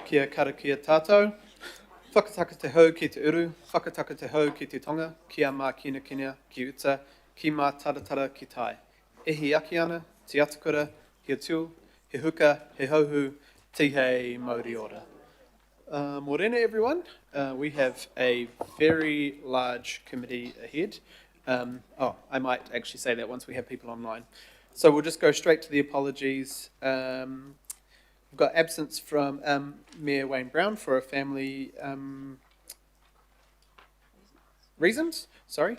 Kia karakia tātou. Whakataka te hau ki te uru, whakataka te hau ki te tonga, kia mā kina ki uta, ki mā taratara ki tai. E hi aki ana, te atakura, he atul, he huka, he hauhu, te hei mauri ora. Morena everyone, we have a very large committee ahead. I might actually say that once we have people online. So we'll just go straight to the apologies. We've got absence from Mayor Wayne Brown for a family reasons, sorry.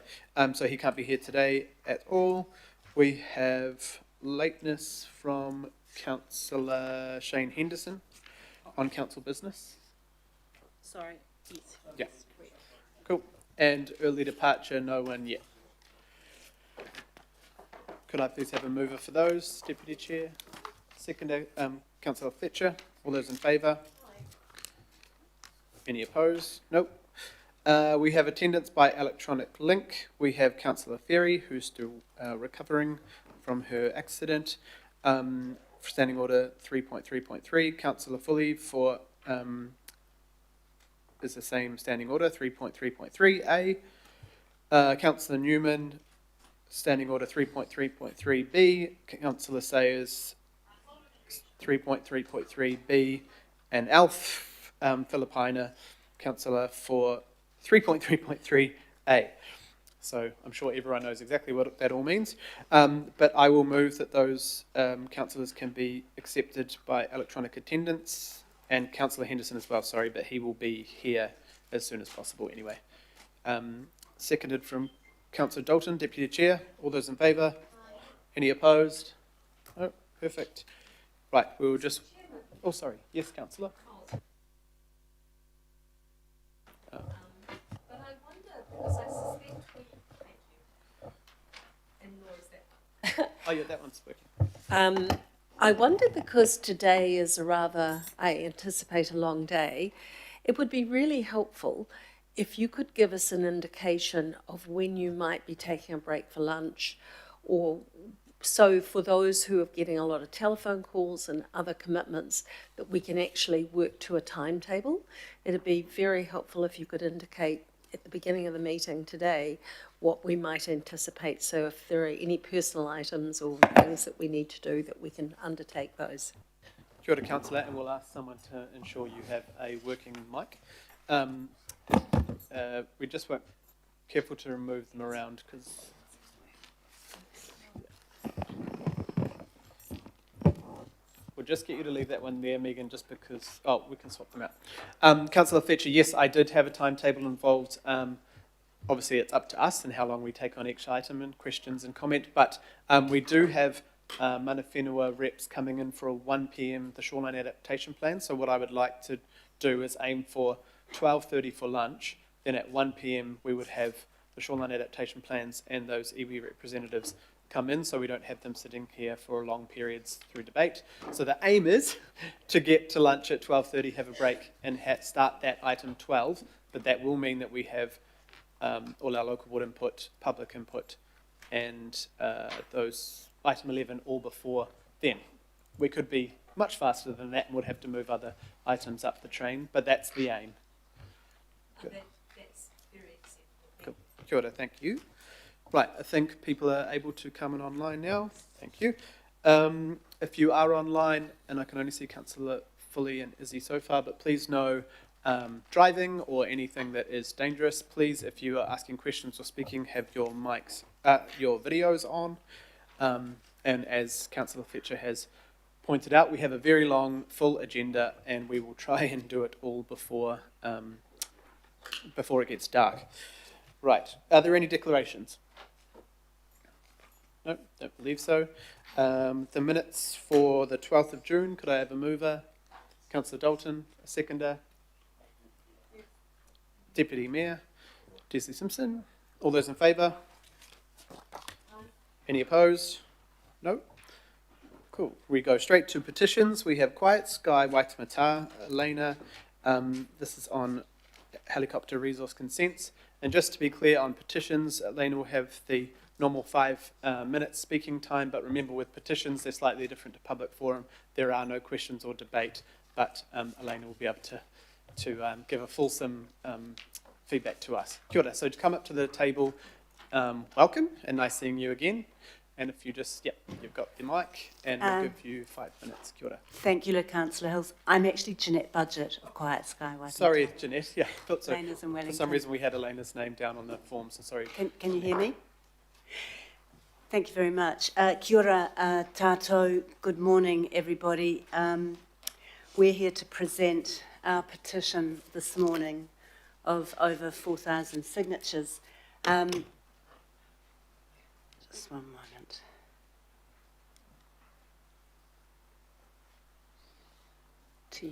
So he can't be here today at all. We have lateness from Councillor Shane Henderson on council business. Sorry, yes. Yeah, cool. And early departure, no one yet. Could I please have a mover for those? Deputy Chair. Seconder, Councillor Fletcher. All those in favour? Any opposed? Nope. We have attendance by electronic link. We have Councillor Ferry, who's still recovering from her accident. For Standing Order 3.3.3, Councillor Foley for is the same Standing Order 3.3.3a. Councillor Newman, Standing Order 3.3.3b. Councillor Sayers 3.3.3b, and Alf Filipina, Councillor for 3.3.3a. So I'm sure everyone knows exactly what that all means. But I will move that those councillors can be accepted by electronic attendance, and Councillor Henderson as well, sorry, but he will be here as soon as possible anyway. Seconded from Councillor Dalton, Deputy Chair. All those in favour? Any opposed? No, perfect. Right, we will just... Oh, sorry. Yes, Councillor. But I wonder, because I suspect thank you. And nor is that. Oh, yeah, that one's working. I wonder, because today is a rather, I anticipate, a long day, it would be really helpful if you could give us an indication of when you might be taking a break for lunch, or so for those who are getting a lot of telephone calls and other commitments, that we can actually work to a timetable. It'd be very helpful if you could indicate at the beginning of the meeting today what we might anticipate, so if there are any personal items or things that we need to do, that we can undertake those. Kia ora, Councillor, and we'll ask someone to ensure you have a working mic. We just won't careful to remove them around, because we'll just get you to leave that one there, Megan, just because, oh, we can swap them out. Councillor Fletcher, yes, I did have a timetable involved. Obviously, it's up to us and how long we take on each item and questions and comment, but we do have mana whenua reps coming in for a 1 p.m, the Shoreline adaptation plan. So what I would like to do is aim for 12:30 for lunch. Then at 1 p.m, we would have the Shoreline adaptation plans and those iwi representatives come in, so we don't have them sitting here for long periods through debate. So the aim is to get to lunch at 12:30, have a break, and start that item 12, but that will mean that we have all our local board input, public input, and those item 11 all before then. We could be much faster than that and would have to move other items up the train, but that's the aim. That's very acceptable. Cool. Kia ora, thank you. Right, I think people are able to come in online now. Thank you. If you are online, and I can only see Councillor Foley and Izzy so far, but please know driving or anything that is dangerous, please, if you are asking questions or speaking, have your mics, your videos on. And as Councillor Fletcher has pointed out, we have a very long, full agenda, and we will try and do it all before it gets dark. Right, are there any declarations? No, don't believe so. The minutes for the 12th of June, could I have a mover? Councillor Dalton, a seconder. Deputy Mayor, Desley Simpson. All those in favour? Any opposed? No? Cool. We go straight to petitions. We have Quiet Sky Waiheke, Elena. This is on helicopter resource consents. And just to be clear on petitions, Elena will have the normal 5 minutes speaking time, but remember with petitions, they're slightly different to public forum. There are no questions or debate. but Elena will be able to give a fulsome feedback to us. Kia ora. So to come up to the table, welcome, and nice seeing you again. And if you just, you've got the mic, and we'll give you 5 minutes. Kia ora. Thank you, Councillor Hills. I'm actually Jeanette Budget of Quiet Sky Waiheke. Sorry, Jeanette. Yeah, thought so. Elena's in Wellington. For some reason, we had Elena's name down on the form, so sorry. Can you hear me? Thank you very much. Kia ora tātou. Good morning, everybody. We're here to present our petition this morning of over 4,000 signatures. Just one moment.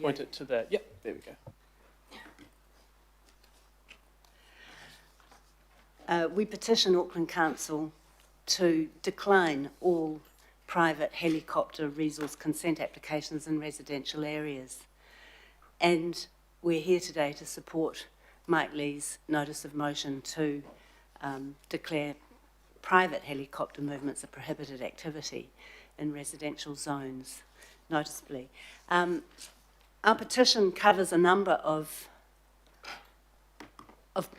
Point it to the, there we go. We petition Auckland Council to decline all private helicopter resource consent applications in residential areas. And we're here today to support Mike Lee's notice of motion to declare private helicopter movements a prohibited activity in residential zones, noticeably. Our petition covers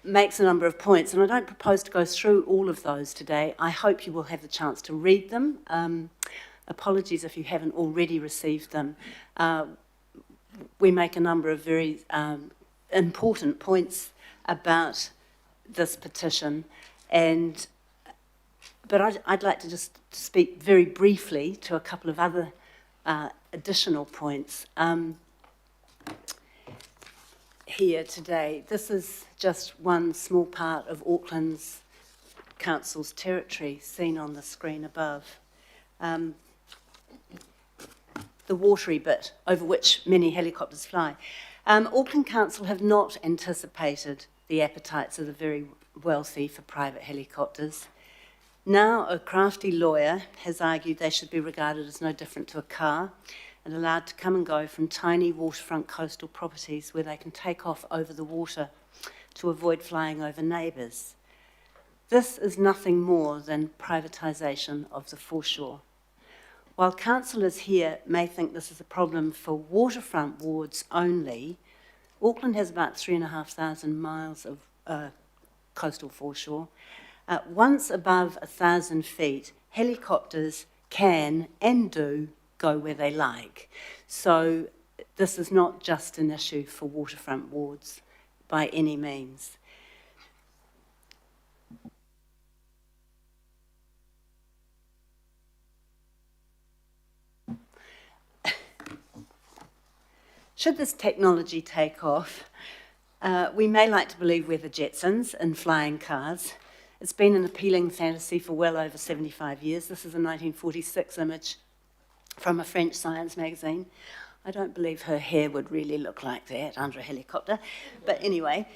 makes a number of points, and I don't propose to go through all of those today. I hope you will have the chance to read them. Apologies if you haven't already received them. We make a number of very important points about this petition, but I'd like to just speak very briefly to a couple of other additional points. Here today. This is just one small part of Auckland's council's territory seen on the screen above. The watery bit over which many helicopters fly. Auckland Council have not anticipated the appetites of the very wealthy for private helicopters. Now a crafty lawyer has argued they should be regarded as no different to a car and allowed to come and go from tiny waterfront coastal properties where they can take off over the water to avoid flying over neighbours. This is nothing more than privatisation of the foreshore. While councillors here may think this is a problem for waterfront wards only, Auckland has about 3,500 miles of coastal foreshore. Once above 1,000 feet, helicopters can and do go where they like. So this is not just an issue for waterfront wards by any means. Should this technology take off, we may like to believe we're the Jetsons in flying cars. It's been an appealing fantasy for well over 75 years. This is a 1946 image from a French science magazine. I don't believe her hair would really look like that under a helicopter. But anyway,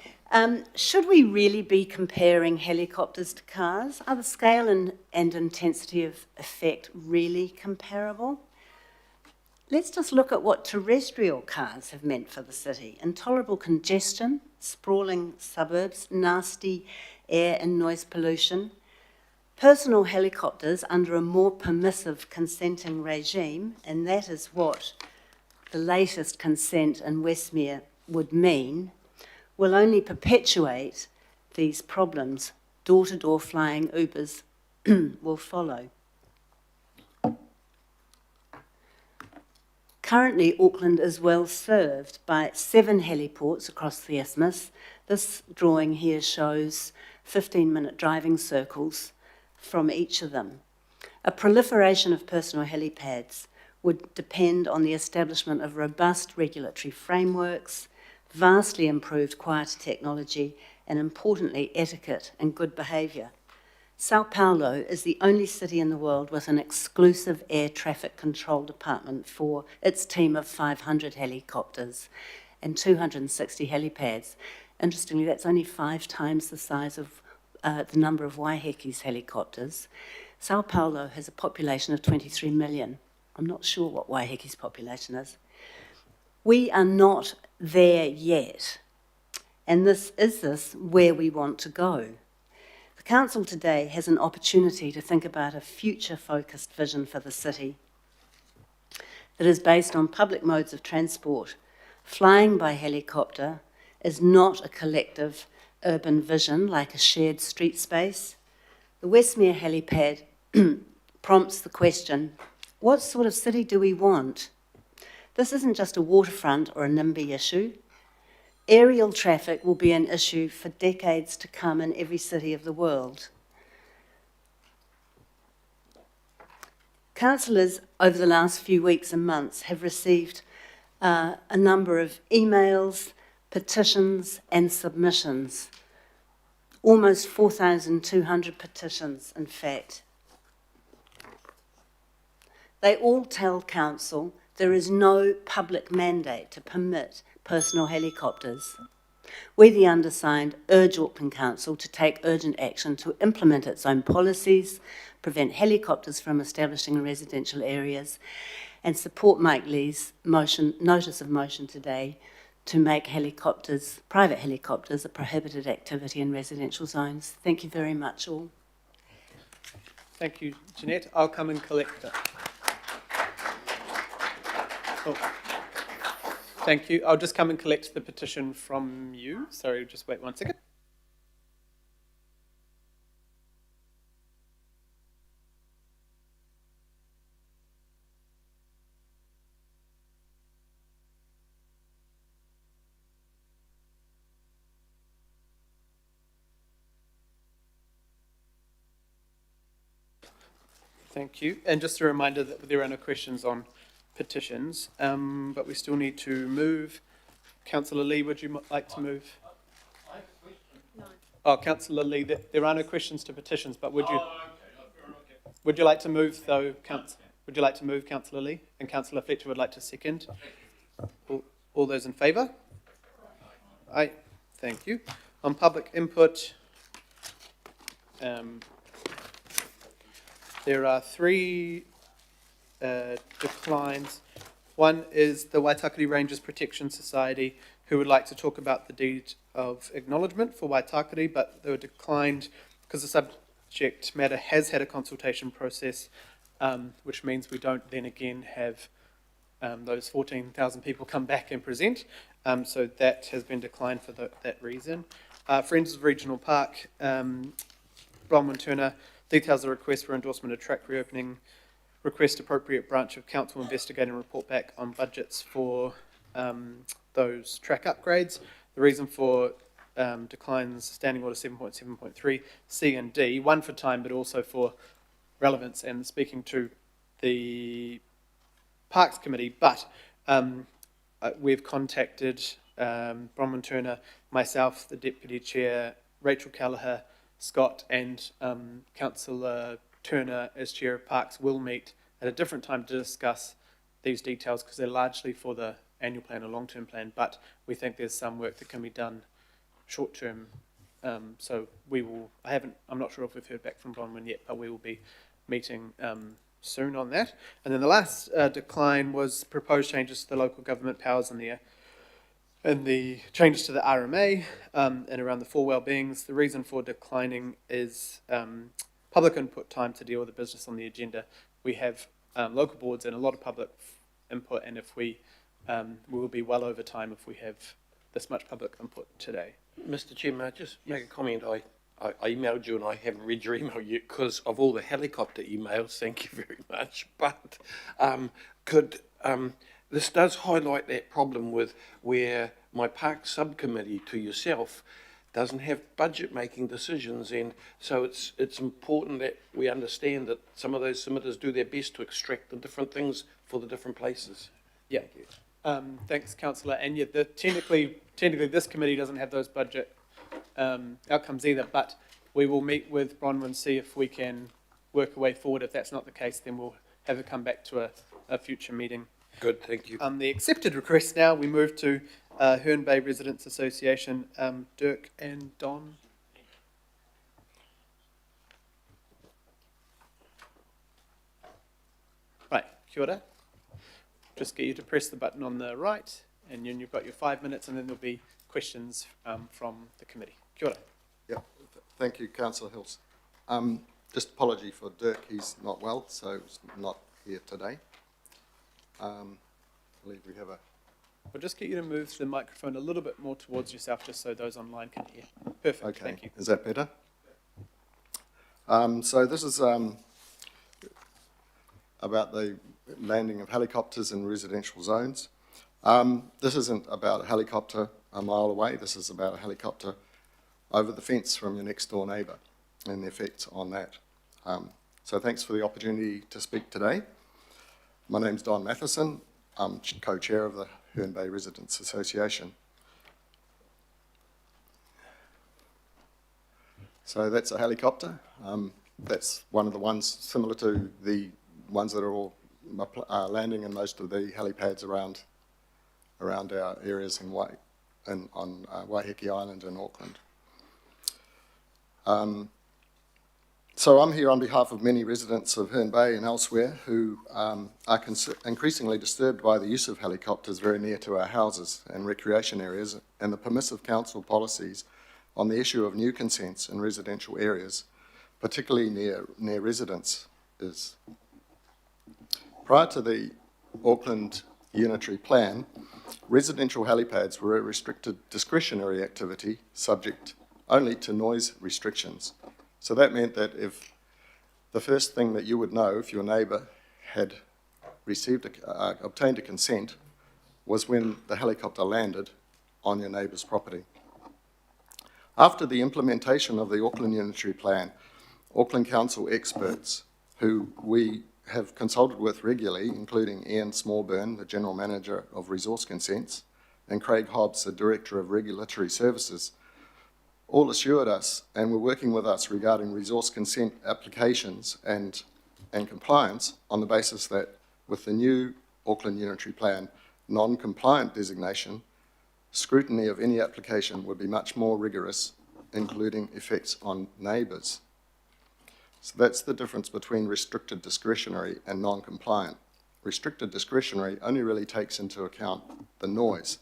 should we really be comparing helicopters to cars? Are the scale and intensity of effect really comparable? Let's just look at what terrestrial cars have meant for the city. Intolerable congestion, sprawling suburbs, nasty air and noise pollution. Personal helicopters under a more permissive consenting regime, and that is what the latest consent in Westmere would mean, will only perpetuate these problems. Door-to-door flying Ubers will follow. Currently, Auckland is well served by 7 heliports across the isthmus. This drawing here shows 15-minute driving circles from each of them. A proliferation of personal helipads would depend on the establishment of robust regulatory frameworks, vastly improved quieter technology, and importantly, etiquette and good behaviour. Sao Paulo is the only city in the world with an exclusive air traffic control department for its team of 500 helicopters and 260 helipads. Interestingly, that's only 5 times the size of the number of Waiheke's helicopters. Sao Paulo has a population of 23 million. I'm not sure what Waiheke's population is. We are not there yet. And is this where we want to go? The Council today has an opportunity to think about a future-focused vision for the city that is based on public modes of transport Flying by helicopter is not a collective urban vision like a shared street space. The Westmere helipad prompts the question, what sort of city do we want? This isn't just a waterfront or a NIMBY issue. Aerial traffic will be an issue for decades to come in every city of the world. Councillors over the last few weeks and months have received a number of emails, petitions and submissions. Almost 4,200 petitions, in fact. They all tell Council there is no public mandate to permit personal helicopters. We, the undersigned, urge Auckland Council to take urgent action to implement its own policies, prevent helicopters from establishing in residential areas, and support Mike Lee's notice of motion today to make helicopters, private helicopters, a prohibited activity in residential zones. Thank you very much, all. Thank you, Jeanette. I'll come and collect it. Oh. Thank you. I'll just come and collect the petition from you. Sorry, just wait 1 second. Thank you. And just a reminder that there are no questions on petitions, but we still need to move. Councillor Lee, would you like to move? I have a question. No. Oh, Councillor Lee, there are no questions to petitions, but would you like to move though, would you like to move, Councillor Lee? And Councillor Fletcher would like to second. All those in favour? Aye. Thank you. On public input, there are three declines. One is the Waitakere Rangers Protection Society, who would like to talk about the deed of acknowledgement for Waitakere, but they were declined because the subject matter has had a consultation process, which means we don't then again have those 14,000 people come back and present. So that has been declined for that reason. Friends of Regional Park, Bronwyn Turner, details the request for endorsement of track reopening, request appropriate branch of council investigate and report back on budgets for those track upgrades. The reason for declines, Standing Order 7.7.3, C and D, one for time but also for relevance and speaking to the Parks Committee, but we've contacted Bronwyn Turner, myself, the Deputy Chair, Rachel Callagher, Scott and Councillor Turner as Chair of Parks will meet at a different time to discuss these details because they're largely for the annual plan or long-term plan, but we think there's some work that can be done short-term. So we will, I'm not sure if we've heard back from Bronwyn yet, but we will be meeting soon on that. And then the last decline was proposed changes to the local government powers and the changes to the RMA and around the four well-beings. The reason for declining is public input time to deal with the business on the agenda. We have local boards and a lot of public input, and if we will be well over time if we have this much public input today. Mr. Chairman, I just make a comment. I emailed you and I haven't read your email yet because of all the helicopter emails. Thank you very much. But this does highlight that problem with where my park subcommittee to yourself doesn't have budget making decisions, and so it's important that we understand that some of those submitters do their best to extract the different things for the different places. Yeah. Thanks, Councillor. And yeah, technically this committee doesn't have those budget outcomes either, but we will meet with Bronwyn, see if we can work a way forward. If that's not the case, then we'll have it come back to a future meeting. Good, thank you. The accepted request now, we move to Herne Bay Residents Association, Dirk and Don. Right, kia ora. Just get you to press the button on the right, and then you've got your 5 minutes, and then there'll be questions from the committee. Kia ora. Yeah, thank you, Councillor Hills. Just apology for Dirk, he's not well, so he's not here today. I believe we have a We'll just get you to move the microphone a little bit more towards yourself, just so those online can hear. Perfect, Okay, thank you. is that better? So this is about the landing of helicopters in residential zones. This isn't about a helicopter a mile away, this is about a helicopter over the fence from your next door neighbour and the effects on that. So thanks for the opportunity to speak today. My name's Don Matheson, I'm co-chair of the Herne Bay Residents Association. So that's a helicopter. That's one of the ones similar to the ones that are all landing in most of the helipads around our areas on Waiheke Island in Auckland. So I'm here on behalf of many residents of Herne Bay and elsewhere who are increasingly disturbed by the use of helicopters very near to our houses and recreation areas and the permissive council policies on the issue of new consents in residential areas, particularly near residences. Prior to the Auckland Unitary Plan, residential helipads were a restricted discretionary activity subject only to noise restrictions. So that meant that if the first thing that you would know if your neighbour had obtained a consent was when the helicopter landed on your neighbour's property. After the implementation of the Auckland Unitary Plan, Auckland Council experts, who we have consulted with regularly, including Ian Smallburn, the General Manager of Resource Consents, and Craig Hobbs, the Director of Regulatory Services, all assured us and were working with us regarding resource consent applications and compliance on the basis that with the new Auckland Unitary Plan non-compliant designation, scrutiny of any application would be much more rigorous, including effects on neighbours. So that's the difference between restricted discretionary and non-compliant. Restricted discretionary only really takes into account the noise.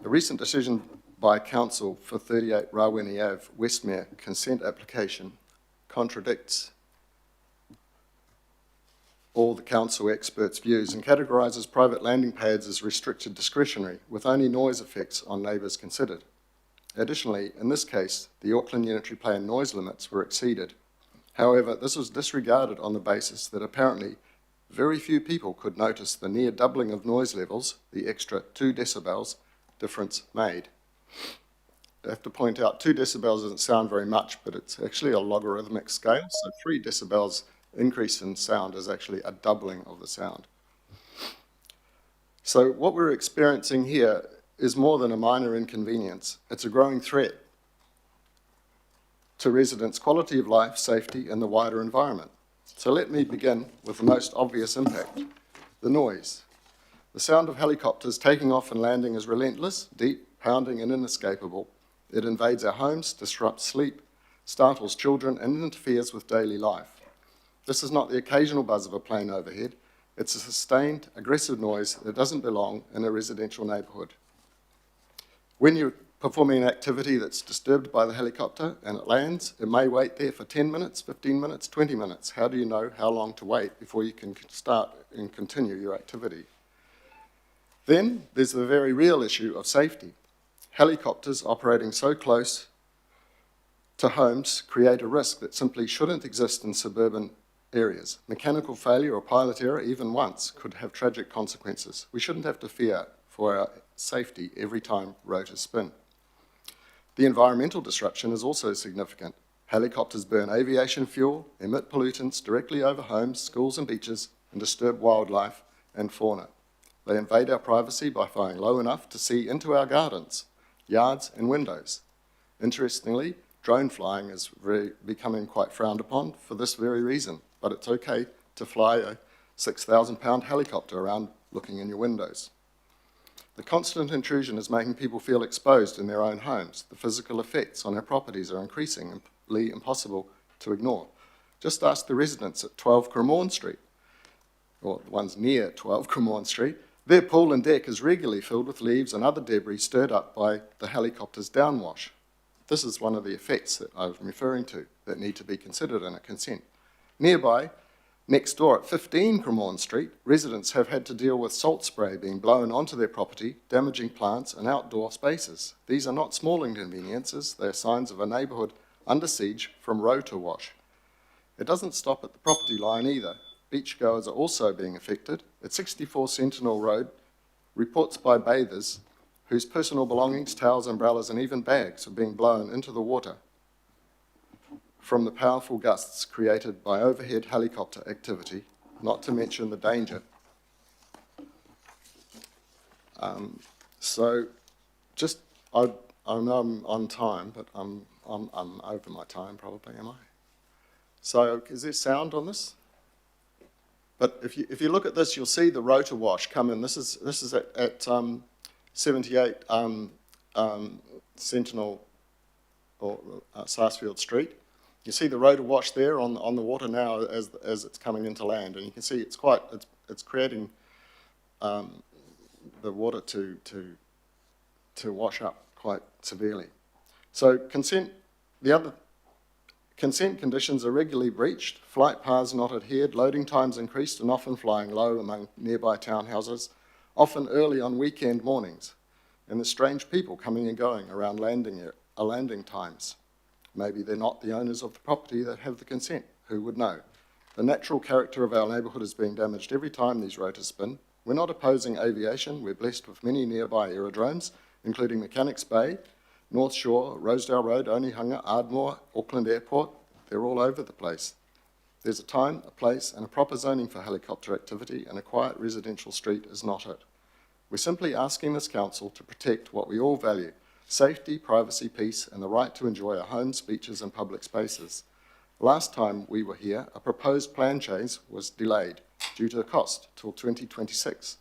A recent decision by Council for 38 Rawene Ave, Westmere consent application contradicts all the Council experts' views and categorises private landing pads as restricted discretionary with only noise effects on neighbours considered. Additionally, in this case, the Auckland Unitary Plan noise limits were exceeded. However, this was disregarded on the basis that apparently very few people could notice the near doubling of noise levels, the extra 2 decibels difference made. I have to point out 2 decibels doesn't sound very much, but it's actually a logarithmic scale, so 3 decibels increase in sound is actually a doubling of the sound. So what we're experiencing here is more than a minor inconvenience. It's a growing threat to residents' quality of life, safety, and the wider environment. So let me begin with the most obvious impact, the noise. The sound of helicopters taking off and landing is relentless, deep, pounding, and inescapable. It invades our homes, disrupts sleep, startles children, and interferes with daily life. This is not the occasional buzz of a plane overhead. It's a sustained, aggressive noise that doesn't belong in a residential neighbourhood. When you're performing an activity that's disturbed by the helicopter and it lands, it may wait there for 10 minutes, 15 minutes, 20 minutes. How do you know how long to wait before you can start and continue your activity? Then there's the very real issue of safety. Helicopters operating so close to homes create a risk that simply shouldn't exist in suburban areas. Mechanical failure or pilot error, even once, could have tragic consequences. We shouldn't have to fear for our safety every time rotors spin. The environmental disruption is also significant. Helicopters burn aviation fuel, emit pollutants directly over homes, schools and beaches, and disturb wildlife and fauna. They invade our privacy by flying low enough to see into our gardens, yards and windows. Interestingly, drone flying is becoming quite frowned upon for this very reason, but it's okay to fly a 6,000-pound helicopter around looking in your windows. The constant intrusion is making people feel exposed in their own homes. The physical effects on our properties are increasingly impossible to ignore. Just ask the residents at 12 Cremorne Street, or the ones near 12 Cremorne Street. Their pool and deck is regularly filled with leaves and other debris stirred up by the helicopter's downwash. This is one of the effects that I was referring to that need to be considered in a consent. Nearby, Next door at 15 Cremorne Street, residents have had to deal with salt spray being blown onto their property, damaging plants and outdoor spaces. These are not small inconveniences, they are signs of a neighbourhood under siege from rotor wash. It doesn't stop at the property line either. Beachgoers are also being affected. At 64 Sentinel Road, reports by bathers whose personal belongings, towels, umbrellas and even bags are being blown into the water from the powerful gusts created by overhead helicopter activity, not to mention the danger. So, I know I'm on time, but I'm over my time probably, am I? So, is there sound on this? But if you look at this, you'll see the rotor wash come in. This is at 78 Sentinel or Sarsfield Street. You see the rotor wash there on the water now as it's coming into land, and you can see it's creating the water to wash up quite severely. So consent conditions are regularly breached, flight paths not adhered, loading times increased and often flying low among nearby townhouses, often early on weekend mornings, and there's strange people coming and going around landing times. Maybe they're not the owners of the property that have the consent, who would know? The natural character of our neighbourhood is being damaged every time these rotors spin. We're not opposing aviation, we're blessed with many nearby aerodromes, including Mechanics Bay, North Shore, Rosedale Road, Onehunga, Ardmore, Auckland Airport. They're all over the place. There's a time, a place and a proper zoning for helicopter activity, and a quiet residential street is not it. We're simply asking this council to protect what we all value: safety, privacy, peace, and the right to enjoy our homes, beaches and public spaces. Last time we were here, a proposed plan change was delayed due to the cost till 2026,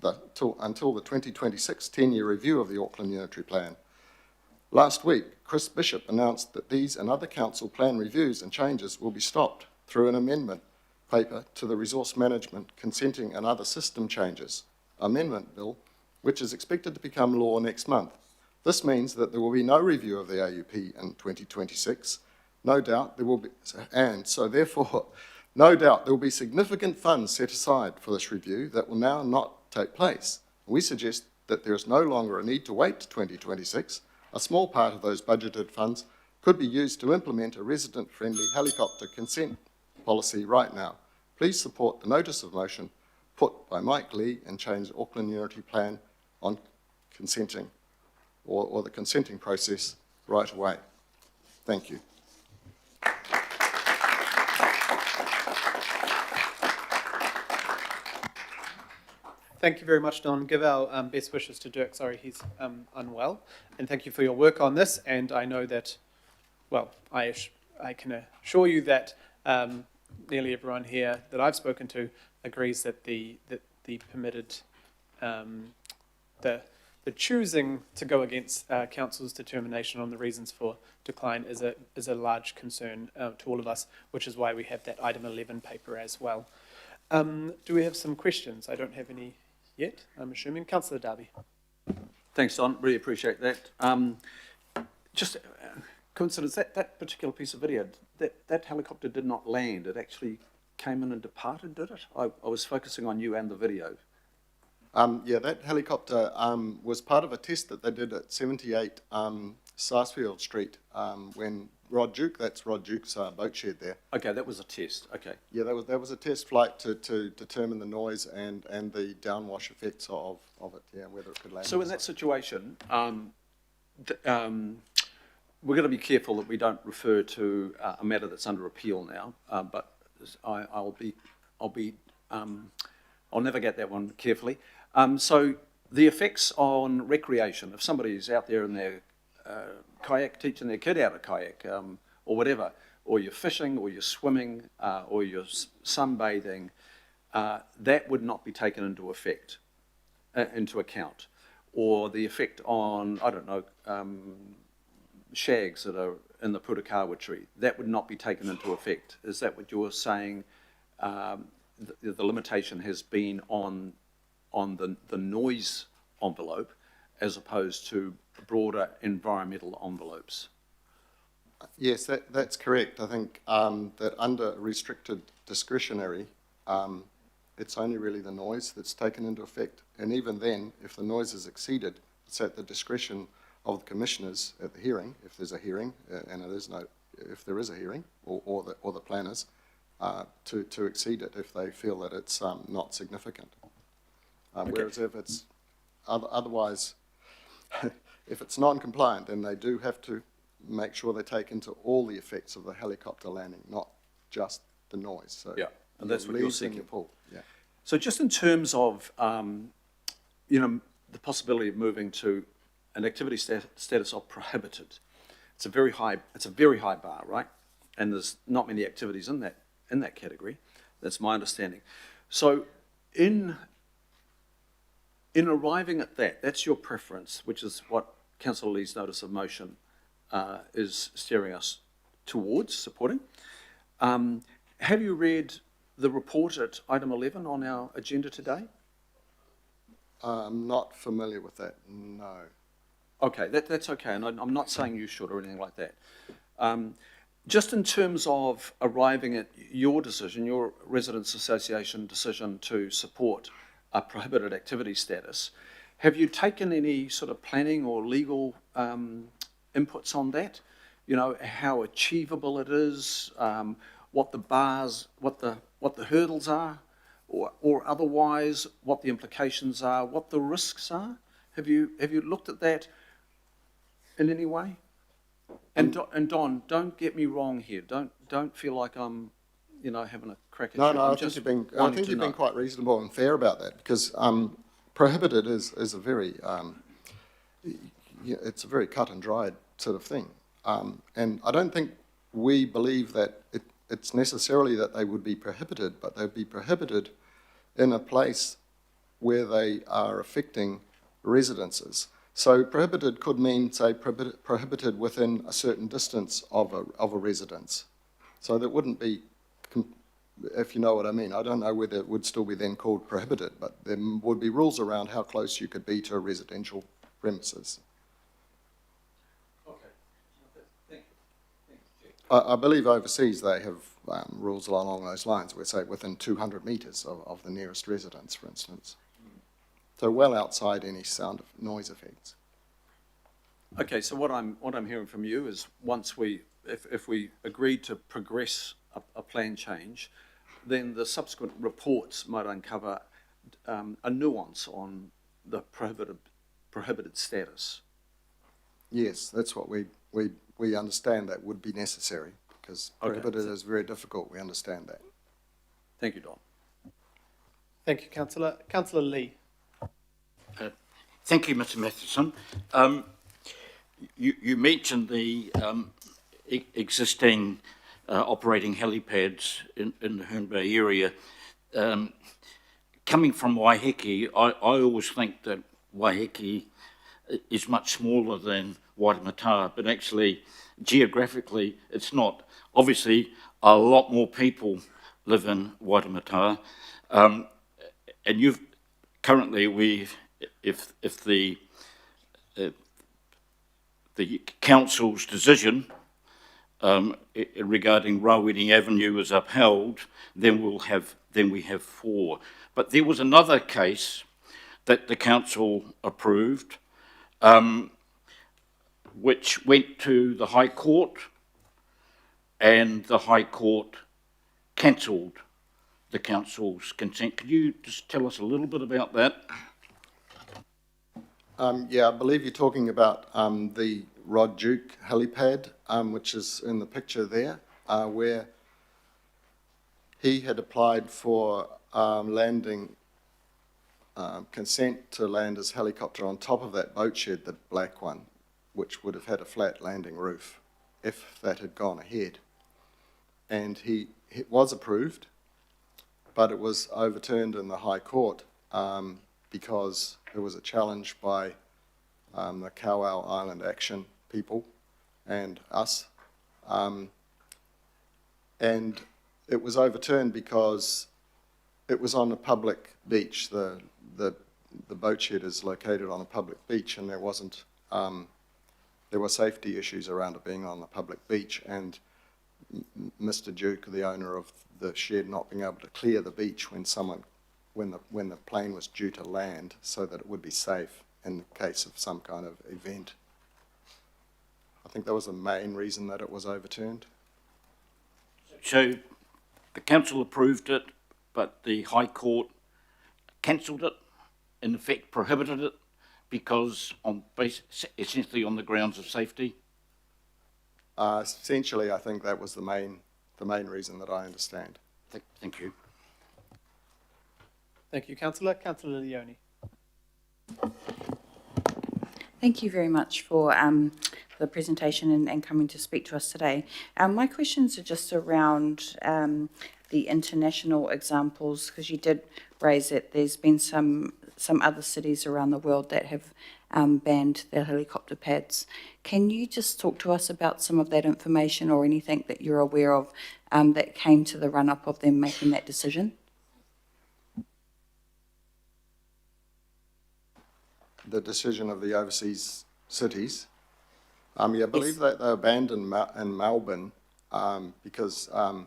until the 2026 10-year review of the Auckland Unitary Plan. Last week, Chris Bishop announced that these and other council plan reviews and changes will be stopped through an amendment paper to the Resource Management, Consenting and Other System Changes Amendment Bill, which is expected to become law next month. This means that there will be no review of the AUP in 2026. No doubt there will be, and so therefore, no doubt there will be significant funds set aside for this review that will now not take place. We suggest that there is no longer a need to wait to 2026. A small part of those budgeted funds could be used to implement a resident-friendly helicopter consent policy right now. Please support the notice of motion put by Mike Lee and change the Auckland Unitary Plan on consenting or the consenting process right away. Thank you. Thank you very much, Don. Give our best wishes to Dirk. Sorry, he's unwell. And thank you for your work on this. And I know that, well, I can assure you that nearly everyone here that I've spoken to agrees that the permitted, the choosing to go against council's determination on the reasons for decline is a large concern to all of us, which is why we have that item 11 paper as well. Do we have some questions? I don't have any yet, I'm assuming. Councillor Darby. Thanks, Don. Really appreciate that. Just coincidence, that particular piece of video, that helicopter did not land. It actually came in and departed, did it? I was focusing on you and the video. Yeah, that helicopter was part of a test that they did at 78 Sarsfield Street when Rod Duke, that's Rod Duke's boat shed there. Okay, that was a test. Okay. Yeah, that was a test flight to determine the noise and the downwash effects of it, yeah, whether it could land. So in that situation, we're going to be careful that we don't refer to a matter that's under appeal now, but I'll navigate that one carefully. So the effects on recreation, if somebody's out there in their kayak, teaching their kid how to kayak, or whatever, or you're fishing, or you're swimming, or you're sunbathing, that would not be taken into account. Or the effect on, I don't know, shags that are in the Purakawa tree, that would not be taken into effect. Is that what you're saying? The limitation has been on the noise envelope as opposed to broader environmental envelopes? Yes, that's correct. I think that under restricted discretionary, it's only really the noise that's taken into effect. And even then, if the noise is exceeded, it's at the discretion of the commissioners at the hearing, if there's a hearing, and if there is a hearing, or the planners, to exceed it if they feel that it's not significant. Okay. Whereas if it's otherwise, if it's non-compliant, then they do have to make sure they take into all the effects of the helicopter landing, not just the noise. So Yeah, and that's what you're releasing seeking. your pool. Yeah. So just in terms of, you know, the possibility of moving to an activity status of prohibited, it's a very high bar, right? And there's not many activities in that category. That's my understanding. So in arriving at that, that's your preference, which is what Councillor Lee's notice of motion is steering us towards supporting. Have you read the report at item 11 on our agenda today? I'm not familiar with that, no. Okay, that's okay, and I'm not saying you should or anything like that. Just in terms of arriving at your decision, your Residents Association decision to support a prohibited activity status, have you taken any sort of planning or legal inputs on that? You know, how achievable it is, what the bars, what the hurdles are, or otherwise what the implications are, what the risks are? Have you looked at that in any way? And Don, don't get me wrong here. Don't feel like I'm, you know, having a crack at you. No, I think you've been quite reasonable and fair about that, because prohibited is a very it's a very cut and dried sort of thing, and I don't think we believe that it's necessarily that they would be prohibited, but they'd be prohibited in a place where they are affecting residences. So prohibited could mean, say, prohibited within a certain distance of a residence. So that wouldn't be, if you know what I mean. I don't know whether it would still be then called prohibited, but there would be rules around how close you could be to a residential premises. Okay, thank you. I believe overseas they have rules along those lines, where, say, within 200 metres of the nearest residence, for instance. So well outside any sound of noise effects. Okay, so what I'm hearing from you is once if we agree to progress a plan change, then the subsequent reports might uncover a nuance on the prohibited status. Yes, that's what we understand that would be necessary, because prohibited is very difficult. We understand that. Thank you, Don. Thank you, Councillor. Councillor Lee. Thank you, Mr. Matheson. You mentioned the existing operating helipads in the Herne Bay area. Coming from Waiheke, I always think that Waiheke is much smaller than Waitemata, but actually, geographically, it's not. Obviously, a lot more people live in Waitemata, and currently if the council's decision regarding Rawiri Avenue is upheld, then we have 4. But there was another case that the council approved, which went to the High Court, and the High Court cancelled the council's consent. Could you just tell us a little bit about that? Yeah, I believe you're talking about the Rod Duke helipad, which is in the picture there, where he had applied for landing consent to land his helicopter on top of that boat shed, the black one, which would have had a flat landing roof if that had gone ahead. And it was approved, but it was overturned in the High Court because there was a challenge by the Kowal Island Action people and us. And it was overturned because it was on a public beach. The boat shed is located on a public beach, and there wasn't there were safety issues around it being on the public beach, and Mr. Duke, the owner of the shed, not being able to clear the beach when the plane was due to land, so that it would be safe in the case of some kind of event. I think that was the main reason that it was overturned. So the council approved it, but the High Court cancelled it, in effect prohibited it, because essentially on the grounds of safety. Essentially, I think that was the main reason that I understand. Thank you. Thank you, Councillor. Councillor Leone. Thank you very much for the presentation and coming to speak to us today. My questions are just around the international examples, because you did raise that there's been some other cities around the world that have banned their helicopter pads. Can you just talk to us about some of that information or anything that you're aware of that came to the run-up of them making that decision? The decision of the overseas cities. I believe that they were banned in Melbourne because, I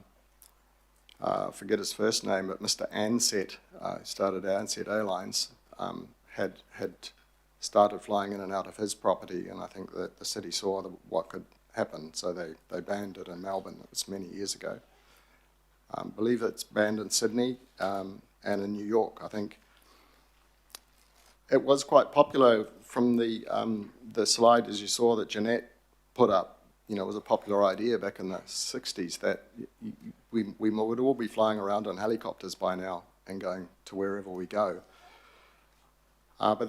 forget his first name, but Mr. Ansett, started Ansett Airlines, had started flying in and out of his property, and I think that the city saw what could happen, so they banned it in Melbourne. It was many years ago. I believe it's banned in Sydney and in New York, I think. It was quite popular from the slide, as you saw, that Jeanette put up. You know, it was a popular idea back in the 60s that we would all be flying around on helicopters by now and going to wherever we go. But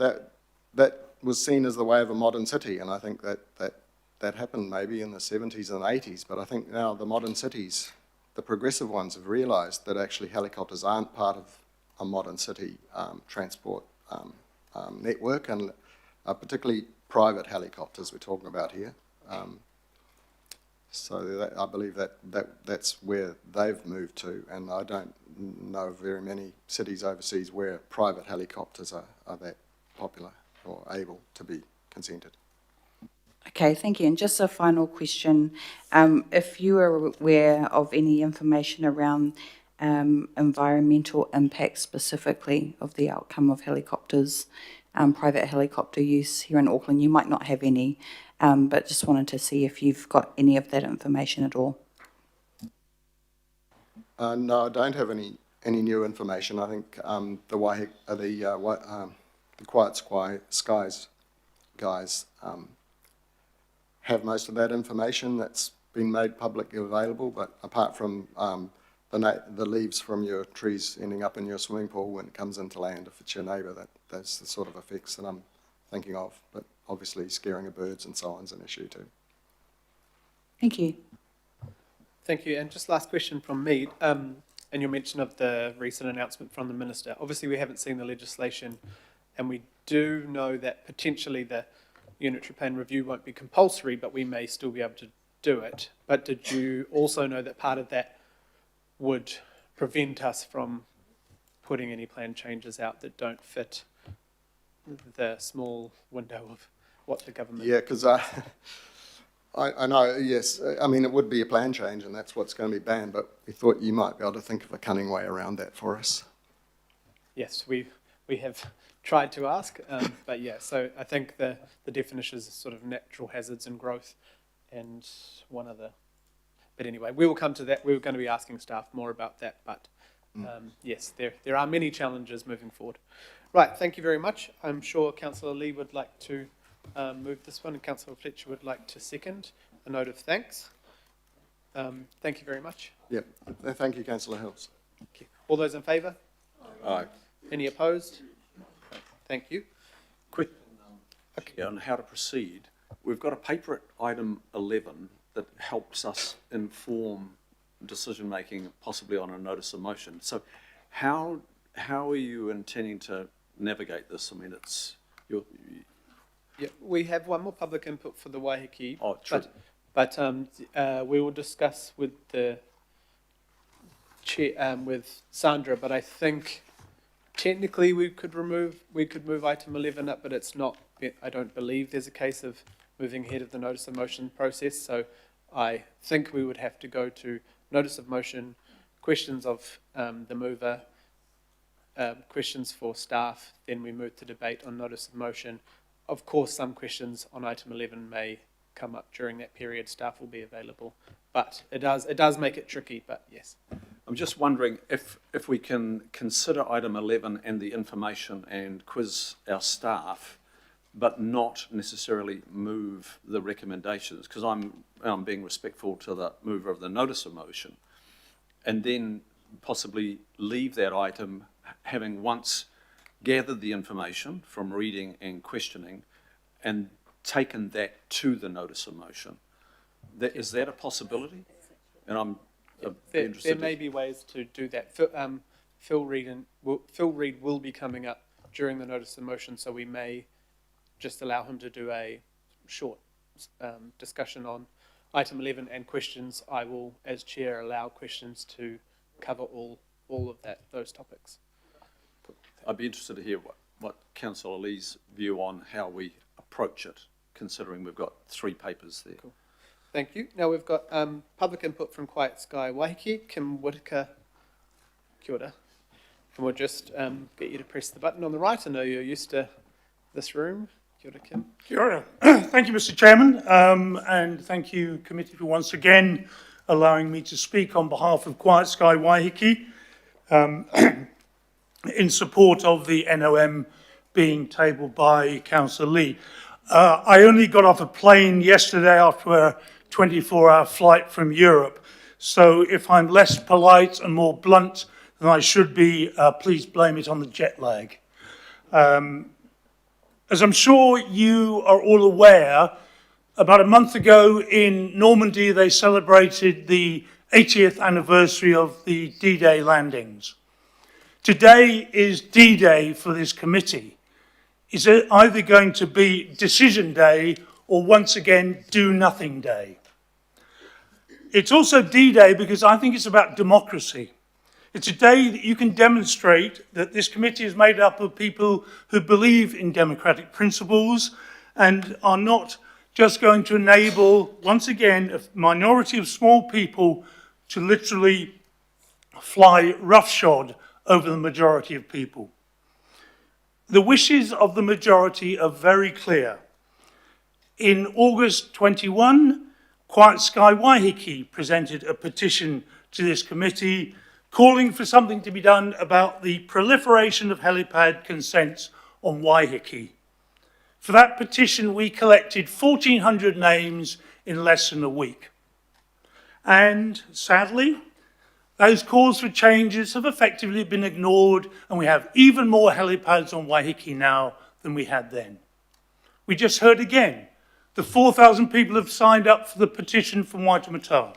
that was seen as the way of a modern city, and I think that happened maybe in the 70s and 80s, but I think now the modern cities, the progressive ones, have realised that actually helicopters aren't part of a modern city transport network, and particularly private helicopters we're talking about here. So I believe that's where they've moved to, and I don't know of very many cities overseas where private helicopters are that popular or able to be consented. Okay, thank you. And just a final question. If you are aware of any information around environmental impact specifically of the outcome of helicopters, private helicopter use here in Auckland, you might not have any, but just wanted to see if you've got any of that information at all. No, I don't have any new information. I think the Waiheke, the Quiet Skies guys have most of that information that's been made publicly available, but apart from the leaves from your trees ending up in your swimming pool when it comes into land, if it's your neighbour, that's the sort of effects that I'm thinking of. But obviously scaring of birds and so on is an issue too. Thank you. Thank you. And just last question from me, and your mention of the recent announcement from the Minister. Obviously, we haven't seen the legislation, and we do know that potentially the unitary plan review won't be compulsory, but we may still be able to do it. But did you also know that part of that would prevent us from putting any plan changes out that don't fit the small window of what the government... Yeah, because I know, yes, I mean, it would be a plan change and that's what's going to be banned, but we thought you might be able to think of a cunning way around that for us. Yes, we have tried to ask, but yeah, so I think the definition is sort of natural hazards and growth and one other. But anyway, we will come to that. We were going to be asking staff more about that, but yes, there are many challenges moving forward. Right, thank you very much. I'm sure Councillor Lee would like to move this one, and Councillor Fletcher would like to second a note of thanks. Thank you very much. Yep, thank you, Councillor Hills. Okay. All those in favour? Aye. Any opposed? Thank you. Quick on how to proceed. We've got a paper at item 11 that helps us inform decision-making, possibly on a notice of motion. So how are you intending to navigate this? I mean, Yeah, we have one more public input for the Waiheke. Oh, true. But we will discuss with the chair, with Sandra, but I think technically we could move item 11 up, but it's not, I don't believe there's a case of moving ahead of the notice of motion process. So I think we would have to go to notice of motion, questions of the mover, questions for staff, then we move to debate on notice of motion. Of course, some questions on item 11 may come up during that period. Staff will be available, but it does make it tricky, but yes. I'm just wondering if we can consider item 11 and the information and quiz our staff, but not necessarily move the recommendations, because I'm being respectful to the mover of the notice of motion, and then possibly leave that item having once gathered the information from reading and questioning and taken that to the notice of motion. Is that a possibility? And I'm There may be ways to do that. Phil Reid will be coming up during the notice of motion, so we may just allow him to do a short discussion on item 11 and questions. I will, as chair, allow questions to cover all of those topics. I'd be interested to hear what Councillor Lee's view on how we approach it, considering we've got 3 papers there. Cool. Thank you. Now we've got public input from Quiet Sky Waiheke. Kim Whitaker, kia ora. And we'll just get you to press the button on the right. I know you're used to this room. Kia ora, Kim. Kia ora. Thank you, Mr. Chairman, and thank you, committee, for once again allowing me to speak on behalf of Quiet Sky Waiheke in support of the NOM being tabled by Councillor Lee. I only got off a plane yesterday after a 24-hour flight from Europe, so if I'm less polite and more blunt than I should be, please blame it on the jet lag. As I'm sure you are all aware, about a month ago in Normandy they celebrated the 80th anniversary of the D-Day landings. Today is D-Day for this committee. Is it either going to be decision day or once again do nothing day? It's also D-Day because I think it's about democracy. It's a day that you can demonstrate that this committee is made up of people who believe in democratic principles and are not just going to enable, once again, a minority of small people to literally fly roughshod over the majority of people. The wishes of the majority are very clear. In August 21, Quiet Sky Waiheke presented a petition to this committee calling for something to be done about the proliferation of helipad consents on Waiheke. For that petition, we collected 1,400 names in less than a week. And sadly, those calls for changes have effectively been ignored, and we have even more helipads on Waiheke now than we had then. We just heard again, the 4,000 people have signed up for the petition from Waitemata.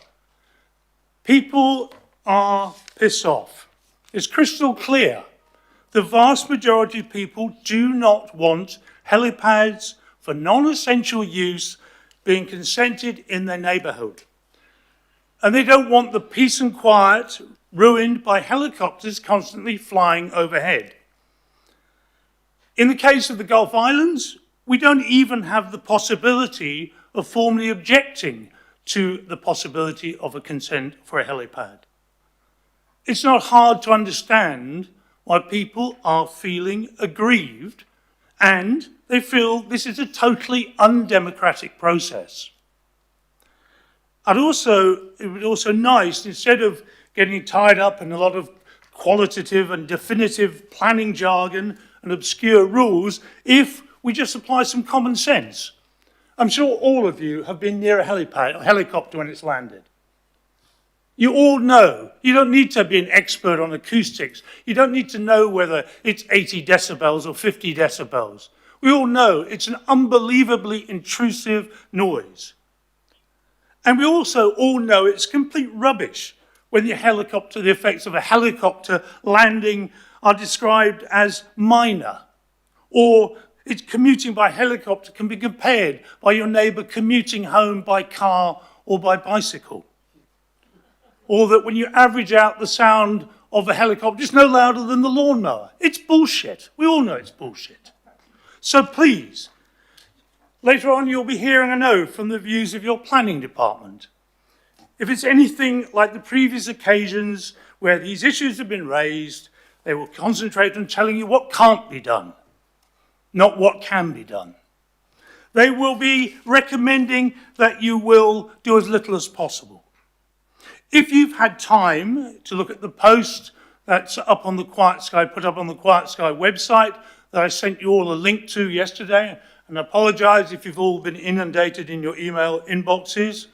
People are pissed off. It's crystal clear. The vast majority of people do not want helipads for non-essential use being consented in their neighbourhood. And they don't want the peace and quiet ruined by helicopters constantly flying overhead. In the case of the Gulf Islands, we don't even have the possibility of formally objecting to the possibility of a consent for a helipad. It's not hard to understand why people are feeling aggrieved and they feel this is a totally undemocratic process. It would also nice, instead of getting tied up in a lot of qualitative and definitive planning jargon and obscure rules, if we just apply some common sense. I'm sure all of you have been near a helicopter when it's landed. You all know, you don't need to be an expert on acoustics. You don't need to know whether it's 80 decibels or 50 decibels. We all know it's an unbelievably intrusive noise. And we also all know it's complete rubbish when the effects of a helicopter landing are described as minor, or it's commuting by helicopter can be compared by your neighbour commuting home by car or by bicycle. Or that when you average out the sound of a helicopter, it's no louder than the lawnmower. It's bullshit. We all know it's bullshit. So please, Later on, you'll be hearing a no from the views of your planning department. If it's anything like the previous occasions where these issues have been raised, they will concentrate on telling you what can't be done, not what can be done. They will be recommending that you will do as little as possible. If you've had time to look at the post that's up on the Quiet Sky, put up on the Quiet Sky website that I sent you all a link to yesterday, and I apologise if you've all been inundated in your email inboxes,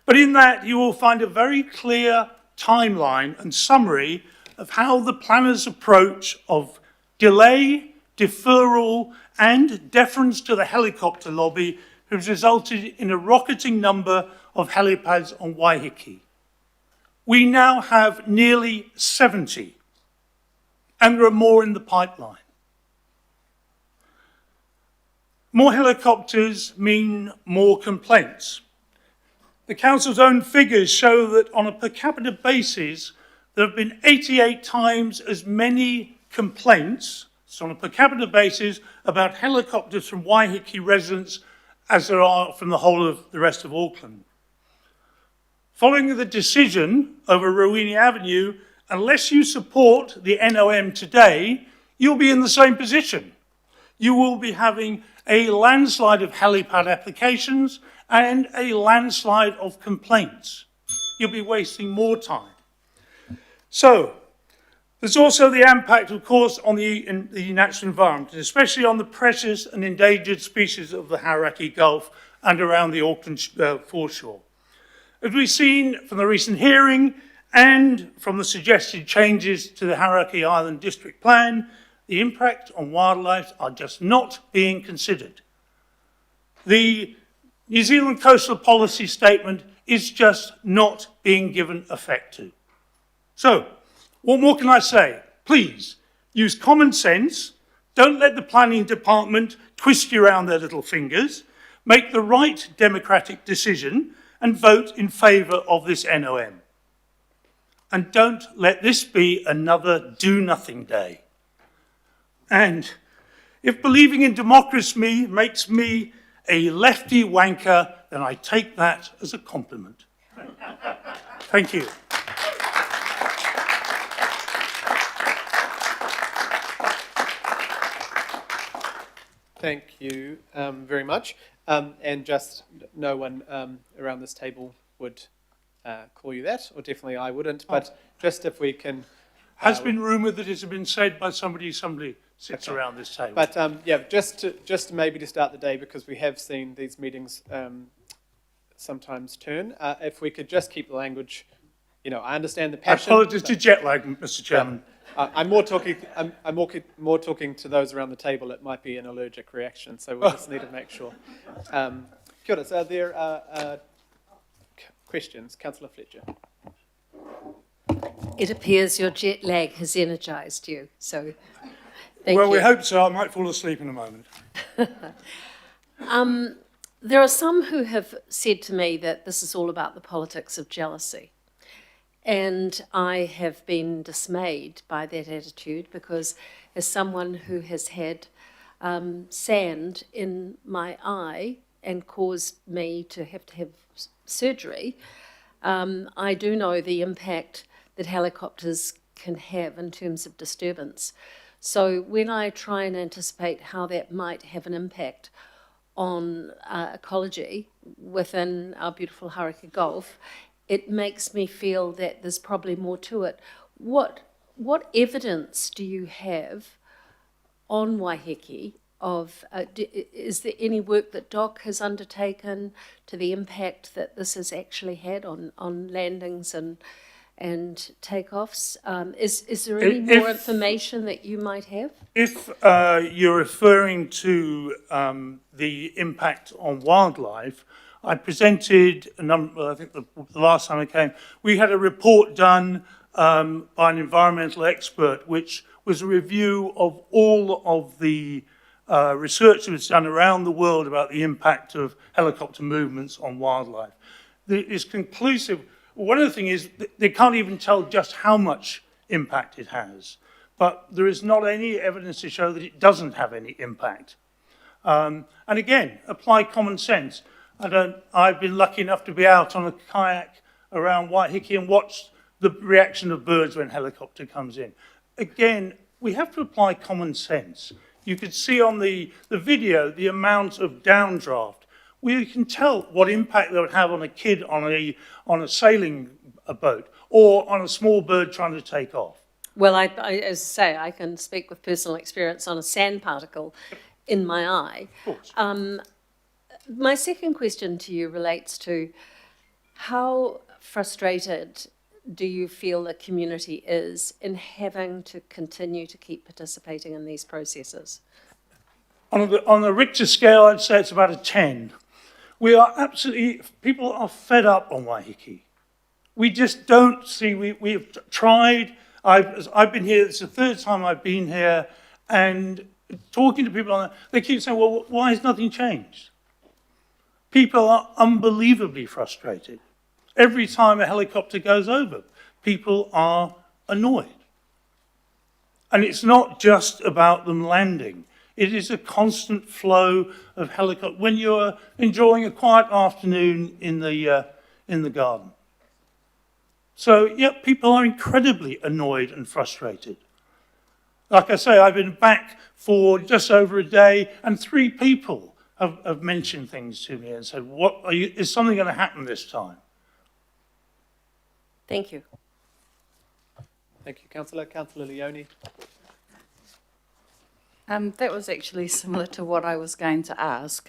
but in that you will find a very clear timeline and summary of how the planners' approach of delay, deferral and deference to the helicopter lobby has resulted in a rocketing number of helipads on Waiheke. We now have nearly 70, and there are more in the pipeline. More helicopters mean more complaints. The council's own figures show that on a per capita basis, there have been 88 times as many complaints, so on a per capita basis, about helicopters from Waiheke residents as there are from the whole of the rest of Auckland. Following the decision over Ruini Avenue, unless you support the NOM today, you'll be in the same position. You will be having a landslide of helipad applications and a landslide of complaints. You'll be wasting more time. So, there's also the impact, of course, on the natural environment, especially on the precious and endangered species of the Hauraki Gulf and around the Auckland foreshore. As we've seen from the recent hearing and from the suggested changes to the Hauraki Island District Plan, the impact on wildlife are just not being considered. The New Zealand Coastal Policy Statement is just not being given effect to. So, what more can I say? Please, use common sense, don't let the planning department twist you around their little fingers, make the right democratic decision and vote in favour of this NOM. And don't let this be another do-nothing day. And if believing in democracy makes me a lefty wanker, then I take that as a compliment. Thank you. Thank you very much. And just no one around this table would call you that, or definitely I wouldn't, but just if we can... Has been rumoured that it has been said by somebody sits around this table. But yeah, just to maybe to start the day, because we have seen these meetings sometimes turn, if we could just keep the language, you know, I understand the passion. Apologies to jet lag, Mr. Chairman. I'm more talking to those around the table. It might be an allergic reaction, so we just need to make sure. Kia ora, so are there questions? Councillor Fletcher. It appears your jet lag has energised you, so thank Well, you. we hope so. I might fall asleep in a moment. There are some who have said to me that this is all about the politics of jealousy. And I have been dismayed by that attitude because as someone who has had sand in my eye and caused me to have surgery, I do know the impact that helicopters can have in terms of disturbance. So when I try and anticipate how that might have an impact on ecology within our beautiful Hauraki Gulf, it makes me feel that there's probably more to it. What evidence do you have on Waiheke of, is there any work that DOC has undertaken to the impact that this has actually had on landings and takeoffs? Is there any more information that you might have? If you're referring to the impact on wildlife, I presented a number, I think the last time I came, we had a report done by an environmental expert, which was a review of all of the research that was done around the world about the impact of helicopter movements on wildlife. It's conclusive. One of the things is they can't even tell just how much impact it has, but there is not any evidence to show that it doesn't have any impact. And again, apply common sense. I've been lucky enough to be out on a kayak around Waiheke and watched the reaction of birds when helicopter comes in. Again, we have to apply common sense. You could see on the video the amount of downdraft. We can tell what impact that would have on a kid on a sailing boat or on a small bird trying to take off. Well, as I say, I can speak with personal experience on a sand particle in my eye. Of course. My second question to you relates to how frustrated do you feel the community is in having to continue to keep participating in these processes? On the Richter scale, I'd say it's about a 10. People are fed up on Waiheke. We just don't see, we've tried, I've been here, it's the third time I've been here, and talking to people on that, they keep saying, well, why has nothing changed? People are unbelievably frustrated. Every time a helicopter goes over, people are annoyed. And it's not just about them landing. It is a constant flow of helicopters. When you're enjoying a quiet afternoon in the garden. So, yeah, people are incredibly annoyed and frustrated. Like I say, I've been back for just over a day, and 3 people have mentioned things to me and said, is something going to happen this time? Thank you. Thank you, Councillor. Councillor Leone. That was actually similar to what I was going to ask.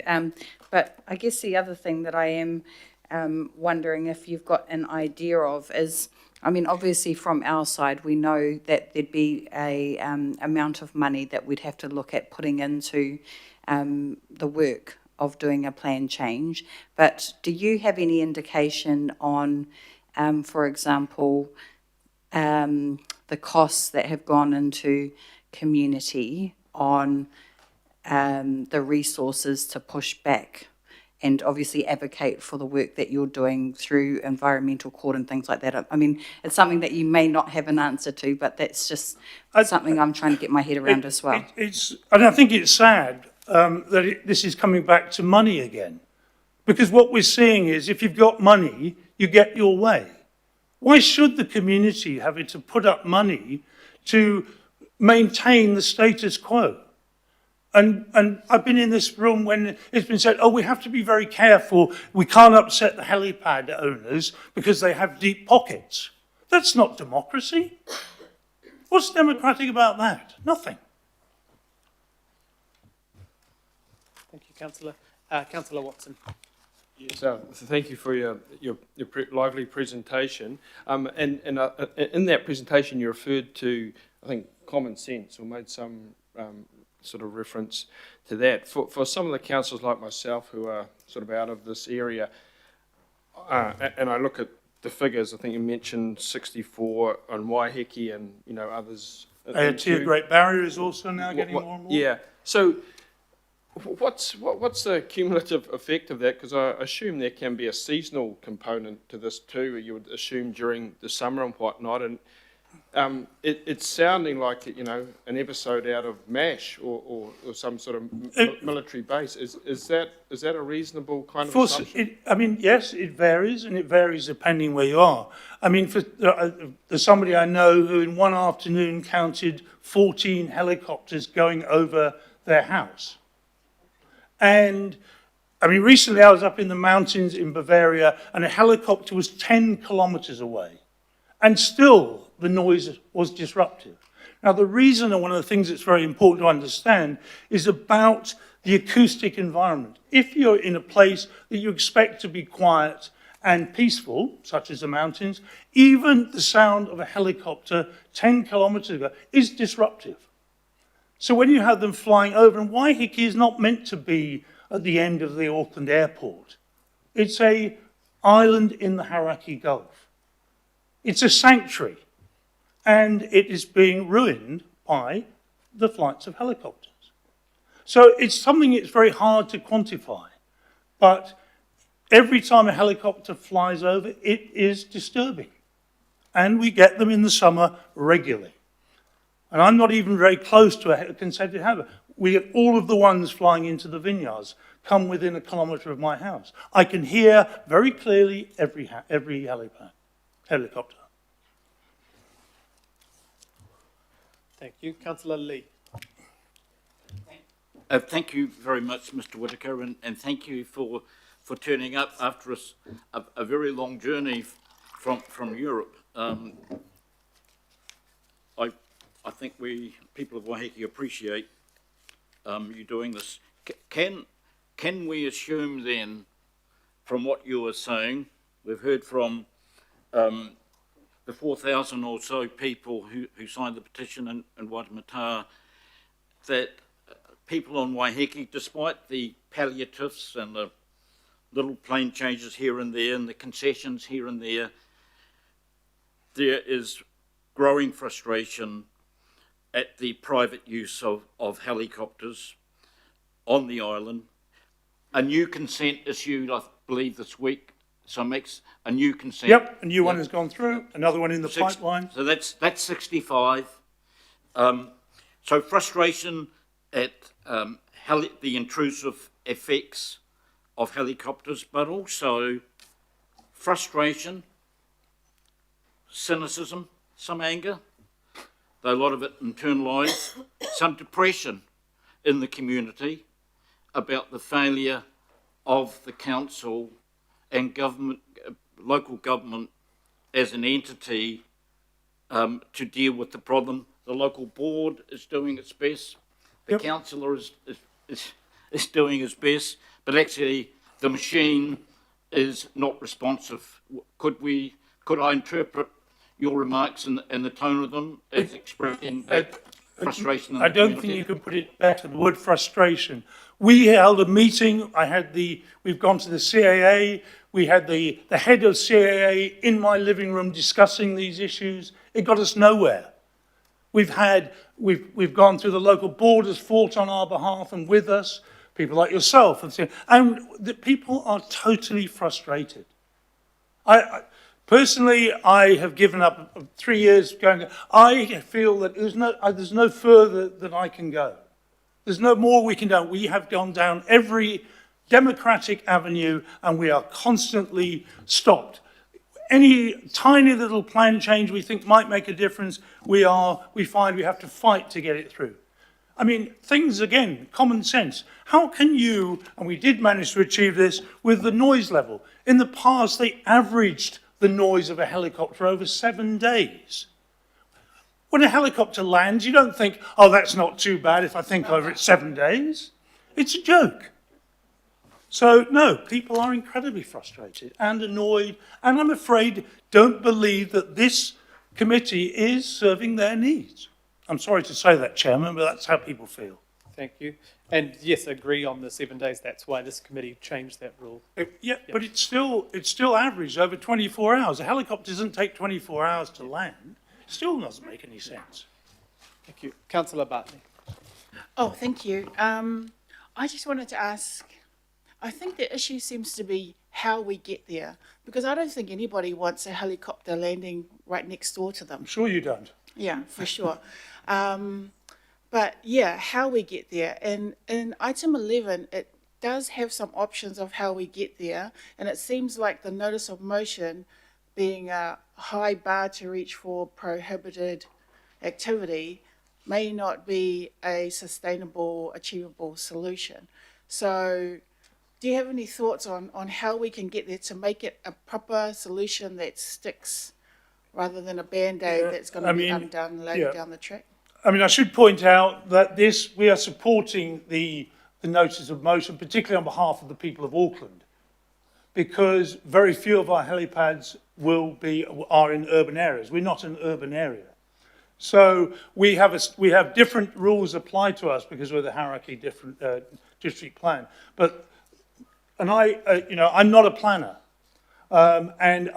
But I guess the other thing that I am wondering if you've got an idea of is, I mean, obviously from our side, we know that there'd be a amount of money that we'd have to look at putting into the work of doing a plan change. But do you have any indication on, for example, the costs that have gone into community on the resources to push back and obviously advocate for the work that you're doing through environmental court and things like that? I mean, it's something that you may not have an answer to, but that's just something I'm trying to get my head around as well. And I think it's sad that this is coming back to money again. Because what we're seeing is if you've got money, you get your way. Why should the community have to put up money to maintain the status quo? And I've been in this room when it's been said, oh, we have to be very careful. We can't upset the helipad owners because they have deep pockets. That's not democracy. What's democratic about that? Nothing. Thank you, Councillor. Councillor Watson. Yes, so thank you for your lively presentation. And in that presentation, you referred to, I think, common sense, or made some sort of reference to that. For some of the councillors like myself who are sort of out of this area, and I look at the figures, I think you mentioned 64 on Waiheke and, others. Aotea Great Barrier is also now getting more and more. Yeah, so what's the cumulative effect of that? Because I assume there can be a seasonal component to this too, you would assume during the summer and whatnot, and it's sounding like, an episode out of MASH or some sort of military base. Is that a reasonable kind of assumption? Yes, it varies, and it varies depending where you are. There's somebody I know who in one afternoon counted 14 helicopters going over their house. And, recently I was up in the mountains in Bavaria, and a helicopter was 10 kilometres away. And still, the noise was disruptive. Now, the reason, and one of the things that's very important to understand, is about the acoustic environment. If you're in a place that you expect to be quiet and peaceful, such as the mountains, even the sound of a helicopter 10 kilometres ago is disruptive. So when you have them flying over, and Waiheke is not meant to be at the end of the Auckland airport. It's an island in the Hauraki Gulf. It's a sanctuary, and it is being ruined by the flights of helicopters. So it's something that's very hard to quantify, but every time a helicopter flies over, it is disturbing. And we get them in the summer regularly. And I'm not even very close to a consented habitat. we get all of the ones flying into the vineyards come within a kilometre of my house. I can hear very clearly every helicopter. Thank you. Councillor Lee. Thank you very much, Mr. Whitaker, and thank you for turning up after a very long journey from Europe. I think we, people of Waiheke, appreciate you doing this. Can we assume then, from what you were saying, we've heard from the 4,000 or so people who signed the petition in Waitemata, that people on Waiheke, despite the palliatives and the little plane changes here and there and the concessions here and there is growing frustration at the private use of helicopters on the island. A new consent issued, I believe, this week. So it makes a new consent. Yep, a new one has gone through, another one in the pipeline. So that's 65. So frustration at the intrusive effects of helicopters, but also frustration, cynicism, some anger, though a lot of it internalised, some depression in the community about the failure of the council and government, local government as an entity to deal with the problem. The local board is doing its best. The councillor is doing his best, but actually the machine is not responsive. Could I interpret your remarks in the tone of them as expressing frustration in the I don't think you can put it better, the word frustration. We held a meeting, we've gone to the CAA, we had the head of CAA in my living room discussing these issues. It got us nowhere. We've gone through the local board has fought on our behalf and with us, people like yourself, and the people are totally frustrated. Personally, I have given up 3 years going. I feel that there's no further that I can go. There's no more we can do. We have gone down every democratic avenue and we are constantly stopped. Any tiny little plan change we think might make a difference, we find we have to fight to get it through. I mean, things again, common sense. How can you, and we did manage to achieve this with the noise level. In the past, they averaged the noise of a helicopter over 7 days. When a helicopter lands, you don't think, oh, that's not too bad if I think over it 7 days. It's a joke. So, no, people are incredibly frustrated and annoyed, and I'm afraid don't believe that this committee is serving their needs. I'm sorry to say that, Chairman, but that's how people feel. Thank you. And yes, agree on the 7 days. That's why this committee changed that rule. But it's still average over 24 hours. A helicopter doesn't take 24 hours to land. It still doesn't make any sense. Thank you. Councillor Bartley. Oh, thank you. I just wanted to ask, I think the issue seems to be how we get there, because I don't think anybody wants a helicopter landing right next door to them. I'm sure you don't. Yeah, for sure. But yeah, how we get there. And in item 11, it does have some options of how we get there. And it seems like the notice of motion being a high bar to reach for prohibited activity may not be a sustainable, achievable solution. So do you have any thoughts on how we can get there to make it a proper solution that sticks rather than a Band-Aid that's going to be undone later down the track? I mean, I should point out that we are supporting the notice of motion, particularly on behalf of the people of Auckland, because very few of our helipads are in urban areas. We're not an urban area. So we have different rules applied to us because we're the hierarchy different district plan. I'm not a planner. And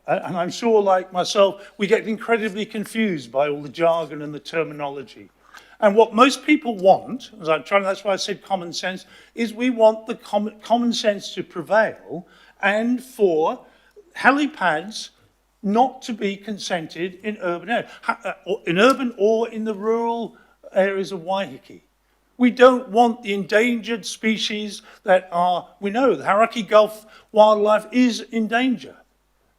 I'm sure, like myself, we get incredibly confused by all the jargon and the terminology. And what most people want, that's why I said common sense, is we want the common sense to prevail and for helipads not to be consented in urban areas, in urban or in the rural areas of Waiheke. We don't want the endangered species that are, we know the Hauraki Gulf wildlife is in danger.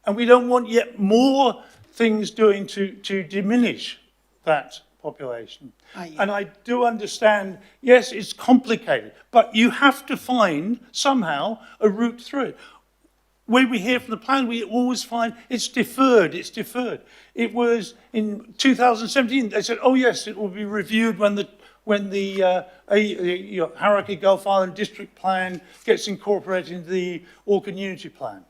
And we don't want yet more things doing to diminish that population. yeah. And I do understand, yes, it's complicated, but you have to find somehow a route through it. When we hear from the plan, we always find it's deferred, it's deferred. It was in 2017, they said, oh yes, it will be reviewed when the Hauraki Gulf Island District Plan gets incorporated into the Auckland Unity Plan.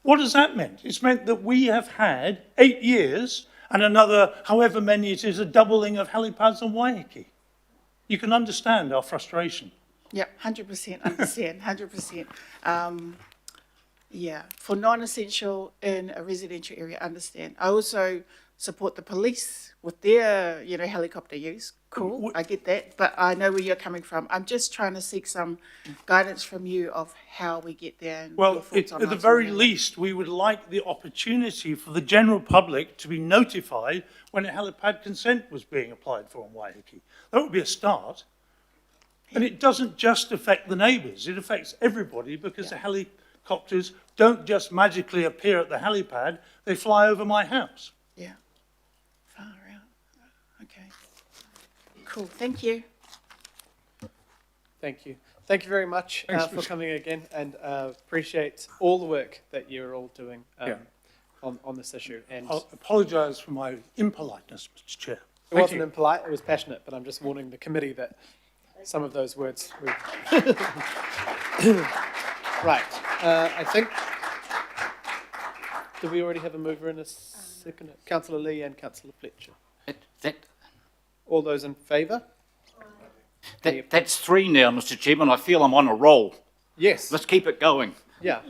What has that meant? It's meant that we have had 8 years and another, however many it is, a doubling of helipads on Waiheke. You can understand our frustration. Yeah, 100% understand, 100%. Yeah, for non-essential in a residential area, understand. I also support the police with their, helicopter use. Cool, I get that, but I know where you're coming from. I'm just trying to seek some guidance from you of how we get there. And your Well, thoughts on at the item very one. least, we would like the opportunity for the general public to be notified when a helipad consent was being applied for on Waiheke. That would be a start. And it doesn't just affect the neighbours, it affects everybody because the helicopters don't just magically appear at the helipad, they fly over my house. Yeah, far out. Okay, cool, thank you. Thank you. Thank you very much Thanks, for Mr. coming again, and appreciate all the work that you're all doing Yeah. on this issue. And I'll apologise for my impoliteness, Mr. Chair. it wasn't impolite, it was passionate, but I'm just warning the committee that some of those words were... Right, I think... Do we already have a mover and a second? Councillor Lee and Councillor Fletcher. All those in favour? That's 3 now, Mr. Chairman. I feel I'm on a roll. Yes. Let's keep it going. Yeah.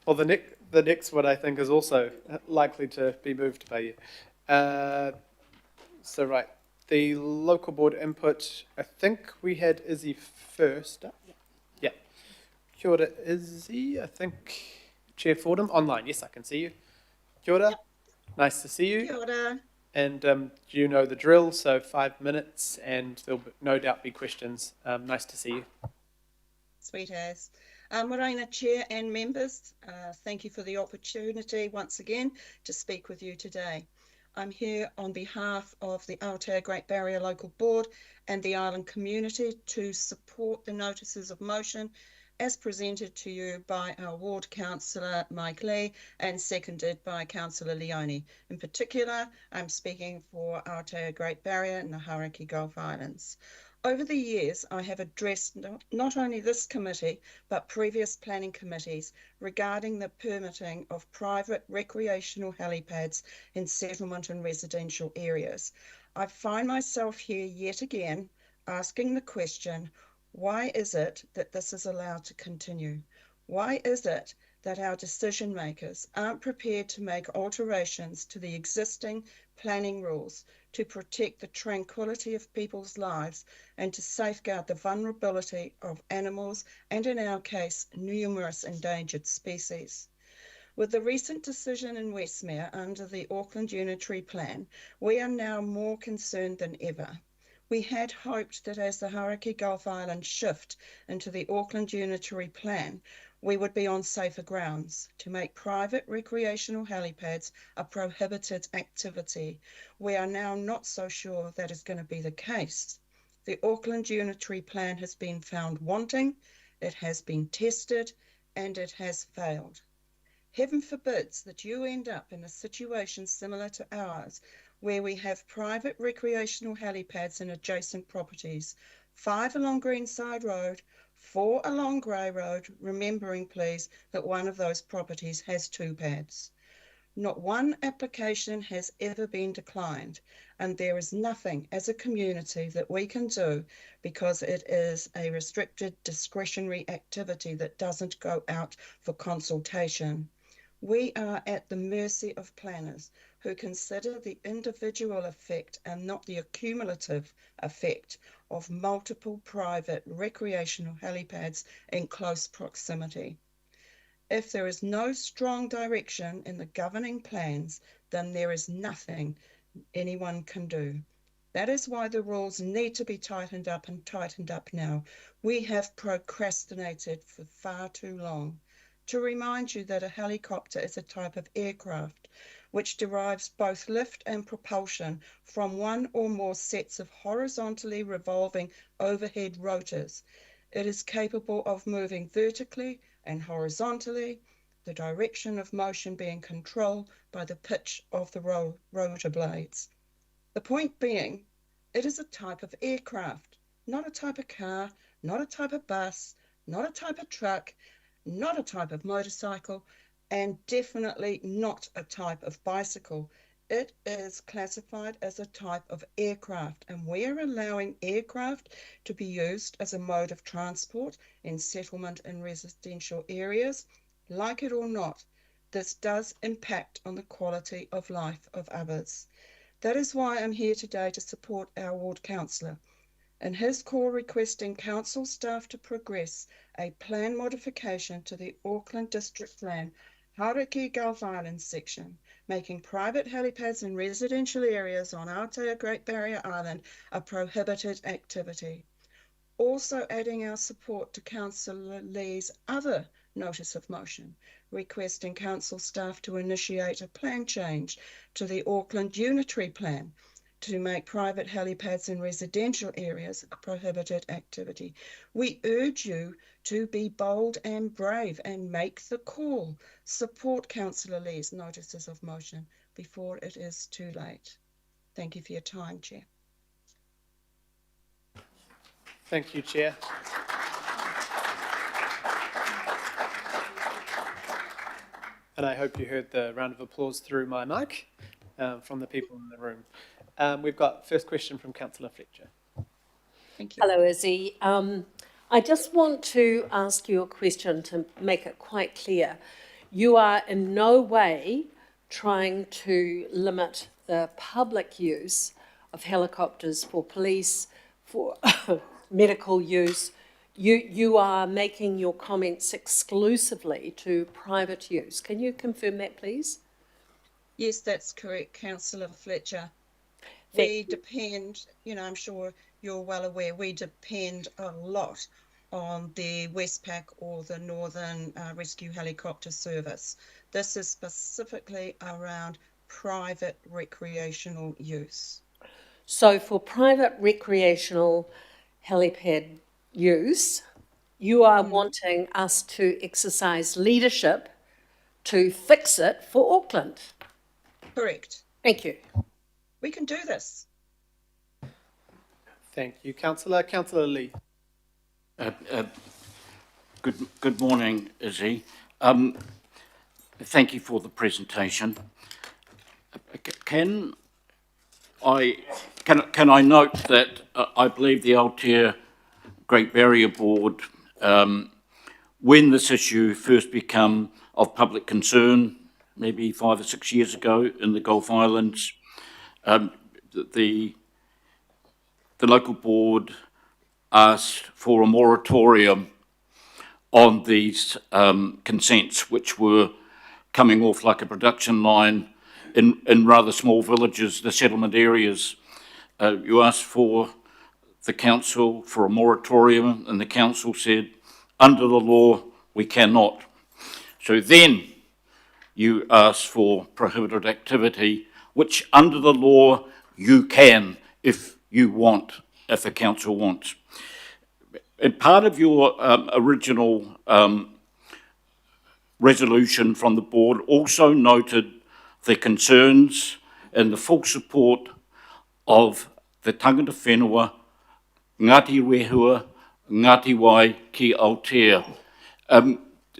Well, the next one I think is also likely to be moved by you. So right, the local board input. I think we had Izzy first. Yeah. Kia ora, Izzy. I think Chair Fordham online. Yes, I can see you. Kia ora. Nice to see you. Kia ora. And you know the drill, so 5 minutes, and there'll no doubt be questions. Nice to see you. Sweet as. Morena Chair and members, thank you for the opportunity once again to speak with you today. I'm here on behalf of the Aotearoa Great Barrier Local Board and the island community to support the notices of motion as presented to you by our ward councillor Mike Lee and seconded by Councillor Leone. In particular, I'm speaking for Aotearoa Great Barrier and the Hauraki Gulf Islands. Over the years, I have addressed not only this committee, but previous planning committees regarding the permitting of private recreational helipads in settlement and residential areas. I find myself here yet again asking the question, why is it that this is allowed to continue? Why is it that our decision makers aren't prepared to make alterations to the existing planning rules to protect the tranquility of people's lives and to safeguard the vulnerability of animals and, in our case, numerous endangered species? With the recent decision in Westmere under the Auckland Unitary Plan, we are now more concerned than ever. We had hoped that as the Hauraki Gulf Islands shift into the Auckland Unitary Plan, we would be on safer grounds to make private recreational helipads a prohibited activity. We are now not so sure that is going to be the case. The Auckland Unitary Plan has been found wanting, it has been tested, and it has failed. Heaven forbids that you end up in a situation similar to ours, where we have private recreational helipads in adjacent properties, 5 along Greenside Road, 4 along Grey Road, remembering please that one of those properties has 2 pads. Not one application has ever been declined, and there is nothing as a community that we can do because it is a restricted discretionary activity that doesn't go out for consultation. We are at the mercy of planners who consider the individual effect and not the accumulative effect of multiple private recreational helipads in close proximity. If there is no strong direction in the governing plans, then there is nothing anyone can do. That is why the rules need to be tightened up and tightened up now. We have procrastinated for far too long. To remind you that a helicopter is a type of aircraft which derives both lift and propulsion from one or more sets of horizontally revolving overhead rotors. It is capable of moving vertically and horizontally, the direction of motion being controlled by the pitch of the rotor blades. The point being, it is a type of aircraft, not a type of car, not a type of bus, not a type of truck, not a type of motorcycle, and definitely not a type of bicycle. It is classified as a type of aircraft, and we are allowing aircraft to be used as a mode of transport in settlement and residential areas. Like it or not, this does impact on the quality of life of others. That is why I'm here today to support our ward councillor in his call requesting council staff to progress a plan modification to the Auckland District Plan Hauraki Gulf Island section, making private helipads in residential areas on Aotearoa Great Barrier Island a prohibited activity. Also adding our support to Councillor Lee's other notice of motion, requesting council staff to initiate a plan change to the Auckland Unitary Plan to make private helipads in residential areas a prohibited activity. We urge you to be bold and brave and make the call. Support Councillor Lee's notices of motion before it is too late. Thank you for your time, Chair. Thank you, Chair. And I hope you heard the round of applause through my mic from the people in the room. We've got first question from Councillor Fletcher. Thank you. Hello, Izzy. I just want to ask you a question to make it quite clear. You are in no way trying to limit the public use of helicopters for police, for medical use. You are making your comments exclusively to private use. Can you confirm that, please? Yes, that's correct, Councillor Fletcher. We depend, I'm sure you're well aware, we depend a lot on the Westpac or the Northern Rescue Helicopter Service. This is specifically around private recreational use. So for private recreational helipad use, you are wanting us to exercise leadership to fix it for Auckland. Correct. Thank you. We can do this. Thank you, Councillor. Councillor Lee. Good morning, Izzy. Thank you for the presentation. Can I note that I believe the Aotearoa Great Barrier Board, when this issue first became of public concern, maybe 5 or 6 years ago in the Gulf Islands, the local board asked for a moratorium on these consents, which were coming off like a production line in rather small villages, the settlement areas. You asked for the council for a moratorium, and the council said, under the law, we cannot. So then you asked for prohibited activity, which under the law you can if you want, if the council wants. And part of your original resolution from the board also noted the concerns and the full support of the tangata whenua, Ngāti Rehua, Ngāti Wai ki Aotearoa.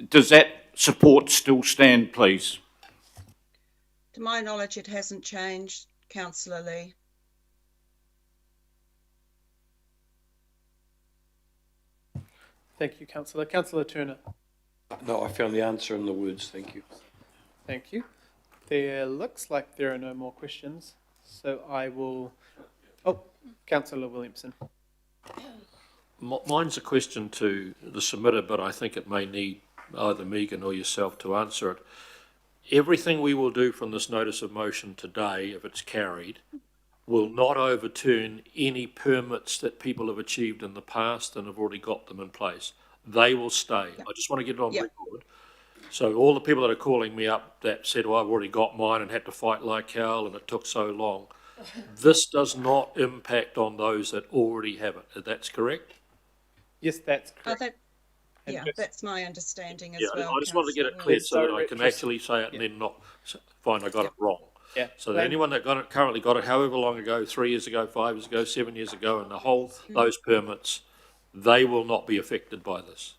Does that support still stand, please? To my knowledge, it hasn't changed, Councillor Lee. Thank you, Councillor. Councillor Turner. No, I found the answer in the words, thank you. Thank you. There looks like there are no more questions, so I will... Oh, Councillor Williamson. Mine's a question to the submitter, but I think it may need either Megan or yourself to answer it. Everything we will do from this notice of motion today, if it's carried, will not overturn any permits that people have achieved in the past and have already got them in place. They will stay. I just want to get it on record. So all the people that are calling me up that said, "Oh, I've already got mine and had to fight like hell and it took so long," this does not impact on those that already have it. That's correct? Yes, that's correct. That's my understanding as Yeah, well. I just wanted to get it Councillor clear Wills. so that I can actually say it and then not find I got it wrong. Yeah. So that anyone that currently got it however long ago, 3 years ago, 5 years ago, 7 years ago, and those permits, they will not be affected by this.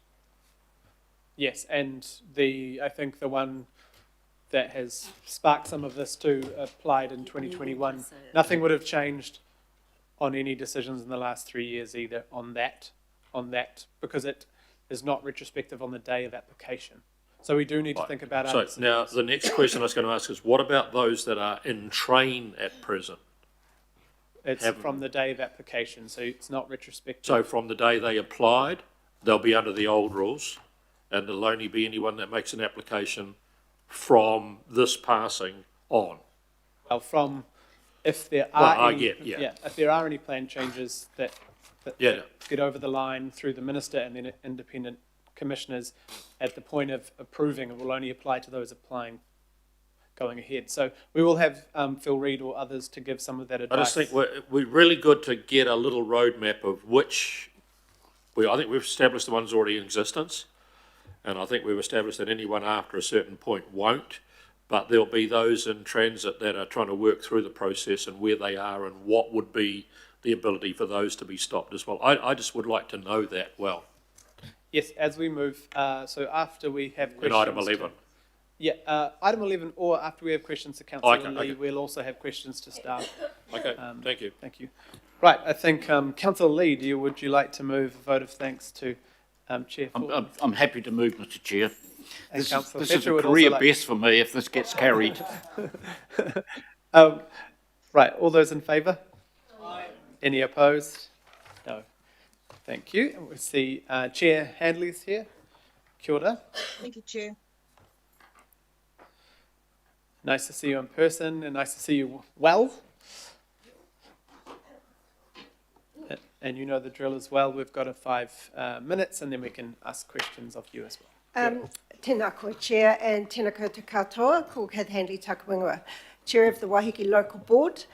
Yes, and I think the one that has sparked some of this too applied in 2021. Nothing would have changed on any decisions in the last 3 years either on that, because it is not retrospective on the day of application. So we do need to think about So now the next question I was going to ask is, what about those that are in train at present? It's from the day of application, so it's not retrospective. So from the day they applied, they'll be under the old rules, and it'll only be anyone that makes an application from this passing on. Well, if there are if there are any plan changes that get over the line through the minister and then independent commissioners at the point of approving, it will only apply to those applying going ahead. So we will have Phil Reid or others to give some of that advice. I just think we're really good to get a little roadmap of I think we've established the ones already in existence, and I think we've established that anyone after a certain point won't, but there'll be those in transit that are trying to work through the process and where they are and what would be the ability for those to be stopped as well. I just would like to know that well. Yes, as we move, so after we have questions. In item 11. Item 11, or after we have questions to Councillor Lee, we'll also have questions to staff. Okay, thank you. Thank you. Right, I think Councillor Lee, would you like to move a vote of thanks to Chair Fulton? I'm happy to move, Mr. Chair. And This is a career best for me if this gets carried. Right, all those in favour? Aye. Any opposed? No. Thank you. And we see Chair Handley's here. Kia ora. Thank you, Chair. Nice to see you in person and nice to see you well. And you know the drill as well. We've got 5 minutes and then we can ask questions of you as well. Tēnā koe, Chair, and tēnā koutou katoa, ko Kath Handley Takawingoa, Chair of the Waiheke Local Board.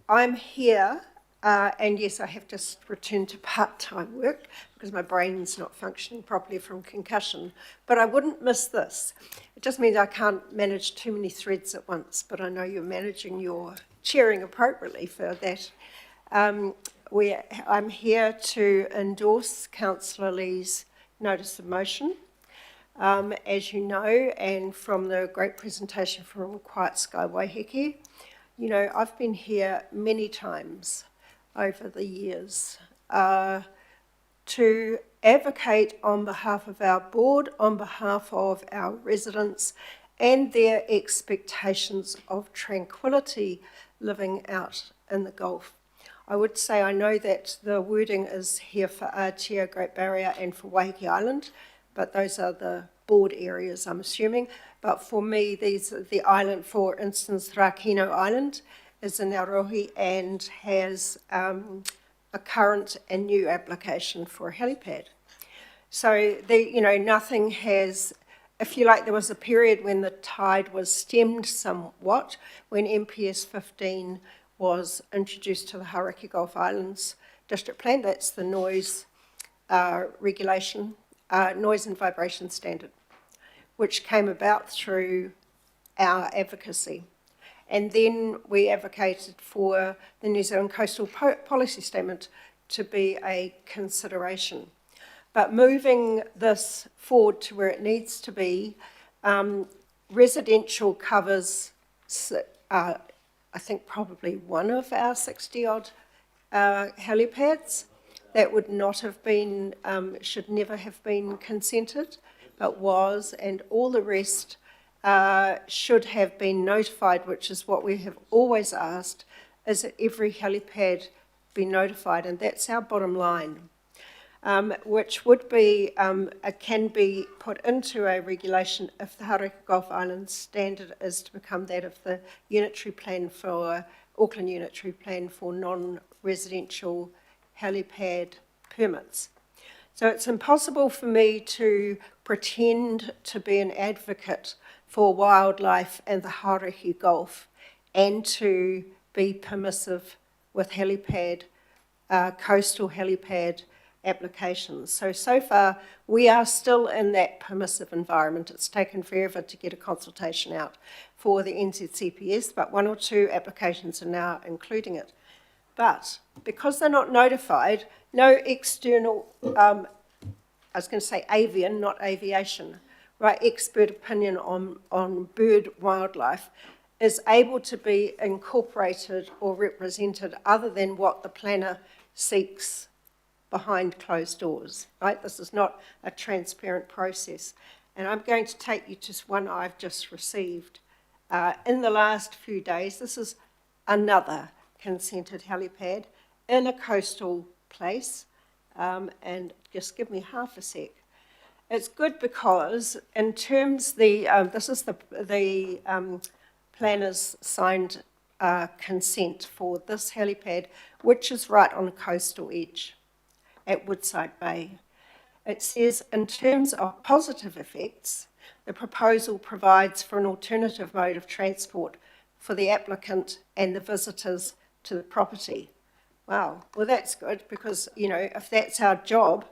I'm here, and yes, I have just returned to part-time work because my brain's not functioning properly from concussion, but I wouldn't miss this. It just means I can't manage too many threads at once, but I know you're managing your chairing appropriately for that. I'm here to endorse Councillor Lee's notice of motion. As you know, and from the great presentation from Quiet Sky Waiheke, you know, I've been here many times over the years to advocate on behalf of our board, on behalf of our residents and their expectations of tranquility living out in the Gulf. I would say I know that the wording is here for Aotea, Great Barrier and for Waiheke Island, but those are the board areas, I'm assuming. But for me, these are the island, for instance, Rakino Island is in Arohi and has a current and new application for a helipad. So, nothing has, if you like, there was a period when the tide was stemmed somewhat, when MPS 15 was introduced to the Hauraki Gulf Islands District Plan. That's the noise regulation, noise and vibration standard, which came about through our advocacy. And then we advocated for the New Zealand Coastal Policy Statement to be a consideration. But moving this forward to where it needs to be, residential covers, I think probably one of our 60-odd helipads that would not have been, should never have been consented, but was, and all the rest should have been notified, which is what we have always asked, is that every helipad be notified, and that's our bottom line, which would be, can be put into a regulation if the Hauraki Gulf Islands standard is to become that of the unitary plan for Auckland Unitary Plan for non-residential helipad permits. So it's impossible for me to pretend to be an advocate for wildlife and the Hauraki Gulf and to be permissive with helipad, coastal helipad applications. So far, we are still in that permissive environment. It's taken forever to get a consultation out for the NZCPS, but 1 or 2 applications are now including it. But because they're not notified, no external, I was going to say avian, not aviation, right, expert opinion on bird wildlife is able to be incorporated or represented other than what the planner seeks behind closed doors, right? This is not a transparent process. And I'm going to take you to one I've just received. In the last few days, this is another consented helipad in a coastal place. And just give me half a sec. It's good because in terms this is the planner's signed consent for this helipad, which is right on a coastal edge at Woodside Bay. It says, in terms of positive effects, the proposal provides for an alternative mode of transport for the applicant and the visitors to the property. Wow, well that's good because, you know, if that's our job,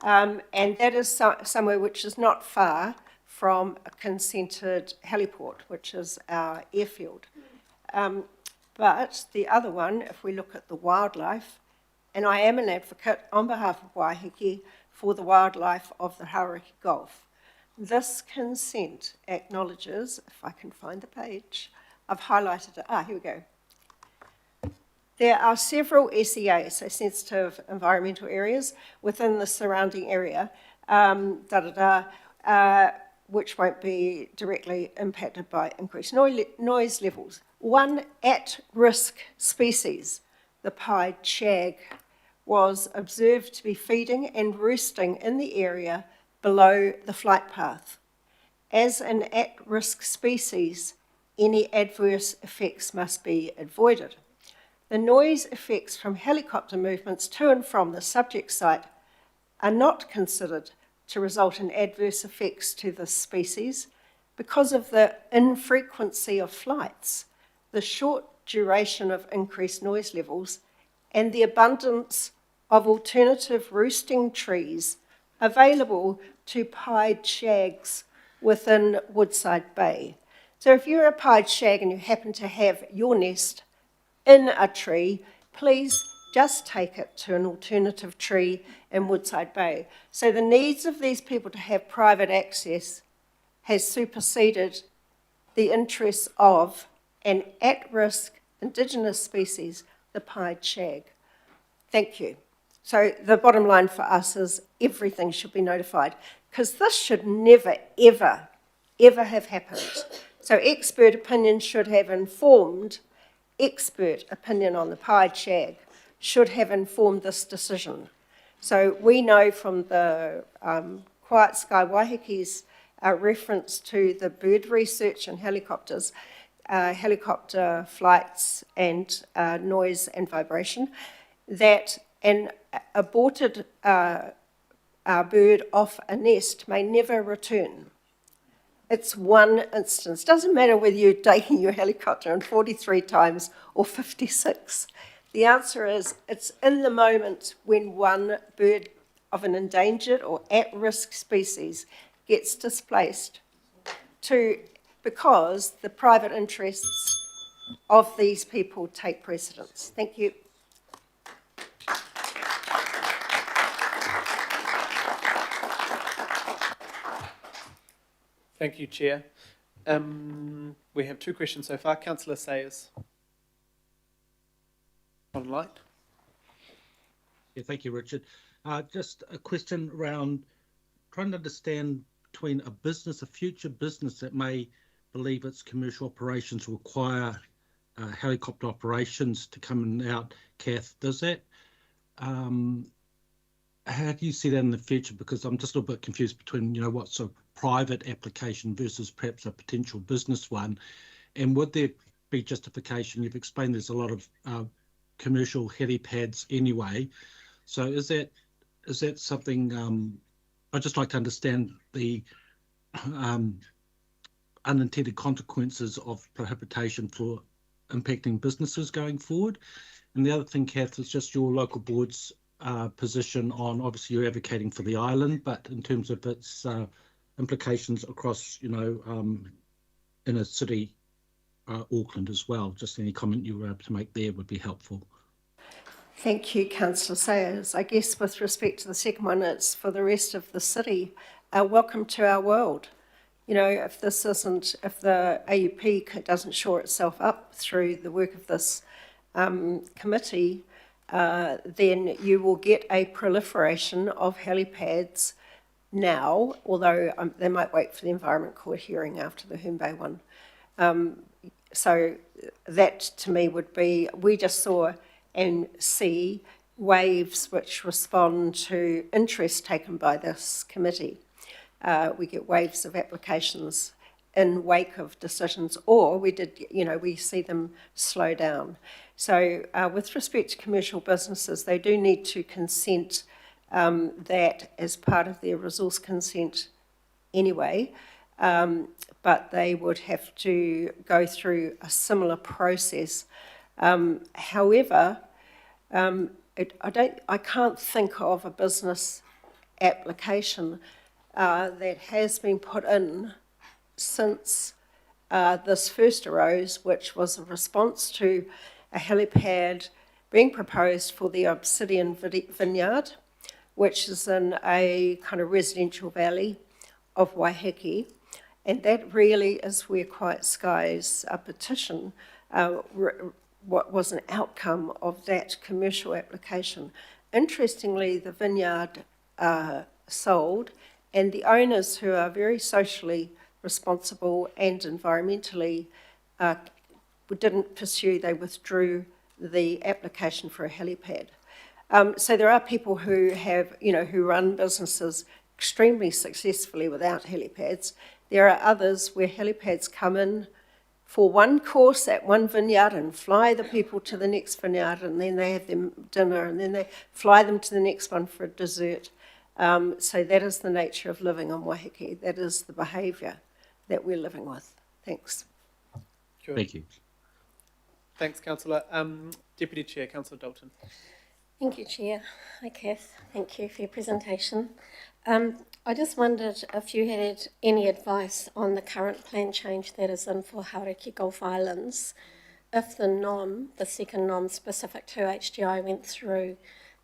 and that is somewhere which is not far from a consented heliport, which is our airfield. But the other one, if we look at the wildlife, and I am an advocate on behalf of Waiheke for the wildlife of the Hauraki Gulf. This consent acknowledges, if I can find the page, I've highlighted it, here we go. There are several SEAs, so sensitive environmental areas, within the surrounding area, which won't be directly impacted by increased noise levels. One at-risk species, the pied shag, was observed to be feeding and roosting in the area below the flight path. As an at-risk species, any adverse effects must be avoided. The noise effects from helicopter movements to and from the subject site are not considered to result in adverse effects to this species because of the infrequency of flights, the short duration of increased noise levels, and the abundance of alternative roosting trees available to pied shags within Woodside Bay. So if you're a pied shag and you happen to have your nest in a tree, please just take it to an alternative tree in Woodside Bay. So the needs of these people to have private access has superseded the interests of an at-risk Indigenous species, the pied shag. Thank you. So the bottom line for us is everything should be notified because this should never, ever, ever have happened. So expert opinion should have informed, expert opinion on the pied shag should have informed this decision. So we know from the Quiet Sky Waiheke's reference to the bird research and helicopters, helicopter flights and noise and vibration, that an aborted bird off a nest may never return. It's one instance. Doesn't matter whether you're taking your helicopter in 43 times or 56. The answer is it's in the moment when one bird of an endangered or at-risk species gets displaced because the private interests of these people take precedence. Thank you. Thank you, Chair. We have 2 questions so far. Councillor Sayers. Online. Yeah, thank you, Richard. Just a question around trying to understand between a future business that may believe its commercial operations require helicopter operations to come in and out. Kath, does that? How do you see that in the future? Because I'm just a little bit confused between, what's a private application versus perhaps a potential business one. And would there be justification. You've explained there's a lot of commercial helipads anyway. So is that something, I'd just like to understand the unintended consequences of prohibition for impacting businesses going forward. And the other thing, Kath, is just your local board's position on, obviously you're advocating for the island, but in terms of its implications across, inner city Auckland as well. Just any comment you were able to make there would be helpful. Thank you, Councillor Sayers. I guess with respect to the second one, it's for the rest of the city. Welcome to our world. If the AUP doesn't shore itself up through the work of this committee, then you will get a proliferation of helipads now, although they might wait for the Environment Court hearing after the Herne Bay one. So that to me would be, we just saw and see waves which respond to interest taken by this committee. We get waves of applications in wake of decisions, or we see them slow down. So with respect to commercial businesses, they do need to consent that as part of their resource consent anyway, but they would have to go through a similar process. However, I can't think of a business application that has been put in since this first arose, which was a response to a helipad being proposed for the Obsidian Vineyard, which is in a kind of residential valley of Waiheke. And that really is where Quiet Skies petition what was an outcome of that commercial application. Interestingly, the vineyard sold, and the owners, who are very socially responsible and environmentally, didn't pursue, they withdrew the application for a helipad. So there are people who have, who run businesses extremely successfully without helipads. There are others where helipads come in for one course at one vineyard and fly the people to the next vineyard, and then they have them dinner, and then they fly them to the next one for dessert. So that is the nature of living on Waiheke. That is the behaviour that we're living with. Thanks. Sure. Thank you. Thanks, Councillor. Deputy Chair, Councillor Dalton. Thank you, Chair. Hi, Kath. Thank you for your presentation. I just wondered if you had any advice on the current plan change that is in for Haurekia Gulf Islands. If the second NOM specific to HDI went through,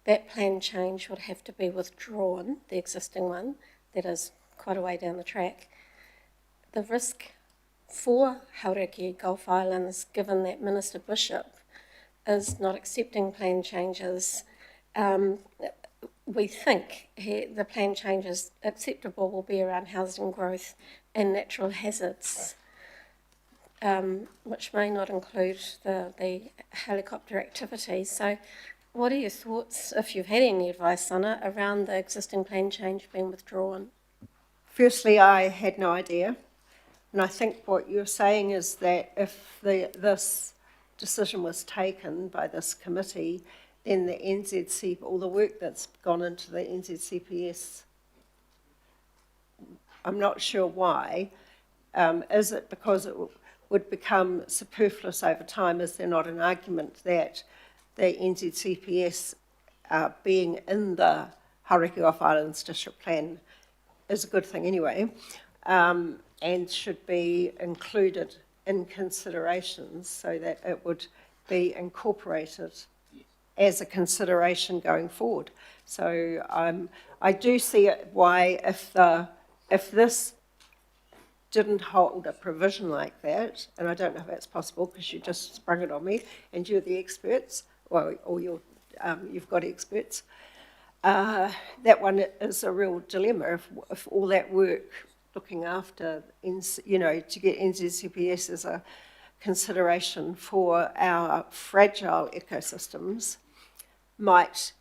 that plan change would have to be withdrawn, the existing one, that is quite a way down the track. The risk for Haurekia Gulf Islands, given that Minister Bishop is not accepting plan changes, we think the plan changes acceptable will be around housing growth and natural hazards, which may not include the helicopter activity. So what are your thoughts, if you've had any advice on it, around the existing plan change being withdrawn? Firstly, I had no idea. And I think what you're saying is that if this decision was taken by this committee, then the NZC, all the work that's gone into the NZCPS, I'm not sure why. Is it because it would become superfluous over time? Is there not an argument that the NZCPS being in the Haurekia Gulf Islands District Plan is a good thing anyway, and should be included in considerations so that it would be incorporated as a consideration going forward. So I do see it why if this didn't hold a provision like that, and I don't know if that's possible because you just sprung it on me and you're the experts, or you've got experts, that one is a real dilemma if all that work looking after, to get NZCPS as a consideration for our fragile ecosystems might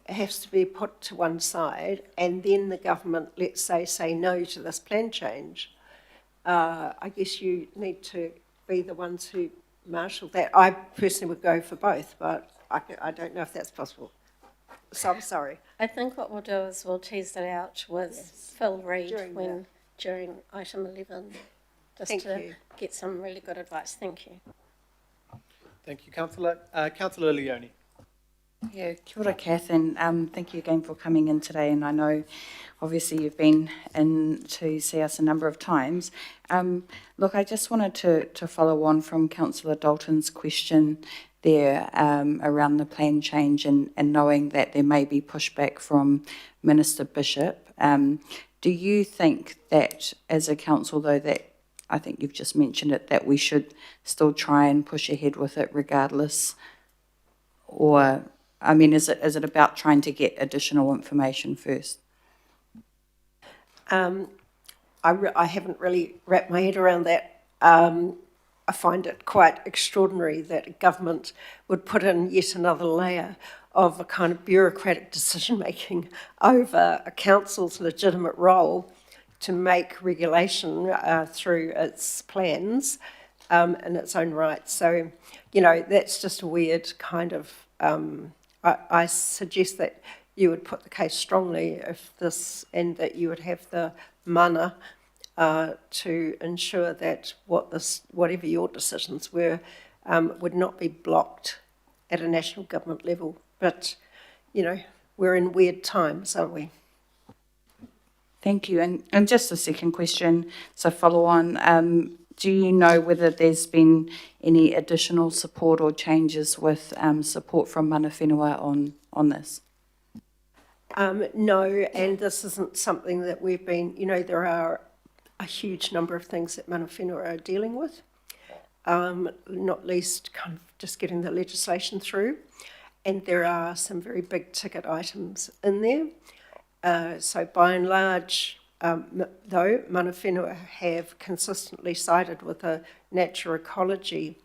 have to be put to one side, and then the government, let's say no to this plan change. I guess you need to be the ones who marshal that. I personally would go for both, but I don't know if that's possible. So I'm sorry. I think what we'll do is we'll tease it out with Phil Reid during item 11, just Thank to you. get some really good advice. Thank you. Thank you, Councillor. Councillor Leone. Yeah, kia ora, Kath, and thank you again for coming in today. And I know, obviously, you've been in to see us a number of times. Look, I just wanted to follow on from Councillor Dalton's question there around the plan change and knowing that there may be pushback from Minister Bishop. Do you think that, as a council, though, that I think you've just mentioned it, that we should still try and push ahead with it regardless? Or, I mean, is it about trying to get additional information first? I haven't really wrapped my head around that. I find it quite extraordinary that government would put in yet another layer of a kind of bureaucratic decision-making over a council's legitimate role to make regulation through its plans in its own right. So, you know, that's just a weird kind of... I suggest that you would put the case strongly if this, and that you would have the mana to ensure that whatever your decisions were would not be blocked at a national government level. But, you know, we're in weird times, aren't we? Thank you. And just a second question, so follow on. Do you know whether there's been any additional support or changes with support from mana whenua on this? No, and this isn't something that we've been, you know, there are a huge number of things that mana whenua are dealing with, not least kind of just getting the legislation through, and there are some very big ticket items in there. So by and large, though, mana whenua have consistently sided with the natural ecology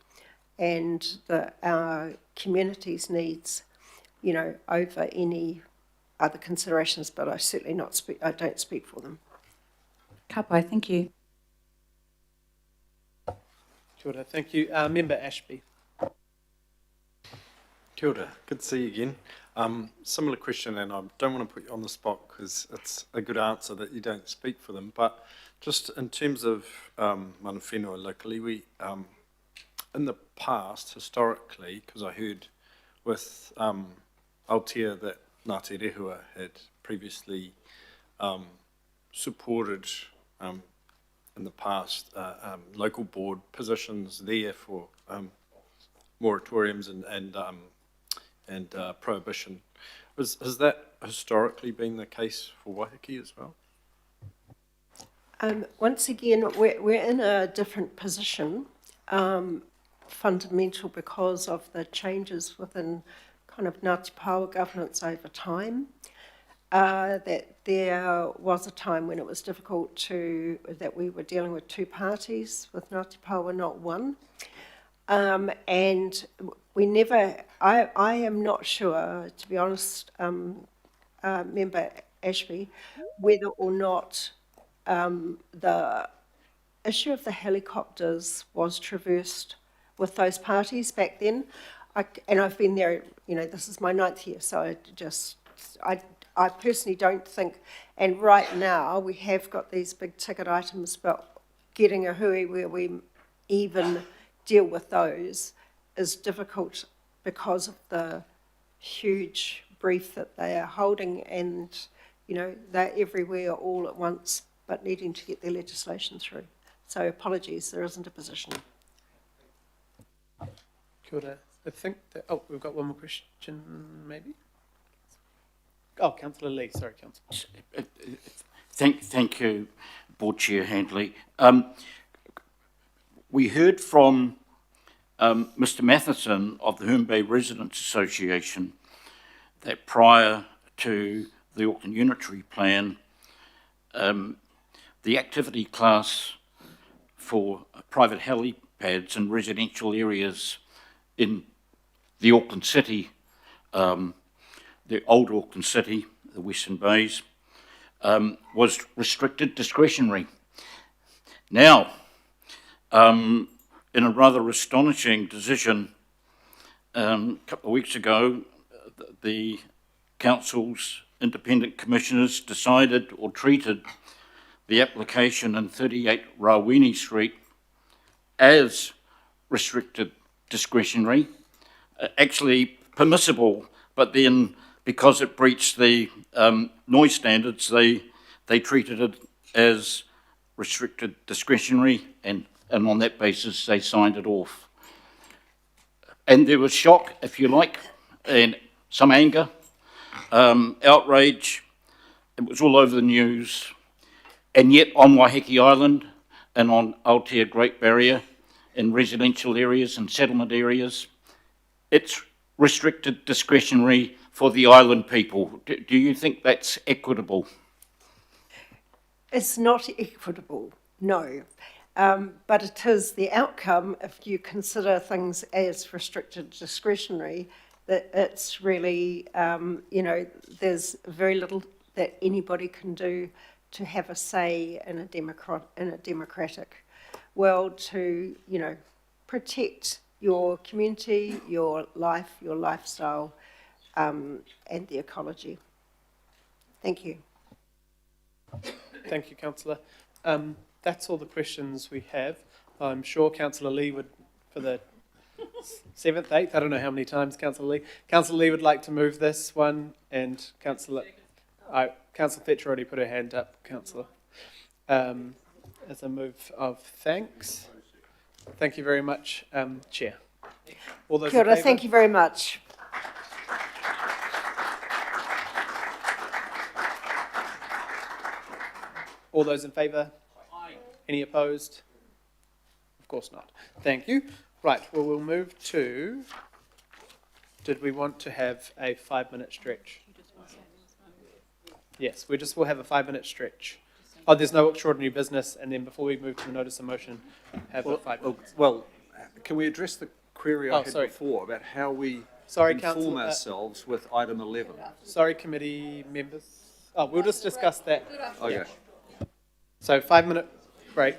and our community's needs, you know, over any other considerations, but I don't speak for them. Kapai, thank you. Kia ora, thank you. Member Ashby. Kia ora, good to see you again. Similar question, and I don't want to put you on the spot because it's a good answer that you don't speak for them, but just in terms of mana whenua locally, we, in the past, historically, because I heard with Aotea that Ngāti Rehua had previously supported in the past local board positions there for moratoriums and prohibition. Has that historically been the case for Waiheke as well? Once again, we're in a different position, fundamental because of the changes within kind of Ngāti Paoa governance over time. That there was a time when it was difficult that we were dealing with two parties, with Ngāti Paoa not one. And we never, I am not sure, to be honest, Member Ashby, whether or not the issue of the helicopters was traversed with those parties back then. And I've been there, you know, this is my 9th year, so I personally don't think, and right now we have got these big ticket items, but getting a hui where we even deal with those is difficult because of the huge brief that they are holding, and, you know, they're everywhere all at once, but needing to get their legislation through. So apologies, there isn't a position. Kia ora. I think that, we've got one more question, maybe? Oh, Councillor Lee, sorry, Councillor. Thank you, Board Chair Handley. We heard from Mr. Matheson of the Herne Bay Residents Association that prior to the Auckland Unitary Plan, the activity class for private helipads in residential areas in the Auckland City, the old Auckland City, the Western Bays, was restricted discretionary. Now, in a rather astonishing decision a couple of weeks ago, the council's independent commissioners decided or treated the application in 38 Rawini Street as restricted discretionary, actually permissible, but then because it breached the noise standards, they treated it as restricted discretionary, and on that basis they signed it off. And there was shock, if you like, and some anger, outrage. It was all over the news. And yet on Waiheke Island and on Aotea Great Barrier, in residential areas and settlement areas, it's restricted discretionary for the island people. Do you think that's equitable? It's not equitable, no. But it is the outcome if you consider things as restricted discretionary, that it's really, you know, there's very little that anybody can do to have a say in a democratic world to, you know, protect your community, your life, your lifestyle, and the ecology. Thank you. Thank you, Councillor. That's all the questions we have. I'm sure Councillor Lee would, for the 7th, 8th, I don't know how many times Councillor Lee would like to move this one, and Councillor Fletcher already put her hand up, Councillor. As a move of thanks. Thank you very much, Chair. All those Kia ora, in favour? thank you very much. All those in favour? Aye. Any opposed? Of course not. Thank you. Right, well, we'll move to, did we want to have a 5-minute stretch? Yes, we'll have a 5-minute stretch. Oh, there's no extraordinary business, and then before we move to the notice of motion, have a 5 minutes. Well, can we address the query I had sorry. before about how we inform Councillor, ourselves with item 11? Sorry, committee members. Oh, we'll just discuss that. Okay. Yeah. So 5-minute break.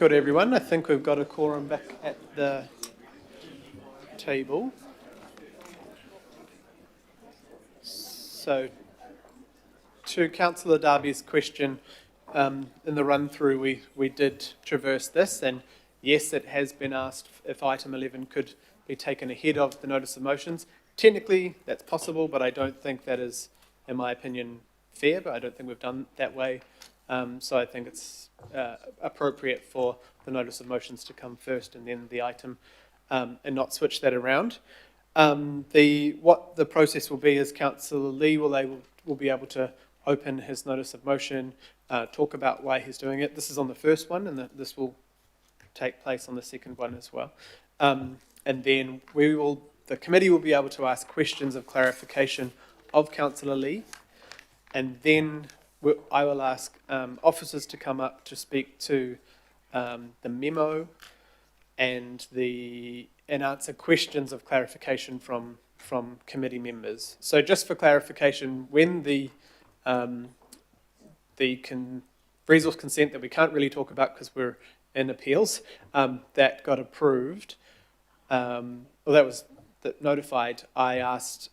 Kia ora everyone. I think we've got a quorum back at the table. So, to Councillor Darby's question, in the run-through we did traverse this, and yes, it has been asked if item 11 could be taken ahead of the notice of motions. Technically, that's possible, but I don't think that is, in my opinion, fair, but I don't think we've done it that way. So I think it's appropriate for the notice of motions to come first and then the item, and not switch that around. What the process will be is Councillor Lee will be able to open his notice of motion, talk about why he's doing it. This is on the first one, and this will take place on the second one as well. And then the committee will be able to ask questions of clarification of Councillor Lee, and then I will ask officers to come up to speak to the memo and answer questions of clarification from committee members. So just for clarification, when the resource consent that we can't really talk about because we're in appeals, that got approved, that was notified, I asked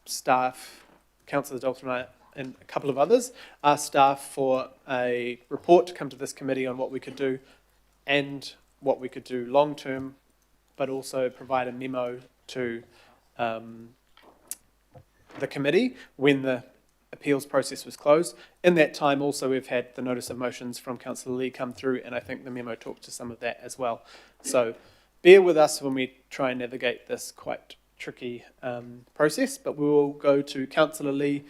staff, Councillor Dalton and a couple of others, asked staff for a report to come to this committee on what we could do and what we could do long term, but also provide a memo to the committee when the appeals process was closed. In that time also we've had the notice of motions from Councillor Lee come through, and I think the memo talked to some of that as well. So bear with us when we try and navigate this quite tricky process, but we will go to Councillor Lee.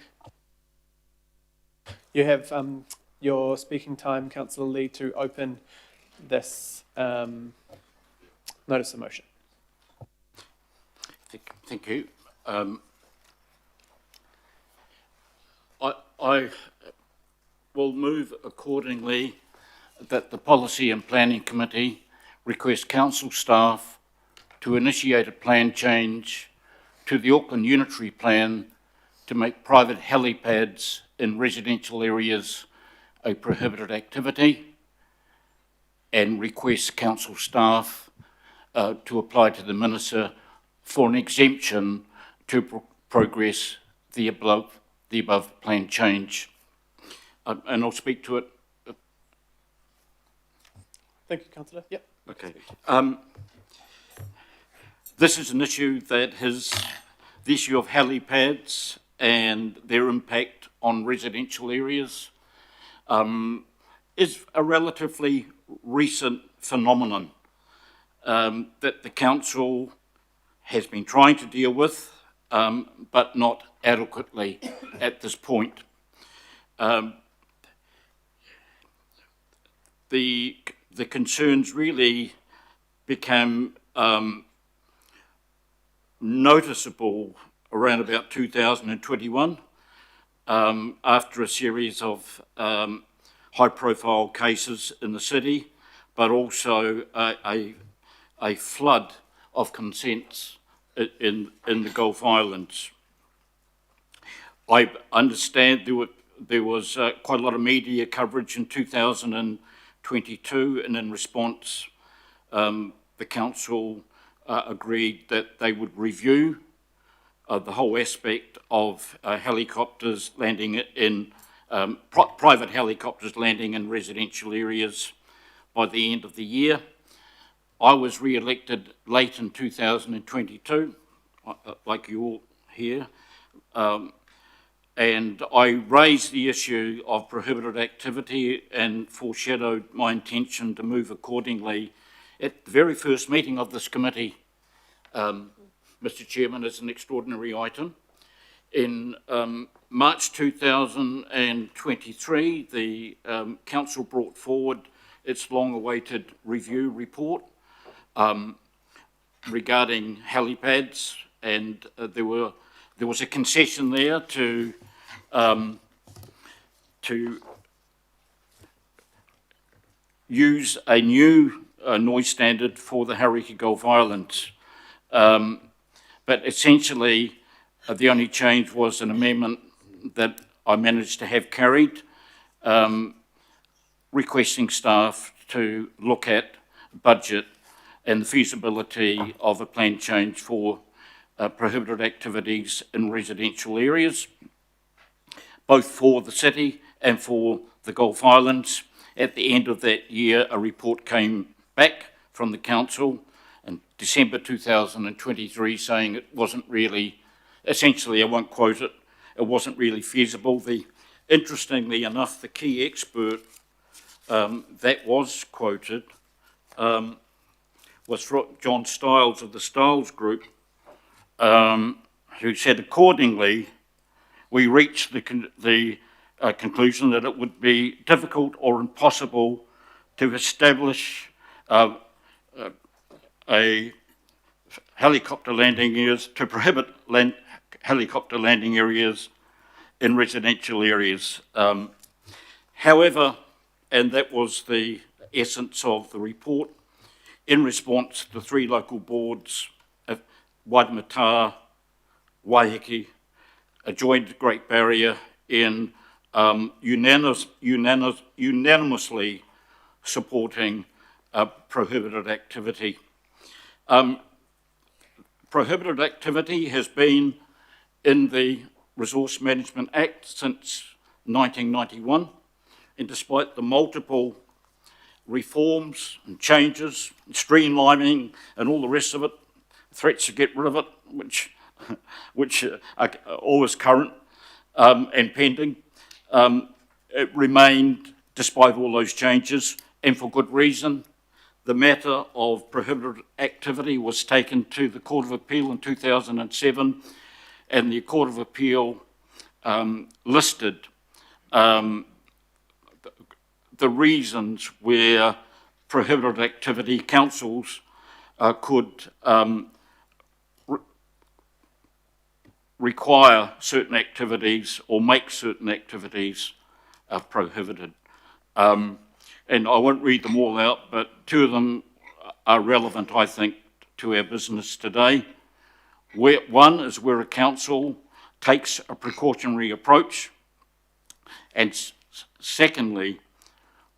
You have your speaking time, Councillor Lee, to open this notice of motion. Thank you. I will move accordingly that the Policy and Planning Committee request council staff to initiate a plan change to the Auckland Unitary Plan to make private helipads in residential areas a prohibited activity, and request council staff to apply to the Minister for an exemption to progress the above plan change. And I'll speak to it. Thank you, Councillor. Yep. Okay. This is an issue that the issue of helipads and their impact on residential areas is a relatively recent phenomenon that the council has been trying to deal with, but not adequately at this point. The concerns really became noticeable around about 2021 after a series of high-profile cases in the city, but also a flood of consents in the Gulf Islands. I understand there was quite a lot of media coverage in 2022, and in response, the council agreed that they would review the whole aspect of helicopters landing in private helicopters landing in residential areas by the end of the year. I was re-elected late in 2022, like you all here, and I raised the issue of prohibited activity and foreshadowed my intention to move accordingly at the very first meeting of this committee, Mr. Chairman, as an extraordinary item. In March 2023, the council brought forward its long-awaited review report regarding helipads, and there was a concession there to use a new noise standard for the Hauraki Gulf Islands. But essentially, the only change was an amendment that I managed to have carried, requesting staff to look at budget and the feasibility of a plan change for prohibited activities in residential areas, both for the city and for the Gulf Islands. At the end of that year, a report came back from the council in December 2023 saying it wasn't really, essentially, I won't quote it, it wasn't really feasible. Interestingly enough, the key expert that was quoted was John Stiles of the Stiles Group, who said, accordingly, we reached the conclusion that it would be difficult or impossible to establish a helicopter landing areas, to prohibit helicopter landing areas in residential areas. However, and that was the essence of the report, in response, the three local boards of Waitemata, Waiheke, joined the Great Barrier in unanimously supporting prohibited activity. Prohibited activity has been in the Resource Management Act since 1991, and despite the multiple reforms and changes, and streamlining and all the rest of it, threats to get rid of it, which are always current and pending, it remained, despite all those changes, and for good reason. The matter of prohibited activity was taken to the Court of Appeal in 2007, and the Court of Appeal listed the reasons where prohibited activity councils could require certain activities or make certain activities prohibited. And I won't read them all out, but two of them are relevant, I think, to our business today. One is where a council takes a precautionary approach, and secondly,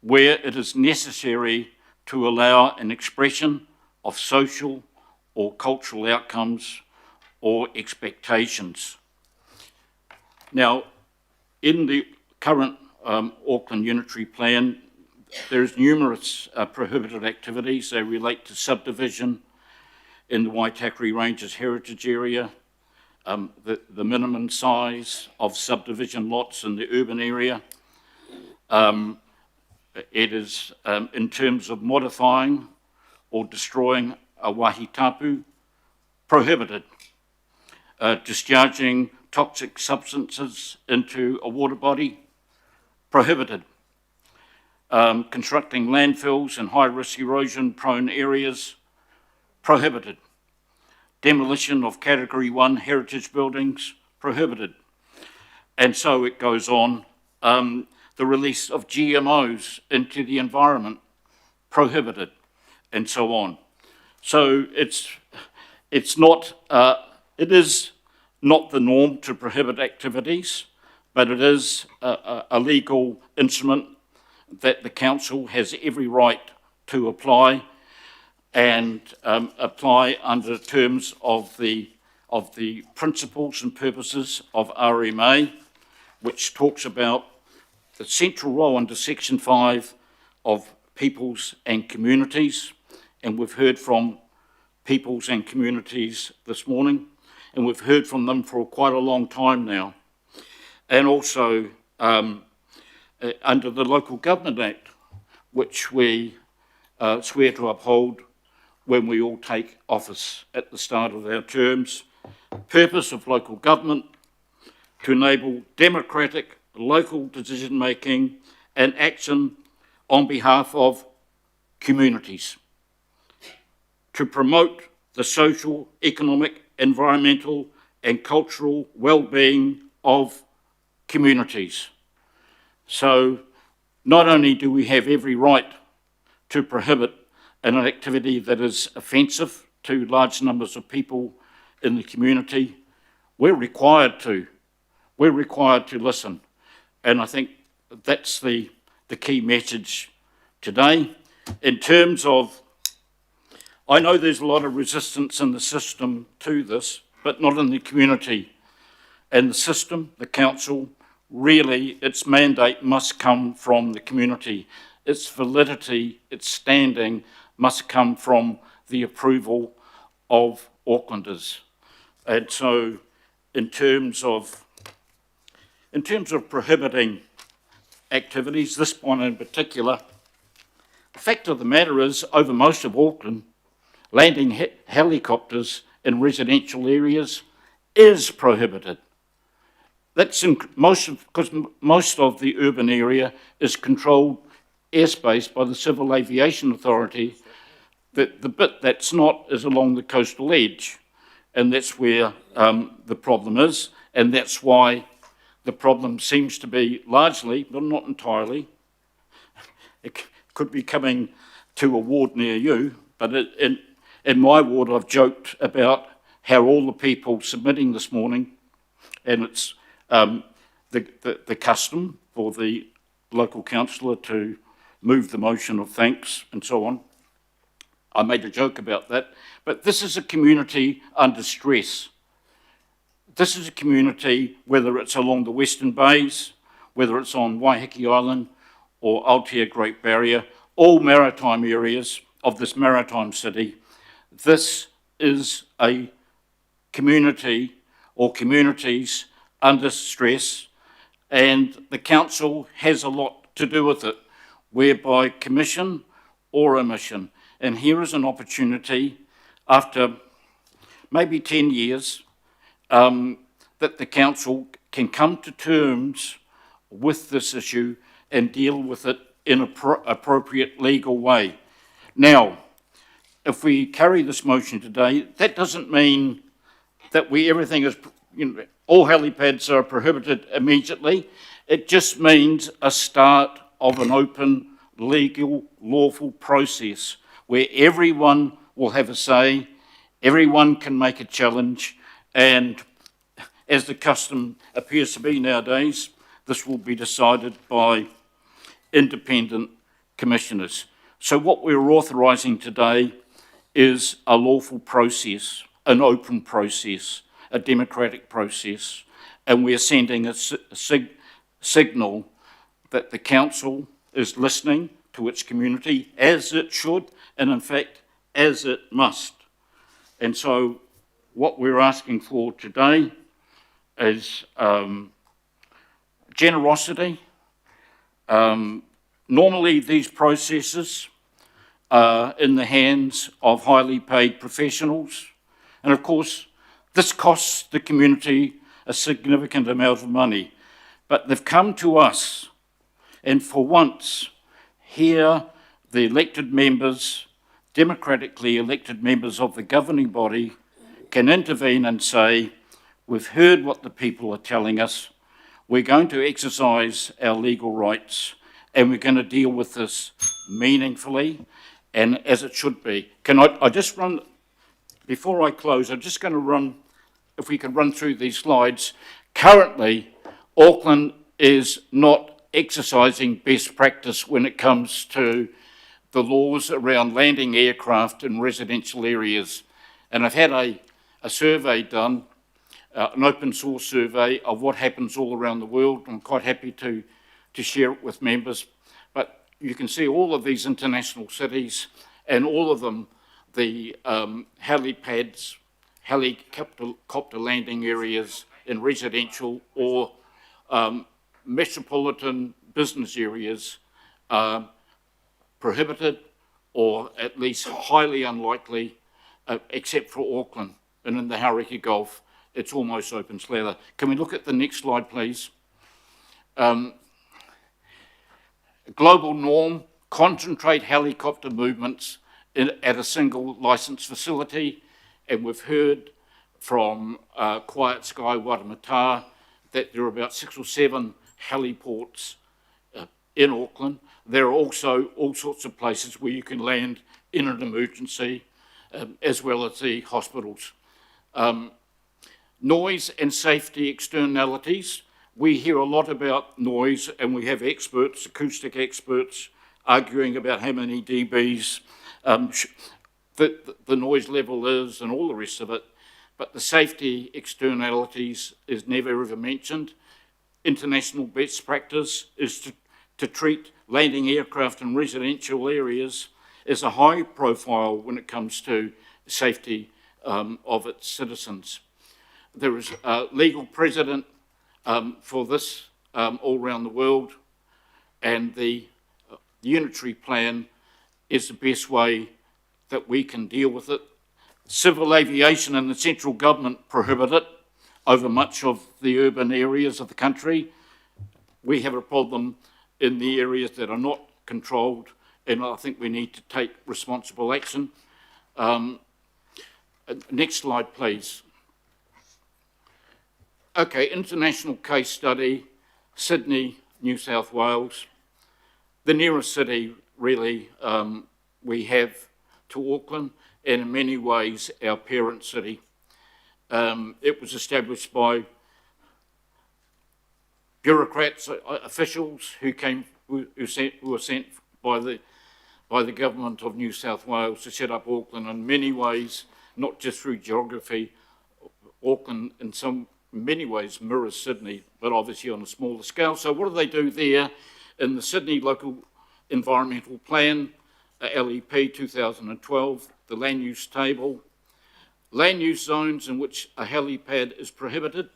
where it is necessary to allow an expression of social or cultural outcomes or expectations. Now, in the current Auckland Unitary Plan, there's numerous prohibited activities. They relate to subdivision in the Waitakere Ranges Heritage Area, the minimum size of subdivision lots in the urban area. It is in terms of modifying or destroying a wāhi tapu, prohibited. Discharging toxic substances into a water body, prohibited. Constructing landfills in high-risk erosion-prone areas, prohibited. Demolition of Category 1 heritage buildings, prohibited. And so it goes on. The release of GMOs into the environment, prohibited, and so on. So it is not the norm to prohibit activities, but it is a legal instrument that the council has every right to apply, and apply under terms of the principles and purposes of RMA, which talks about the central role under Section 5 of peoples and communities, and we've heard from peoples and communities this morning, and we've heard from them for quite a long time now. And also under the Local Government Act, which we swear to uphold when we all take office at the start of our terms. Purpose of local government: to enable democratic local decision-making and action on behalf of communities, to promote the social, economic, environmental and cultural well-being of communities. So not only do we have every right to prohibit an activity that is offensive to large numbers of people in the community, we're required to listen. And I think that's the key message today. in terms of, I know there's a lot of resistance in the system to this, but not in the community. And the system, the council, really, its mandate must come from the community. Its validity, its standing must come from the approval of Aucklanders. And so in terms of prohibiting activities, this one in particular, the fact of the matter is, over most of Auckland, landing helicopters in residential areas is prohibited. That's in because most of the urban area is controlled airspace by the Civil Aviation Authority. The bit that's not is along the coastal edge, and that's where the problem is, and that's why the problem seems to be largely, but not entirely, it could be coming to a ward near you, but in my ward I've joked about how all the people submitting this morning, and it's the custom for the local councillor to move the motion of thanks and so on. I made a joke about that, but this is a community under stress. This is a community, whether it's along the Western Bays, whether it's on Waiheke Island or Aotea Great Barrier, all maritime areas of this maritime city. This is a community or communities under stress, and the council has a lot to do with it, whereby commission or omission. And here is an opportunity, after maybe 10 years, that the council can come to terms with this issue and deal with it in an appropriate legal way. Now, if we carry this motion today, that doesn't mean that everything is, all helipads are prohibited immediately. It just means a start of an open, legal, lawful process where everyone will have a say, everyone can make a challenge, and as the custom appears to be nowadays, this will be decided by independent commissioners. So what we're authorising today is a lawful process, an open process, a democratic process, and we're sending a signal that the council is listening to its community as it should, and in fact, as it must. And so what we're asking for today is generosity. Normally these processes are in the hands of highly paid professionals, and of course this costs the community a significant amount of money, but they've come to us, and for once here the elected members, democratically elected members of the governing body, can intervene and say, we've heard what the people are telling us, we're going to exercise our legal rights, and we're going to deal with this meaningfully and as it should be. Can I just run, before I close, I'm just going to run, if we can run through these slides. Currently, Auckland is not exercising best practice when it comes to the laws around landing aircraft in residential areas. And I've had a survey done, an open source survey of what happens all around the world. I'm quite happy to share it with members. But you can see all of these international cities, and all of them, the helipads, helicopter landing areas in residential or metropolitan business areas are prohibited, or at least highly unlikely, except for Auckland. And in the Hauraki Gulf, it's almost open slather. Can we look at the next slide, please? Global norm, concentrate helicopter movements at a single licensed facility. And we've heard from Quiet Sky Waiheke that there are about 6 or 7 heliports in Auckland. There are also all sorts of places where you can land in an emergency, as well as the hospitals. Noise and safety externalities. We hear a lot about noise, and we have experts, acoustic experts, arguing about how many dBs the noise level is and all the rest of it, but the safety externalities is never ever mentioned. International best practice is to treat landing aircraft in residential areas as a high profile when it comes to safety of its citizens. There is a legal precedent for this all around the world, and the unitary plan is the best way that we can deal with it. Civil aviation and the central government prohibit it over much of the urban areas of the country. We have a problem in the areas that are not controlled, and I think we need to take responsible action. Next slide, please. Okay, international case study, Sydney, New South Wales. The nearest city, really, we have to Auckland, and in many ways, our parent city. It was established by bureaucrats, officials who were sent by the government of New South Wales to set up Auckland. In many ways, not just through geography, Auckland in many ways mirrors Sydney, but obviously on a smaller scale. So what do they do there in the Sydney Local Environmental Plan, LEP 2012, the land use table? Land use zones in which a helipad is prohibited,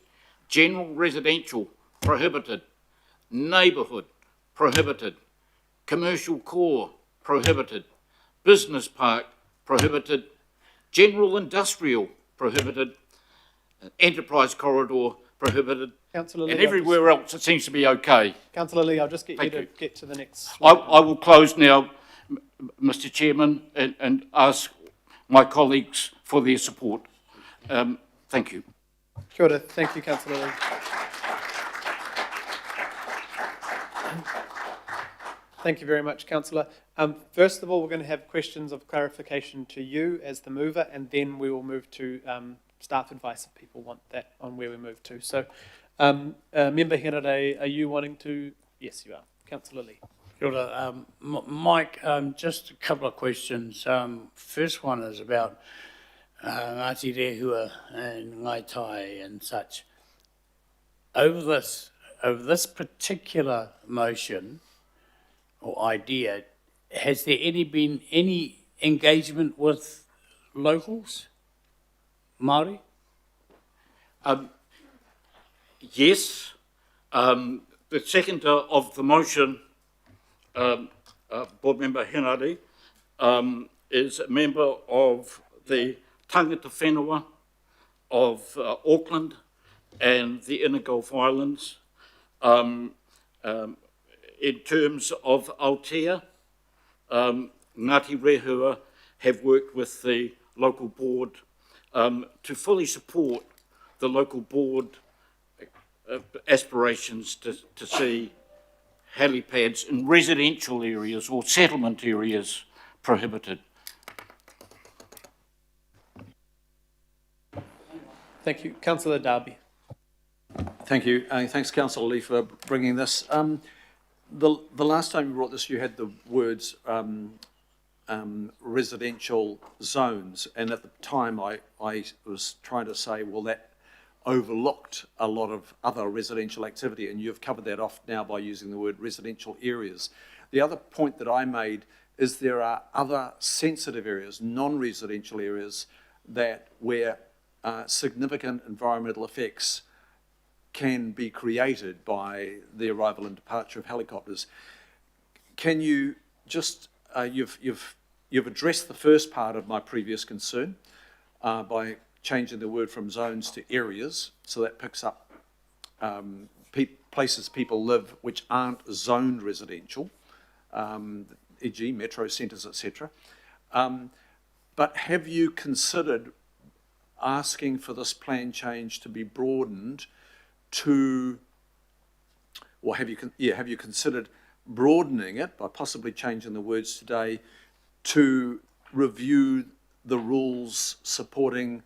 general residential prohibited, neighbourhood prohibited, commercial core prohibited, business park prohibited, general industrial prohibited, enterprise corridor prohibited, Councillor Lee, and everywhere else it seems to be okay. Councillor Lee, I'll just get Thank you you. to get to the next slide. I will close now, Mr Chairman, and ask my colleagues for their support. Thank you. Kia ora. Thank you, Councillor Lee. Thank you very much, Councillor. First of all, we're going to have questions of clarification to you as the mover, and then we will move to staff advice if people want that on where we move to. So, Member Herne Bay, are you wanting to? Yes, you are. Councillor Lee. Kia ora. Mike, just a couple of questions. First one is about Ngāti Rehua and Ngai Tai and such. Over this particular motion or idea, has there been any engagement with locals, Māori? Yes. The seconder of the motion, Board Member Herne Bay, is a member of the Tangata Whenua of Auckland and the Inner Gulf Islands. In terms of Aotea, Ngāti Rehua have worked with the local board to fully support the local board aspirations to see helipads in residential areas or settlement areas prohibited. Thank you. Councillor Darby. Thank you. Thanks, Councillor Lee, for bringing this. The last time you brought this, you had the words residential zones, and at the time I was trying to say, well, that overlooked a lot of other residential activity, and you've covered that off now by using the word residential areas. The other point that I made is there are other sensitive areas, non-residential areas, where significant environmental effects can be created by the arrival and departure of helicopters. Can you just, you've addressed the first part of my previous concern by changing the word from zones to areas, so that picks up places people live which aren't zoned residential, e.g. metro centres, etc. But have you considered asking for this plan change to be broadened to, or have you considered broadening it by possibly changing the words today to review the rules supporting,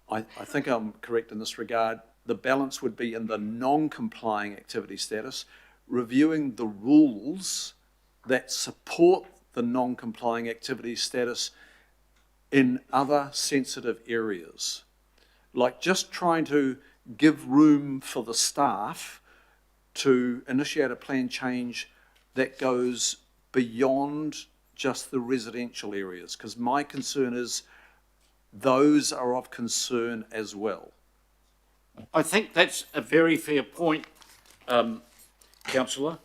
I think I'm correct in this regard, the balance would be in the non-complying activity status, reviewing the rules that support the non-complying activity status in other sensitive areas. Like just trying to give room for the staff to initiate a plan change that goes beyond just the residential areas, because my concern is those are of concern as well. I think that's a very fair point, Councillor.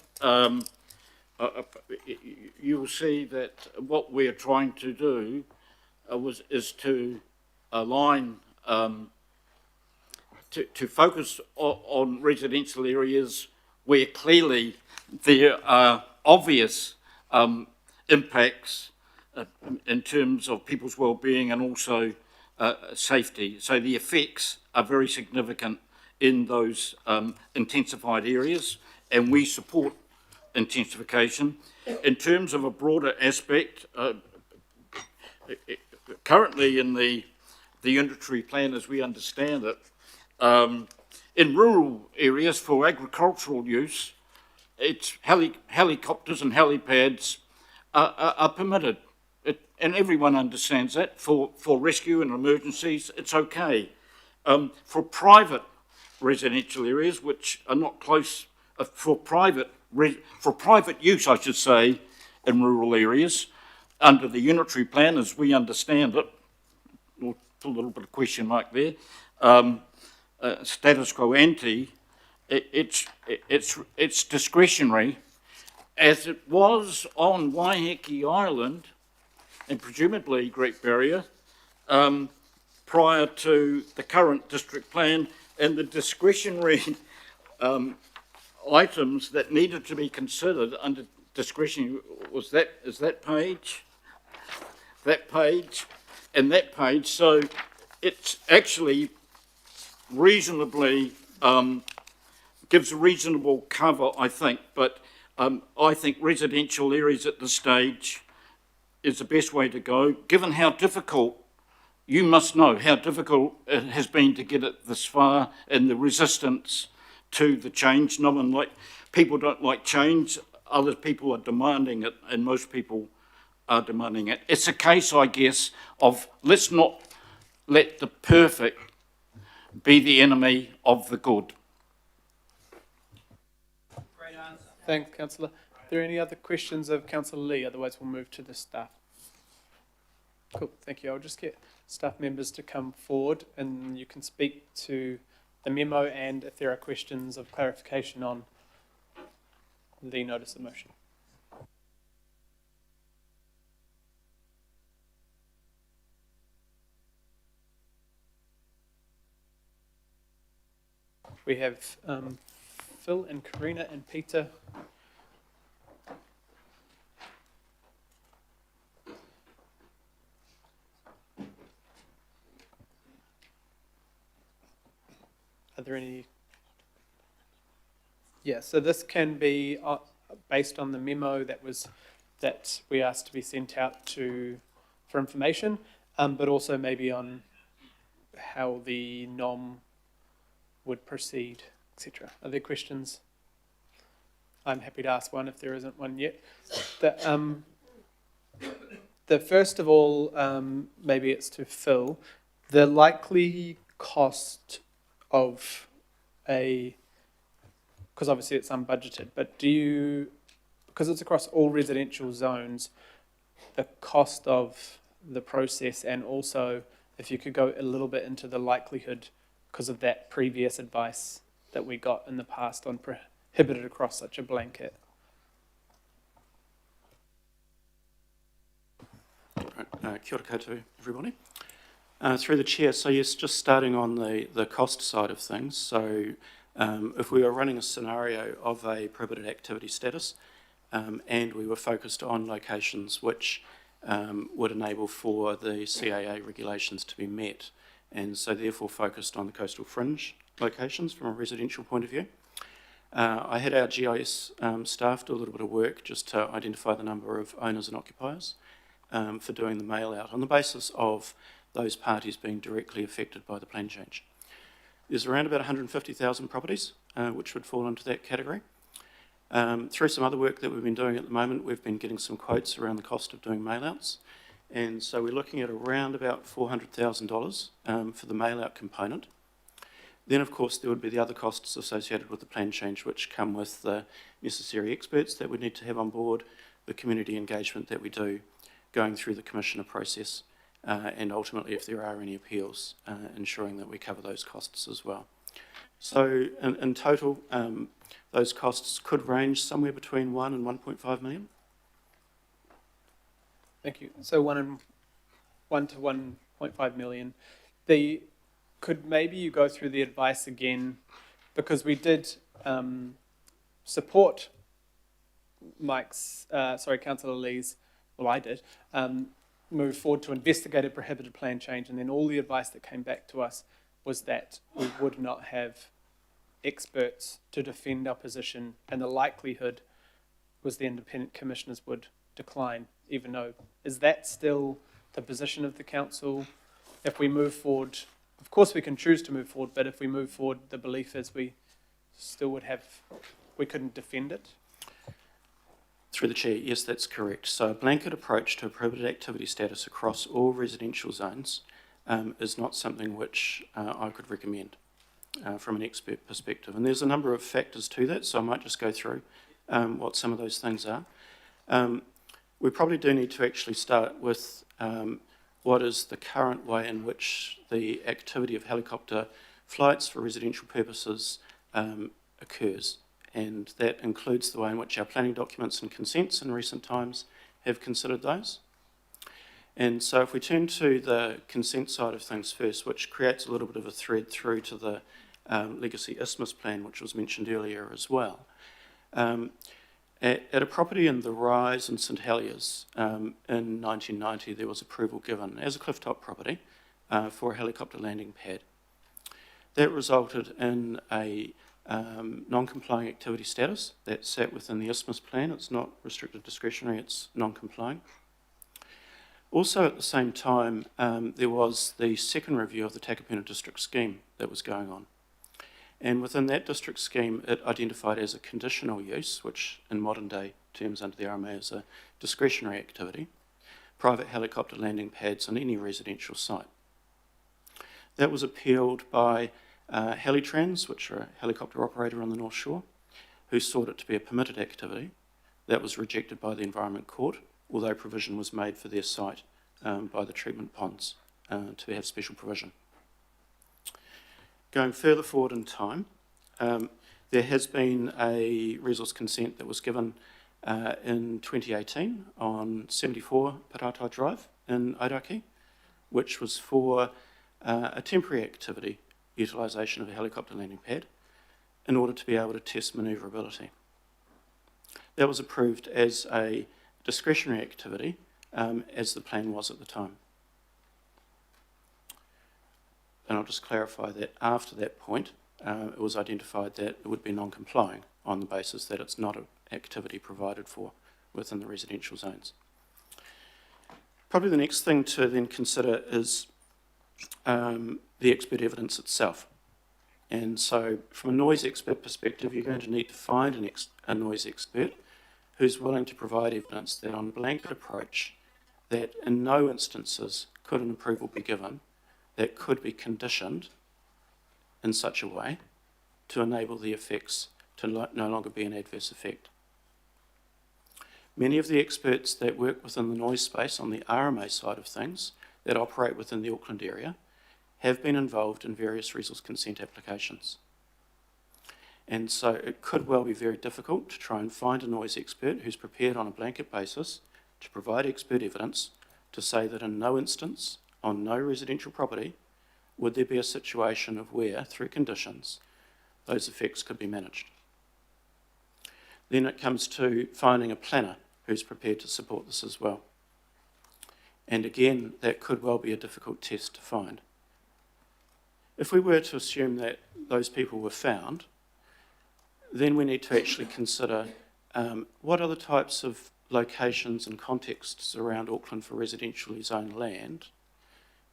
You'll see that what we're trying to do is to align, to focus on residential areas where clearly there are obvious impacts in terms of people's well-being and also safety. So the effects are very significant in those intensified areas, and we support intensification. In terms of a broader aspect, currently in the unitary plan as we understand it, in rural areas for agricultural use, it's helicopters and helipads are permitted. And everyone understands that. For rescue and emergencies, it's okay. For private residential areas, which are not close, for private use, I should say, in rural areas, under the unitary plan, as we understand it, we'll put a little bit of question mark there, status quo ante, it's discretionary, as it was on Waiheke Island, and presumably Great Barrier, prior to the current district plan, and the discretionary items that needed to be considered under discretion is that page, and that page. So it's actually reasonably gives a reasonable cover, I think. But I think residential areas at this stage is the best way to go, given how difficult, you must know how difficult it has been to get it this far, and the resistance to the change. No one people don't like change, other people are demanding it, and most people are demanding it. It's a case, I guess, of let's not let the perfect be the enemy of the good. Great answer. Thanks, Councillor. Are there any other questions of Councillor Lee? Otherwise, we'll move to the staff. Cool, thank you. I'll just get staff members to come forward and you can speak to the memo and if there are questions of clarification on the notice of motion. We have Phil and Karina and Peter. Are there any? Yeah, so this can be based on the memo that we asked to be sent out for information, but also maybe on how the NOM would proceed, etc. Are there questions? I'm happy to ask one if there isn't one yet. The first of all, maybe it's to Phil, the likely cost of because obviously it's unbudgeted, but because it's across all residential zones, the cost of the process, and also if you could go a little bit into the likelihood, because of that previous advice that we got in the past on prohibited across such a blanket. Right. Kia ora koutou, everybody. Through the chair, so yes, just starting on the cost side of things. So if we were running a scenario of a prohibited activity status and we were focused on locations which would enable for the CAA regulations to be met, and so therefore focused on the coastal fringe locations from a residential point of view. I had our GIS staff do a little bit of work just to identify the number of owners and occupiers for doing the mail out on the basis of those parties being directly affected by the plan change. There's around about 150,000 properties which would fall into that category. Through some other work that we've been doing at the moment, we've been getting some quotes around the cost of doing mail-outs. And so we're looking at around about $400,000 for the mail-out component. Then, of course, there would be the other costs associated with the plan change, which come with the necessary experts that we need to have on board, the community engagement that we do, going through the commissioner process, and ultimately, if there are any appeals, ensuring that we cover those costs as well. So, in total, those costs could range somewhere between 1 and 1.5 million. Thank you. So 1 to 1.5 million. Could maybe you go through the advice again, because we did support Councillor Lee's, well, I did, move forward to investigate a prohibited plan change, and then all the advice that came back to us was that we would not have experts to defend our position, and the likelihood was the independent commissioners would decline, even though, is that still the position of the council? If we move forward, of course we can choose to move forward, but if we move forward, the belief is we still would have, we couldn't defend it? Through the Chair, yes, that's correct. So a blanket approach to a prohibited activity status across all residential zones is not something which I could recommend from an expert perspective. And there's a number of factors to that, so I might just go through what some of those things are. We probably do need to actually start with what is the current way in which the activity of helicopter flights for residential purposes occurs. And that includes the way in which our planning documents and consents in recent times have considered those. And so if we turn to the consent side of things first, which creates a little bit of a thread through to the Legacy Isthmus Plan, which was mentioned earlier as well. At a property in the Rise in St Heliers in 1990, there was approval given as a clifftop property for a helicopter landing pad. That resulted in a non-complying activity status that sat within the Isthmus Plan. It's not restricted discretionary, it's non-complying. Also at the same time, there was the second review of the Takapuna district scheme that was going on. And within that district scheme, it identified as a conditional use, which in modern day terms under the RMA is a discretionary activity, private helicopter landing pads on any residential site. That was appealed by Helitrans, which are a helicopter operator on the North Shore, who sought it to be a permitted activity. That was rejected by the Environment Court, although provision was made for their site by the treatment ponds to have special provision. Going further forward in time, there has been a resource consent that was given in 2018 on 74 Paratai Drive in Airaki, which was for a temporary activity, utilisation of a helicopter landing pad, in order to be able to test manoeuvrability. That was approved as a discretionary activity, as the plan was at the time. And I'll just clarify that after that point, it was identified that it would be non-complying on the basis that it's not an activity provided for within the residential zones. Probably the next thing to then consider is the expert evidence itself. And so from a noise expert perspective, you're going to need to find a noise expert who's willing to provide evidence that on a blanket approach, that in no instances could an approval be given that could be conditioned in such a way to enable the effects to no longer be an adverse effect. Many of the experts that work within the noise space on the RMA side of things that operate within the Auckland area have been involved in various resource consent applications. And so it could well be very difficult to try and find a noise expert who's prepared on a blanket basis to provide expert evidence to say that in no instance, on no residential property, would there be a situation of where, through conditions, those effects could be managed. Then it comes to finding a planner who's prepared to support this as well. And again, that could well be a difficult test to find. If we were to assume that those people were found, then we need to actually consider what other types of locations and contexts around Auckland for residentially zoned land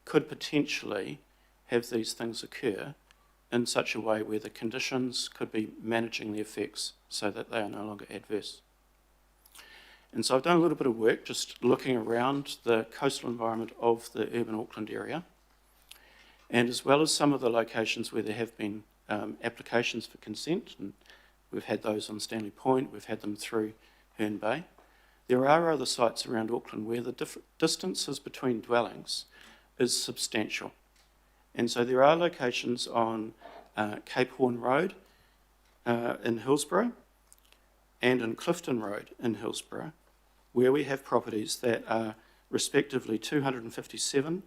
could potentially have these things occur in such a way where the conditions could be managing the effects so that they are no longer adverse. And so I've done a little bit of work just looking around the coastal environment of the urban Auckland area, and as well as some of the locations where there have been applications for consent, and we've had those on Stanley Point, we've had them through Herne Bay. There are other sites around Auckland where the distances between dwellings is substantial. And so there are locations on Cape Horn Road in Hillsborough and in Clifton Road in Hillsborough, where we have properties that are respectively 257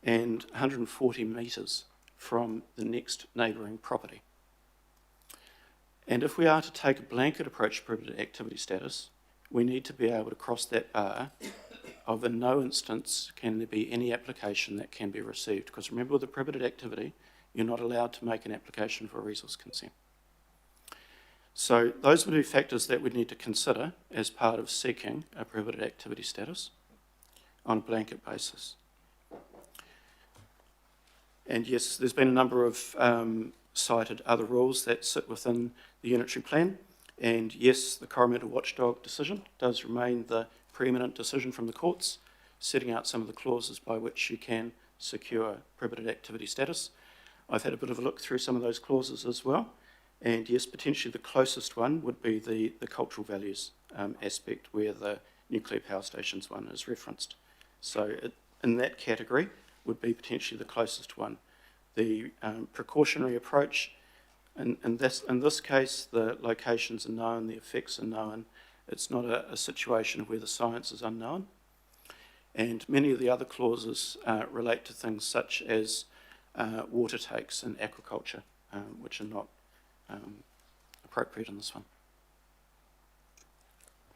and 140 metres from the next neighbouring property. And if we are to take a blanket approach to prohibited activity status, we need to be able to cross that bar of in no instance can there be any application that can be received. Because remember, with a prohibited activity, you're not allowed to make an application for a resource consent. So those would be factors that we'd need to consider as part of seeking a prohibited activity status on a blanket basis. And yes, there's been a number of cited other rules that sit within the unitary plan. And yes, the Coromandel Watchdog decision does remain the preeminent decision from the courts, setting out some of the clauses by which you can secure prohibited activity status. I've had a bit of a look through some of those clauses as well. And yes, potentially the closest one would be the cultural values aspect, where the nuclear power stations one is referenced. So in that category would be potentially the closest one. The precautionary approach, in this case, the locations are known, the effects are known. It's not a situation where the science is unknown. And many of the other clauses relate to things such as water takes and aquaculture, which are not appropriate in this one.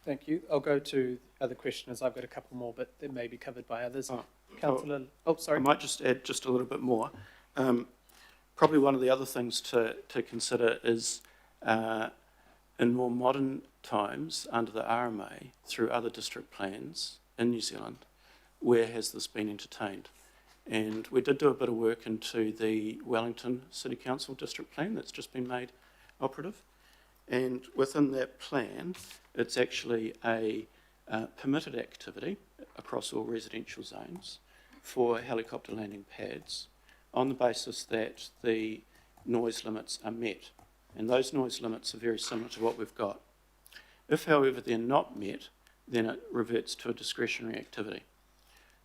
Thank you. I'll go to other questioners. I've got a couple more, but they may be covered by others. Councillor, sorry. I might just add just a little bit more. Probably one of the other things to consider is in more modern times under the RMA, through other district plans in New Zealand, where has this been entertained? And we did do a bit of work into the Wellington City Council district plan that's just been made operative. And within that plan, it's actually a permitted activity across all residential zones for helicopter landing pads on the basis that the noise limits are met. And those noise limits are very similar to what we've got. If, however, they're not met, then it reverts to a discretionary activity.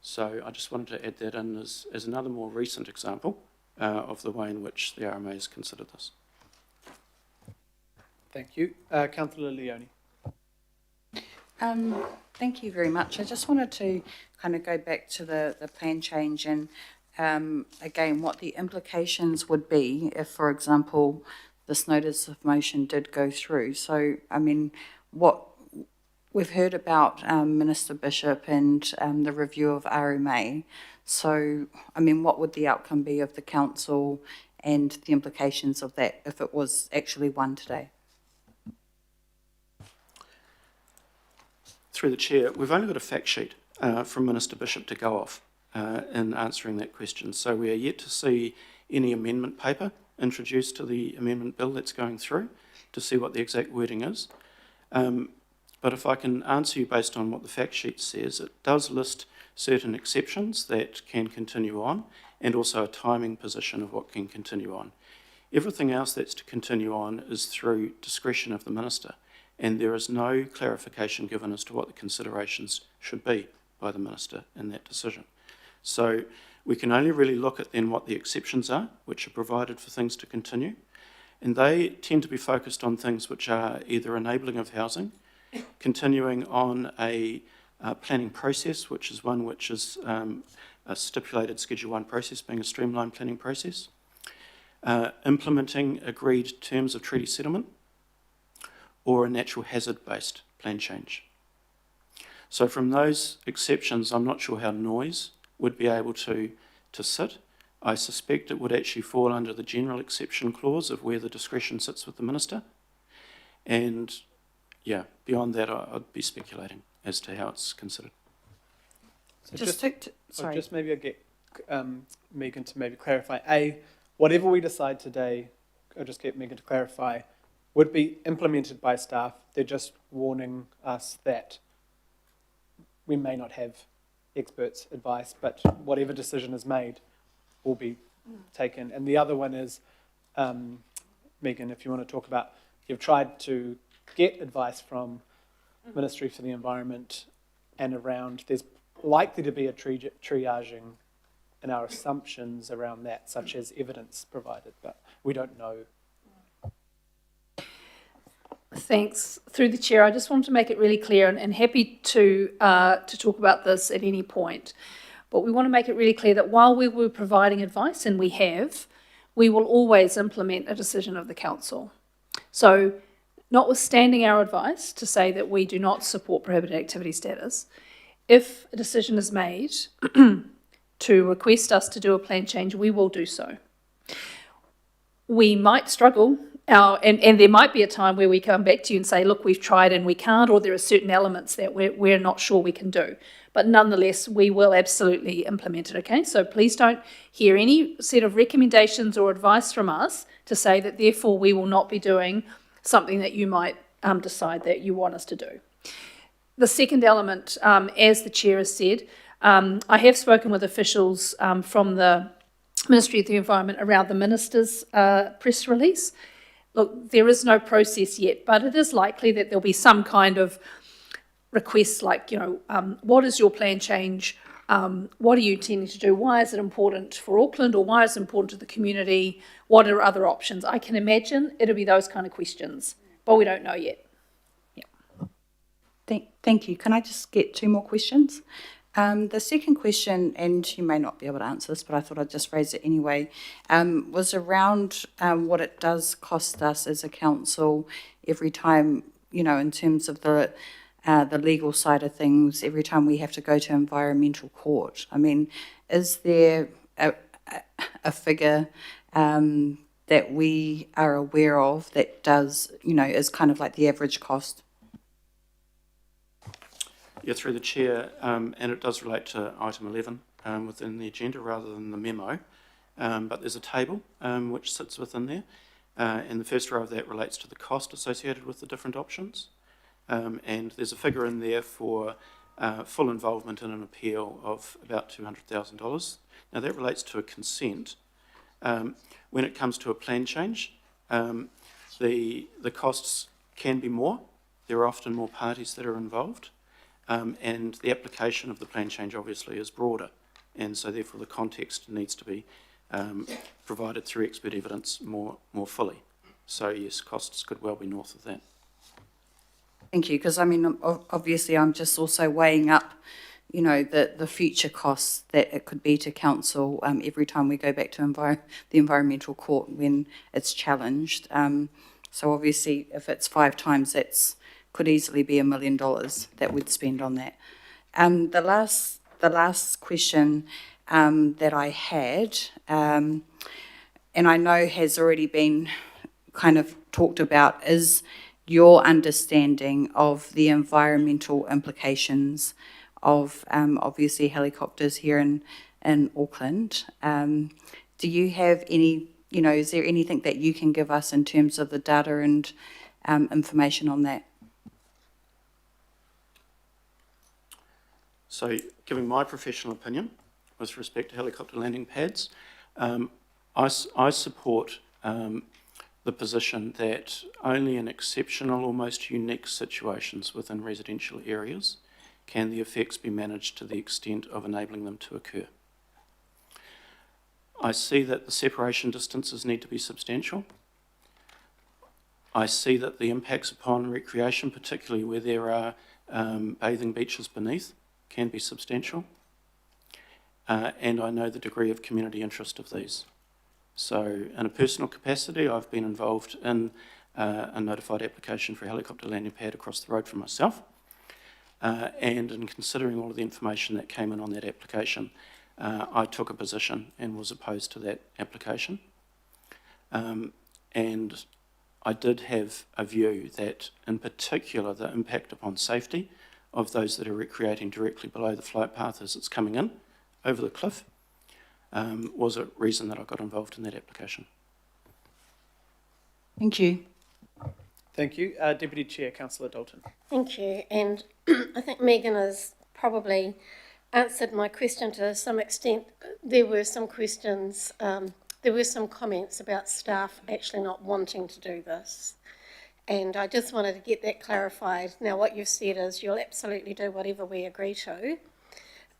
So I just wanted to add that in as another more recent example of the way in which the RMA has considered this. Thank you. Councillor Leone. Thank you very much. I just wanted to kind of go back to the plan change and again, what the implications would be if, for example, this notice of motion did go through. So, I mean, what we've heard about Minister Bishop and the review of RMA. So, I mean, what would the outcome be of the council and the implications of that if it was actually won today? Through the chair, we've only got a fact sheet from Minister Bishop to go off in answering that question. So we are yet to see any amendment paper introduced to the amendment bill that's going through to see what the exact wording is. But if I can answer you based on what the fact sheet says, it does list certain exceptions that can continue on and also a timing position of what can continue on. Everything else that's to continue on is through discretion of the minister, and there is no clarification given as to what the considerations should be by the minister in that decision. So we can only really look at then what the exceptions are, which are provided for things to continue, and they tend to be focused on things which are either enabling of housing, continuing on a planning process, which is one which is a stipulated Schedule 1 process, being a streamlined planning process, implementing agreed terms of treaty settlement, or a natural hazard-based plan change. So from those exceptions, I'm not sure how noise would be able to sit. I suspect it would actually fall under the general exception clause of where the discretion sits with the minister. And yeah, beyond that, I'd be speculating as to how it's considered. So just maybe I'll get Megan to maybe clarify. whatever we decide today, I'll just get Megan to clarify, would be implemented by staff. They're just warning us that we may not have experts' advice, but whatever decision is made will be taken. And the other one is, Megan, if you want to talk about, you've tried to get advice from Ministry for the Environment and around, there's likely to be a triaging in our assumptions around that, such as evidence provided, but we don't know. Thanks. Through the chair, I just wanted to make it really clear, and happy to talk about this at any point, but we want to make it really clear that while we were providing advice, and we have, we will always implement a decision of the council. So, notwithstanding our advice to say that we do not support prohibited activity status, if a decision is made to request us to do a plan change, we will do so. We might struggle, and there might be a time where we come back to you and say, look, we've tried and we can't, or there are certain elements that we're not sure we can do. But nonetheless, we will absolutely implement it, okay? So please don't hear any set of recommendations or advice from us to say that therefore we will not be doing something that you might decide that you want us to do. The second element, as the chair has said, I have spoken with officials from the Ministry of the Environment around the minister's press release. Look, there is no process yet, but it is likely that there'll be some kind of requests like, what is your plan change? What are you intending to do? Why is it important for Auckland, or why is it important to the community? What are other options? I can imagine it'll be those kind of questions, but we don't know yet. Thank you. Can I just get two more questions? The second question, and you may not be able to answer this, but I thought I'd just raise it anyway, was around what it does cost us as a council every time, in terms of the legal side of things, every time we have to go to environmental court. I mean, is there a figure that we are aware of that does, is kind of like the average cost? Yeah, through the chair, and it does relate to item 11 within the agenda rather than the memo, but there's a table which sits within there, and the first row of that relates to the cost associated with the different options, and there's a figure in there for full involvement in an appeal of about $200,000. Now that relates to a consent. When it comes to a plan change, the costs can be more. There are often more parties that are involved. And the application of the plan change obviously is broader, and so therefore the context needs to be provided through expert evidence more fully. So yes, costs could well be north of that. Thank you, because I mean, obviously I'm just also weighing up, the future costs that it could be to council every time we go back to the environmental court when it's challenged. So obviously if it's 5 times, that's could easily be $1 million that we'd spend on that. The last question that I had, and I know has already been kind of talked about, is your understanding of the environmental implications of obviously helicopters here in Auckland. Do you have any, is there anything that you can give us in terms of the data and information on that? So, giving my professional opinion with respect to helicopter landing pads, I support the position that only in exceptional, almost unique situations within residential areas can the effects be managed to the extent of enabling them to occur. I see that the separation distances need to be substantial. I see that the impacts upon recreation, particularly where there are bathing beaches beneath, can be substantial, and I know the degree of community interest of these. So in a personal capacity, I've been involved in a notified application for a helicopter landing pad across the road from myself, and in considering all of the information that came in on that application, I took a position and was opposed to that application, and I did have a view that in particular the impact upon safety of those that are recreating directly below the flight path as it's coming in over the cliff was a reason that I got involved in that application. Thank you. Thank you. Deputy Chair, Councillor Dalton. Thank you. And I think Megan has probably answered my question to some extent. There were some questions, there were some comments about staff actually not wanting to do this. And I just wanted to get that clarified. Now, what you've said is you'll absolutely do whatever we agree to.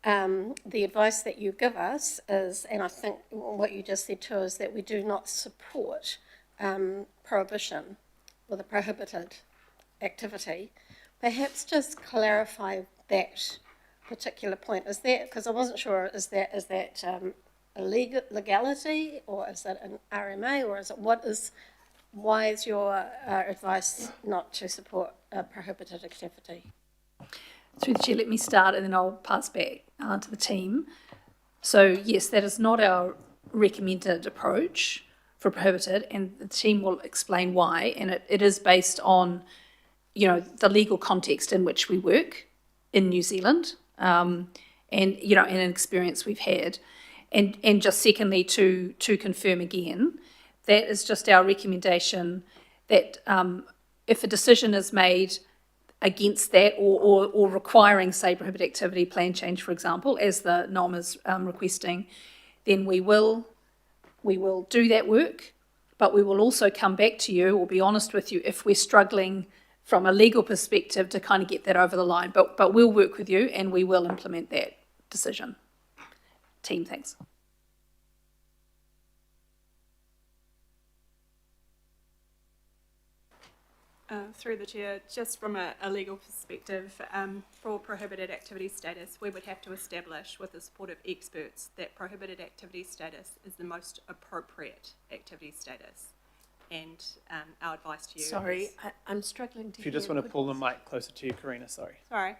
The advice that you give us is, and I think what you just said too, is that we do not support prohibition or the prohibited activity. Perhaps just clarify that particular point. Is that, because I wasn't sure, is that a legality, or is it an RMA, or is it why is your advice not to support a prohibited activity? Through the chair, let me start and then I'll pass back to the team. So yes, that is not our recommended approach for prohibited, and the team will explain why. And it is based on, the legal context in which we work in New Zealand, and and an experience we've had. And just secondly, to confirm again, that is just our recommendation that if a decision is made against that or requiring, say, prohibited activity plan change, for example, as the NOM is requesting, then we will do that work, but we will also come back to you or be honest with you if we're struggling from a legal perspective to kind of get that over the line. But we'll work with you and we will implement that decision. Team, thanks. Through the chair, just from a legal perspective, for prohibited activity status, we would have to establish with the support of experts that prohibited activity status is the most appropriate activity status. And our advice to you Sorry, I'm struggling to If you just want to pull the mic closer to you, Karina, sorry. Sorry.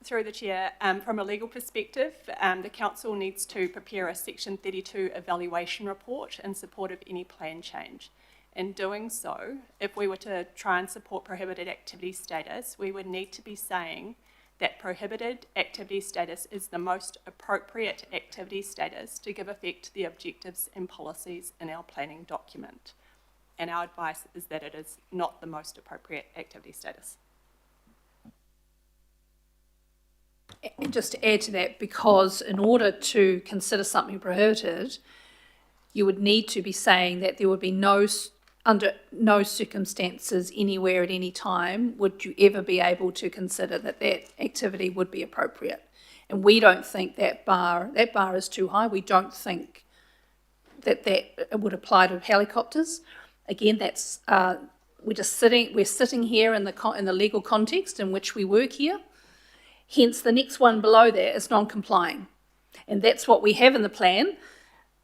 Through the chair, from a legal perspective, the council needs to prepare a Section 32 evaluation report in support of any plan change. In doing so, if we were to try and support prohibited activity status, we would need to be saying that prohibited activity status is the most appropriate activity status to give effect to the objectives and policies in our planning document. And our advice is that it is not the most appropriate activity status. And just to add to that, because in order to consider something prohibited, you would need to be saying that there would be under no circumstances anywhere at any time would you ever be able to consider that activity would be appropriate. And we don't think that bar is too high. We don't think that would apply to helicopters. Again, that's we're sitting here in the legal context in which we work here. Hence, the next one below that is non-complying, and that's what we have in the plan.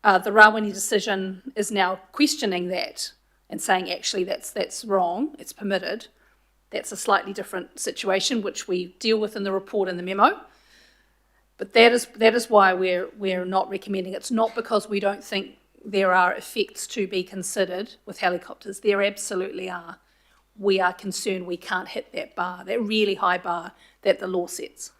The Rawene decision is now questioning that and saying actually that's wrong. It's permitted. That's a slightly different situation which we deal with in the report and the memo. But that is why we're not recommending. It's not because we don't think there are effects to be considered with helicopters. There absolutely are. We are concerned we can't hit that bar, that really high bar that the law sets.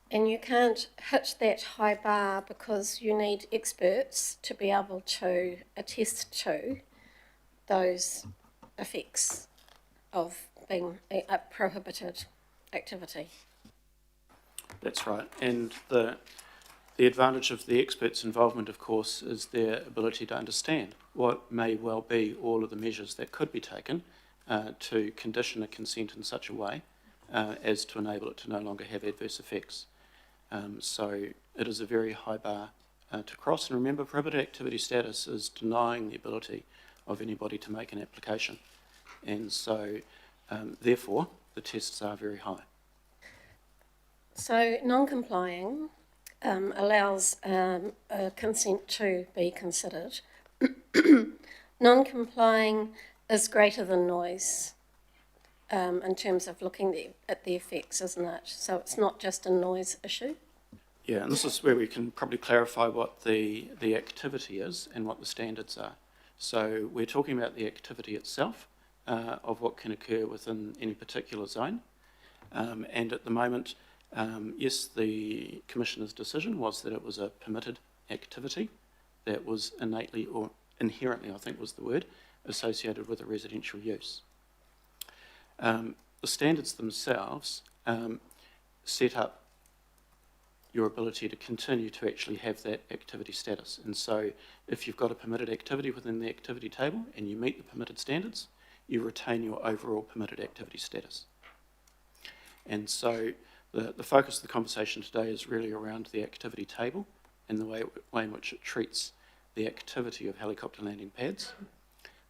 And you can't hit that high bar because you need experts to be able to attest to those effects of being a prohibited activity. That's right. And the advantage of the experts' involvement, of course, is their ability to understand what may well be all of the measures that could be taken to condition a consent in such a way as to enable it to no longer have adverse effects. So it is a very high bar to cross. And remember, prohibited activity status is denying the ability of anybody to make an application. And so, therefore, the tests are very high. So non-complying allows consent to be considered. Non-complying is greater than noise in terms of looking at the effects, isn't it? So it's not just a noise issue. Yeah, and this is where we can probably clarify what the activity is and what the standards are. So we're talking about the activity itself of what can occur within any particular zone. And at the moment, Yes, the Commissioner's decision was that it was a permitted activity that was innately or inherently, I think was the word, associated with a residential use. The standards themselves set up your ability to continue to actually have that activity status. And so if you've got a permitted activity within the activity table and you meet the permitted standards, you retain your overall permitted activity status. And so the focus of the conversation today is really around the activity table and the way in which it treats the activity of helicopter landing pads.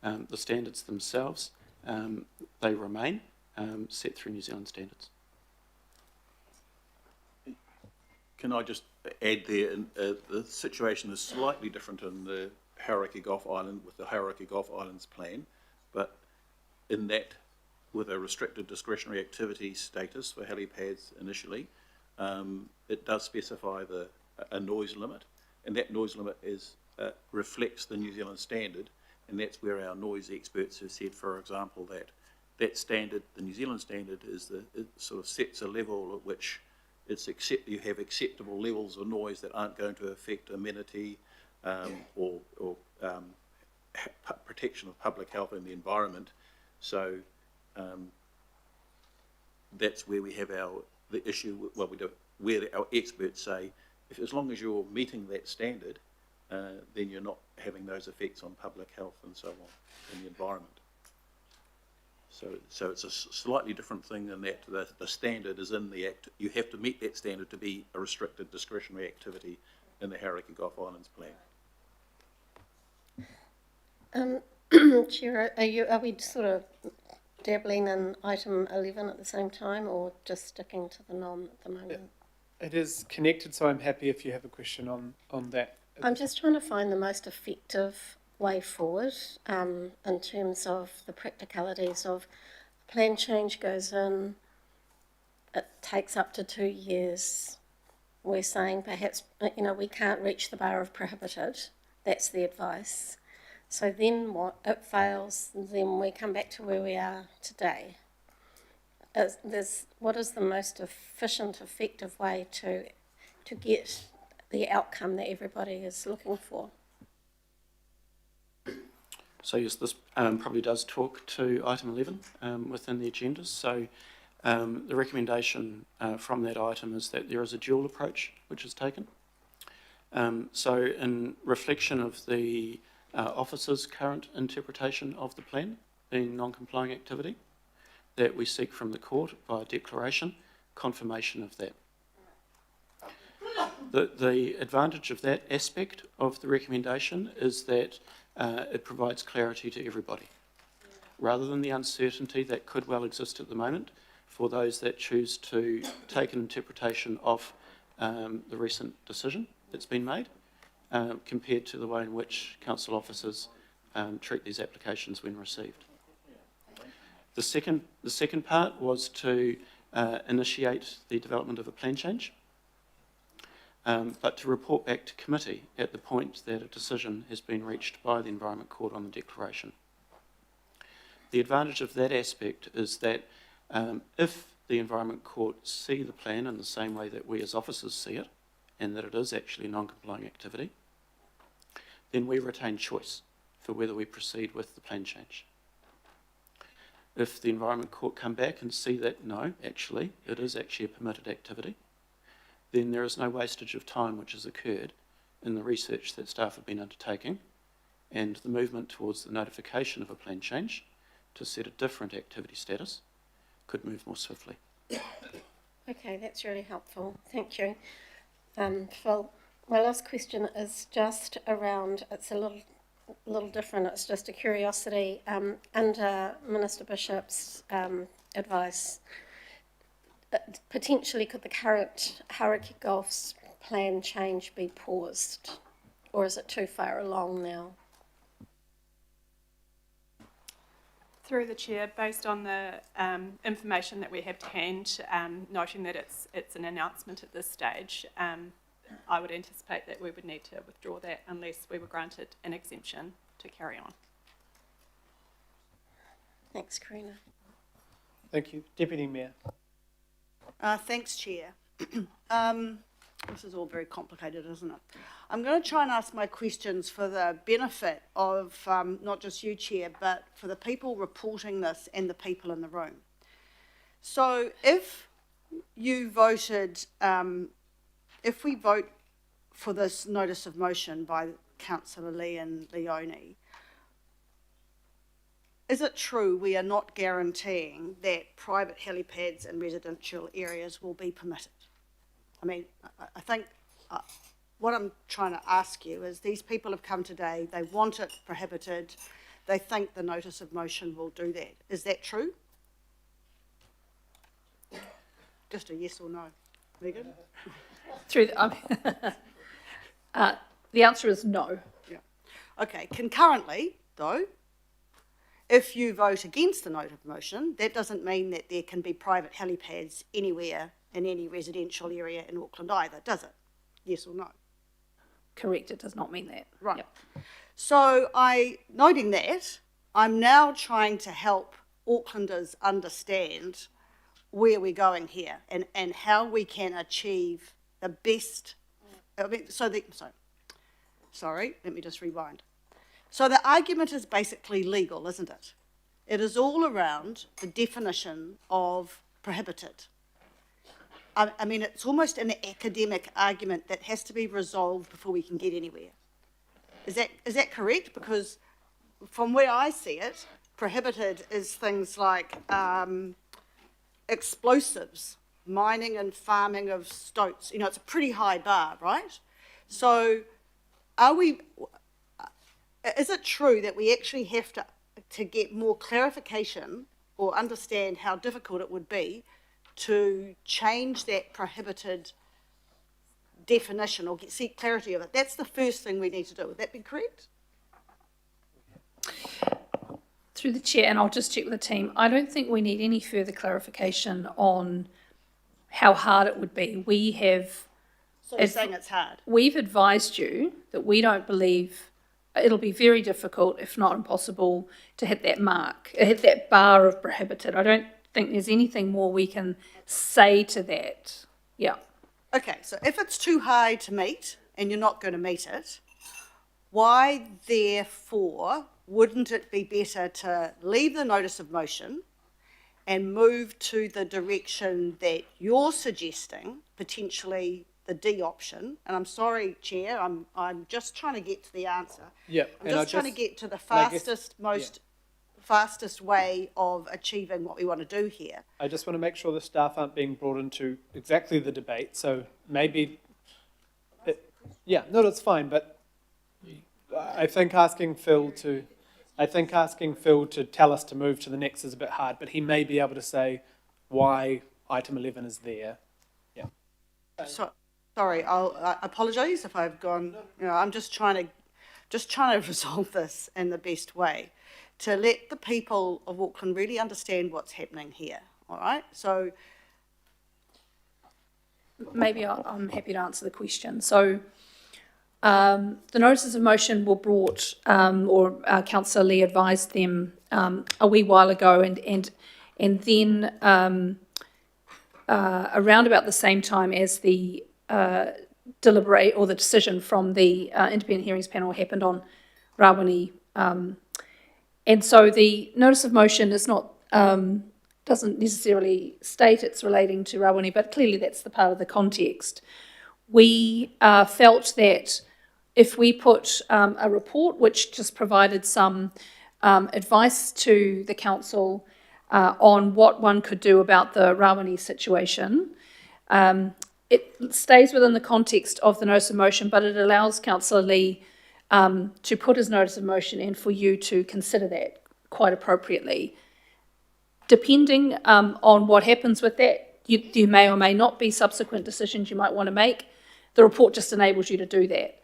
The standards themselves, they remain set through New Zealand standards. Can I just add there, the situation is slightly different in the Hauraki Gulf Island with the Hauraki Gulf Islands plan, but in that, with a restricted discretionary activity status for helipads initially, it does specify a noise limit, and that noise limit reflects the New Zealand standard, and that's where our noise experts have said, for example, that standard, the New Zealand standard, it sort of sets a level at which you have acceptable levels of noise that aren't going to affect amenity or protection of public health and the environment. So that's where we have the issue. Well, where our experts say, as long as you're meeting that standard, then you're not having those effects on public health and so on in the environment. So it's a slightly different thing in that the standard is in the act. You have to meet that standard to be a restricted discretionary activity in the Hauraki Gulf Islands plan. Chair, are we sort of dabbling in item 11 at the same time, or just sticking to the norm at the moment? It is connected, so I'm happy if you have a question on that. I'm just trying to find the most effective way forward in terms of the practicalities of plan change goes in, it takes up to 2 years. We're saying perhaps, we can't reach the bar of prohibited. That's the advice. So then what? It fails, then we come back to where we are today. What is the most efficient, effective way to get the outcome that everybody is looking for? So yes, this probably does talk to item 11 within the agenda. So the recommendation from that item is that there is a dual approach which is taken. So in reflection of the officer's current interpretation of the plan being non-complying activity, that we seek from the court by declaration confirmation of that. The advantage of that aspect of the recommendation is that it provides clarity to everybody, rather than the uncertainty that could well exist at the moment for those that choose to take an interpretation of the recent decision that's been made, compared to the way in which council officers treat these applications when received. The second part was to initiate the development of a plan change, but to report back to committee at the point that a decision has been reached by the Environment Court on the declaration. The advantage of that aspect is that if the Environment Court see the plan in the same way that we as officers see it, and that it is actually non-complying activity, then we retain choice for whether we proceed with the plan change. If the Environment Court come back and see that, no, actually, it is actually a permitted activity, then there is no wastage of time which has occurred in the research that staff have been undertaking and the movement towards the notification of a plan change to set a different activity status could move more swiftly. Okay, that's really helpful. Thank you. Phil, my last question is just around, it's a little different, it's just a curiosity. Under Minister Bishop's advice, potentially could the current Hauraki Gulf's plan change be paused, or is it too far along now? Through the chair, based on the information that we have to hand, noting that it's an announcement at this stage, I would anticipate that we would need to withdraw that unless we were granted an exemption to carry on. Thanks, Karina. Thank you. Deputy Mayor. Thanks, Chair. This is all very complicated, isn't it? I'm going to try and ask my questions for the benefit of not just you, Chair, but for the people reporting this and the people in the room. So if you voted, if we vote for this notice of motion by Councillor Lee and Leone, is it true we are not guaranteeing that private helipads in residential areas will be permitted? I mean, I think what I'm trying to ask you is these people have come today, they want it prohibited, they think the notice of motion will do that. Is that true? Just a yes or no. Megan? The answer is no. Yeah. Okay, concurrently, though, if you vote against the notice of motion, that doesn't mean that there can be private helipads anywhere in any residential area in Auckland either, does it? Yes or no? Correct, it does not mean that. Right. Yep. So noting that, I'm now trying to help Aucklanders understand where we're going here and how we can achieve the best, sorry, let me just rewind. So the argument is basically legal, isn't it? It is all around the definition of prohibited. I mean, it's almost an academic argument that has to be resolved before we can get anywhere. Is that correct? Because from where I see it, prohibited is things like explosives, mining and farming of stoats. You know, it's a pretty high bar, right? So is it true that we actually have to get more clarification or understand how difficult it would be to change that prohibited definition or seek clarity of it? That's the first thing we need to do. Would that be correct? Through the chair, and I'll just check with the team, I don't think we need any further clarification on how hard it would be. We have... So you're saying it's hard? We've advised you that we don't believe it'll be very difficult, if not impossible, to hit that mark, hit that bar of prohibited. I don't think there's anything more we can say to that. Yeah. Okay, so if it's too high to meet and you're not going to meet it, why therefore wouldn't it be better to leave the notice of motion and move to the direction that you're suggesting, potentially the D option? And I'm sorry, Chair, I'm just trying to get to the answer. Yeah, I'm just trying to get to the fastest, fastest way of achieving what we want to do here. I just want to make sure the staff aren't being brought into exactly the debate. So maybe, that's fine. But I think asking Phil to tell us to move to the next is a bit hard. But he may be able to say why item 11 is there. Yeah. So, sorry, I apologise if I've gone. I'm just trying to resolve this in the best way, to let the people of Auckland really understand what's happening here, all right? So maybe I'm happy to answer the question. So the notices of motion were brought, Councillor Lee advised them a wee while ago, and then around about the same time as the deliberate or the decision from the independent hearings panel happened on Rawene. And so the notice of motion is not, doesn't necessarily state it's relating to Rawene, but clearly that's the part of the context. We felt that if we put a report which just provided some advice to the council on what one could do about the Rawene situation, it stays within the context of the notice of motion, but it allows Councillor Lee to put his notice of motion in for you to consider that quite appropriately. Depending on what happens with that, you may or may not be subsequent decisions you might want to make. The report just enables you to do that.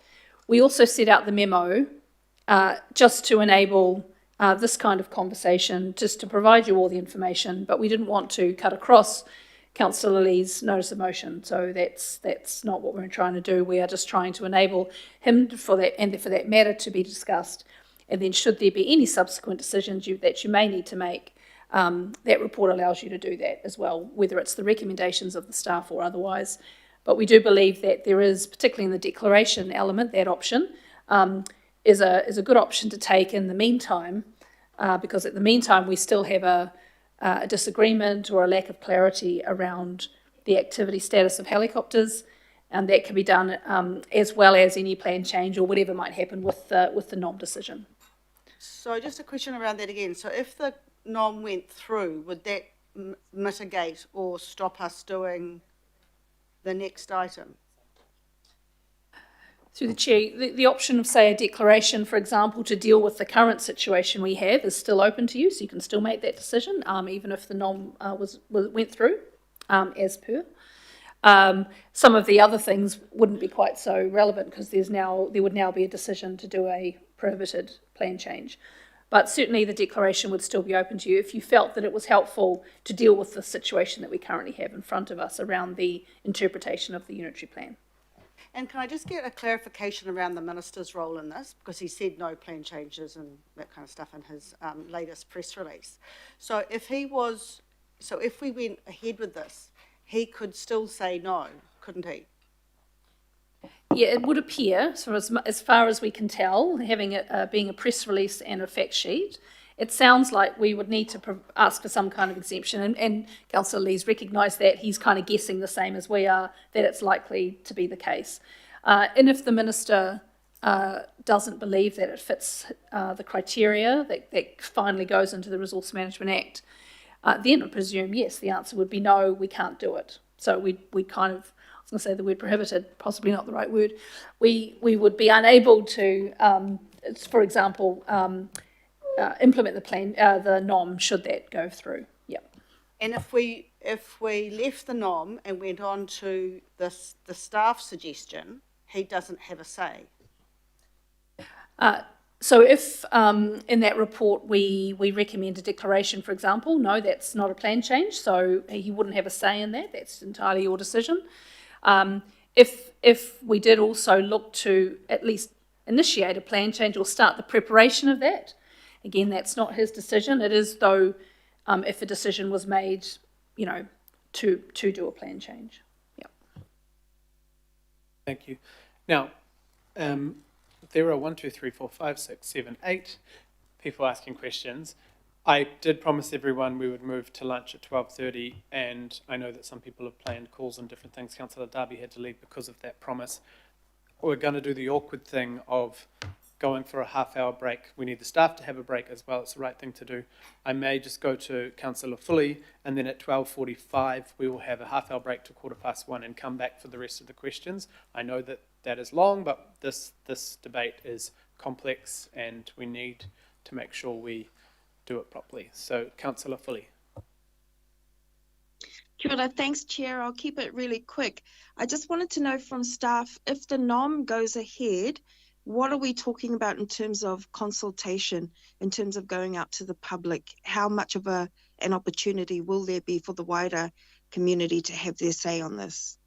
We also set out the memo just to enable this kind of conversation, just to provide you all the information, but we didn't want to cut across Councillor Lee's notice of motion, so that's not what we're trying to do. We are just trying to enable him for that, and for that matter to be discussed, and then should there be any subsequent decisions that you may need to make, that report allows you to do that as well, whether it's the recommendations of the staff or otherwise. But we do believe that there is, particularly in the declaration element, that option is a good option to take in the meantime, because at the meantime we still have a disagreement or a lack of clarity around the activity status of helicopters, and that can be done as well as any plan change or whatever might happen with the NOM decision. So just a question around that again. So if the NOM went through, would that mitigate or stop us doing the next item? Through the chair, the option of, say, a declaration, for example, to deal with the current situation we have is still open to you, so you can still make that decision, even if the NOM went through, as per. Some of the other things wouldn't be quite so relevant because there would now be a decision to do a prohibited plan change. But certainly the declaration would still be open to you if you felt that it was helpful to deal with the situation that we currently have in front of us around the interpretation of the unitary plan. And can I just get a clarification around the minister's role in this? Because he said no plan changes and that kind of stuff in his latest press release. So if we went ahead with this, he could still say no, couldn't he? Yeah, it would appear, so as far as we can tell, having it being a press release and a fact sheet, it sounds like we would need to ask for some kind of exemption, and Councillor Lee's recognised that. He's kind of guessing the same as we are, that it's likely to be the case. And if the Minister doesn't believe that it fits the criteria that finally goes into the Resource Management Act, then I presume, yes, the answer would be no, we can't do it. So we kind of, I was going to say the word prohibited, possibly not the right word. We would be unable to, for example, implement the plan, the NOM, should that go through. Yep. And if we left the NOM and went on to the staff suggestion, he doesn't have a say. So if in that report we recommend a declaration, for example, no, that's not a plan change, so he wouldn't have a say in that. That's entirely your decision. If we did also look to at least initiate a plan change or start the preparation of that, again, that's not his decision. It is, though, if a decision was made, to do a plan change. Yeah. Thank you. Now, there are 1, 2, 3, 4, 5, 6, 7, 8 people asking questions. I did promise everyone we would move to lunch at 12:30, and I know that some people have planned calls and different things. Councillor Darby had to leave because of that promise. We're going to do the awkward thing of going for a half-hour break. We need the staff to have a break as well. It's the right thing to do. I may just go to Councillor Fully, and then at 12:45 we will have a half-hour break to 1:15 and come back for the rest of the questions. I know that is long, but this debate is complex, and we need to make sure we do it properly. So, Councillor Fully. Kia ora, thanks, Chair. I'll keep it really quick. I just wanted to know from staff, if the NOM goes ahead, what are we talking about in terms of consultation, in terms of going out to the public? How much of an opportunity will there be for the wider community to have their say on this?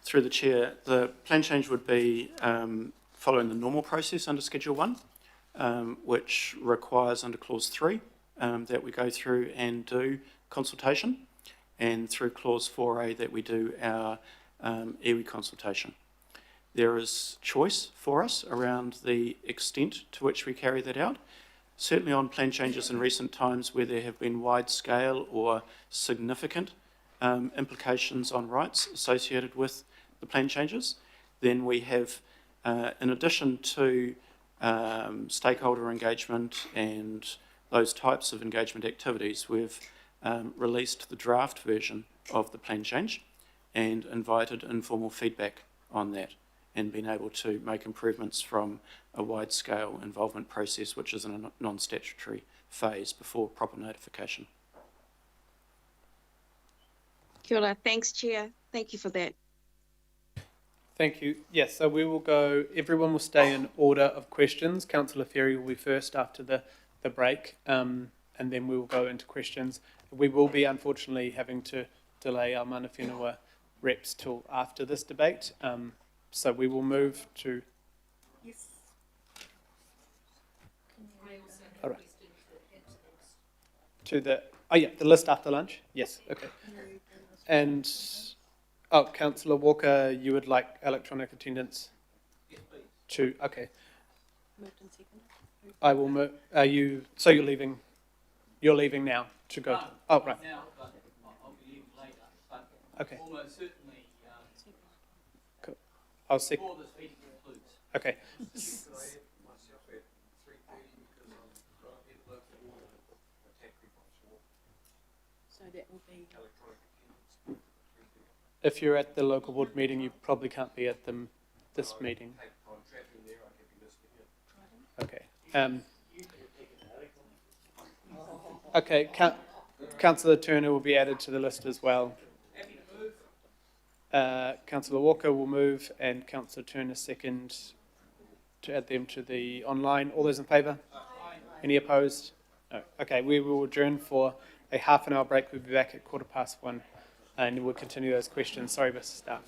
Through the Chair, the plan change would be following the normal process under Schedule 1, which requires under Clause 3 that we go through and do consultation, and through Clause 4A that we do our iwi consultation. There is choice for us around the extent to which we carry that out. Certainly on plan changes in recent times where there have been wide-scale or significant implications on rights associated with the plan changes, then we have, in addition to stakeholder engagement and those types of engagement activities, we've released the draft version of the plan change and invited informal feedback on that, and been able to make improvements from a wide-scale involvement process, which is in a non-statutory phase before proper notification. Kia ora, thanks, Chair. Thank you for that. Thank you. Yes, so we will go, everyone will stay in order of questions. Councillor Ferry will be first after the break, and then we will go into questions. We will be, unfortunately, having to delay our mana whenua reps till after this debate. So we will move to... Yes. All right. To the, oh yeah, the list after lunch? Yes, okay. And, oh, councillor Walker, you would like electronic attendance? To, okay. I will move, are you, so you're leaving now to go? Oh, right. Now, but I'll be leaving later, but Okay. almost certainly, Cool. I'll see. before this meeting concludes. Okay. So that will be. If you're at the local board meeting, you probably can't be at this meeting. Okay. Okay, Councillor Turner will be added to the list as well. Councillor Walker will move and Councillor Turner second to add them to the online. All those in favour? Any opposed? No. Okay, we will adjourn for a half an hour break. We'll be back at 1:15 and we'll continue those questions. Sorry, Mr. Staff.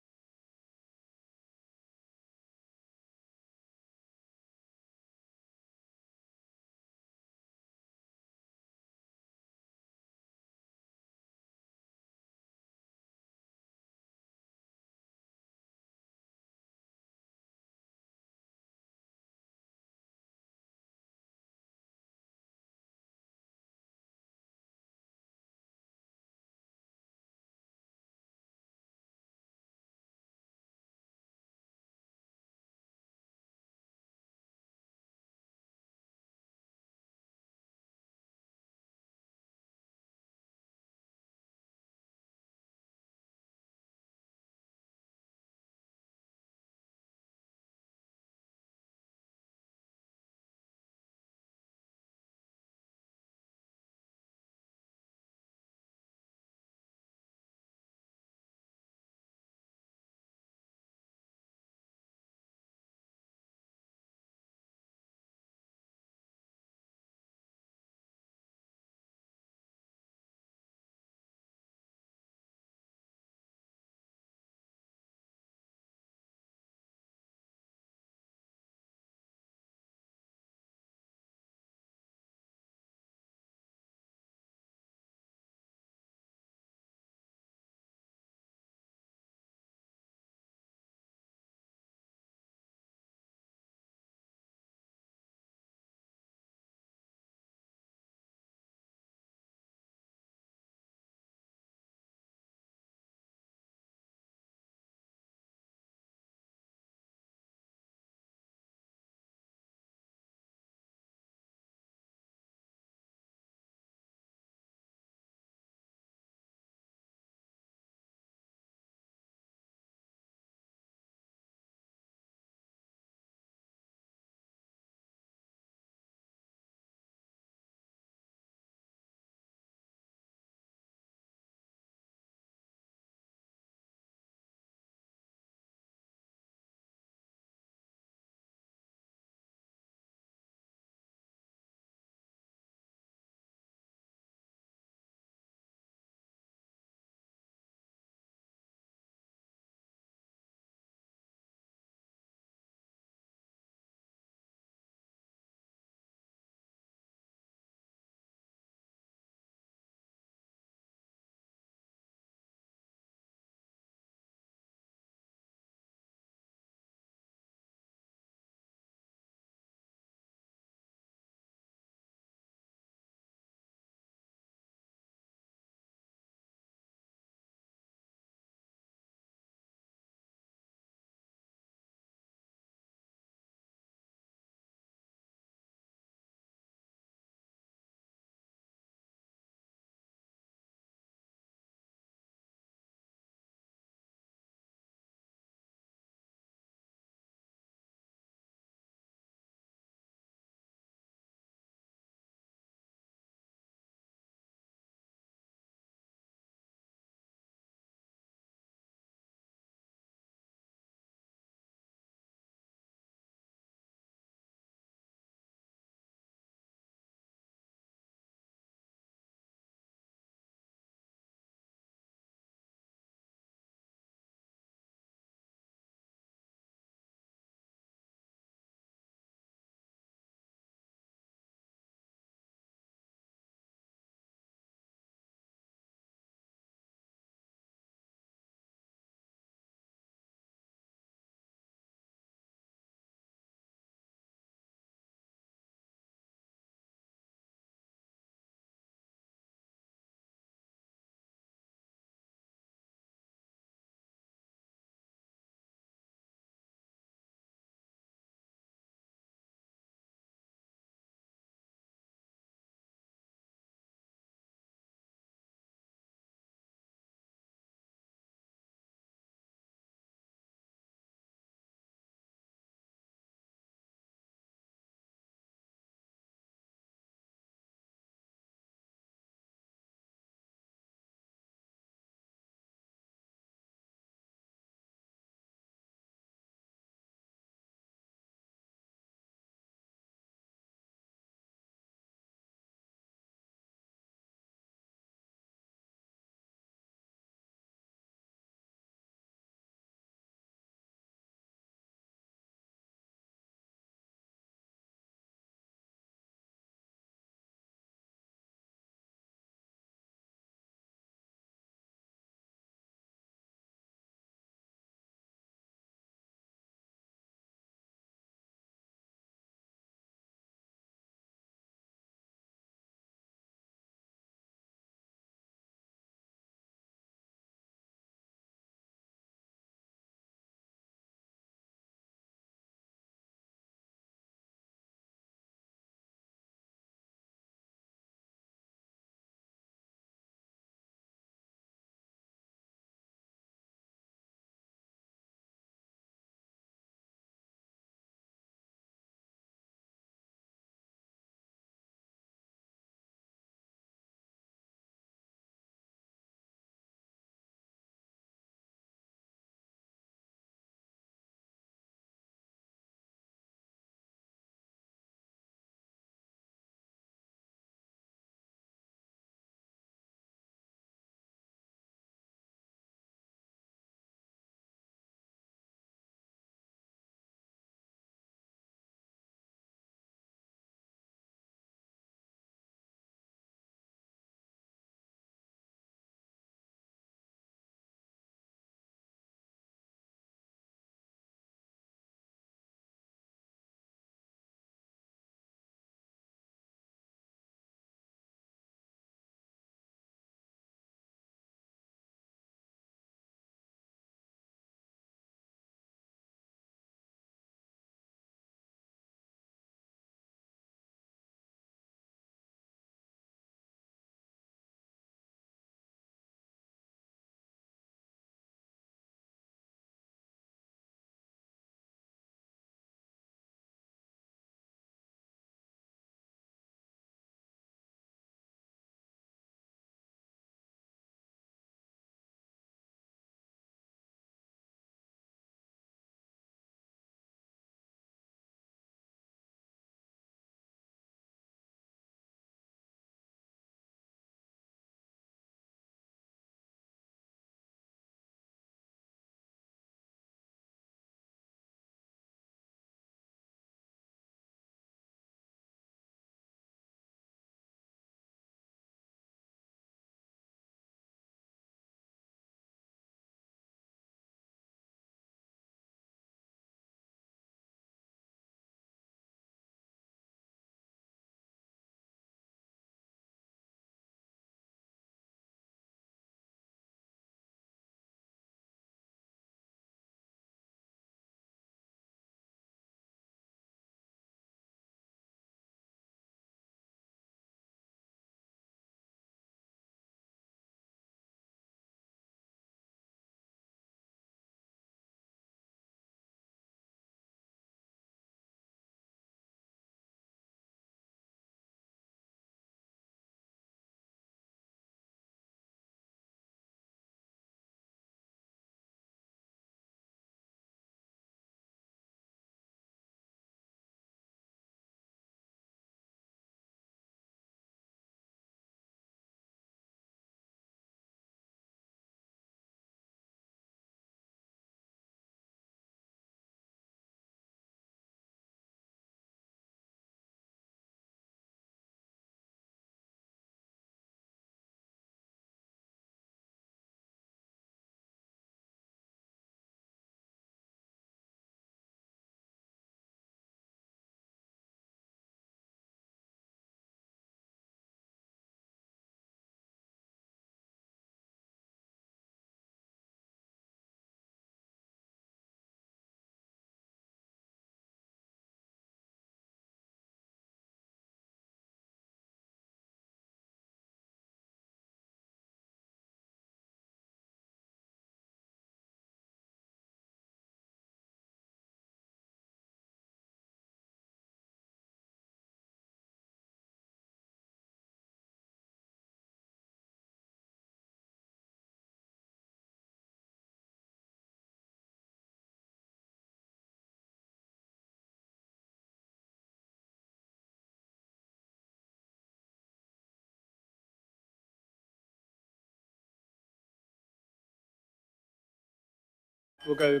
we'll go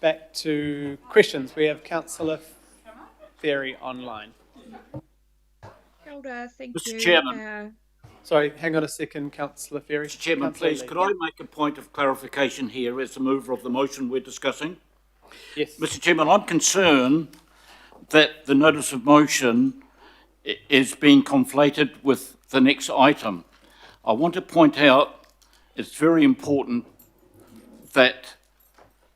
back to questions. We have Councillor Ferry online. Kia ora, thank Mr. you. Chairman. Sorry, hang on a second, Councillor Ferry. Mr. Chairman, Councillor please, Lee. could I make a point of clarification here as the mover of the motion we're discussing? Yes. Mr. Chairman, I'm concerned that the notice of motion is being conflated with the next item. I want to point out it's very important that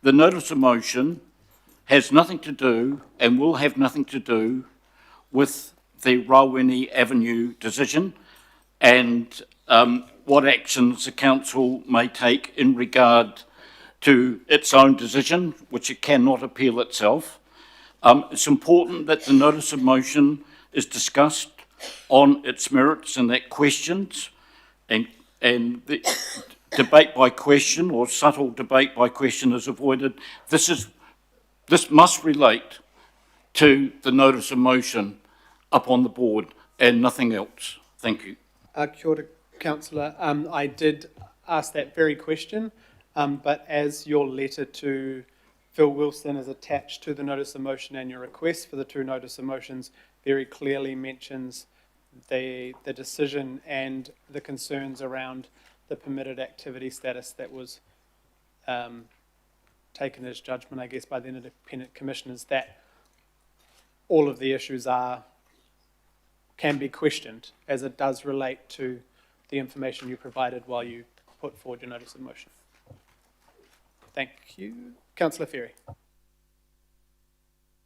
the notice of motion has nothing to do and will have nothing to do with the Rawene Avenue decision and what actions the council may take in regard to its own decision, which it cannot appeal itself. It's important that the notice of motion is discussed on its merits and that questions and the debate by question or subtle debate by question is avoided. This must relate to the notice of motion up on the board and nothing else. Thank you. Kia ora, Councillor. I did ask that very question, but as your letter to Phil Wilson is attached to the notice of motion and your request for the two notice of motions very clearly mentions the decision and the concerns around the permitted activity status that was taken as judgment, I guess, by the independent commissioners, that all of the issues can be questioned as it does relate to the information you provided while you put forward your notice of motion. Thank you. Councillor Ferry.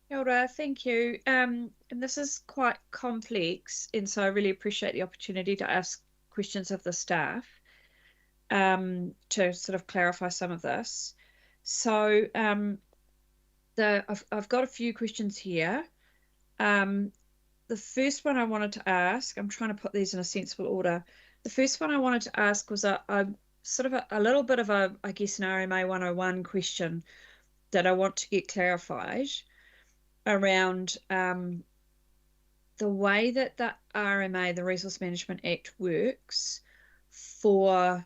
Kia ora, thank you. And this is quite complex, and so I really appreciate the opportunity to ask questions of the staff to sort of clarify some of this. So I've got a few questions here. The first one I wanted to ask, I'm trying to put these in a sensible order. The first one I wanted to ask was a sort of a little bit of a, I guess, an RMA 101 question that I want to get clarified around the way that the RMA, the Resource Management Act, works for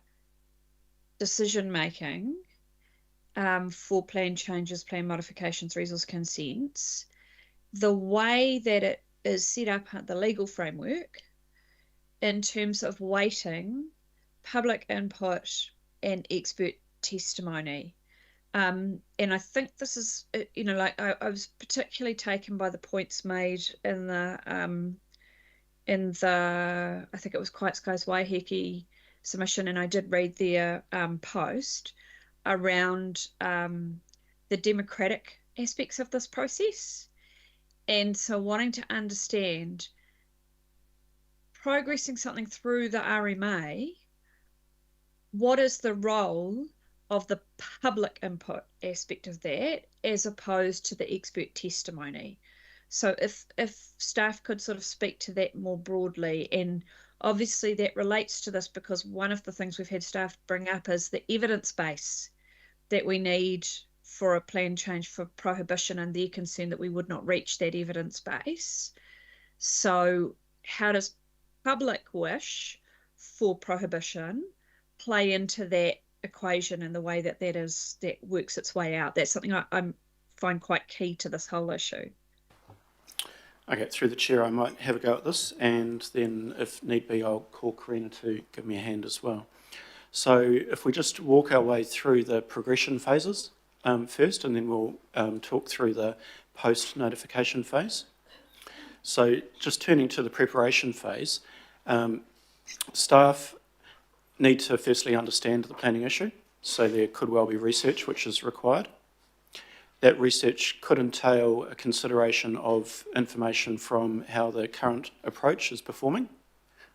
decision making for plan changes, plan modifications, resource consents, the way that it is set up at the legal framework in terms of weighting public input and expert testimony. And I think this is, you know, like I was particularly taken by the points made in the I think it was quite Sky Waiheke submission, and I did read their post around the democratic aspects of this process. And so wanting to understand progressing something through the RMA, what is the role of the public input aspect of that as opposed to the expert testimony? So if staff could sort of speak to that more broadly, and obviously that relates to this because one of the things we've had staff bring up is the evidence base that we need for a plan change for prohibition, and they're concerned that we would not reach that evidence base. So how does public wish for prohibition play into that equation and the way that that works its way out? That's something I find quite key to this whole issue. Okay, through the chair, I might have a go at this, and then if need be, I'll call Karina to give me a hand as well. So if we just walk our way through the progression phases first, and then we'll talk through the post-notification phase. So just turning to the preparation phase, staff need to firstly understand the planning issue, so there could well be research which is required. That research could entail a consideration of information from how the current approach is performing,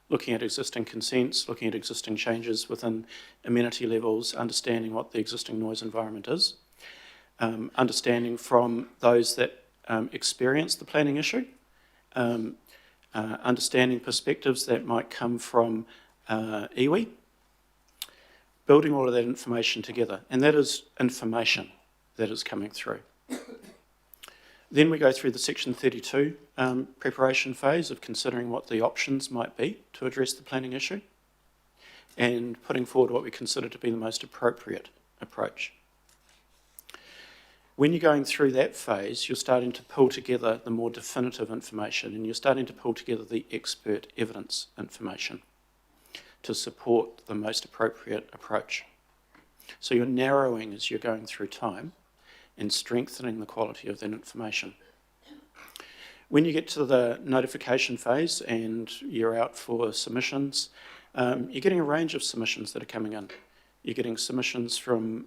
looking at existing consents, looking at existing changes within amenity levels, understanding what the existing noise environment is, understanding from those that experience the planning issue, understanding perspectives that might come from iwi, building all of that information together, and that is information that is coming through. Then we go through the Section 32 preparation phase of considering what the options might be to address the planning issue and putting forward what we consider to be the most appropriate approach. When you're going through that phase, you're starting to pull together the more definitive information, and you're starting to pull together the expert evidence information to support the most appropriate approach. So you're narrowing as you're going through time and strengthening the quality of that information. When you get to the notification phase and you're out for submissions, you're getting a range of submissions that are coming in. You're getting submissions from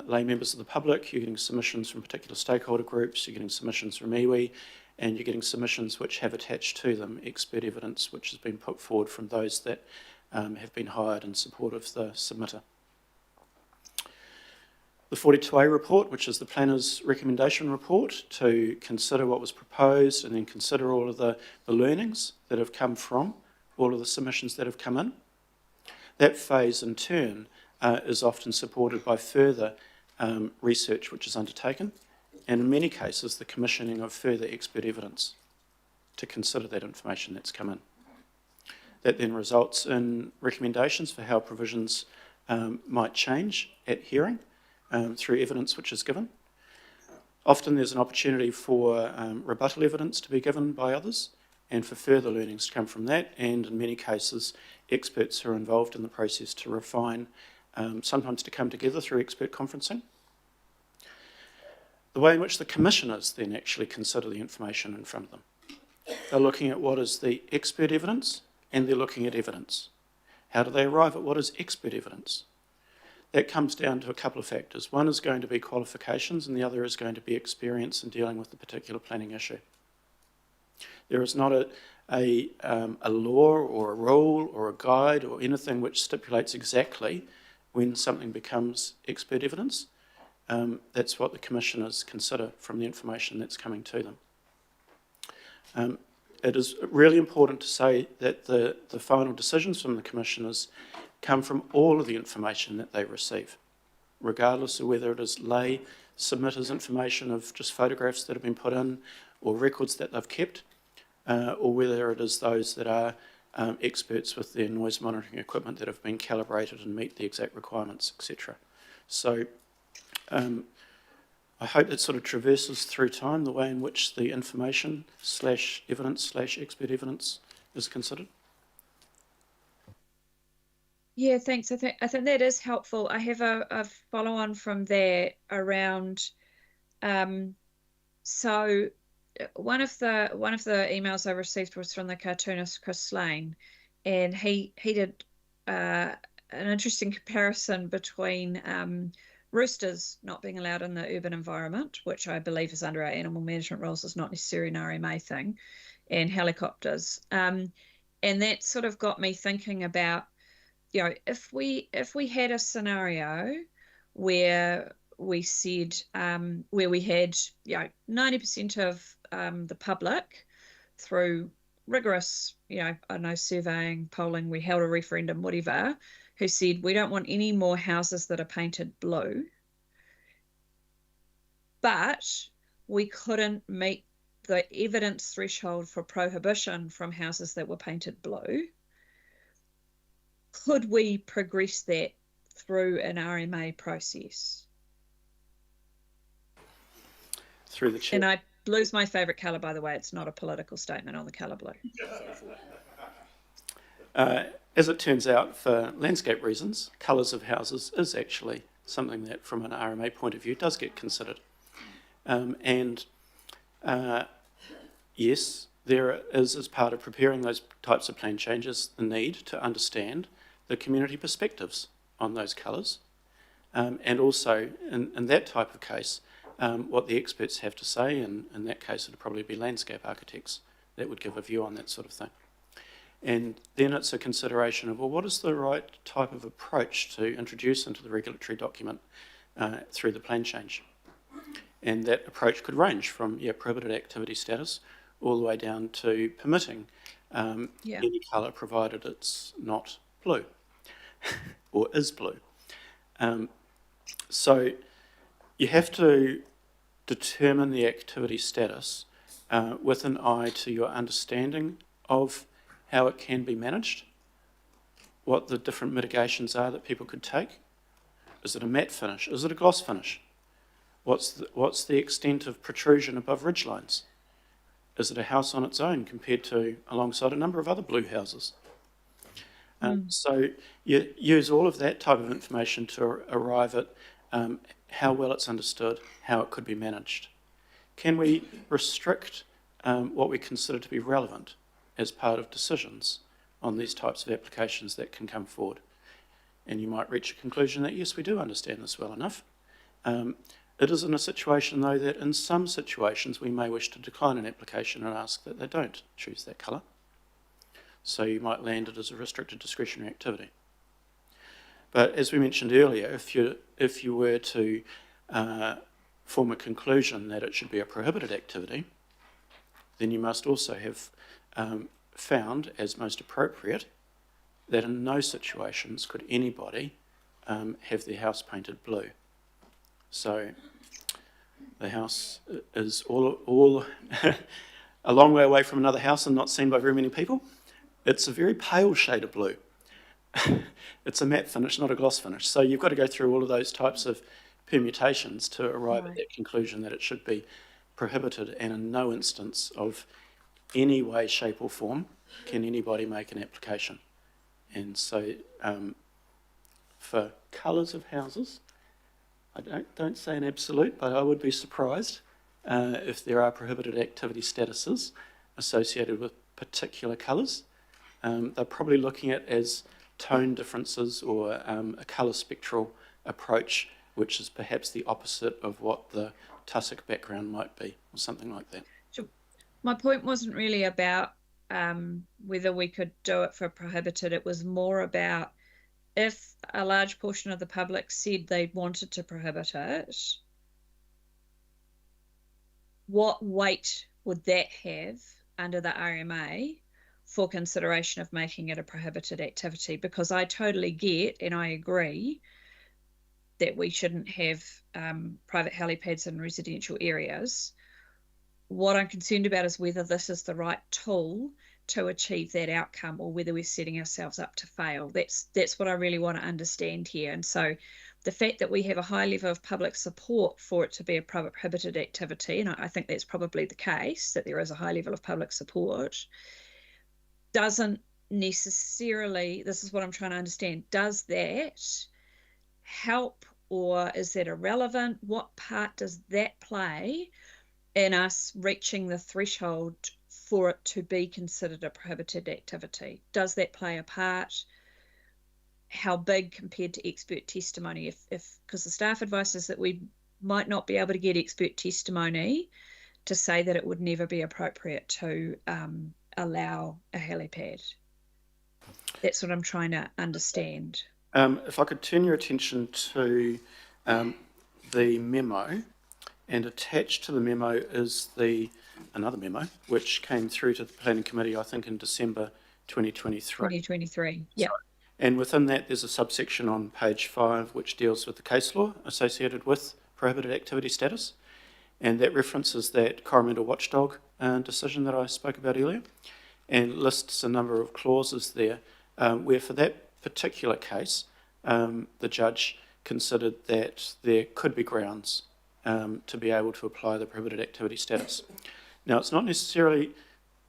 lay members of the public, you're getting submissions from particular stakeholder groups, you're getting submissions from iwi, and you're getting submissions which have attached to them expert evidence which has been put forward from those that have been hired in support of the submitter. The 42A report, which is the planner's recommendation report, to consider what was proposed and then consider all of the learnings that have come from all of the submissions that have come in. That phase in turn is often supported by further research which is undertaken, and in many cases the commissioning of further expert evidence to consider that information that's come in. That then results in recommendations for how provisions might change at hearing through evidence which is given. Often there's an opportunity for rebuttal evidence to be given by others and for further learnings to come from that, and in many cases experts who are involved in the process to refine, sometimes to come together through expert conferencing. The way in which the commissioners then actually consider the information in front of them. They're looking at what is the expert evidence, and they're looking at evidence. How do they arrive at what is expert evidence? That comes down to a couple of factors. One is going to be qualifications, and the other is going to be experience in dealing with the particular planning issue. There is not a law or a rule or a guide or anything which stipulates exactly when something becomes expert evidence. That's what the commissioners consider from the information that's coming to them. It is really important to say that the final decisions from the commissioners come from all of the information that they receive, regardless of whether it is lay submitters' information of just photographs that have been put in or records that they've kept, or whether it is those that are experts with their noise monitoring equipment that have been calibrated and meet the exact requirements, etc. So I hope that sort of traverses through time the way in which the information / evidence / expert evidence is considered. Yeah, thanks. I think that is helpful. I have a follow on from there around. So one of the emails I received was from the cartoonist Chris Lane, and he did an interesting comparison between roosters not being allowed in the urban environment, which I believe is under our animal management rules, is not necessarily an RMA thing, and helicopters. And that sort of got me thinking about, you know, if we had a scenario where we said, where we had, you know, 90% of the public through rigorous, you know, I don't know, surveying, polling, we held a referendum, whatever, who said we don't want any more houses that are painted blue, but we couldn't meet the evidence threshold for prohibition from houses that were painted blue. Could we progress that through an RMA process? Through the chair. And blue's my favourite colour, by the way. It's not a political statement on the colour blue. As it turns out, for landscape reasons, colours of houses is actually something that, from an RMA point of view, does get considered. Yes, there is, as part of preparing those types of plan changes, the need to understand the community perspectives on those colours, and also, in that type of case, what the experts have to say, and in that case it would probably be landscape architects that would give a view on that sort of thing. And then it's a consideration of, well, what is the right type of approach to introduce into the regulatory document through the plan change? And that approach could range from prohibited activity status all the way down to permitting any colour provided it's not blue or is blue. So you have to determine the activity status with an eye to your understanding of how it can be managed, what the different mitigations are that people could take. Is it a matte finish? Is it a gloss finish? What's the extent of protrusion above ridgelines? Is it a house on its own compared to alongside a number of other blue houses? So you use all of that type of information to arrive at how well it's understood, how it could be managed. Can we restrict what we consider to be relevant as part of decisions on these types of applications that can come forward? And you might reach a conclusion that, yes, we do understand this well enough. It is in a situation, though, that in some situations we may wish to decline an application and ask that they don't choose that colour. So you might land it as a restricted discretionary activity. But as we mentioned earlier, if you were to form a conclusion that it should be a prohibited activity, then you must also have found, as most appropriate, that in no situations could anybody have their house painted blue. So the house is all a long way away from another house and not seen by very many people. It's a very pale shade of blue. It's a matte finish, not a gloss finish. So you've got to go through all of those types of permutations to arrive at that conclusion that it should be prohibited, and in no instance of any way, shape or form can anybody make an application. And so for colours of houses, I don't say an absolute, but I would be surprised if there are prohibited activity statuses associated with particular colours. They're probably looking at as tone differences or a colour spectral approach, which is perhaps the opposite of what the tussock background might be, or something like that. So my point wasn't really about whether we could do it for prohibited. It was more about if a large portion of the public said they wanted to prohibit it, what weight would that have under the RMA for consideration of making it a prohibited activity? Because I totally get and I agree that we shouldn't have private helipads in residential areas. What I'm concerned about is whether this is the right tool to achieve that outcome, or whether we're setting ourselves up to fail. That's what I really want to understand here. And so the fact that we have a high level of public support for it to be a prohibited activity, and I think that's probably the case, that there is a high level of public support, doesn't necessarily, this is what I'm trying to understand, does that help or is that irrelevant? What part does that play in us reaching the threshold for it to be considered a prohibited activity? Does that play a part? How big compared to expert testimony? If because the staff advice is that we might not be able to get expert testimony to say that it would never be appropriate to allow a helipad. That's what I'm trying to understand. If I could turn your attention to the memo, and attached to the memo is another memo which came through to the Planning Committee, I think in December 2023. 2023, yeah. And within that there's a subsection on page 5 which deals with the case law associated with prohibited activity status, and that references that Coromandel Watchdog decision that I spoke about earlier, and lists a number of clauses there where for that particular case the judge considered that there could be grounds to be able to apply the prohibited activity status. Now, it's not necessarily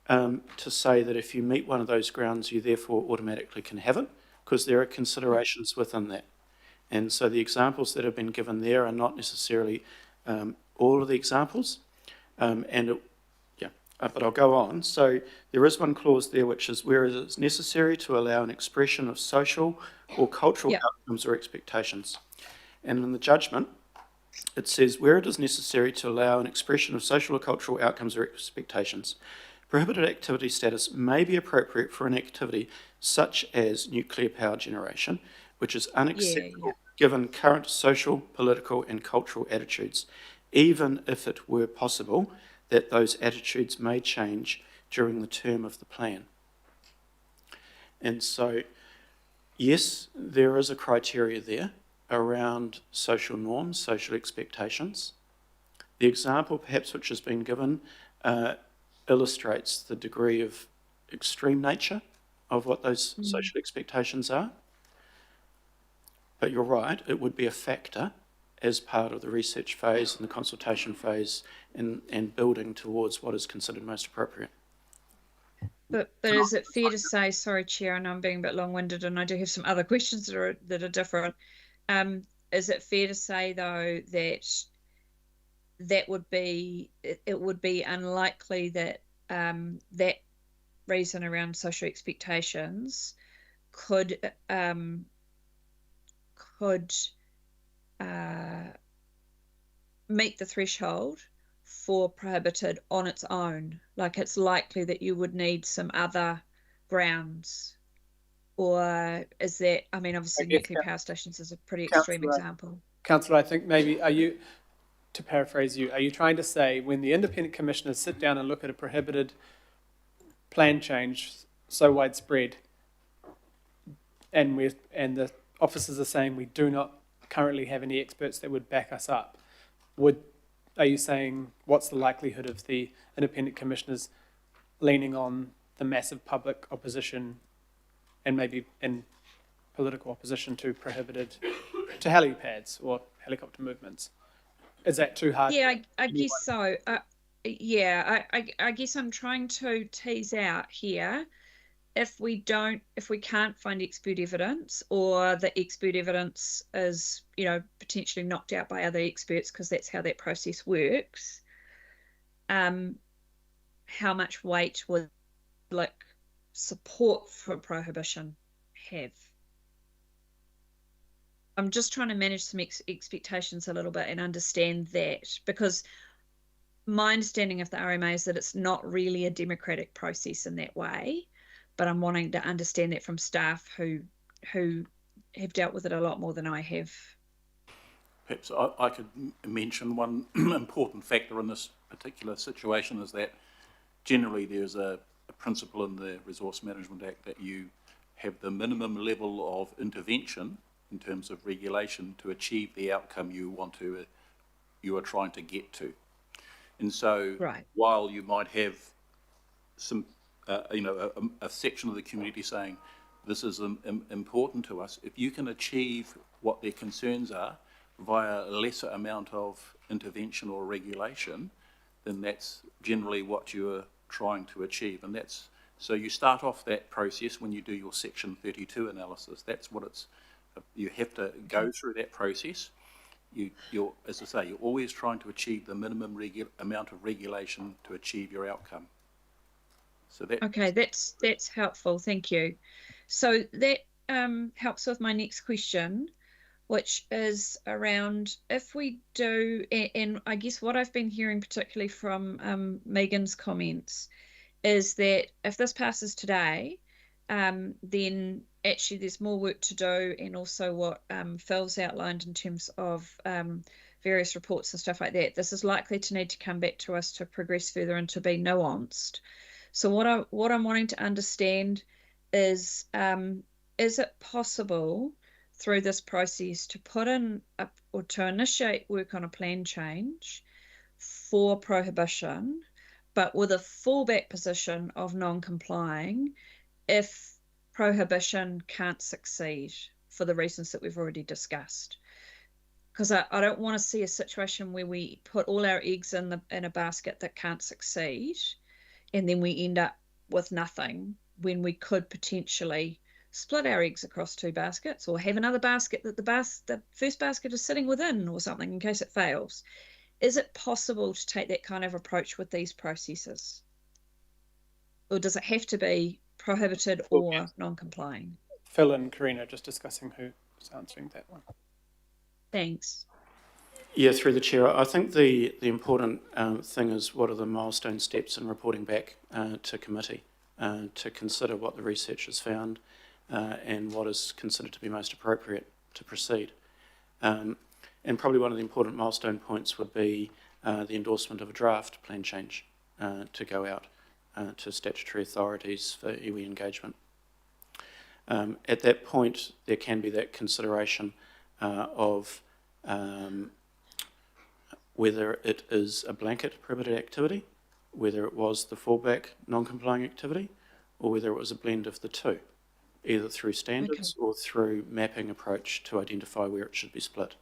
to say that if you meet one of those grounds, you therefore automatically can have it, because there are considerations within that. And so the examples that have been given there are not necessarily all of the examples. But I'll go on. So there is one clause there which is where it is necessary to allow an expression of social or cultural outcomes or expectations. And in the judgment, it says, where it is necessary to allow an expression of social or cultural outcomes or expectations, prohibited activity status may be appropriate for an activity such as nuclear power generation, which is unacceptable given current social, political and cultural attitudes, even if it were possible that those attitudes may change during the term of the plan. And so, yes, there is a criteria there around social norms, social expectations. The example perhaps which has been given illustrates the degree of extreme nature of what those social expectations are. But you're right, it would be a factor as part of the research phase and the consultation phase and building towards what is considered most appropriate. But is it fair to say, sorry, Chair, I know I'm being a bit long-winded and I do have some other questions that are different. Is it fair to say, though, that it would be unlikely that that reason around social expectations could meet the threshold for prohibited on its own? Like, it's likely that you would need some other grounds, or is that, I mean, obviously nuclear power stations is a pretty extreme example. Councillor, I think maybe, to paraphrase you, are you trying to say when the independent commissioners sit down and look at a prohibited plan change so widespread, and the officers are saying we do not currently have any experts that would back us up, are you saying what's the likelihood of the independent commissioners leaning on the massive public opposition and maybe in political opposition to helipads or helicopter movements? Is that too hard? Yeah, I guess so. I guess I'm trying to tease out here, if we can't find expert evidence, or the expert evidence is, potentially knocked out by other experts, because that's how that process works, how much weight would support for prohibition have? I'm just trying to manage some expectations a little bit and understand that, because my understanding of the RMA is that it's not really a democratic process in that way, but I'm wanting to understand that from staff who have dealt with it a lot more than I have. Perhaps I could mention one important factor in this particular situation is that generally there's a principle in the Resource Management Act that you have the minimum level of intervention in terms of regulation to achieve the outcome you are trying to get to. And so while you might have some, a section of the community saying this is important to us, if you can achieve what their concerns are via a lesser amount of intervention or regulation, then that's generally what you're trying to achieve. And so you start off that process when you do your Section 32 analysis. That's what you have to go through that process. You're, as I say, you're always trying to achieve the minimum amount of regulation to achieve your outcome. So okay, that's helpful. Thank you. So that helps with my next question, which is around if we do, and I guess what I've been hearing particularly from Megan's comments is that if this passes today, then actually there's more work to do, and also what Phil's outlined in terms of various reports and stuff like that. This is likely to need to come back to us to progress further and to be nuanced. So what I'm wanting to understand is it possible through this process to put in or to initiate work on a plan change for prohibition, but with a fallback position of non-complying if prohibition can't succeed for the reasons that we've already discussed? Because I don't want to see a situation where we put all our eggs in a basket that can't succeed, and then we end up with nothing, when we could potentially split our eggs across two baskets, or have another basket that the first basket is sitting within, or something, in case it fails. Is it possible to take that kind of approach with these processes? Or does it have to be prohibited or non-complying? Phil and Karina just discussing who's answering that one. Thanks. Yeah, through the chair, I think the important thing is what are the milestone steps in reporting back to committee to consider what the research has found and what is considered to be most appropriate to proceed. And probably one of the important milestone points would be the endorsement of a draft plan change to go out to statutory authorities for iwi engagement. At that point, there can be that consideration of whether it is a blanket prohibited activity, whether it was the fallback non-complying activity, or whether it was a blend of the two, either through standards or through mapping approach to identify where it should be split.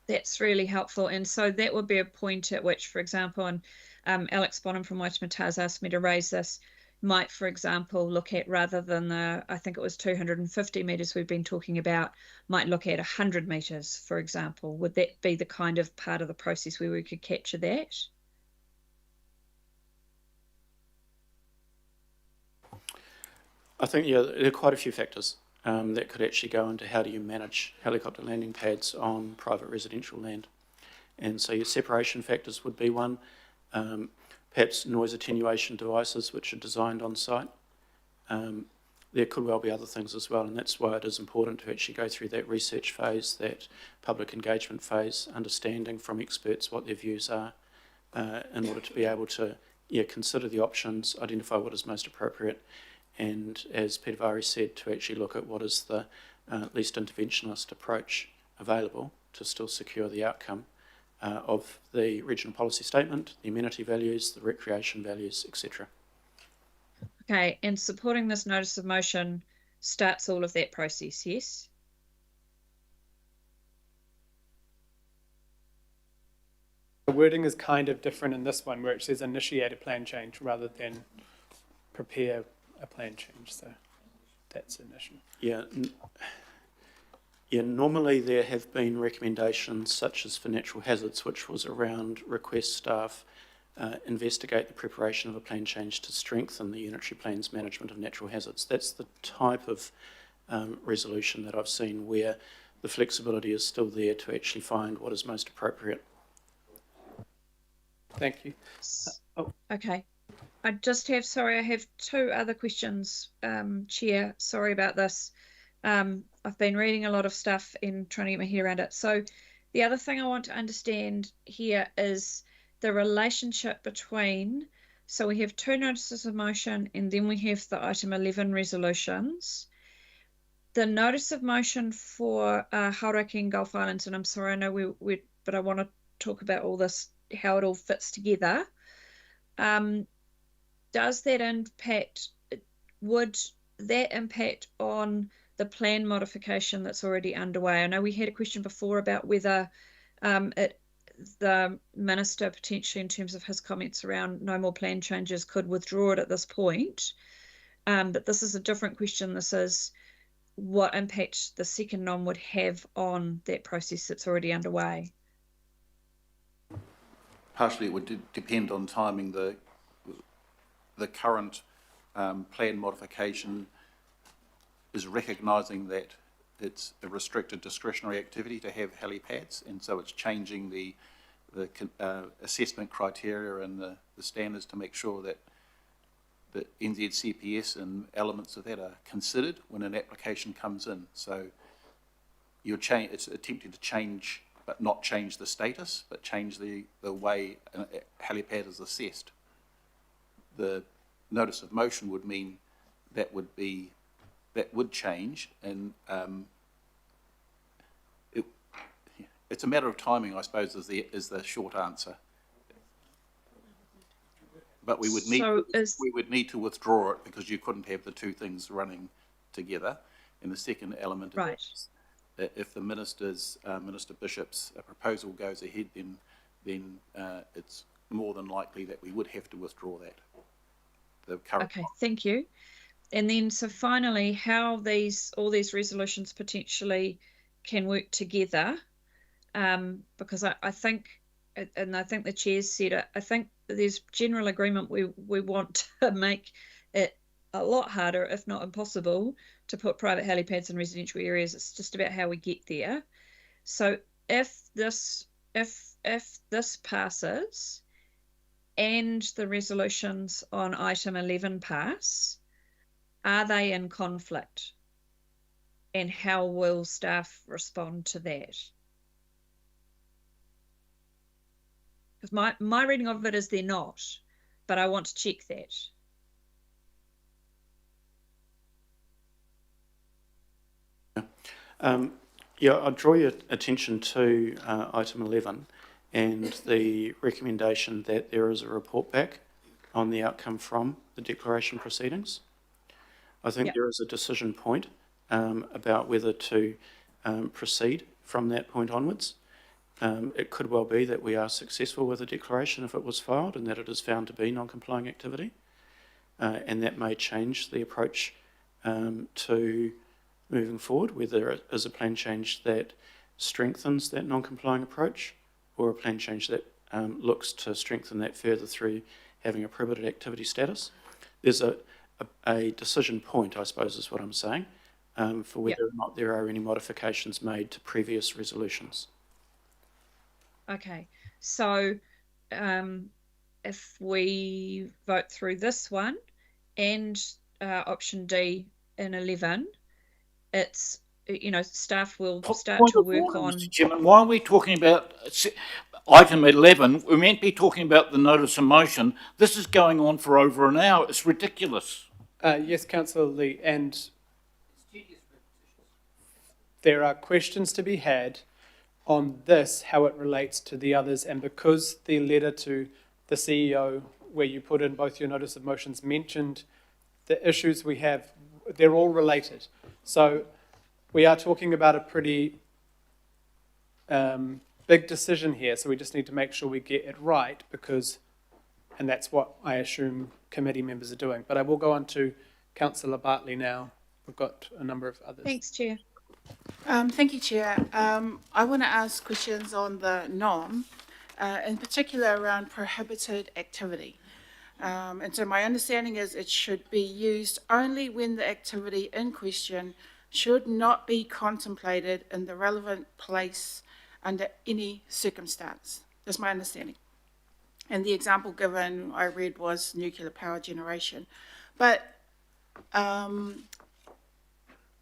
That's really helpful. And so that would be a point at which, for example, and Alex Bonham from Waitemata has asked me to raise this, might, for example, look at, rather than the, I think it was 250 metres we've been talking about, might look at 100 metres, for example. Would that be the kind of part of the process where we could capture that? I think, yeah, there are quite a few factors that could actually go into how do you manage helicopter landing pads on private residential land. And so your separation factors would be one, perhaps noise attenuation devices which are designed on site. There could well be other things as well, and that's why it is important to actually go through that research phase, that public engagement phase, understanding from experts what their views are, in order to be able to consider the options, identify what is most appropriate, and as Peter Vari said, to actually look at what is the least interventionist approach available to still secure the outcome of the regional policy statement, the amenity values, the recreation values, etc. Okay, and supporting this notice of motion starts all of that process, yes? The wording is kind of different in this one, where it says initiate a plan change rather than prepare a plan change, so that's an issue. Yeah, normally there have been recommendations such as for natural hazards, which was around request staff investigate the preparation of a plan change to strengthen the unitary plan's management of natural hazards. That's the type of resolution that I've seen where the flexibility is still there to actually find what is most appropriate. Thank you. Okay. I have two other questions, Chair. Sorry about this. I've been reading a lot of stuff and trying to get my head around it. So the other thing I want to understand here is the relationship between, so we have two notices of motion and then we have the item 11 resolutions. The notice of motion for Hauraki and Gulf Islands, and I'm sorry, I know but I want to talk about all this, how it all fits together. Does that impact, would that impact on the plan modification that's already underway? I know we had a question before about whether the minister potentially, in terms of his comments around no more plan changes, could withdraw it at this point. But this is a different question. This is what impact the second NOM would have on that process that's already underway. Partially it would depend on timing. The current plan modification is recognising that it's a restricted discretionary activity to have helipads, and so it's changing the assessment criteria and the standards to make sure that the NZCPS and elements of that are considered when an application comes in. So it's attempting to change, but not change the status, but change the way a helipad is assessed. The notice of motion would mean that would change, and it's a matter of timing, I suppose, is the short answer. But we would need to withdraw it because you couldn't have the two things running together. And the second element is that if the Minister Bishop's proposal goes ahead, then it's more than likely that we would have to withdraw that. Okay, thank you. And then, so finally, how all these resolutions potentially can work together, because I think, and I think the Chair's said it, I think there's general agreement we want to make it a lot harder, if not impossible, to put private helipads in residential areas. It's just about how we get there. So if this passes and the resolutions on item 11 pass, are they in conflict? And how will staff respond to that? Because my reading of it is they're not, but I want to check that. I'll draw your attention to item 11 and the recommendation that there is a report back on the outcome from the declaration proceedings. I think there is a decision point about whether to proceed from that point onwards. It could well be that we are successful with a declaration if it was filed and that it is found to be non-complying activity, and that may change the approach to moving forward, whether it is a plan change that strengthens that non-complying approach or a plan change that looks to strengthen that further through having a prohibited activity status. There's a decision point, I suppose, is what I'm saying, for whether or not there are any modifications made to previous resolutions. Okay, so if we vote through this one and option D in 11, it's, you know, staff will start to work on... Mr. Chairman, why are we talking about item 11? We're meant to be talking about the notice of motion. This is going on for over an hour. It's ridiculous. Yes, Councillor Lee, and there are questions to be had on this, how it relates to the others, and because the letter to the CEO, where you put in both your notice of motions, mentioned the issues we have, they're all related. So we are talking about a pretty big decision here, so we just need to make sure we get it right, because, and that's what I assume committee members are doing. But I will go on to Councillor Bartley now. We've got a number of others. Thanks, Chair. Thank you, Chair. I want to ask questions on the NOM, in particular around prohibited activity. And so my understanding is it should be used only when the activity in question should not be contemplated in the relevant place under any circumstance. That's my understanding. And the example given, I read, was nuclear power generation. But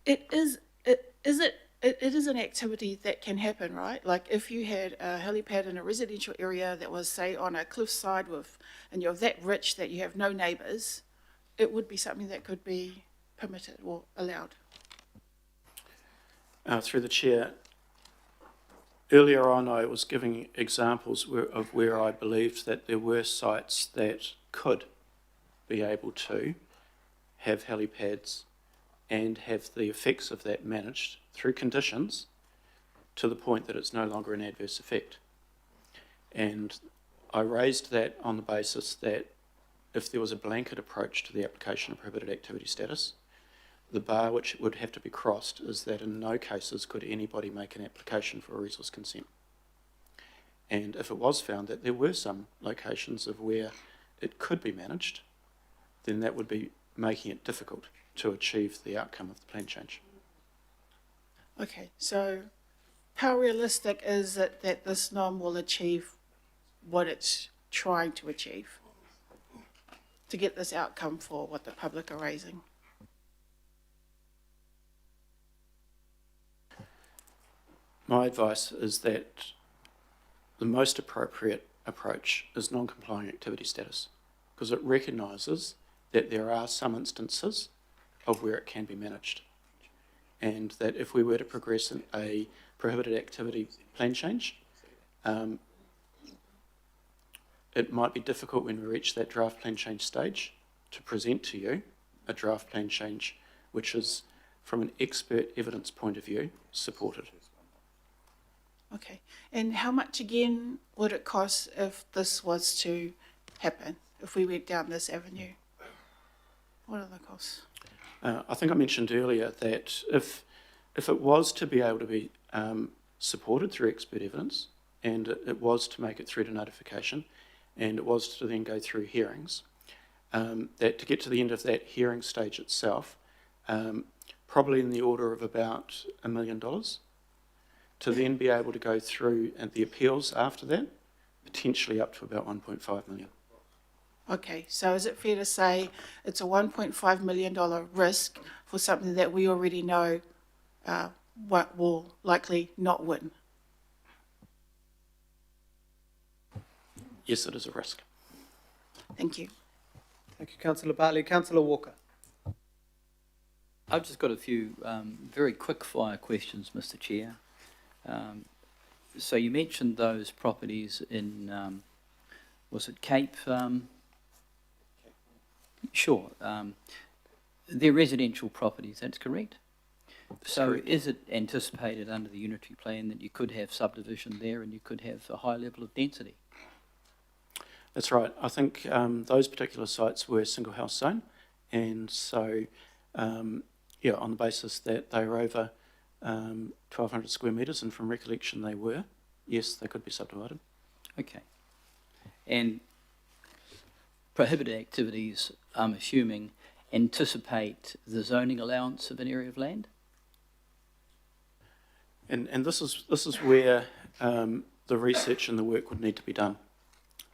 it is an activity that can happen, right? Like if you had a helipad in a residential area that was, say, on a cliffside with, and you're that rich that you have no neighbours, it would be something that could be permitted or allowed. Through the Chair, earlier on I was giving examples of where I believed that there were sites that could be able to have helipads and have the effects of that managed through conditions to the point that it's no longer an adverse effect. And I raised that on the basis that if there was a blanket approach to the application of prohibited activity status, the bar which would have to be crossed is that in no cases could anybody make an application for a resource consent. And if it was found that there were some locations of where it could be managed, then that would be making it difficult to achieve the outcome of the plan change. Okay, so how realistic is it that this NOM will achieve what it's trying to achieve to get this outcome for what the public are raising? My advice is that the most appropriate approach is non-complying activity status, because it recognises that there are some instances of where it can be managed, and that if we were to progress in a prohibited activity plan change, it might be difficult when we reach that draft plan change stage to present to you a draft plan change which is, from an expert evidence point of view, supported. Okay, and how much again would it cost if this was to happen, if we went down this avenue? What are the costs? I think I mentioned earlier that if it was to be able to be supported through expert evidence, and it was to make it through to notification, and it was to then go through hearings, that to get to the end of that hearing stage itself, probably in the order of about $1 million, to then be able to go through and the appeals after that, potentially up to about 1.5 million. Okay, so is it fair to say it's a $1.5 million risk for something that we already know what will likely not win? Yes, it is a risk. Thank you. Thank you, Councillor Bartley. Councillor Walker. I've just got a few very quick fire questions, Mr. Chair. So you mentioned those properties in, was it Cape? Sure. They're residential properties, that's correct. So is it anticipated under the unitary plan that you could have subdivision there and you could have a high level of density? That's right. I think those particular sites were single house zone, and so yeah, on the basis that they were over 1,200 square metres, and from recollection they were, yes, they could be subdivided. Okay. And prohibited activities, I'm assuming, anticipate the zoning allowance of an area of land? And this is where the research and the work would need to be done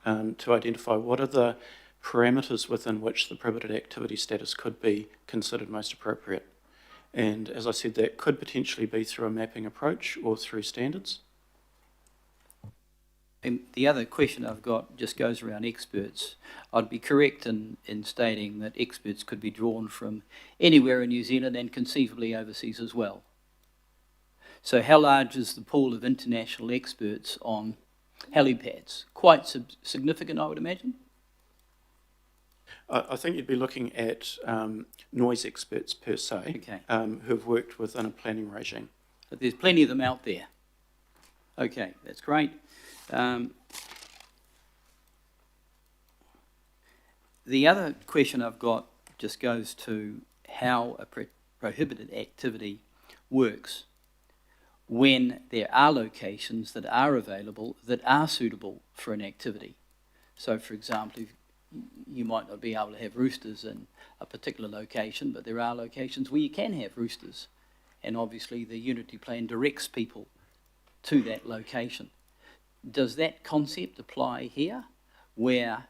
to identify what are the parameters within which the prohibited activity status could be considered most appropriate. And as I said, that could potentially be through a mapping approach or through standards. And the other question I've got just goes around experts. I'd be correct in stating that experts could be drawn from anywhere in New Zealand and conceivably overseas as well. So how large is the pool of international experts on helipads? Quite significant, I would imagine? I think you'd be looking at noise experts per se, Okay. who have worked within a planning regime. But there's plenty of them out there. Okay, that's great. The other question I've got just goes to how a prohibited activity works when there are locations that are available that are suitable for an activity. So, for example, you might not be able to have roosters in a particular location, but there are locations where you can have roosters. And obviously the unity plan directs people to that location. Does that concept apply here, where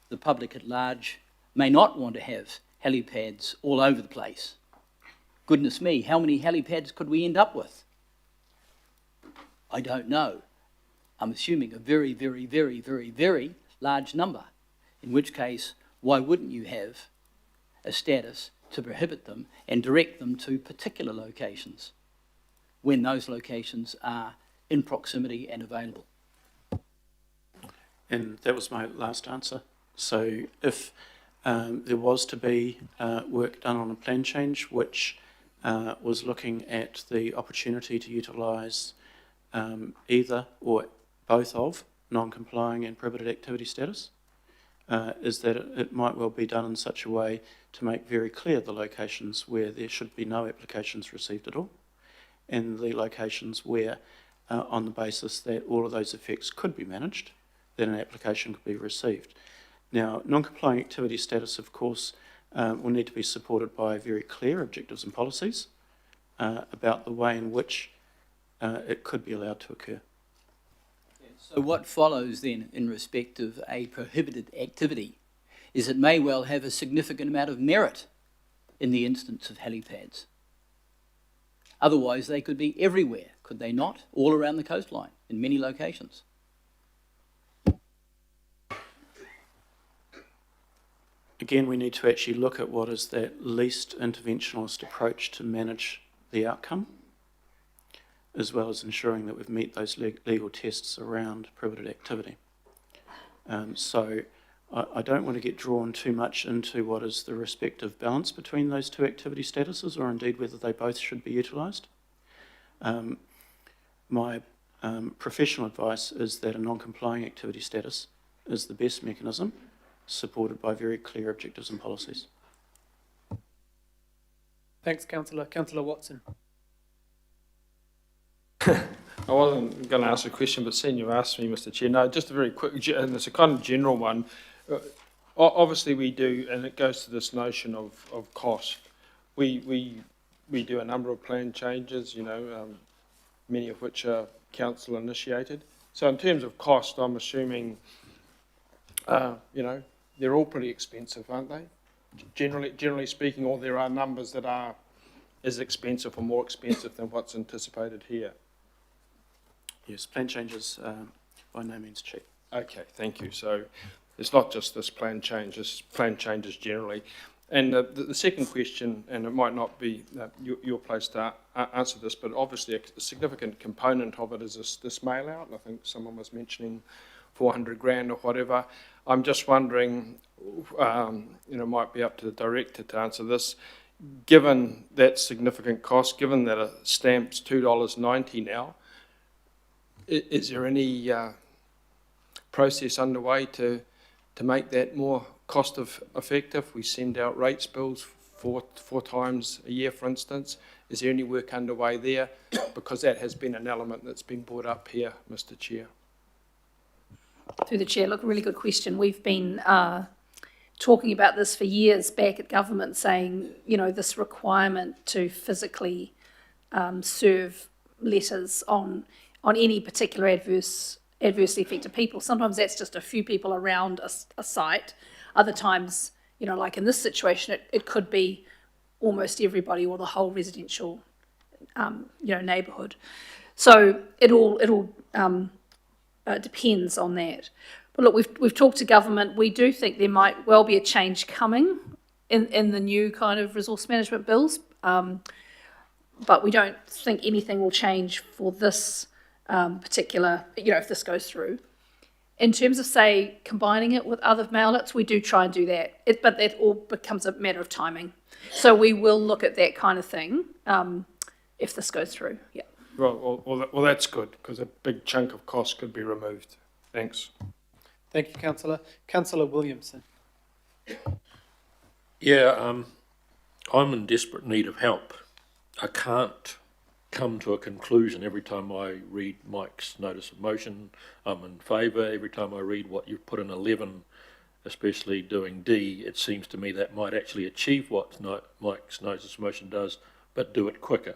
the public at large may not want to have helipads all over the place? Goodness me, how many helipads could we end up with? I don't know. I'm assuming a very, very, very, very, very large number, in which case, why wouldn't you have a status to prohibit them and direct them to particular locations when those locations are in proximity and available? And that was my last answer. So if there was to be work done on a plan change which was looking at the opportunity to utilise either or both of non-complying and prohibited activity status, is that it might well be done in such a way to make very clear the locations where there should be no applications received at all, and the locations where, on the basis that all of those effects could be managed, then an application could be received. Now, non-complying activity status, of course, will need to be supported by very clear objectives and policies about the way in which it could be allowed to occur. So what follows then in respect of a prohibited activity is it may well have a significant amount of merit in the instance of helipads. Otherwise they could be everywhere, could they not? All around the coastline, in many locations. Again, we need to actually look at what is that least interventionist approach to manage the outcome, as well as ensuring that we've met those legal tests around prohibited activity. So I don't want to get drawn too much into what is the respective balance between those two activity statuses, or indeed whether they both should be utilised. My professional advice is that a non-complying activity status is the best mechanism, supported by very clear objectives and policies. Thanks, Councillor. Councillor Watson. I wasn't going to ask a question, but seeing you asked me, Mr. Chair, no, just a very quick, and it's a kind of general one. Obviously we do, and it goes to this notion of cost. We do a number of plan changes, you know, many of which are council initiated. So in terms of cost, I'm assuming, you know, they're all pretty expensive, aren't they? Generally speaking, or there are numbers that are as expensive or more expensive than what's anticipated here. Yes, plan changes by no means cheap. Okay, thank you. So it's not just this plan change, it's plan changes generally. And the second question, and it might not be your place to answer this, but obviously a significant component of it is this mail out. I think someone was mentioning 400 grand or whatever. I'm just wondering, you know, might be up to the director to answer this. given that significant cost, given that a stamp's $2.90 now, is there any process underway to make that more cost effective? We send out rates bills four times a year, for instance. Is there any work underway there? Because that has been an element that's been brought up here, Mr. Chair. Through the chair, look, a really good question. We've been talking about this for years back at government, saying, this requirement to physically serve letters on any particular adversely affected people. Sometimes that's just a few people around a site. Other times, like in this situation, it could be almost everybody or the whole residential, neighbourhood. So it all depends on that. But look, we've talked to government. We do think there might well be a change coming in the new kind of resource management bills, but we don't think anything will change for this particular, if this goes through. In terms of, say, combining it with other mail outlets, we do try and do that, but that all becomes a matter of timing. So we will look at that kind of thing if this goes through. Yeah. Well, that's good, because a big chunk of cost could be removed. Thanks. Thank you, Councillor. Councillor Williamson. Yeah, I'm in desperate need of help. I can't come to a conclusion every time I read Mike's notice of motion. I'm in favour. Every time I read what you've put in 11, especially doing D, it seems to me that might actually achieve what Mike's notice of motion does, but do it quicker.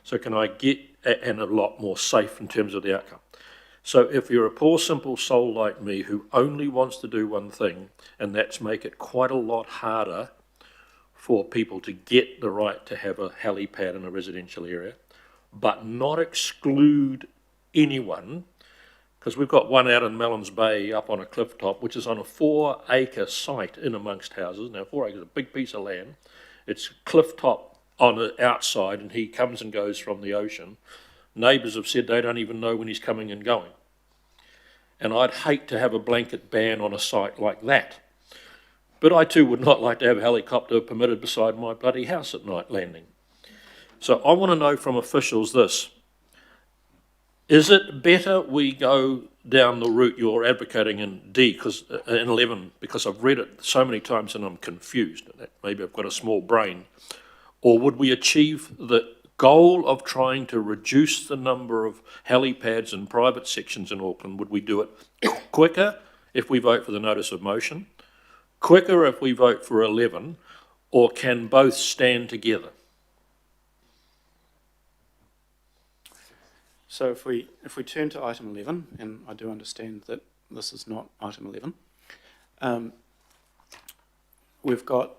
So can I get, and a lot more safe in terms of the outcome. So if you're a poor, simple soul like me who only wants to do one thing, and that's make it quite a lot harder for people to get the right to have a helipad in a residential area, but not exclude anyone, because we've got one out in Mellons Bay up on a cliff top, which is on a 4-acre site in amongst houses. Now, 4 acres is a big piece of land. It's cliff top on the outside, and he comes and goes from the ocean. Neighbours have said they don't even know when he's coming and going. And I'd hate to have a blanket ban on a site like that. But I too would not like to have a helicopter permitted beside my bloody house at night landing. So I want to know from officials this. Is it better we go down the route you're advocating in D, in 11, because I've read it so many times and I'm confused. Maybe I've got a small brain. Or would we achieve the goal of trying to reduce the number of helipads in private sections in Auckland? Would we do it quicker if we vote for the notice of motion, quicker if we vote for 11, or can both stand together? So if we turn to item 11, and I do understand that this is not item 11, we've got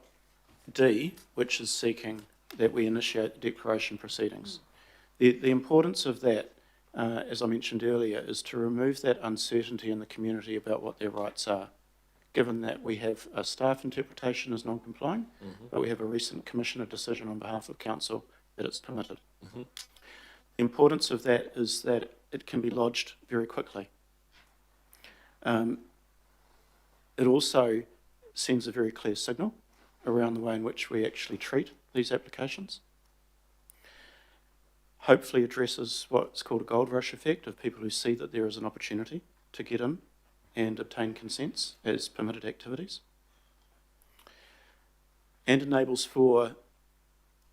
D, which is seeking that we initiate the declaration proceedings. The importance of that, as I mentioned earlier, is to remove that uncertainty in the community about what their rights are, given that we have a staff interpretation as non-complying, but we have a recent commissioner decision on behalf of council that it's permitted. The importance of that is that it can be lodged very quickly. It also sends a very clear signal around the way in which we actually treat these applications. Hopefully addresses what's called a gold rush effect of people who see that there is an opportunity to get in and obtain consents as permitted activities. And enables for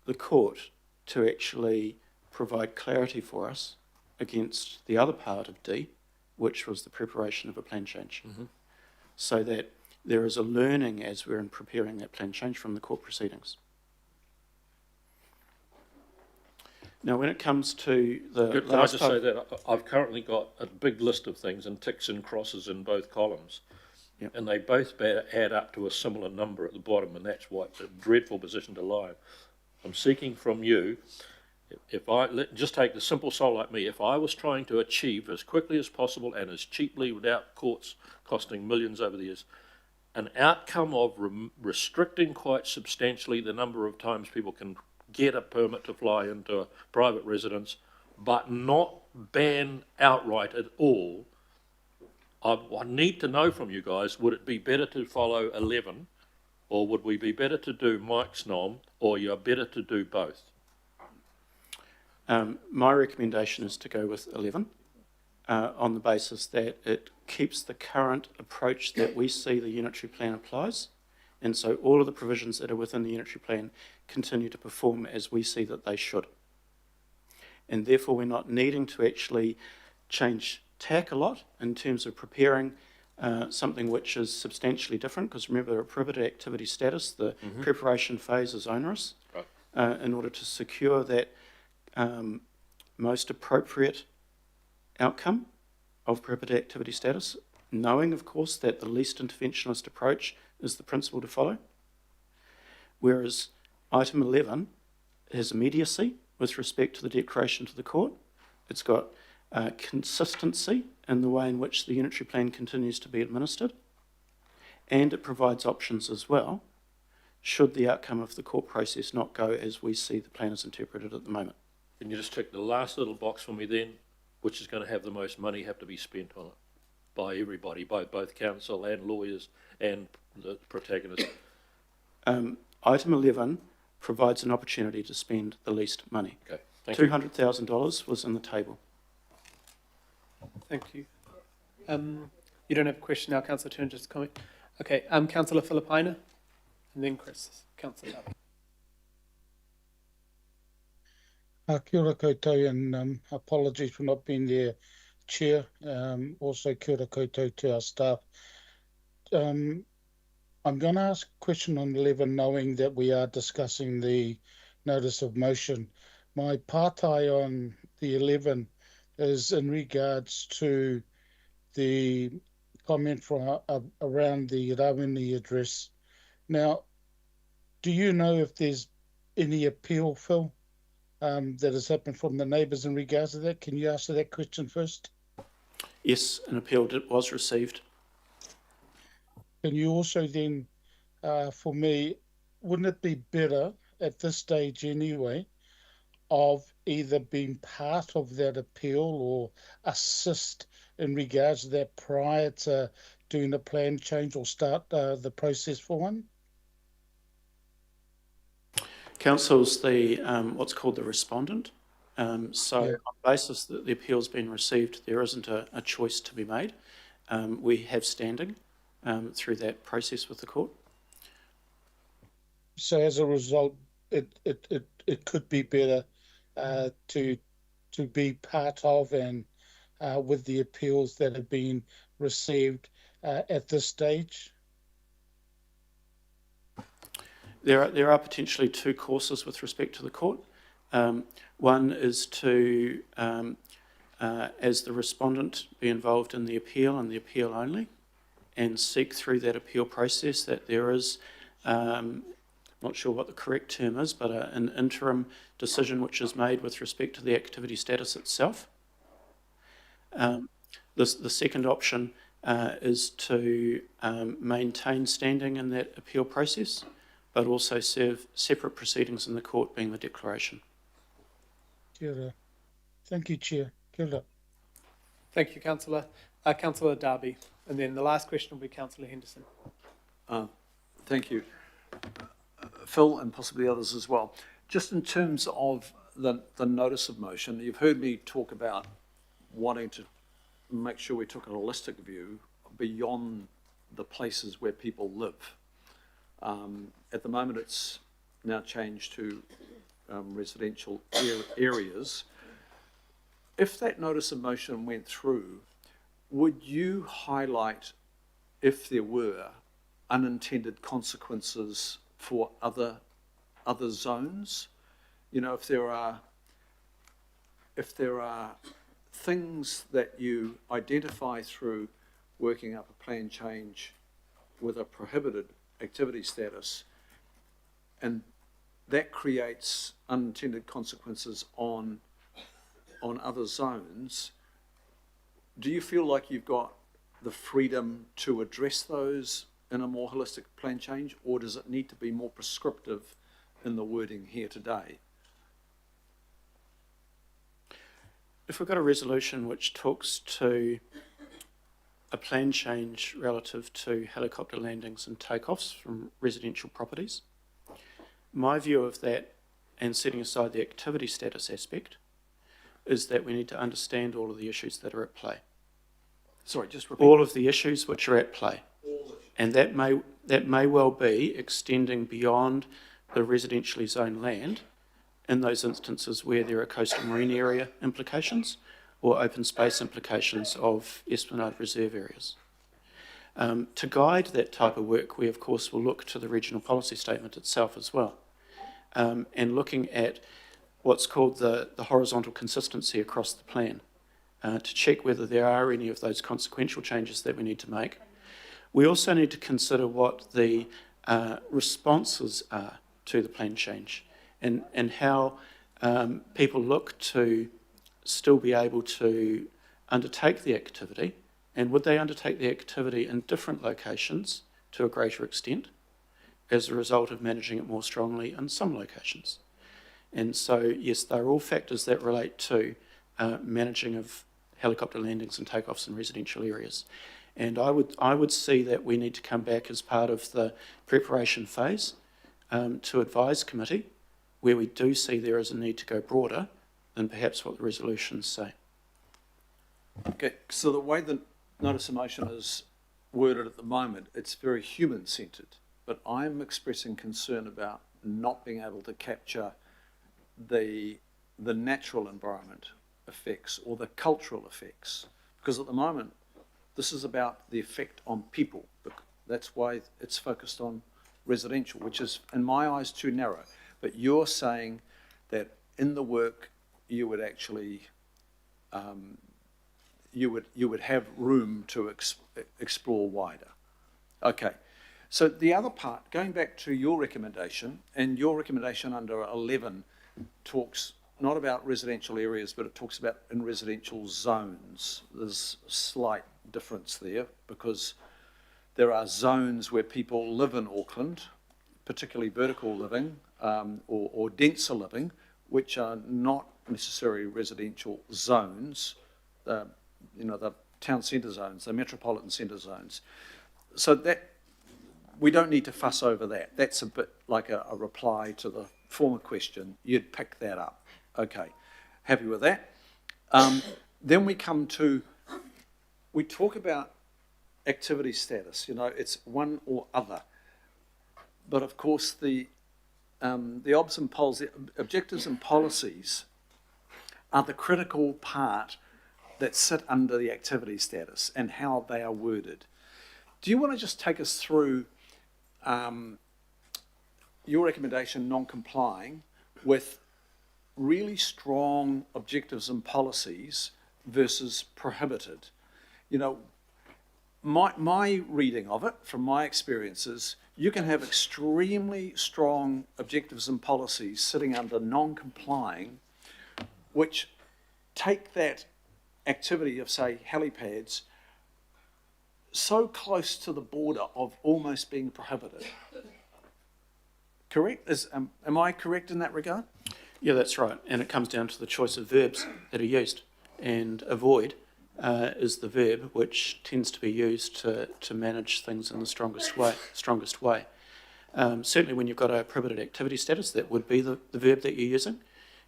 the court to actually provide clarity for us against the other part of D, which was the preparation of a plan change. So that there is a learning as we're in preparing that plan change from the court proceedings. Now, when it comes to the Can I just say that I've currently got a big list of things and ticks and crosses in both columns. Yep. And they both add up to a similar number at the bottom, and that's why it's a dreadful position to lie in. I'm seeking from you, just take the simple soul like me, if I was trying to achieve as quickly as possible and as cheaply without courts costing millions over the years, an outcome of restricting quite substantially the number of times people can get a permit to fly into a private residence, but not ban outright at all, I need to know from you guys, would it be better to follow 11 Or would we be better to do Mike's nom, or you're better to do both? My recommendation is to go with 11 on the basis that it keeps the current approach that we see the unitary plan applies. And so all of the provisions that are within the unitary plan continue to perform as we see that they should. And therefore we're not needing to actually change tack a lot in terms of preparing something which is substantially different, because remember, a prohibited activity status, the preparation phase is onerous, in order to secure that most appropriate outcome of prohibited activity status, knowing, of course, that the least interventionist approach is the principle to follow. Whereas item 11 has immediacy with respect to the declaration to the court. It's got consistency in the way in which the unitary plan continues to be administered, and it provides options as well, should the outcome of the court process not go as we see the plan is interpreted at the moment. Can you just tick the last little box for me then, which is going to have the most money have to be spent on it by everybody, by both council and lawyers and the protagonist? Item 11 provides an opportunity to spend the least money. Okay, thank you. $200,000 was in the table. Thank you. You don't have a question now, Councillor Turner, just a comment. Okay, Councillor Filipina, and then Chris. Councillor Darby. Kia ora koutou, and apologies for not being there, Chair. Also, kia ora koutou to our staff. I'm going to ask a question on 11, knowing that we are discussing the notice of motion. My pātai on the 11 is in regards to the comment from around the Rawene address. Now, do you know if there's any appeal, Phil, that has happened from the neighbours in regards to that? Can you answer that question first? Yes, an appeal was received. Can you also then, for me, wouldn't it be better at this stage anyway, of either being part of that appeal or assist in regards to that prior to doing a plan change or start the process for one? Council's the what's called the respondent. So Yeah. on the basis that the appeal's been received, there isn't a choice to be made. We have standing through that process with the court. So as a result, it could be better to be part of and with the appeals that have been received at this stage. There are potentially two courses with respect to the court. One is to, as the respondent, be involved in the appeal and the appeal only, and seek through that appeal process that there is, not sure what the correct term is, but an interim decision which is made with respect to the activity status itself. The second option is to maintain standing in that appeal process, but also serve separate proceedings in the court, being the declaration. Kia ora. Thank you, Chair. Kia ora. Thank you, Councillor. Councillor Darby. And then the last question will be Councillor Henderson. Thank you. Phil, and possibly others as well. Just in terms of the notice of motion, you've heard me talk about wanting to make sure we took a holistic view beyond the places where people live. At the moment, it's now changed to residential areas. If that notice of motion went through, would you highlight, if there were, unintended consequences for other zones? You know, if there are things that you identify through working up a plan change with a prohibited activity status, and that creates unintended consequences on other zones, do you feel like you've got the freedom to address those in a more holistic plan change, or does it need to be more prescriptive in the wording here today? If we've got a resolution which talks to a plan change relative to helicopter landings and takeoffs from residential properties. My view of that, and setting aside the activity status aspect, is that we need to understand all of the issues that are at play. Sorry, just repeat. All of the issues which are at play. And that may well be extending beyond the residentially zoned land in those instances where there are coastal marine area implications or open space implications of Esplanade Reserve areas. To guide that type of work, we of course will look to the regional policy statement itself as well, and looking at what's called the horizontal consistency across the plan, to check whether there are any of those consequential changes that we need to make. We also need to consider what the responses are to the plan change, and how people look to still be able to undertake the activity, and would they undertake the activity in different locations to a greater extent as a result of managing it more strongly in some locations. And so, yes, they're all factors that relate to managing of helicopter landings and takeoffs in residential areas. And I would see that we need to come back as part of the preparation phase to advise committee where we do see there is a need to go broader than perhaps what the resolutions say. Okay, so the way the notice of motion is worded at the moment, it's very human-centred, but I'm expressing concern about not being able to capture the natural environment effects or the cultural effects, because at the moment this is about the effect on people. That's why it's focused on residential, which is in my eyes too narrow. But you're saying that in the work you would actually you would have room to explore wider. Okay. So the other part, going back to your recommendation, and your recommendation under 11 talks not about residential areas, but it talks about in residential zones. There's a slight difference there because there are zones where people live in Auckland, particularly vertical living or denser living, which are not necessarily residential zones, the town centre zones, the metropolitan centre zones. So that we don't need to fuss over that. That's a bit like a reply to the former question. You'd pick that up. Okay, happy with that. Then we come to, we talk about activity status. It's one or other. But of course, the objectives and policies are the critical part that sit under the activity status and how they are worded. Do you want to just take us through your recommendation non-complying with really strong objectives and policies versus prohibited? My reading of it, from my experiences, you can have extremely strong objectives and policies sitting under non-complying, which take that activity of, say, helipads so close to the border of almost being prohibited. Correct? Am I correct in that regard? Yeah, that's right. And it comes down to the choice of verbs that are used. And avoid is the verb which tends to be used to manage things in the strongest way. Certainly when you've got a prohibited activity status, that would be the verb that you're using.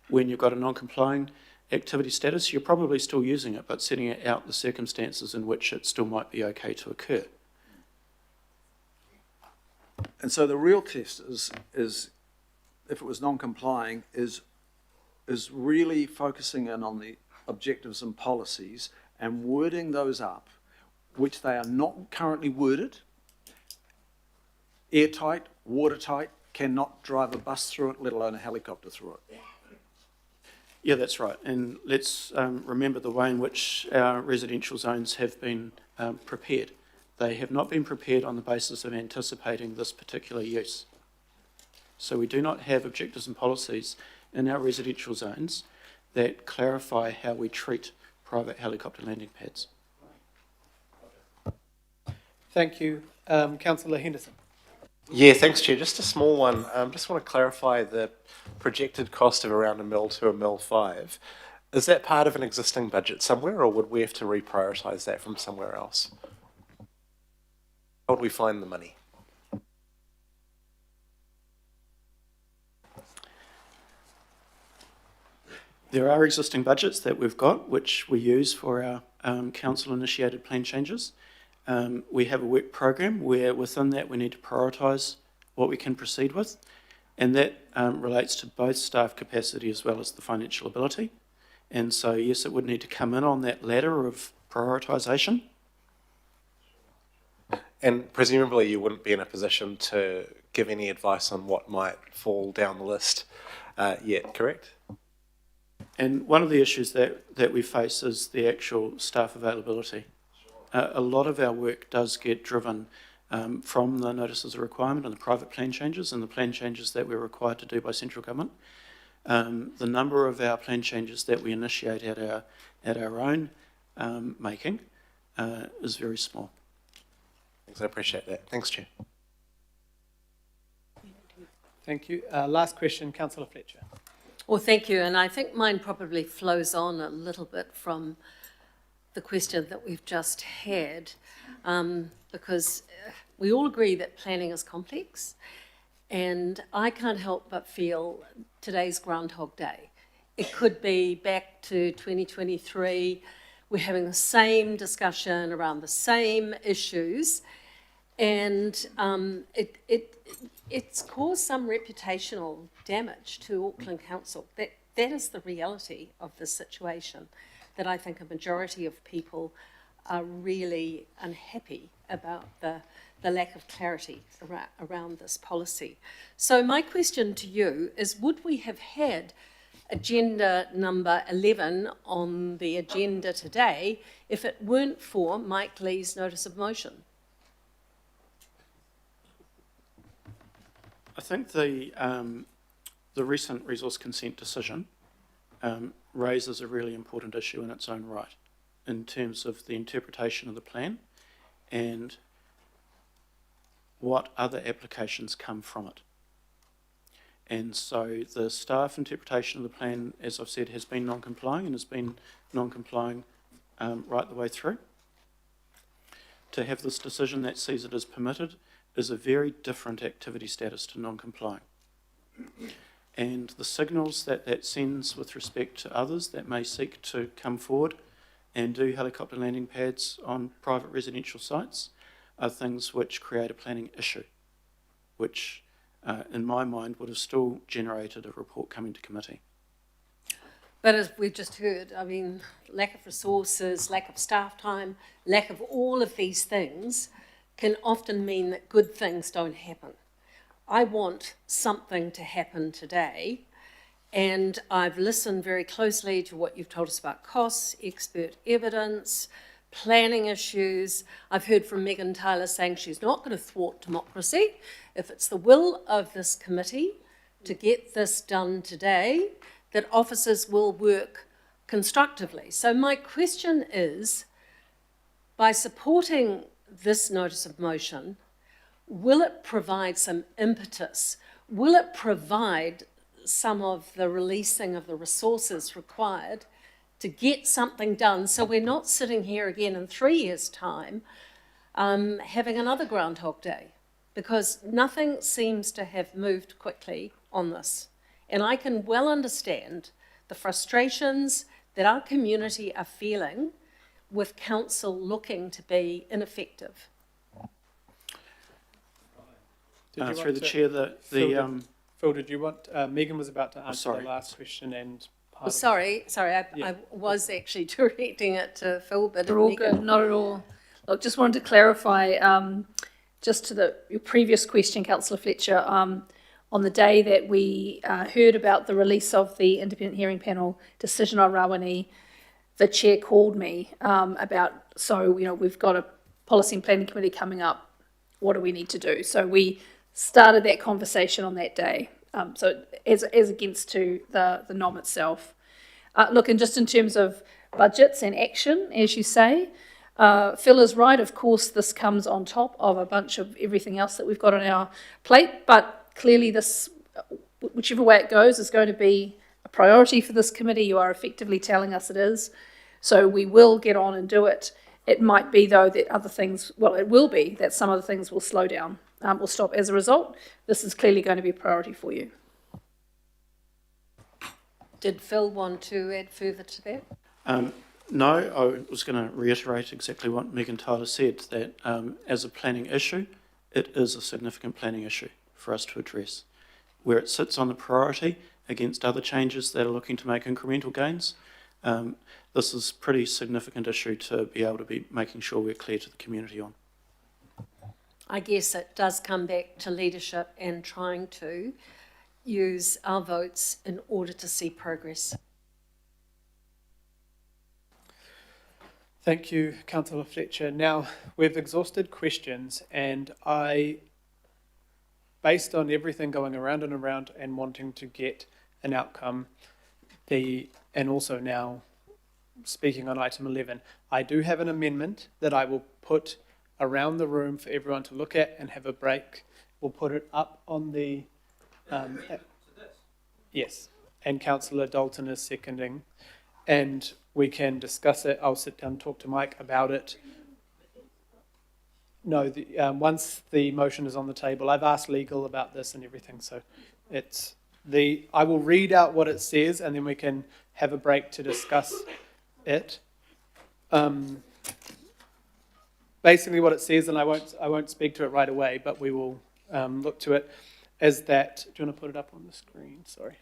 When you've got a non-complying activity status, you're probably still using it, but setting out the circumstances in which it still might be okay to occur. And so the real test is if it was non-complying, is really focusing in on the objectives and policies and wording those up, which they are not currently worded. Airtight, watertight, cannot drive a bus through it, let alone a helicopter through it. Yeah, that's right. And let's remember the way in which our residential zones have been prepared. They have not been prepared on the basis of anticipating this particular use. So we do not have objectives and policies in our residential zones that clarify how we treat private helicopter landing pads. Thank you. Councillor Henderson. Yeah, thanks, Chair. Just a small one. Just want to clarify the projected cost of around $1 million to $1.5 million. Is that part of an existing budget somewhere, or would we have to reprioritise that from somewhere else? How would we find the money? There are existing budgets that we've got, which we use for our council-initiated plan changes. We have a work program where within that we need to prioritise what we can proceed with, and that relates to both staff capacity as well as the financial ability. And so, yes, it would need to come in on that ladder of prioritisation. And presumably you wouldn't be in a position to give any advice on what might fall down the list yet, correct? And one of the issues that we face is the actual staff availability. A lot of our work does get driven from the notices of requirement and the private plan changes and the plan changes that we're required to do by central government. The number of our plan changes that we initiate at our own making is very small. Thanks, I appreciate that. Thanks, Chair. Thank you. Last question, Councillor Fletcher. Well, thank you. And I think mine probably flows on a little bit from the question that we've just had, because we all agree that planning is complex, and I can't help but feel today's Groundhog Day. It could be back to 2023, we're having the same discussion around the same issues, and it's caused some reputational damage to Auckland Council. That is the reality of this situation, that I think a majority of people are really unhappy about the lack of clarity around this policy. So my question to you is, would we have had agenda number 11 on the agenda today if it weren't for Mike Lee's notice of motion? I think the recent resource consent decision raises a really important issue in its own right in terms of the interpretation of the plan and what other applications come from it. And so the staff interpretation of the plan, as I've said, has been non-complying and has been non-complying right the way through. To have this decision that sees it as permitted is a very different activity status to non-complying. And the signals that sends with respect to others that may seek to come forward and do helicopter landing pads on private residential sites are things which create a planning issue, which in my mind would have still generated a report coming to committee. But as we've just heard, I mean, lack of resources, lack of staff time, lack of all of these things can often mean that good things don't happen. I want something to happen today, and I've listened very closely to what you've told us about costs, expert evidence, planning issues. I've heard from Megan Tyler saying she's not going to thwart democracy. If it's the will of this committee to get this done today, that officers will work constructively. So my question is, by supporting this notice of motion, will it provide some impetus? Will it provide some of the releasing of the resources required to get something done so we're not sitting here again in 3 years' time having another Groundhog Day? Because nothing seems to have moved quickly on this. And I can well understand the frustrations that our community are feeling with council looking to be ineffective. Through the chair, Phil, did you want, Megan was about to answer the last question and part of Sorry, I was actually directing it to Phil, but They're all good, not at all. Look, just wanted to clarify, just to your previous question, Councillor Fletcher, on the day that we heard about the release of the independent hearing panel decision on Rawene, the chair called me about, so, you know, we've got a policy and planning committee coming up, what do we need to do? So we started that conversation on that day. So as against to the NOM itself. Look, and just in terms of budgets and action, as you say, Phil is right. Of course, this comes on top of a bunch of everything else that we've got on our plate, but clearly this, whichever way it goes, is going to be a priority for this committee. You are effectively telling us it is. So we will get on and do it. It might be, though, that other things, well, it will be that some other things will slow down, will stop. As a result, this is clearly going to be a priority for you. Did Phil want to add further to that? No, I was going to reiterate exactly what Megan Tyler said, that as a planning issue, it is a significant planning issue for us to address. Where it sits on the priority against other changes that are looking to make incremental gains, this is a pretty significant issue to be able to be making sure we're clear to the community on. I guess it does come back to leadership and trying to use our votes in order to see progress. Thank you, Councillor Fletcher. Now, we've exhausted questions, and based on everything going around and around and wanting to get an outcome, and also now speaking on item 11, I do have an amendment that I will put around the room for everyone to look at and have a break. We'll put it up on the... yes, and Councillor Dalton is seconding, and we can discuss it. I'll sit down and talk to Mike about it. No, once the motion is on the table, I've asked legal about this and everything, so I will read out what it says and then we can have a break to discuss it. Basically what it says, and I won't speak to it right away, but we will look to it, is that, do you want to put it up on the screen? Sorry.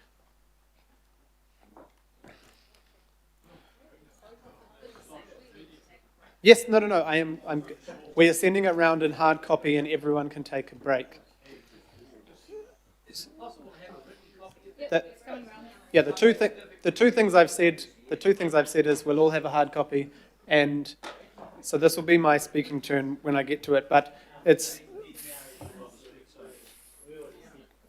Yes, no, we are sending it around in hard copy and everyone can take a break. The two things I've said is we'll all have a hard copy, and so this will be my speaking turn when I get to it, but it's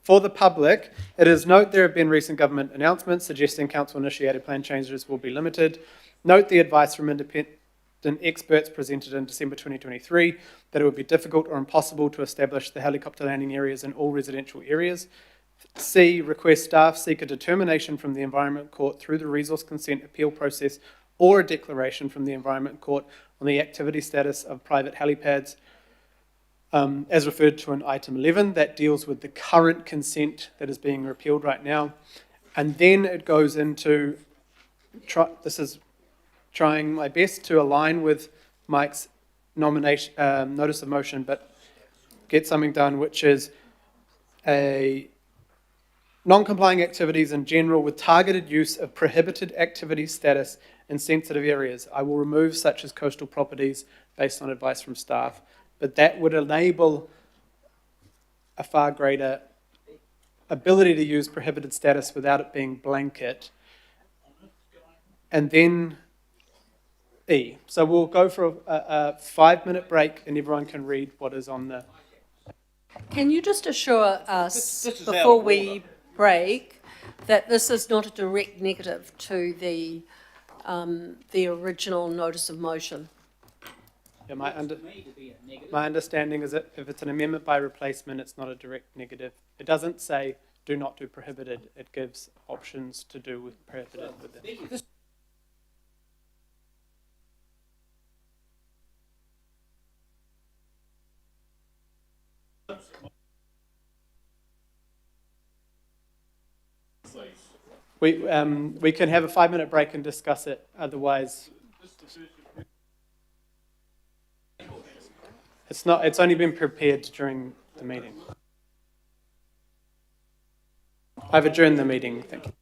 for the public. It is note there have been recent government announcements suggesting council-initiated plan changes will be limited. Note the advice from independent experts presented in December 2023 that it would be difficult or impossible to establish the helicopter landing areas in all residential areas. C, request staff seek a determination from the Environment Court through the resource consent appeal process or a declaration from the Environment Court on the activity status of private helipads, as referred to in item 11, that deals with the current consent that is being repealed right now. And then it goes into, this is trying my best to align with Mike's nomination, notice of motion, but get something done, which is a non-complying activities in general with targeted use of prohibited activity status in sensitive areas. I will remove such as coastal properties based on advice from staff, but that would enable a far greater ability to use prohibited status without it being blanket. And then E. So we'll go for a 5-minute break and everyone can read what is on the... Can you just assure us before we break that this is not a direct negative to the original notice of motion? Yeah, my understanding is that if it's an amendment by replacement, it's not a direct negative. It doesn't say do not do prohibited. It gives options to do with prohibited within. We can have a 5-minute break and discuss it. Otherwise, it's only been prepared during the meeting. I've adjourned the meeting. Thank you.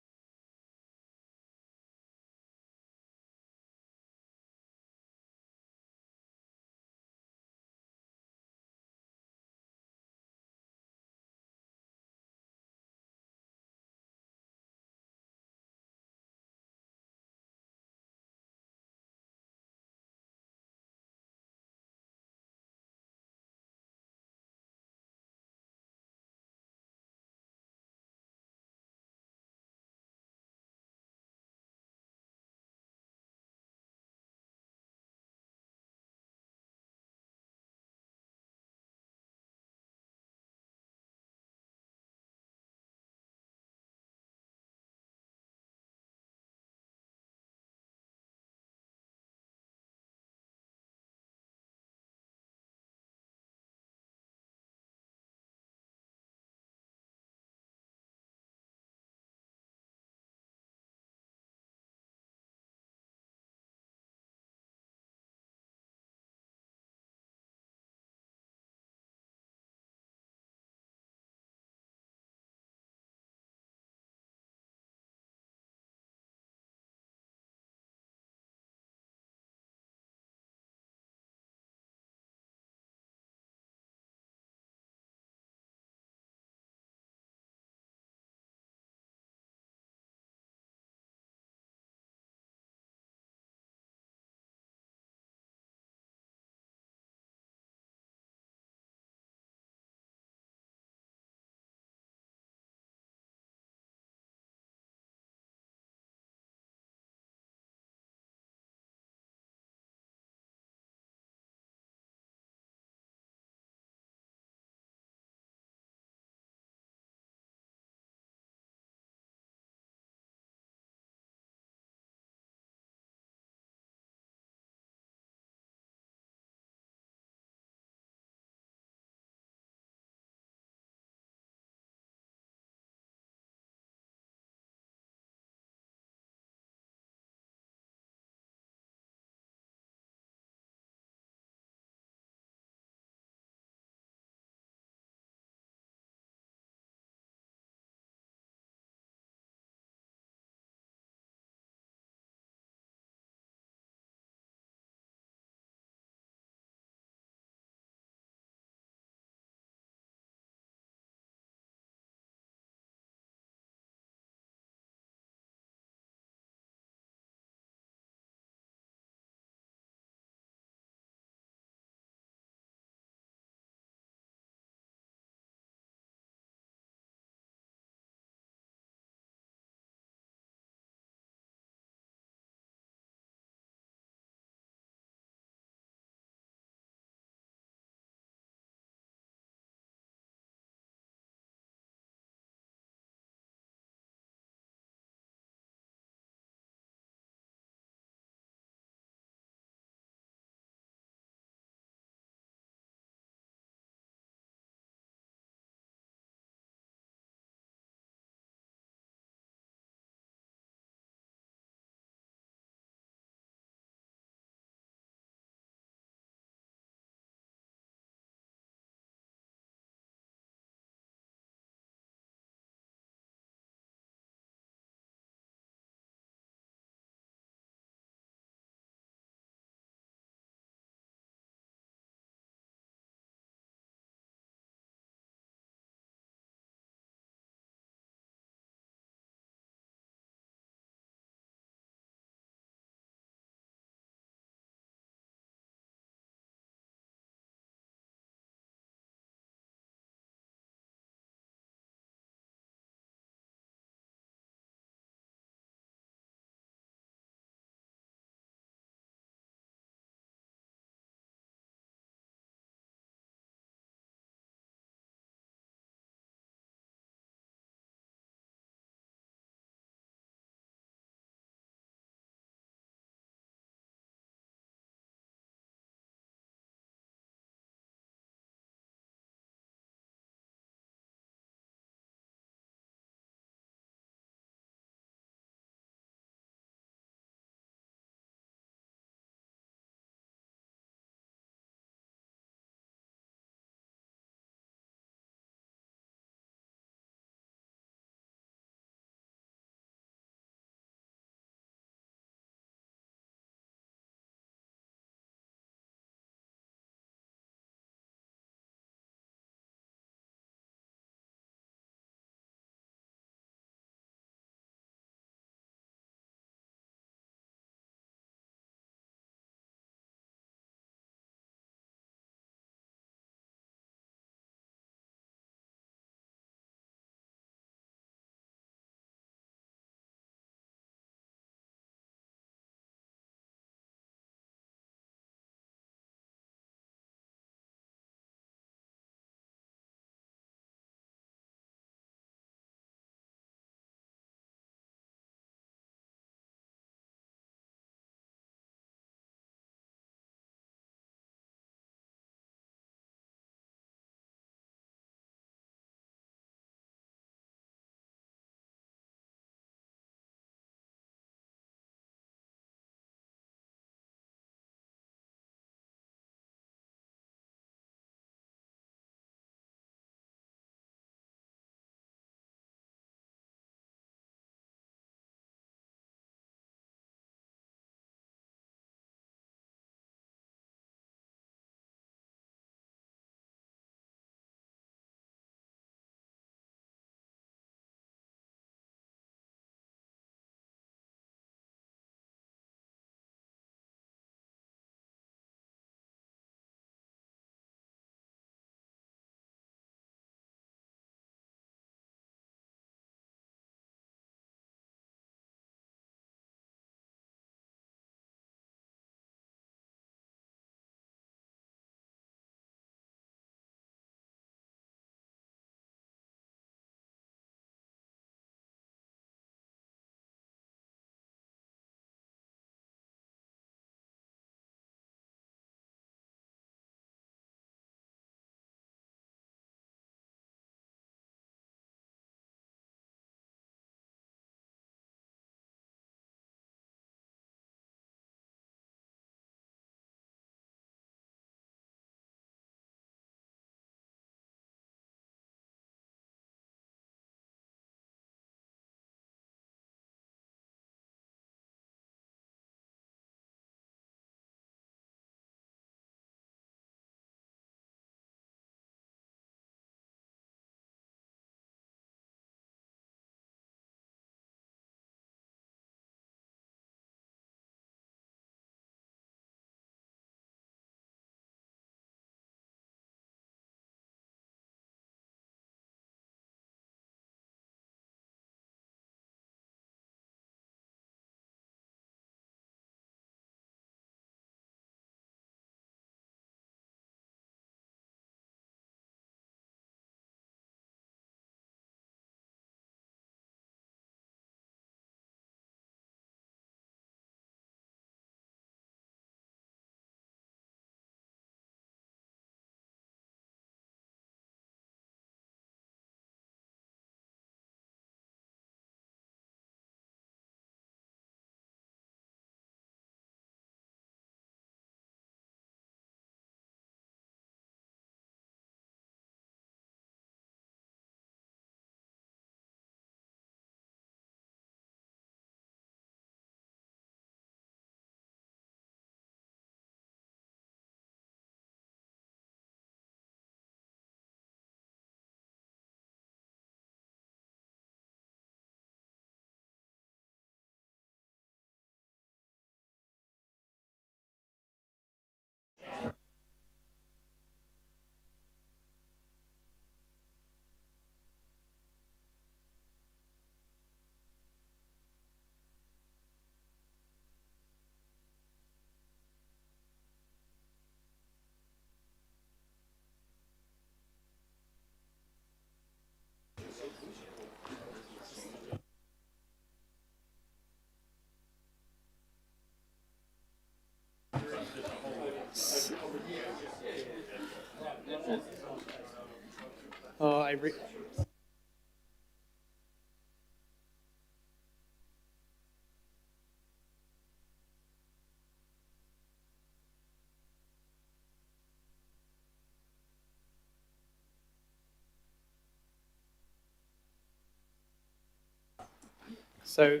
So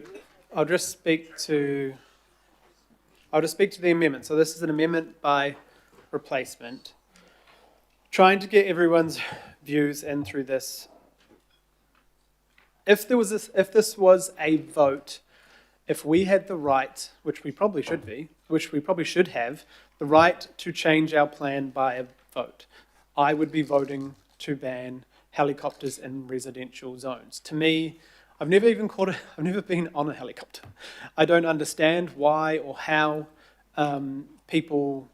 I'll just speak to the amendment. So this is an amendment by replacement. Trying to get everyone's views in through this. If this was a vote, if we had the right, which we probably should have, the right to change our plan by a vote, I would be voting to ban helicopters in residential zones. To me, I've never been on a helicopter. I don't understand why or how people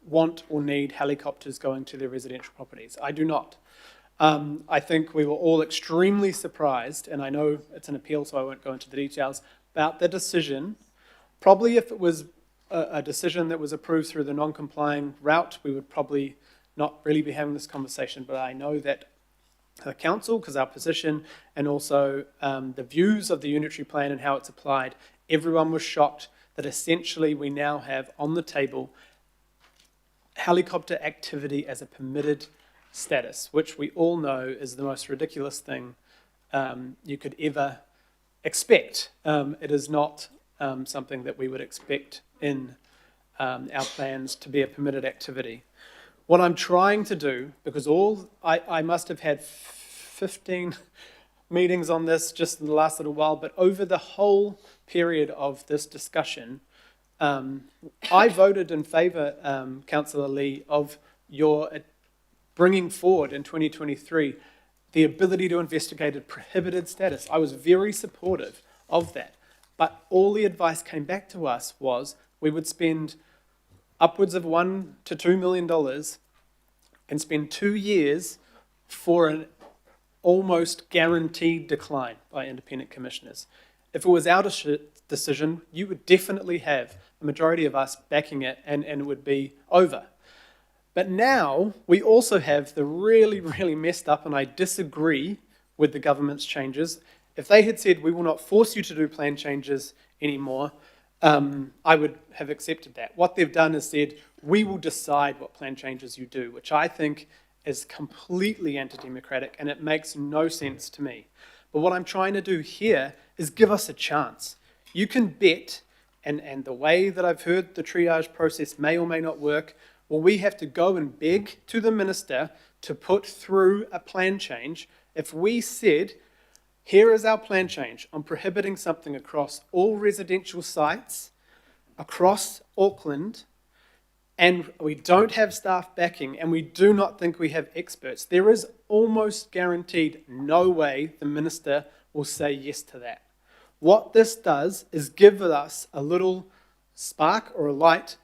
want or need helicopters going to their residential properties. I do not. I think we were all extremely surprised, and I know it's an appeal, so I won't go into the details, about the decision. Probably if it was a decision that was approved through the non-complying route, we would probably not really be having this conversation, but I know that the council, because our position, and also the views of the unitary plan and how it's applied, everyone was shocked that essentially we now have on the table helicopter activity as a permitted status, which we all know is the most ridiculous thing you could ever expect. It is not something that we would expect in our plans to be a permitted activity. What I'm trying to do, because I must have had 15 meetings on this just in the last little while, but over the whole period of this discussion, I voted in favour, Councillor Lee, of your bringing forward in 2023 the ability to investigate a prohibited status. I was very supportive of that, but all the advice came back to us was we would spend upwards of $1 to $2 million and spend 2 years for an almost guaranteed decline by independent commissioners. If it was our decision, you would definitely have a majority of us backing it and it would be over. But now we also have the really, really messed up, and I disagree with the government's changes. If they had said, we will not force you to do plan changes anymore, I would have accepted that. What they've done is said, we will decide what plan changes you do, which I think is completely anti-democratic and it makes no sense to me. But what I'm trying to do here is give us a chance. You can bet, and the way that I've heard the triage process may or may not work, well, we have to go and beg to the minister to put through a plan change. If we said, here is our plan change on prohibiting something across all residential sites across Auckland, and we don't have staff backing, and we do not think we have experts, there is almost guaranteed no way the minister will say yes to that. What this does is give us a little spark or a light,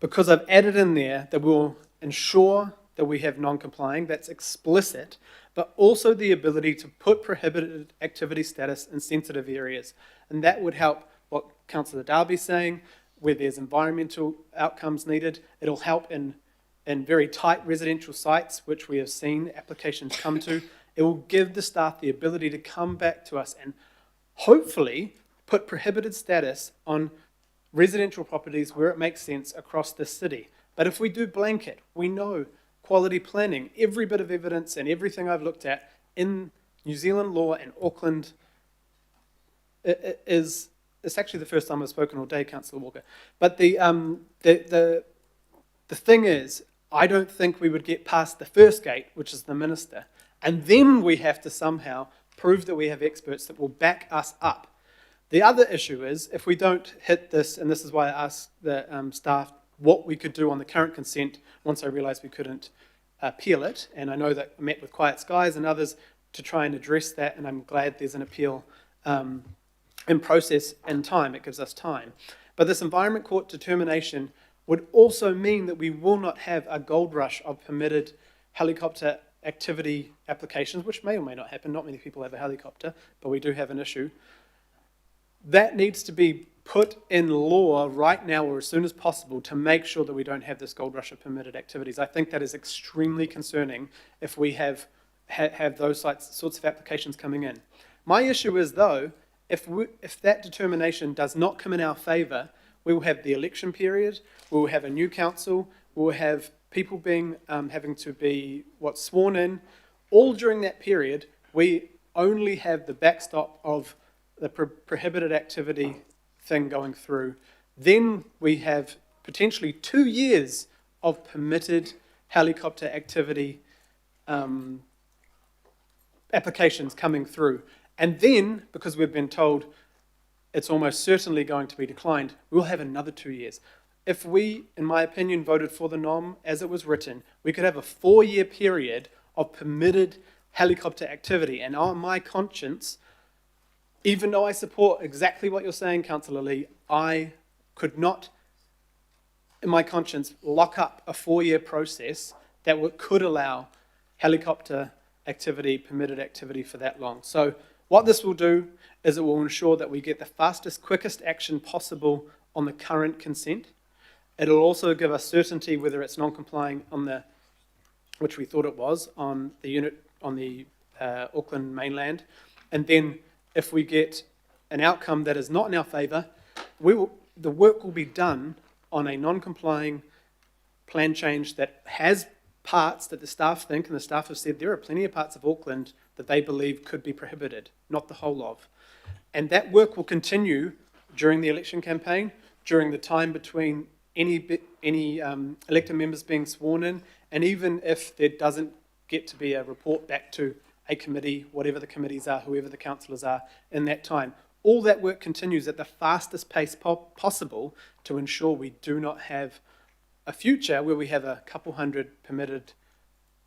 because I've added in there that we'll ensure that we have non-complying, that's explicit, but also the ability to put prohibited activity status in sensitive areas. And that would help what Councillor Darby's saying, where there's environmental outcomes needed. It'll help in very tight residential sites, which we have seen applications come to. It will give the staff the ability to come back to us and hopefully put prohibited status on residential properties where it makes sense across the city. But if we do blanket, we know quality planning, every bit of evidence and everything I've looked at in New Zealand law and Auckland it's actually the first time I've spoken all day, Councillor Walker. But the thing is, I don't think we would get past the first gate, which is the minister, and then we have to somehow prove that we have experts that will back us up. The other issue is, if we don't hit this, and this is why I asked the staff what we could do on the current consent once I realised we couldn't appeal it, and I know that I met with Quiet Skies and others to try and address that, and I'm glad there's an appeal in process in time. It gives us time. But this Environment Court determination would also mean that we will not have a gold rush of permitted helicopter activity applications, which may or may not happen. Not many people have a helicopter, but we do have an issue. That needs to be put in law right now or as soon as possible to make sure that we don't have this gold rush of permitted activities. I think that is extremely concerning if we have have those sorts of applications coming in. My issue is, though, if that determination does not come in our favour, we will have the election period, we will have a new council, we will have people being having to be sworn in. All during that period, we only have the backstop of the prohibited activity thing going through. Then we have potentially 2 years of permitted helicopter activity applications coming through. And then, because we've been told it's almost certainly going to be declined, we'll have another 2 years. If we, in my opinion, voted for the NOM as it was written, we could have a 4-year period of permitted helicopter activity. And on my conscience, even though I support exactly what you're saying, Councillor Lee, I could not, in my conscience, lock up a 4-year process that could allow helicopter activity, permitted activity for that long. So what this will do is it will ensure that we get the fastest, quickest action possible on the current consent. It'll also give us certainty whether it's non-complying on the, which we thought it was, on the unit on the Auckland mainland. And then if we get an outcome that is not in our favour, the work will be done on a non-complying plan change that has parts that the staff think, and the staff have said there are plenty of parts of Auckland that they believe could be prohibited, not the whole of. And that work will continue during the election campaign, during the time between any elected members being sworn in, and even if there doesn't get to be a report back to a committee, whatever the committees are, whoever the councillors are in that time. All that work continues at the fastest pace possible to ensure we do not have a future where we have a couple hundred permitted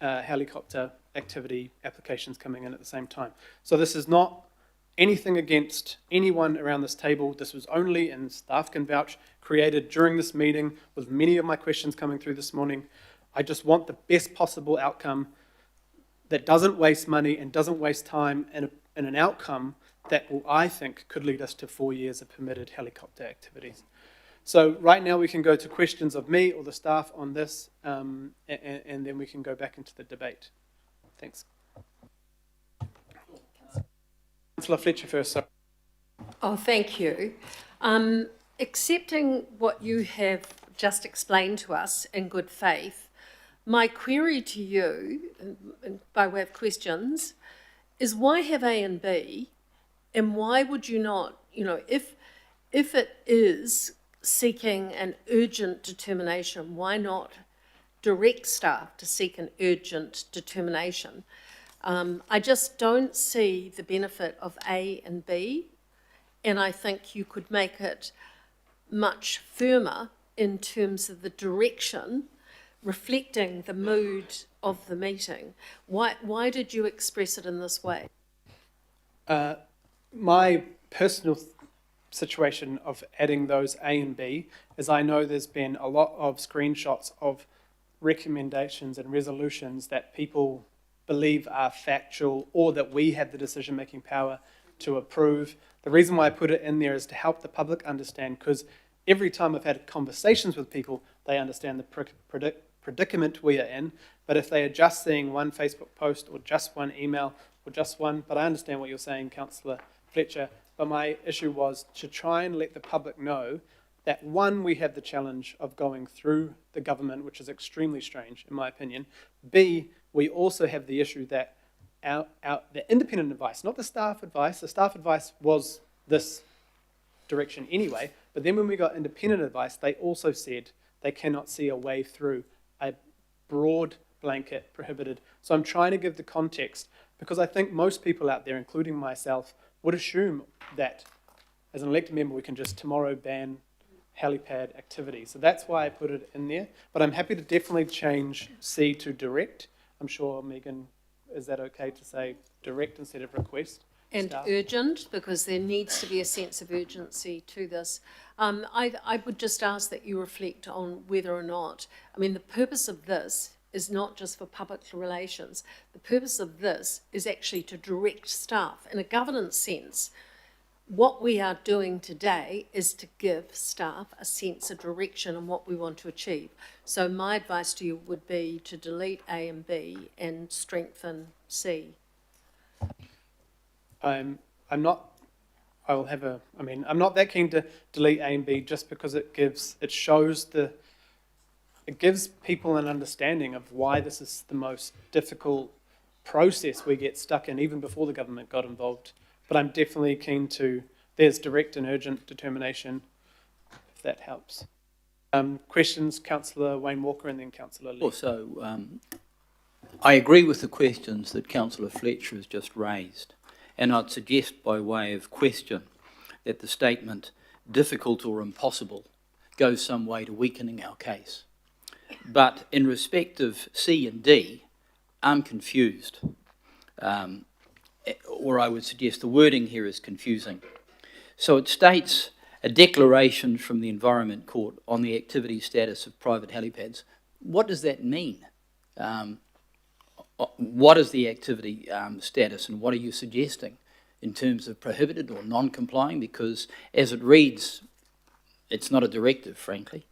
helicopter activity applications coming in at the same time. So this is not anything against anyone around this table. This was only, and staff can vouch, created during this meeting with many of my questions coming through this morning. I just want the best possible outcome that doesn't waste money and doesn't waste time, and an outcome that will, I think, could lead us to 4 years of permitted helicopter activities. So right now we can go to questions of me or the staff on this, and then we can go back into the debate. Thanks. Councillor Fletcher first. Sorry. Oh, thank you. Accepting what you have just explained to us in good faith, my query to you, by way of questions, is why have A and B, and why would you not, if it is seeking an urgent determination, why not direct staff to seek an urgent determination? I just don't see the benefit of A and B, and I think you could make it much firmer in terms of the direction, reflecting the mood of the meeting. Why did you express it in this way? My personal situation of adding those A and B is I know there's been a lot of screenshots of recommendations and resolutions that people believe are factual or that we have the decision-making power to approve. The reason why I put it in there is to help the public understand, because every time I've had conversations with people, they understand the predicament we are in. But if they are just seeing one Facebook post or just one email or just one, but I understand what you're saying, Councillor Fletcher, but my issue was to try and let the public know that, one, we have the challenge of going through the government, which is extremely strange, in my opinion. B, we also have the issue that the independent advice, not the staff advice was this direction anyway, but then when we got independent advice, they also said they cannot see a way through a broad blanket prohibited. So I'm trying to give the context, because I think most people out there, including myself, would assume that as an elected member we can just tomorrow ban helipad activity. So that's why I put it in there. But I'm happy to definitely change C to direct. I'm sure, Megan, is that okay to say direct instead of request? And staff? Urgent, because there needs to be a sense of urgency to this. I would just ask that you reflect on whether or not, the purpose of this is not just for public relations. The purpose of this is actually to direct staff in a governance sense what we are doing today is to give staff a sense of direction on what we want to achieve. So my advice to you would be to delete A and B and strengthen C. I'm not that keen to delete A and B just because it gives people an understanding of why this is the most difficult process we get stuck in, even before the government got involved. But I'm definitely keen there's direct and urgent determination, if that helps. Questions, Councillor Wayne Walker and then Councillor Lee. Also, I agree with the questions that Councillor Fletcher has just raised, and I'd suggest by way of question that the statement difficult or impossible goes some way to weakening our case. But in respect of C and D, I'm confused. Or I would suggest the wording here is confusing. So it states a declaration from the Environment Court on the activity status of private helipads. What does that mean? What is the activity status, and what are you suggesting in terms of prohibited or non-complying? Because as it reads, it's not a directive, frankly.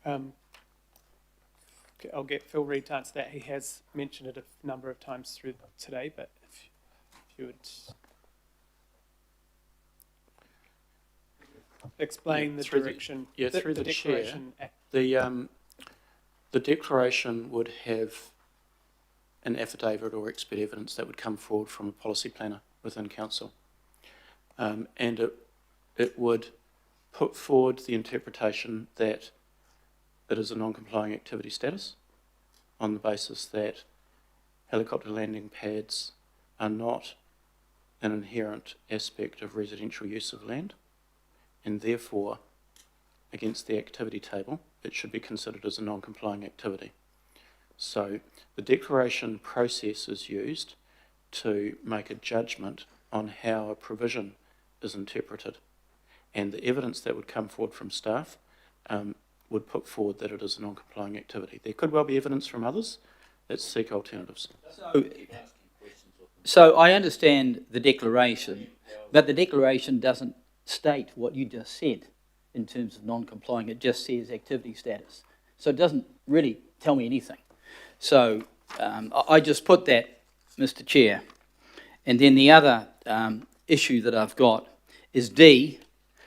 I'll get Phil Reid to answer that. He has mentioned it a number of times through today, but if you would explain the direction. Through the chair, the declaration would have an affidavit or expert evidence that would come forward from a policy planner within council, and it would put forward the interpretation that it is a non-complying activity status on the basis that helicopter landing pads are not an inherent aspect of residential use of land, and therefore, against the activity table, it should be considered as a non-complying activity. So the declaration process is used to make a judgment on how a provision is interpreted, and the evidence that would come forward from staff would put forward that it is a non-complying activity. There could well be evidence from others that seek alternatives. So I understand the declaration, but the declaration doesn't state what you just said in terms of non-complying. It just says activity status. So it doesn't really tell me anything. So I just put that, Mr. Chair. And then the other issue that I've got is D,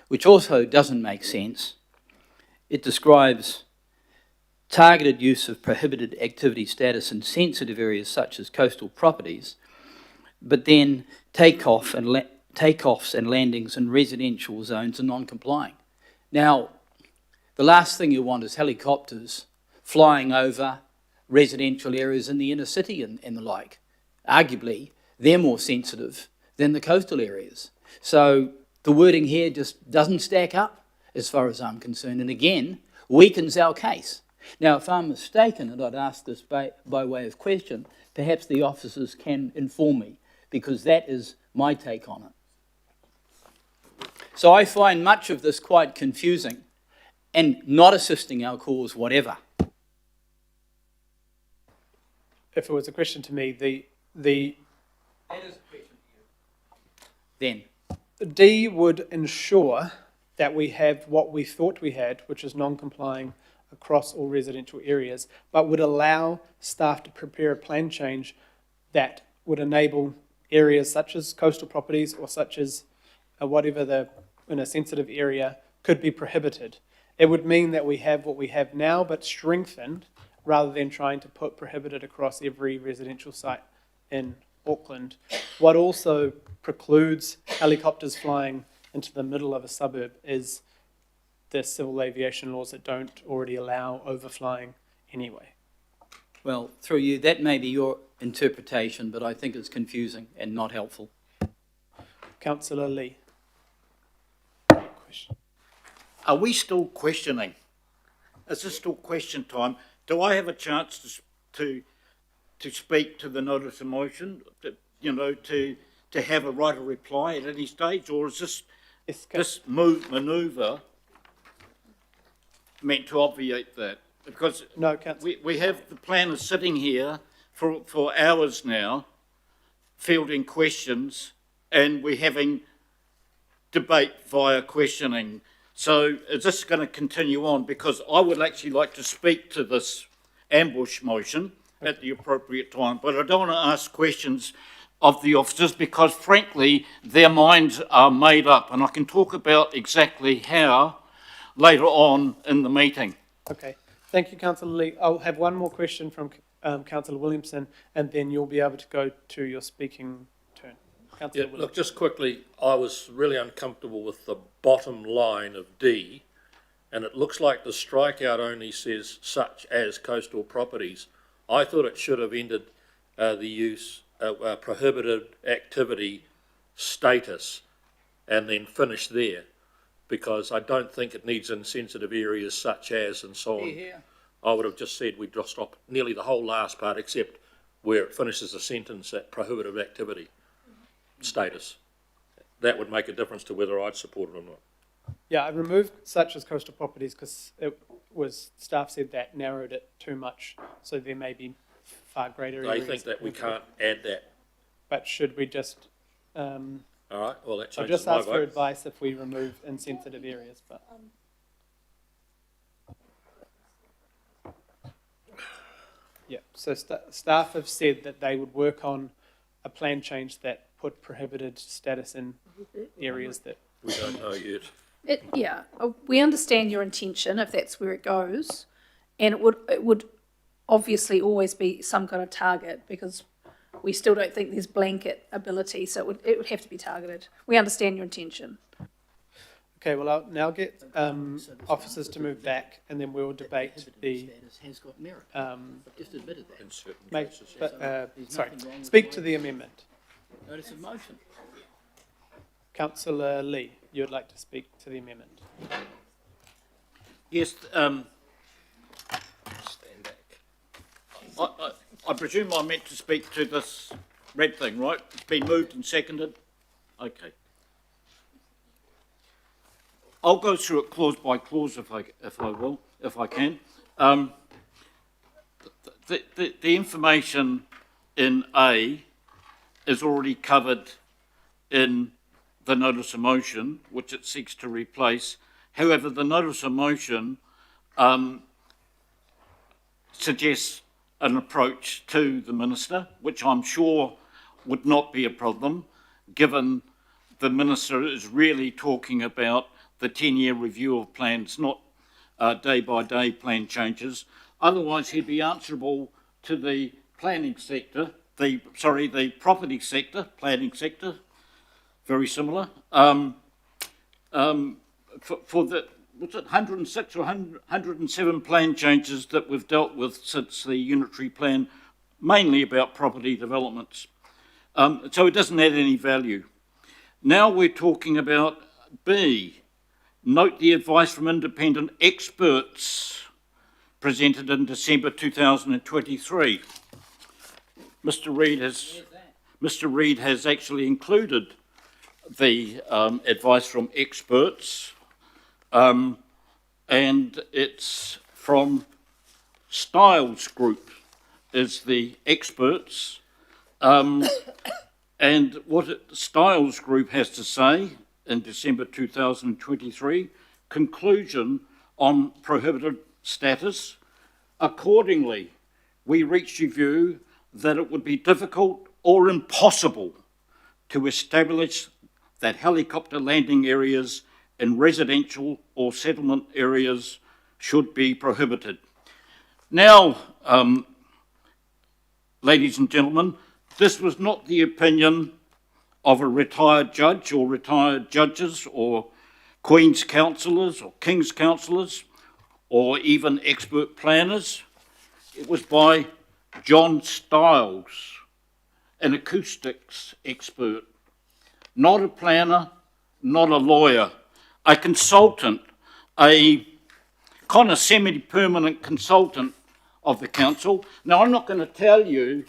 which also doesn't make sense. It describes targeted use of prohibited activity status in sensitive areas such as coastal properties, but then takeoffs and landings in residential zones are non-complying. Now, the last thing you want is helicopters flying over residential areas in the inner city and the like. Arguably, they're more sensitive than the coastal areas. So the wording here just doesn't stack up as far as I'm concerned, and again, weakens our case. Now, if I'm mistaken, and I'd ask this by way of question, perhaps the officers can inform me, because that is my take on it. So I find much of this quite confusing and not assisting our cause, whatever. If it was a question to me, That is a question to you. Then. D would ensure that we have what we thought we had, which is non-complying across all residential areas, but would allow staff to prepare a plan change that would enable areas such as coastal properties or such as whatever in a sensitive area could be prohibited. It would mean that we have what we have now, but strengthened, rather than trying to put prohibited across every residential site in Auckland. What also precludes helicopters flying into the middle of a suburb is the civil aviation laws that don't already allow overflying anyway. Well, through you, that may be your interpretation, but I think it's confusing and not helpful. Councillor Lee. Are we still questioning? Is this still question time? Do I have a chance to speak to the notice of motion, to have a right of reply at any stage, or is this manoeuvre meant to obviate that? Because no, we have the planners sitting here for hours now, fielding questions, and we're having debate via questioning. So is this going to continue on? Because I would actually like to speak to this ambush motion at the appropriate time, but I don't want to ask questions of the officers because, frankly, their minds are made up, and I can talk about exactly how later on in the meeting. Okay, thank you, Councillor Lee. I'll have one more question from Councillor Williamson, and then you'll be able to go to your speaking turn. Councillor Williamson. Look, just quickly, I was really uncomfortable with the bottom line of D, and it looks like the strikeout only says such as coastal properties. I thought it should have ended the use prohibited activity status and then finish there, because I don't think it needs in sensitive areas such as and so on. I would have just said we'd just stop nearly the whole last part except where it finishes the sentence at prohibitive activity status. That would make a difference to whether I'd support it or not. Yeah, I removed such as coastal properties because it was, staff said that narrowed it too much, so there may be far greater areas. They think that we can't add that. But should we just... All right, well, that changes I'll just my ask for vote. advice if we remove insensitive areas, but... Yeah, so staff have said that they would work on a plan change that put prohibited status in areas that... We don't know yet. We understand your intention if that's where it goes, and it would obviously always be some kind of target because we still don't think there's blanket ability, so it would have to be targeted. We understand your intention. Okay, well, I'll now get officers to move back, and then we'll debate the... has got merit. Just admitted that. In certain Mate, cases. sorry, speak to the amendment. Notice of motion. Councillor Lee, you would like to speak to the amendment. Yes, stand back. I presume I meant to speak to this red thing, right? It's been moved and seconded? Okay. I'll go through it clause by clause if I can. The information in A is already covered in the notice of motion, which it seeks to replace. However, the notice of motion suggests an approach to the minister, which I'm sure would not be a problem, given the minister is really talking about the 10-year review of plans, not day-by-day plan changes. Otherwise, he'd be answerable to the planning sector, the property sector, planning sector, very similar, for the, was it 106 or 107 plan changes that we've dealt with since the unitary plan, mainly about property developments. So it doesn't add any value. Now we're talking about B. Note the advice from independent experts presented in December 2023. Mr. Reid has actually included the advice from experts, and it's from Styles Group is the experts, and what Styles Group has to say in December 2023, conclusion on prohibited status. Accordingly, we reached a view that it would be difficult or impossible to establish that helicopter landing areas in residential or settlement areas should be prohibited. Now, ladies and gentlemen, this was not the opinion of a retired judge or retired judges or Queen's councillors or King's councillors or even expert planners. It was by John Styles, an acoustics expert, not a planner, not a lawyer, a consultant, a kind of semi-permanent consultant of the council. Now, I'm not going to tell you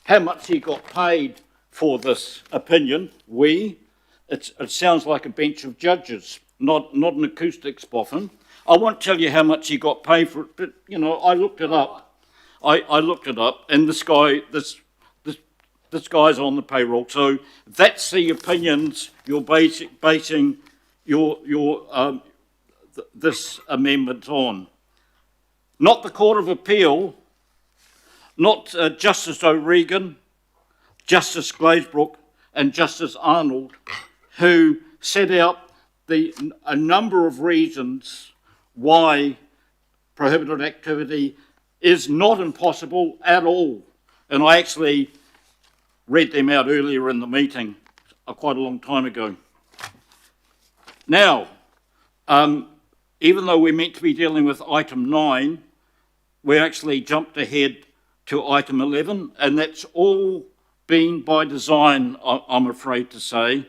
how much he got paid for this opinion. It sounds like a bench of judges, not an acoustics boffin. I won't tell you how much he got paid for it, but, you know, I looked it up. I looked it up, and this guy, this this guy's on the payroll. So that's the opinions you're basing this amendment on. Not the Court of Appeal, not Justice O'Regan, Justice Glazebrook and Justice Arnold, who set out a number of reasons why prohibited activity is not impossible at all. And I actually read them out earlier in the meeting, quite a long time ago. Now, even though we're meant to be dealing with item 9, we actually jumped ahead to item 11, and that's all been by design, I'm afraid to say.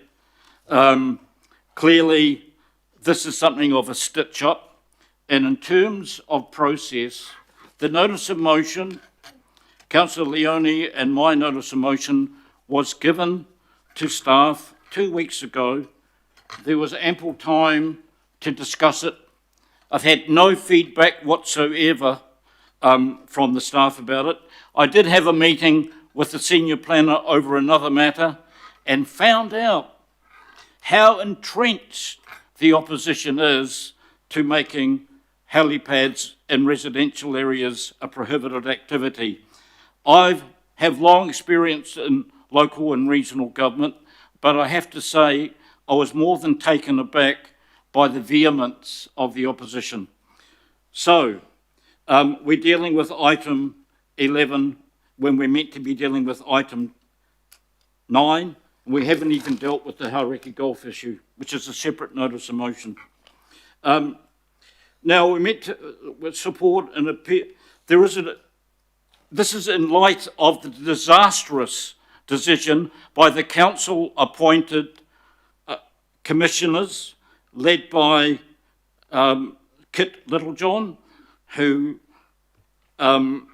Clearly, this is something of a stitch-up, and in terms of process, the notice of motion, Councillor Leone and my notice of motion was given to staff 2 weeks ago. There was ample time to discuss it. I've had no feedback whatsoever from the staff about it. I did have a meeting with the senior planner over another matter and found out how entrenched the opposition is to making helipads in residential areas a prohibited activity. I have long experience in local and regional government, but I have to say I was more than taken aback by the vehemence of the opposition. So, we're dealing with item 11 when we're meant to be dealing with item 9. We haven't even dealt with the Haurekia golf issue, which is a separate notice of motion. Now, we're meant to support and appeal. This is in light of the disastrous decision by the council-appointed commissioners led by Kit Littlejohn, who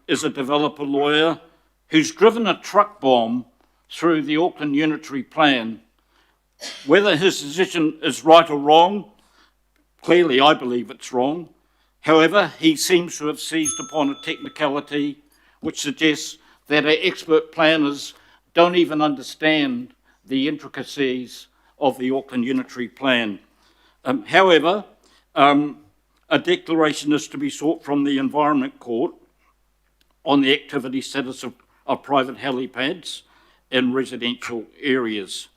is a developer lawyer, who's driven a truck bomb through the Auckland Unitary Plan. Whether his decision is right or wrong, clearly I believe it's wrong. However, he seems to have seized upon a technicality which suggests that our expert planners don't even understand the intricacies of the Auckland Unitary Plan. However, a declaration is to be sought from the Environment Court on the activity status of private helipads in residential areas.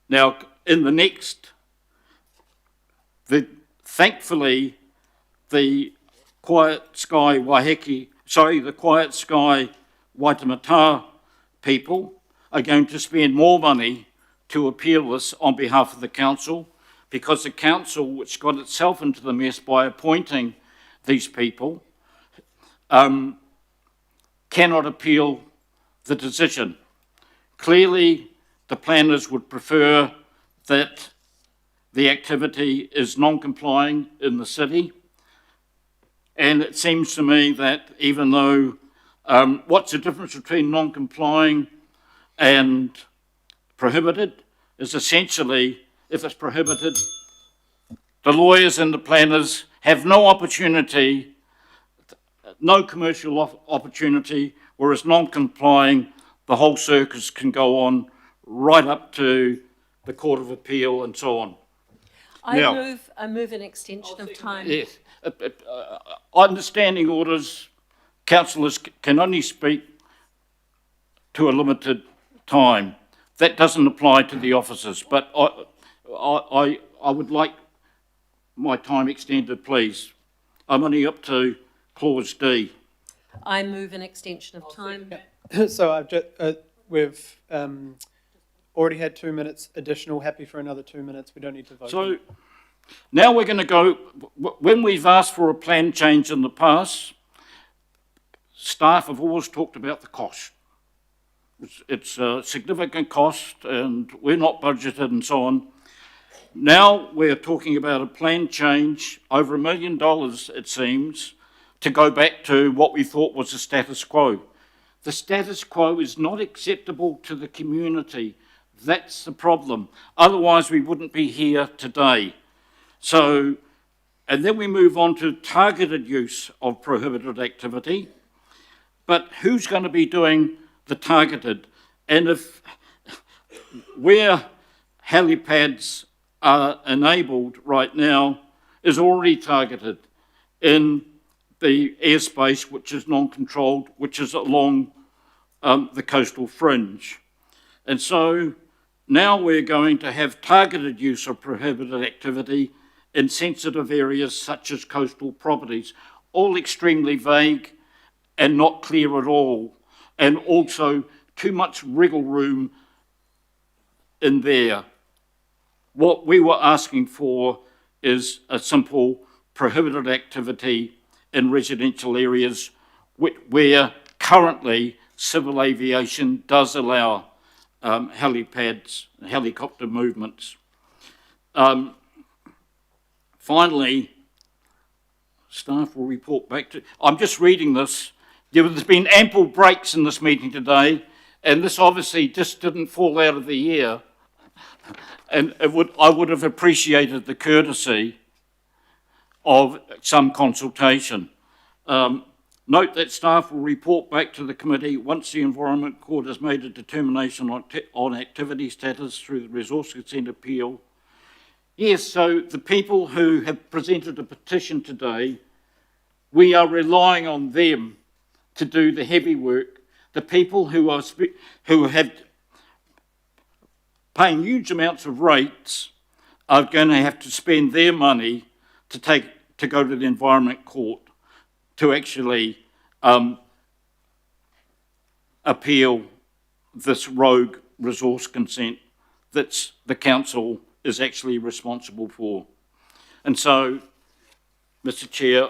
Now, in the next, thankfully, the Quiet Sky Waiheke, the Quiet Sky Waitemata people are going to spend more money to appeal this on behalf of the council, because the council, which got itself into the mess by appointing these people, cannot appeal the decision. Clearly, the planners would prefer that the activity is non-complying in the city. And it seems to me that even though, what's the difference between non-complying and prohibited is essentially, if it's prohibited, the lawyers and the planners have no opportunity, no commercial opportunity, whereas non-complying, the whole circus can go on right up to the Court of Appeal and so on. I move an extension of time. Yes. Understanding orders, councillors can only speak to a limited time. That doesn't apply to the officers, but I would like my time extended, please. I'm only up to clause D. I move an extension of time. So I've just, we've already had 2 minutes additional. Happy for another 2 minutes. We don't need to vote. So now we're going to go, when we've asked for a plan change in the past, staff have always talked about the cost. It's a significant cost and we're not budgeted and so on. Now we're talking about a plan change, over $1 million it seems, to go back to what we thought was the status quo. The status quo is not acceptable to the community. That's the problem. Otherwise we wouldn't be here today. So, and then we move on to targeted use of prohibited activity. But who's going to be doing the targeted? And if where helipads are enabled right now is already targeted in the airspace which is non-controlled, which is along the coastal fringe. And so now we're going to have targeted use of prohibited activity in sensitive areas such as coastal properties, all extremely vague and not clear at all, and also too much wriggle room in there. What we were asking for is a simple prohibited activity in residential areas where currently civil aviation does allow helipads, helicopter movements. Finally, staff will report back to, I'm just reading this, there's been ample breaks in this meeting today, and this obviously just didn't fall out of the air, and I would have appreciated the courtesy of some consultation. Note that staff will report back to the committee once the Environment Court has made a determination on activity status through the resource consent appeal. Yes, so the people who have presented a petition today, we are relying on them to do the heavy work. The people who have paying huge amounts of rates are going to have to spend their money to go to the Environment Court to actually appeal this rogue resource consent that the council is actually responsible for. And so, Mr. Chair,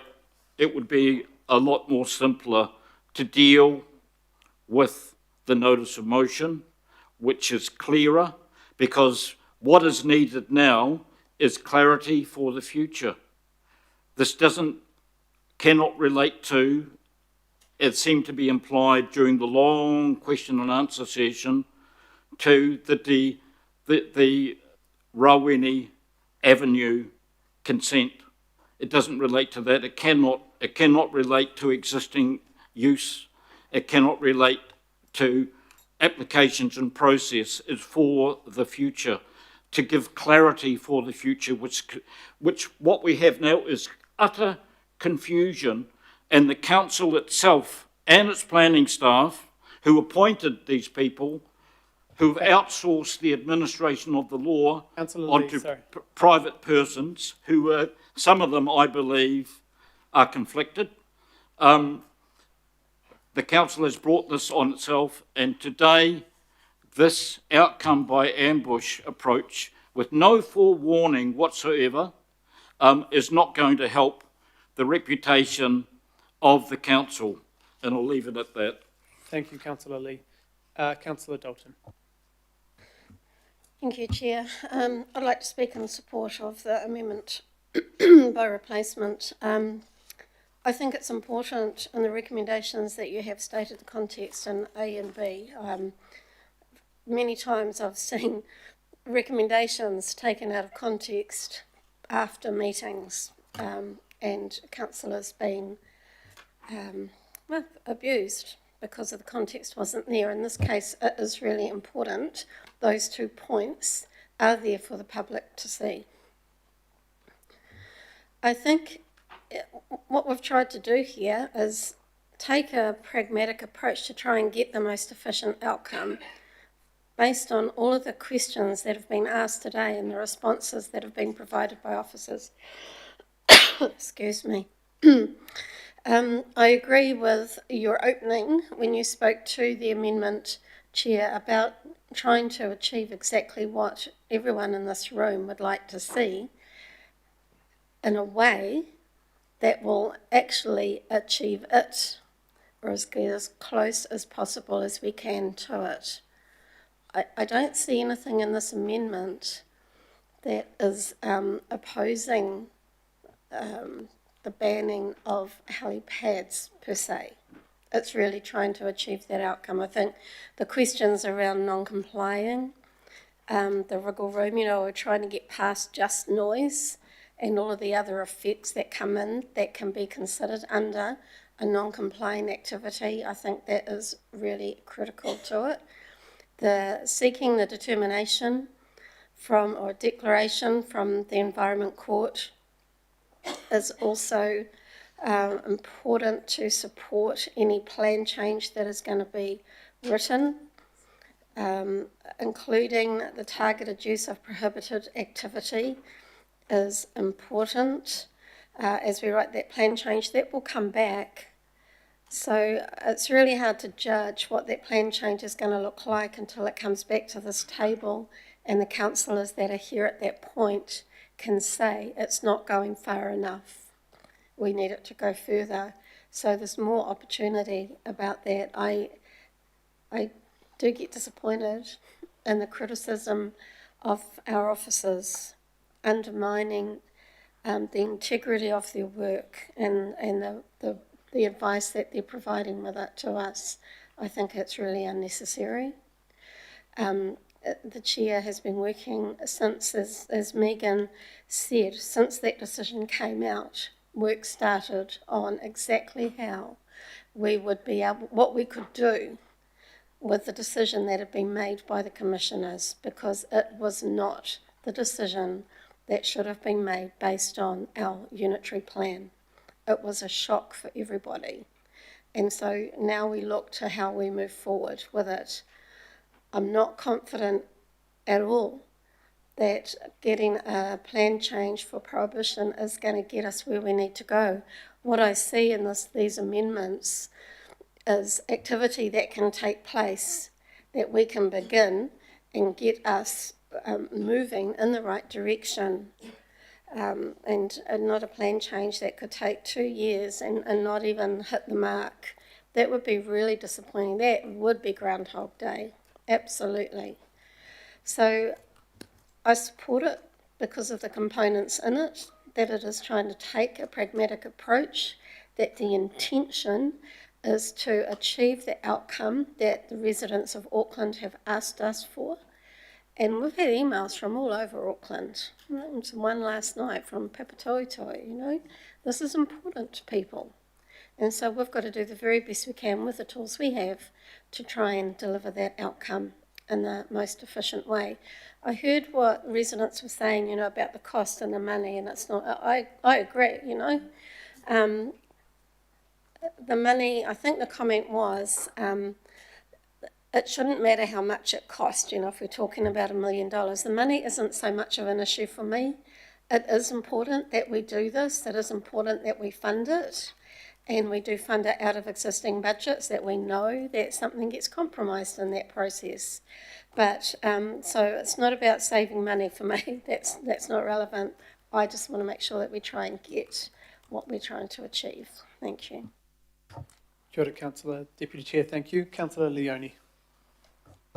it would be a lot more simpler to deal with the notice of motion, which is clearer, because what is needed now is clarity for the future. This cannot relate to, it seemed to be implied during the long question and answer session, to the Rawene Avenue consent. It doesn't relate to that. It cannot relate to existing use. It cannot relate to applications and process. It's for the future, to give clarity for the future, which what we have now is utter confusion, and the council itself and its planning staff who appointed these people, who've outsourced the administration of the law onto private persons who are, some of them I believe are conflicted. The council has brought this on itself, and today this outcome by ambush approach with no forewarning whatsoever is not going to help the reputation of the council, and I'll leave it at that. Thank you, Councillor Lee. Councillor Dalton. Thank you, Chair. I'd like to speak in support of the amendment by replacement. I think it's important in the recommendations that you have stated the context in A and B. Many times I've seen recommendations taken out of context after meetings and councillors being abused because of the context wasn't there. In this case, it is really important. Those 2 points are there for the public to see. I think what we've tried to do here is take a pragmatic approach to try and get the most efficient outcome based on all of the questions that have been asked today and the responses that have been provided by officers. Excuse me. I agree with your opening when you spoke to the amendment, Chair, about trying to achieve exactly what everyone in this room would like to see in a way that will actually achieve it, or get as close as possible as we can to it. I don't see anything in this amendment that is opposing the banning of helipads per se. It's really trying to achieve that outcome. I think the questions around non-complying, the wriggle room, we're trying to get past just noise and all of the other effects that come in that can be considered under a non-compliant activity. I think that is really critical to it. seeking the determination from, or declaration from the Environment Court is also important to support any plan change that is going to be written, including the targeted use of prohibited activity is important. As we write that plan change, that will come back. So it's really hard to judge what that plan change is going to look like until it comes back to this table and the councillors that are here at that point can say it's not going far enough. We need it to go further. So there's more opportunity about that. I do get disappointed in the criticism of our officers undermining the integrity of their work and the advice that they're providing with it to us. I think it's really unnecessary. The chair has been working since, as Megan said, since that decision came out, work started on exactly how we would be able, what we could do with the decision that had been made by the commissioners, because it was not the decision that should have been made based on our unitary plan. It was a shock for everybody. And so now we look to how we move forward with it. I'm not confident at all that getting a plan change for prohibition is going to get us where we need to go. What I see in these amendments is activity that can take place, that we can begin and get us moving in the right direction, and not a plan change that could take 2 years and not even hit the mark. That would be really disappointing. That would be Groundhog Day, absolutely. So I support it because of the components in it, that it is trying to take a pragmatic approach, that the intention is to achieve the outcome that the residents of Auckland have asked us for. And we've had emails from all over Auckland. One last night from Papatoetoe, you know. This is important to people. And so we've got to do the very best we can with the tools we have to try and deliver that outcome in the most efficient way. I heard what residents were saying, you know, about the cost and the money, and it's not, I agree, you know. The money, I think the comment was, it shouldn't matter how much it costs, you know, if we're talking about $1 million. The money isn't so much of an issue for me. It is important that we do this. It is important that we fund it. And we do fund it out of existing budgets, that we know that something gets compromised in that process. But, so it's not about saving money for me. That's not relevant. I just want to make sure that we try and get what we're trying to achieve. Thank you. Kia ora, Councillor Deputy Chair. Thank you. Councillor Leone.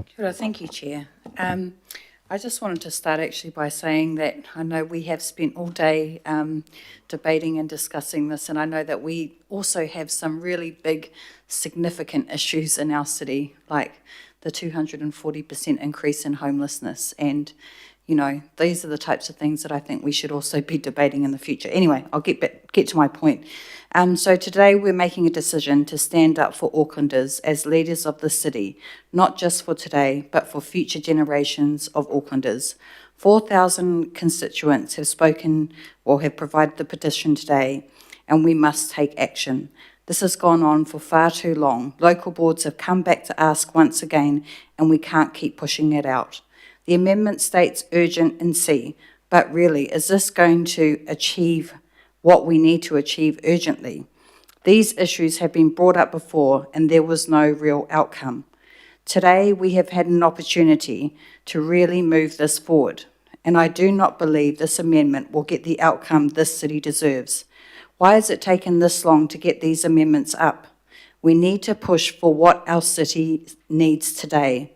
Kia ora, thank you, Chair. I just wanted to start actually by saying that I know we have spent all day debating and discussing this, and I know that we also have some really big, significant issues in our city, like the 240% increase in homelessness. And, you know, these are the types of things that I think we should also be debating in the future. Anyway, I'll get to my point. So today we're making a decision to stand up for Aucklanders as leaders of the city, not just for today, but for future generations of Aucklanders. 4,000 constituents have spoken or have provided the petition today, and we must take action. This has gone on for far too long. Local boards have come back to ask once again, and we can't keep pushing it out. The amendment states urgent in C, but really, is this going to achieve what we need to achieve urgently? These issues have been brought up before, and there was no real outcome. Today, we have had an opportunity to really move this forward, and I do not believe this amendment will get the outcome this city deserves. Why has it taken this long to get these amendments up? We need to push for what our city needs today.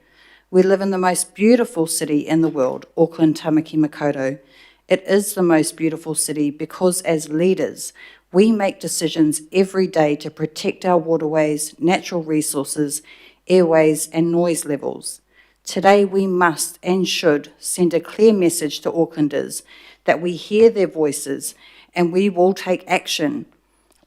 We live in the most beautiful city in the world, Auckland Tamaki Makaurau. It is the most beautiful city because as leaders, we make decisions every day to protect our waterways, natural resources, airways and noise levels. Today we must and should send a clear message to Aucklanders that we hear their voices and we will take action.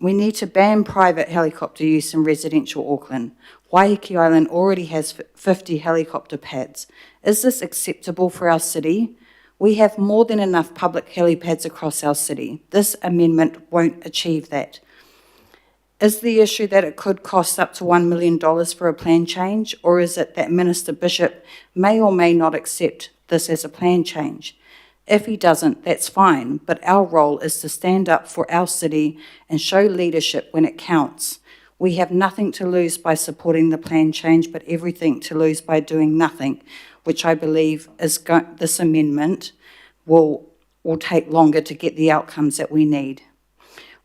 We need to ban private helicopter use in residential Auckland. Waiheke Island already has 50 helicopter pads. Is this acceptable for our city? We have more than enough public helipads across our city. This amendment won't achieve that. Is the issue that it could cost up to $1 million for a plan change, or is it that Minister Bishop may or may not accept this as a plan change? If he doesn't, that's fine, but our role is to stand up for our city and show leadership when it counts. We have nothing to lose by supporting the plan change, but everything to lose by doing nothing, which I believe is this amendment will take longer to get the outcomes that we need.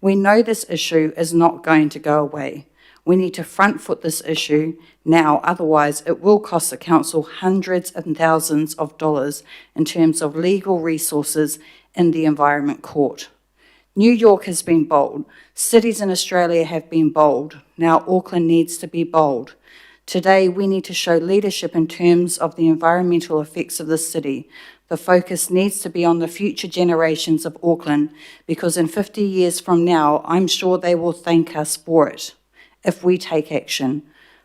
We know this issue is not going to go away. We need to front foot this issue now, otherwise it will cost the council hundreds and thousands of dollars in terms of legal resources in the Environment Court. New York has been bold. Cities in Australia have been bold. Now Auckland needs to be bold. Today we need to show leadership in terms of the environmental effects of the city. The focus needs to be on the future generations of Auckland, because in 50 years from now, I'm sure they will thank us for it if we take action.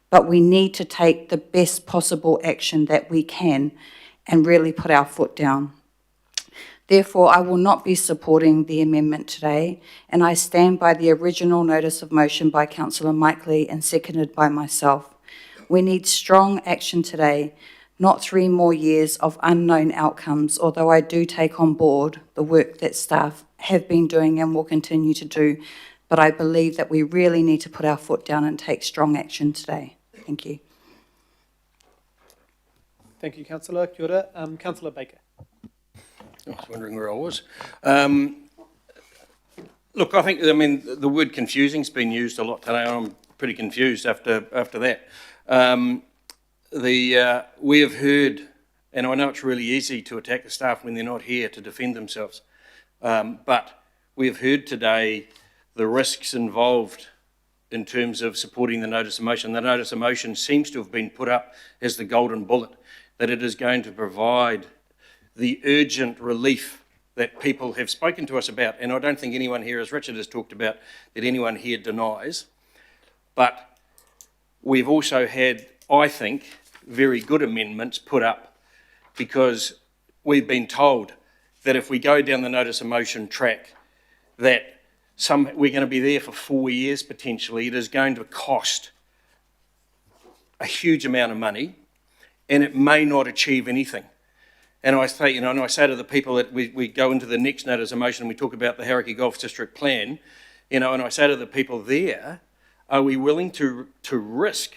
But we need to take the best possible action that we can and really put our foot down. Therefore, I will not be supporting the amendment today, and I stand by the original notice of motion by Councillor Mike Lee and seconded by myself. We need strong action today, not 3 more years of unknown outcomes, although I do take on board the work that staff have been doing and will continue to do. But I believe that we really need to put our foot down and take strong action today. Thank you. Thank you, Councillor. Kia ora. Councillor Baker. I was wondering where I was. Look, I think, the word confusing's been used a lot today. I'm pretty confused after that. We have heard, and I know it's really easy to attack the staff when they're not here to defend themselves, but we have heard today the risks involved in terms of supporting the notice of motion. The notice of motion seems to have been put up as the golden bullet, that it is going to provide the urgent relief that people have spoken to us about. And I don't think anyone here, as Richard has talked about, that anyone here denies. But we've also had, I think, very good amendments put up, because we've been told that if we go down the notice of motion track, that we're going to be there for 4 years potentially. It is going to cost a huge amount of money, and it may not achieve anything. And I say, and I say to the people that we go into the next notice of motion and we talk about the Hauraki Golf District Plan, and I say to the people there, are we willing to risk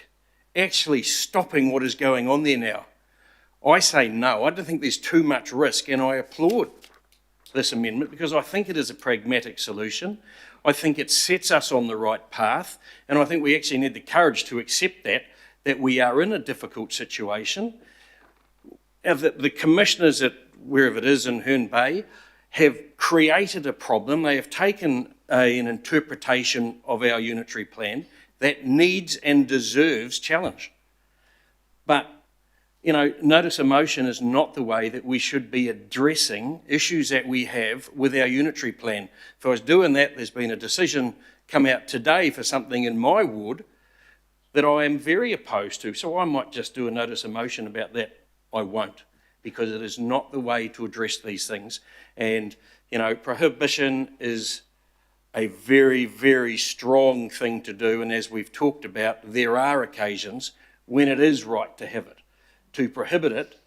actually stopping what is going on there now? I say no. I don't think there's too much risk, and I applaud this amendment because I think it is a pragmatic solution. I think it sets us on the right path, and I think we actually need the courage to accept that we are in a difficult situation. The commissioners at wherever it is in Herne Bay have created a problem. They have taken an interpretation of our unitary plan that needs and deserves challenge. But notice of motion is not the way that we should be addressing issues that we have with our unitary plan. If I was doing that, there's been a decision come out today for something in my ward that I am very opposed to. So I might just do a notice of motion about that. I won't, because it is not the way to address these things. And, prohibition is a very, very strong thing to do. And as we've talked about, there are occasions when it is right to have it. To prohibit it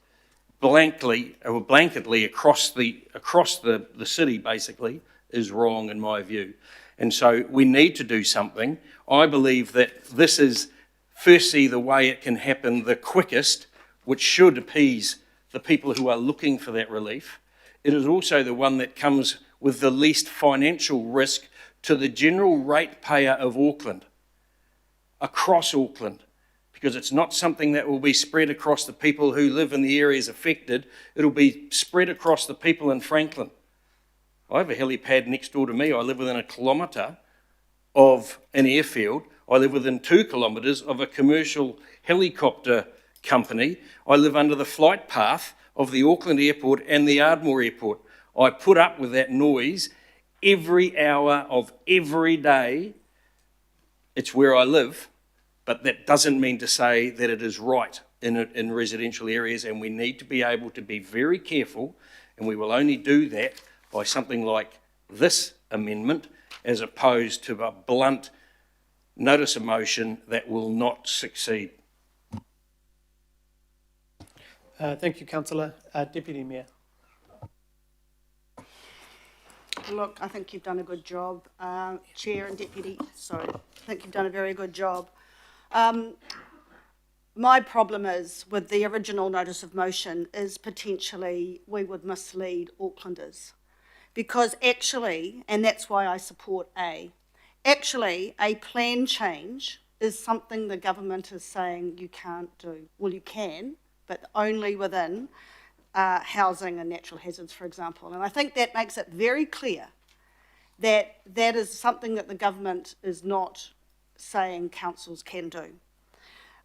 blanketly across the city basically is wrong in my view. And so we need to do something. I believe that this is firstly the way it can happen the quickest, which should appease the people who are looking for that relief. It is also the one that comes with the least financial risk to the general ratepayer of Auckland, across Auckland. Because it's not something that will be spread across the people who live in the areas affected. It'll be spread across the people in Franklin. I have a helipad next door to me. I live within 1 kilometre of an airfield. I live within 2 kilometres of a commercial helicopter company. I live under the flight path of the Auckland Airport and the Ardmore Airport. I put up with that noise every hour of every day It's where I live, but that doesn't mean to say that it is right in residential areas, and we need to be able to be very careful, and we will only do that by something like this amendment, as opposed to a blunt notice of motion that will not succeed. Thank you, Councillor. Deputy Mayor. Look, I think you've done a good job, Chair and Deputy. Sorry, I think you've done a very good job. My problem is with the original notice of motion is potentially we would mislead Aucklanders, because actually, and that's why I support A, actually a plan change is something the government is saying you can't do. Well, you can, but only within housing and natural hazards, for example. And I think that makes it very clear that that is something that the government is not saying councils can do.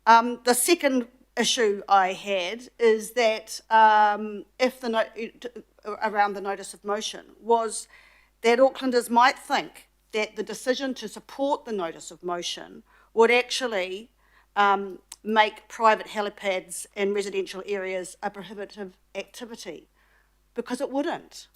The second issue I had is that around the notice of motion was that Aucklanders might think that the decision to support the notice of motion would actually make private helipads in residential areas a prohibitive activity, because it wouldn't.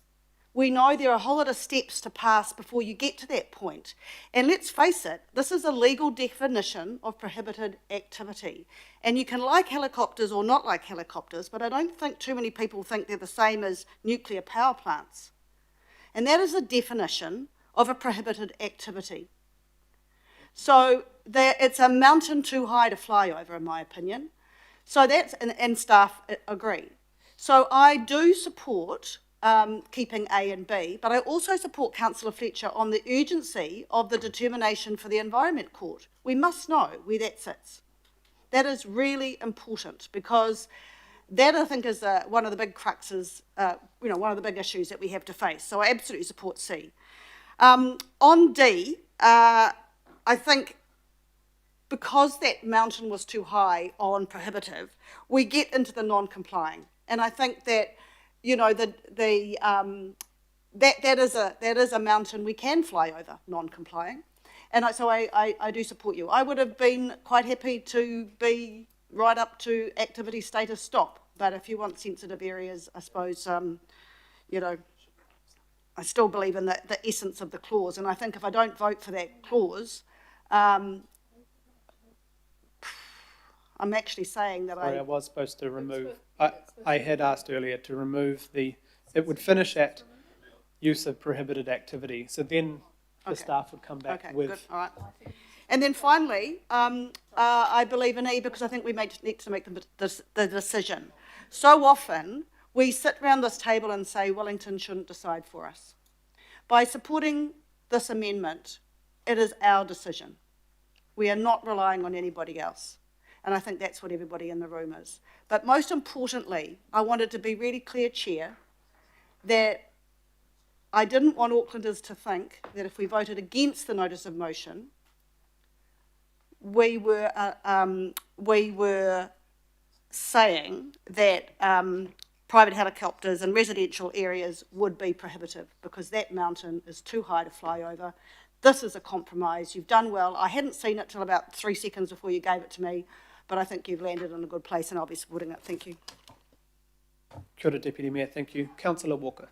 We know there are a whole lot of steps to pass before you get to that point. And let's face it, this is a legal definition of prohibited activity. And you can like helicopters or not like helicopters, but I don't think too many people think they're the same as nuclear power plants. And that is a definition of a prohibited activity. So it's a mountain too high to fly over, in my opinion. So that's, and staff agree. So I do support keeping A and B, but I also support Councillor Fletcher on the urgency of the determination for the Environment Court. We must know where that sits. That is really important, because that, I think, is one of the big cruxes, one of the big issues that we have to face. So I absolutely support C. On D, I think because that mountain was too high on prohibitive, we get into the non-complying. And I think that, that is a mountain we can fly over, non-complying. And so I do support you. I would have been quite happy to be right up to activity status stop. But if you want sensitive areas, I suppose, I still believe in the essence of the clause. And I think if I don't vote for that clause, I'm actually saying that Sorry, I was supposed to remove, I had asked earlier to remove it would finish at use of prohibited activity. So then the staff would come back with. Good. All right. And then finally, I believe in E, because I think we need to make the decision. So often we sit around this table and say Wellington shouldn't decide for us. By supporting this amendment, it is our decision. We are not relying on anybody else. And I think that's what everybody in the room is. But most importantly, I wanted to be really clear, Chair, that I didn't want Aucklanders to think that if we voted against the notice of motion, we were saying that private helicopters in residential areas would be prohibitive, because that mountain is too high to fly over. This is a compromise. You've done well. I hadn't seen it till about 3 seconds before you gave it to me, but I think you've landed in a good place, and I'll be supporting it. Thank you. Kia ora, Deputy Mayor. Thank you. Councillor Walker.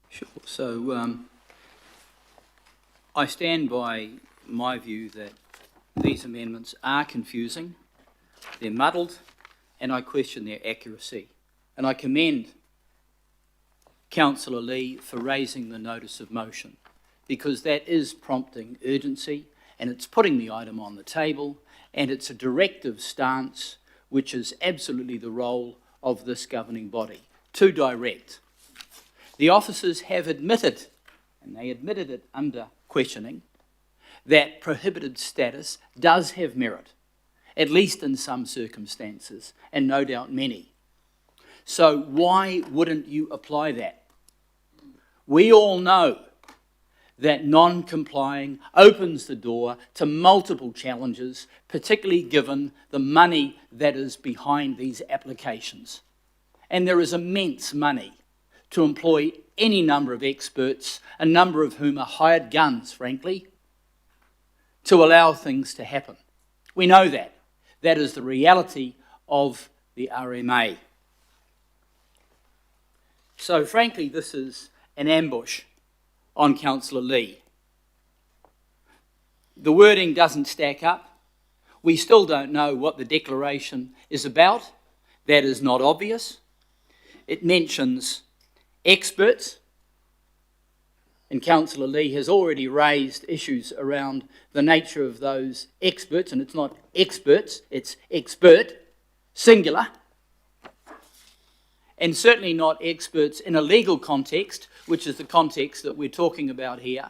Sure. So I stand by my view that these amendments are confusing, they're muddled, and I question their accuracy. And I commend Councillor Lee for raising the notice of motion, because that is prompting urgency, and it's putting the item on the table, and it's a directive stance, which is absolutely the role of this governing body, to direct. The officers have admitted, and they admitted it under questioning, that prohibited status does have merit, at least in some circumstances, and no doubt many. So why wouldn't you apply that? We all know that non-complying opens the door to multiple challenges, particularly given the money that is behind these applications. And there is immense money to employ any number of experts, a number of whom are hired guns, frankly, to allow things to happen. We know that. That is the reality of the RMA. So frankly, this is an ambush on Councillor Lee. The wording doesn't stack up. We still don't know what the declaration is about. That is not obvious. It mentions experts, and Councillor Lee has already raised issues around the nature of those experts, and it's not experts, it's expert, singular, and certainly not experts in a legal context, which is the context that we're talking about here.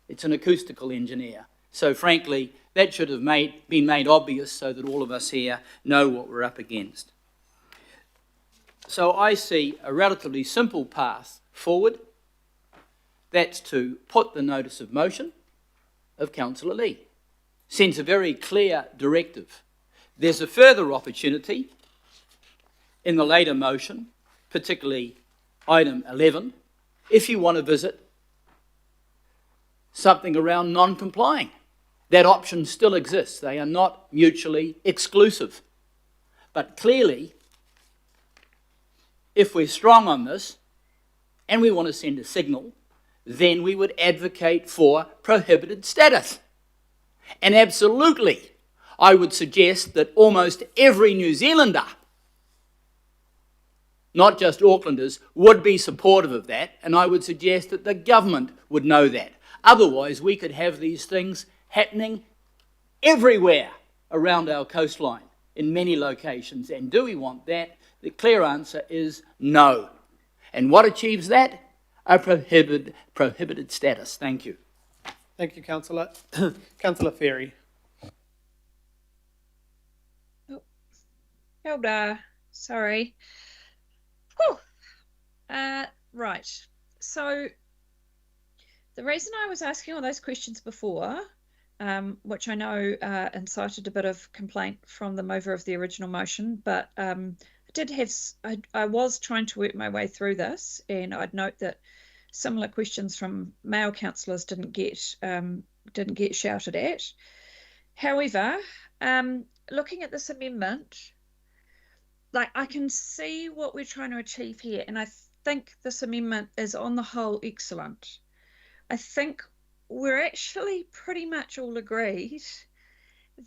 It's an acoustical engineer. So frankly, that should have been made obvious so that all of us here know what we're up against. So I see a relatively simple path forward. That's to put the notice of motion of Councillor Lee. Sends a very clear directive. There's a further opportunity in the later motion, particularly item 11, if you want to visit something around non-complying. That option still exists. They are not mutually exclusive. But clearly, if we're strong on this and we want to send a signal, then we would advocate for prohibited status. And absolutely, I would suggest that almost every New Zealander, not just Aucklanders, would be supportive of that, and I would suggest that the government would know that. Otherwise, we could have these things happening everywhere around our coastline, in many locations. And do we want that? The clear answer is no. And what achieves that? A prohibited status. Thank you. Thank you, Councillor. Councillor Ferry. Sorry. Whew. Right. So the reason I was asking all those questions before, which I know incited a bit of complaint from the mover of the original motion, but I was trying to work my way through this, and I'd note that similar questions from male councillors didn't get shouted at. However, looking at this amendment, I can see what we're trying to achieve here, and I think this amendment is on the whole excellent. I think we're actually pretty much all agreed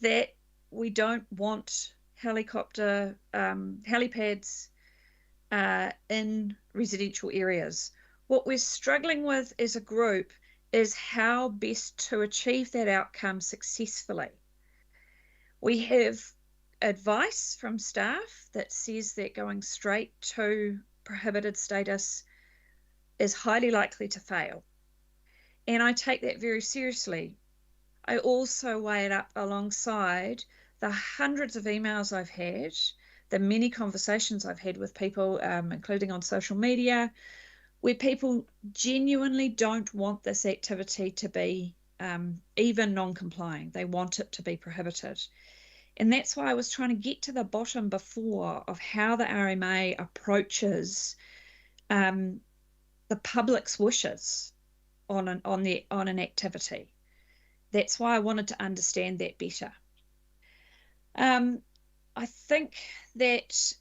that we don't want helipads in residential areas. What we're struggling with as a group is how best to achieve that outcome successfully. We have advice from staff that says that going straight to prohibited status is highly likely to fail. And I take that very seriously. I also weigh it up alongside the hundreds of emails I've had, the many conversations I've had with people, including on social media, where people genuinely don't want this activity to be even non-complying. They want it to be prohibited. And that's why I was trying to get to the bottom before of how the RMA approaches the public's wishes on an activity. That's why I wanted to understand that better. I think that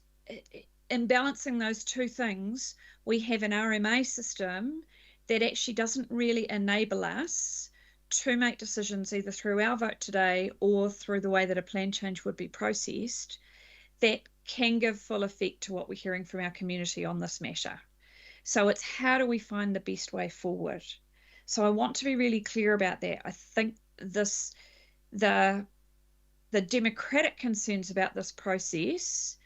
in balancing those two things, we have an RMA system that actually doesn't really enable us to make decisions either through our vote today or through the way that a plan change would be processed that can give full effect to what we're hearing from our community on this matter. So it's how do we find the best way forward? So I want to be really clear about that. I think the democratic concerns about this process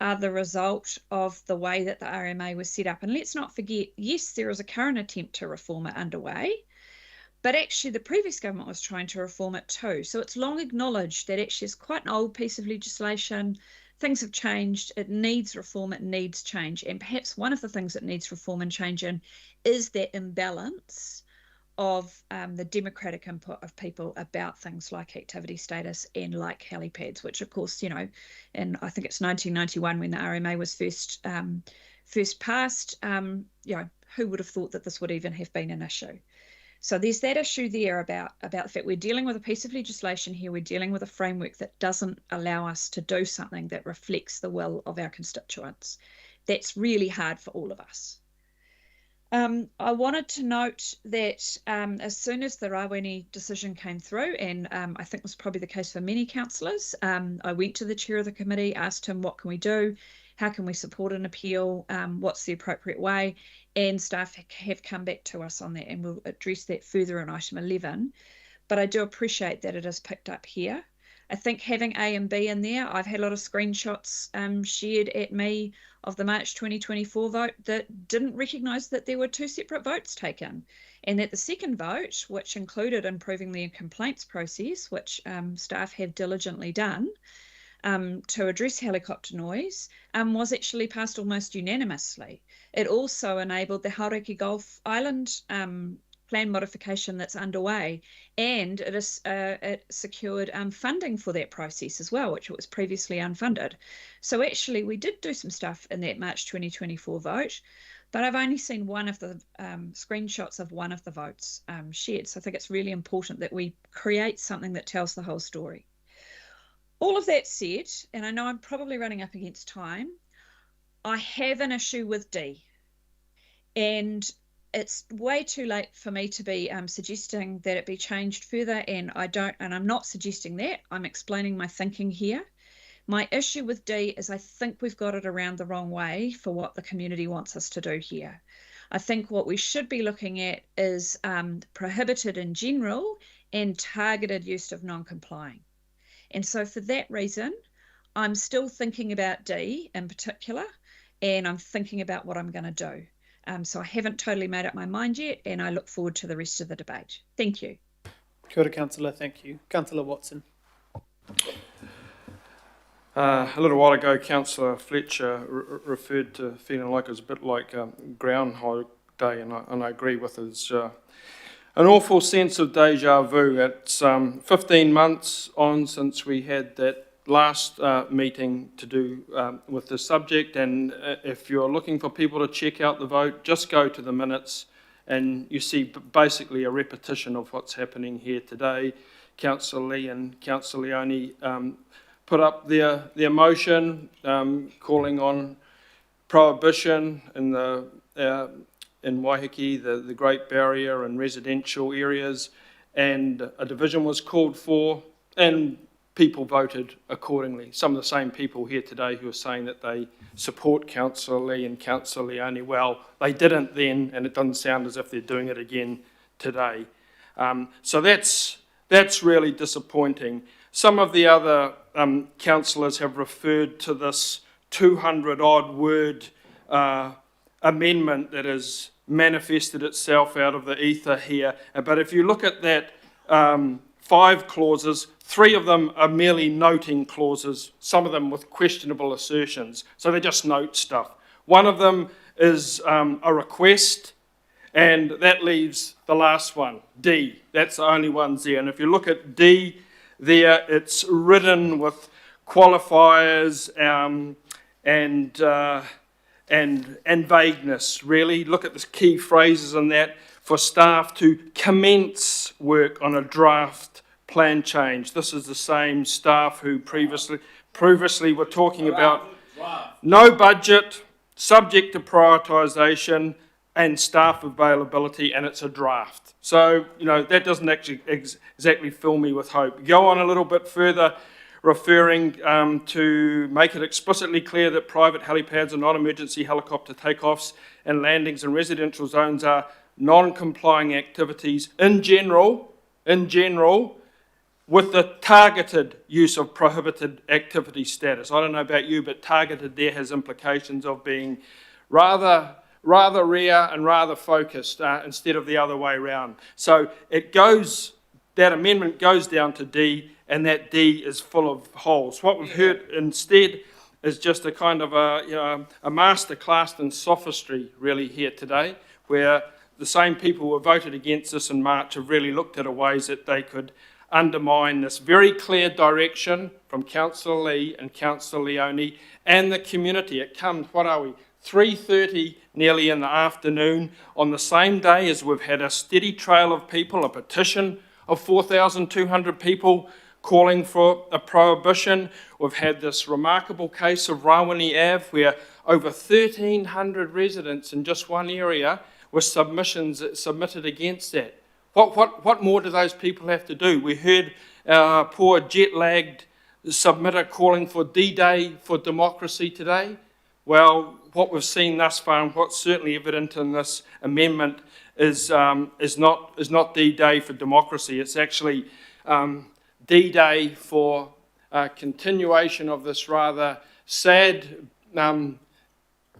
are the result of the way that the RMA was set up. And let's not forget, yes, there is a current attempt to reform it underway, but actually the previous government was trying to reform it too. So it's long acknowledged that actually it's quite an old piece of legislation. Things have changed. It needs reform. It needs change. And perhaps one of the things that needs reform and change in is that imbalance of the democratic input of people about things like activity status and like helipads, which of course, you know, and I think it's 1991 when the RMA was first passed, you know, who would have thought that this would even have been an issue? So there's that issue there about the fact we're dealing with a piece of legislation here, we're dealing with a framework that doesn't allow us to do something that reflects the will of our constituents. That's really hard for all of us. I wanted to note that as soon as the Rawene decision came through, and I think was probably the case for many councillors, I went to the chair of the committee, asked him, what can we do? How can we support an appeal? What's the appropriate way? And staff have come back to us on that, and we'll address that further in item 11. But I do appreciate that it is picked up here. I think having A and B in there, I've had a lot of screenshots shared at me of the March 2024 vote that didn't recognise that there were two separate votes taken, and that the second vote, which included improving the complaints process, which staff have diligently done, to address helicopter noise, was actually passed almost unanimously. It also enabled the Haureiki Gulf Island plan modification that's underway, and it secured funding for that process as well, which was previously unfunded. So actually we did do some stuff in that March 2024 vote, but I've only seen one of the screenshots of one of the votes shared. So I think it's really important that we create something that tells the whole story. All of that said, and I know I'm probably running up against time, I have an issue with D, and it's way too late for me to be suggesting that it be changed further, and I'm not suggesting that. I'm explaining my thinking here. My issue with D is I think we've got it around the wrong way for what the community wants us to do here. I think what we should be looking at is prohibited in general and targeted use of non-complying. And so for that reason, I'm still thinking about D in particular, and I'm thinking about what I'm going to do. So I haven't totally made up my mind yet, and I look forward to the rest of the debate. Thank you. Kia ora, Councillor. Thank you. Councillor Watson. A little while ago, Councillor Fletcher referred to feeling like it was a bit like Groundhog Day, and I agree with his an awful sense of deja vu. It's 15 months on since we had that last meeting to do with the subject, and if you're looking for people to check out the vote, just go to the minutes and you see basically a repetition of what's happening here today. Councillor Lee and Councillor Leone put up their motion calling on prohibition in Waiheke, the Great Barrier and residential areas, and a division was called for, and people voted accordingly. Some of the same people here today who are saying that they support Councillor Lee and Councillor Leone, well, they didn't then, and it doesn't sound as if they're doing it again today. So that's really disappointing. Some of the other councillors have referred to this 200-odd word amendment that has manifested itself out of the ether here. But if you look at that 5 clauses, 3 of them are merely noting clauses, some of them with questionable assertions. So they just note stuff. One of them is a request, and that leaves the last one, D. That's the only ones there. And if you look at D there, it's written with qualifiers and vagueness, really. Look at the key phrases in that. For staff to commence work on a draft plan change. This is the same staff who previously were talking about no budget, subject to prioritisation and staff availability, and it's a draft. So, that doesn't actually exactly fill me with hope. Go on a little bit further, referring to make it explicitly clear that private helipads and non-emergency helicopter takeoffs and landings in residential zones are non-complying activities in general, with the targeted use of prohibited activity status. I don't know about you, but targeted there has implications of being rather rare and rather focused instead of the other way around. So that amendment goes down to D, and that D is full of holes. What we've heard instead is just a kind of a masterclass in sophistry really here today, where the same people who voted against this in March have really looked at ways that they could undermine this very clear direction from Councillor Lee and Councillor Leone and the community. It comes, 3 3:30 nearly in the afternoon, on the same day as we've had a steady trail of people, a petition of 4,200 people calling for a prohibition. We've had this remarkable case of Rawene Ave where over 1,300 residents in just one area were submissions submitted against that. What more do those people have to do? We heard our poor jet-lagged submitter calling for D-Day for democracy today. Well, what we've seen thus far and what's certainly evident in this amendment is not D-Day for democracy. It's actually D-Day for continuation of this rather sad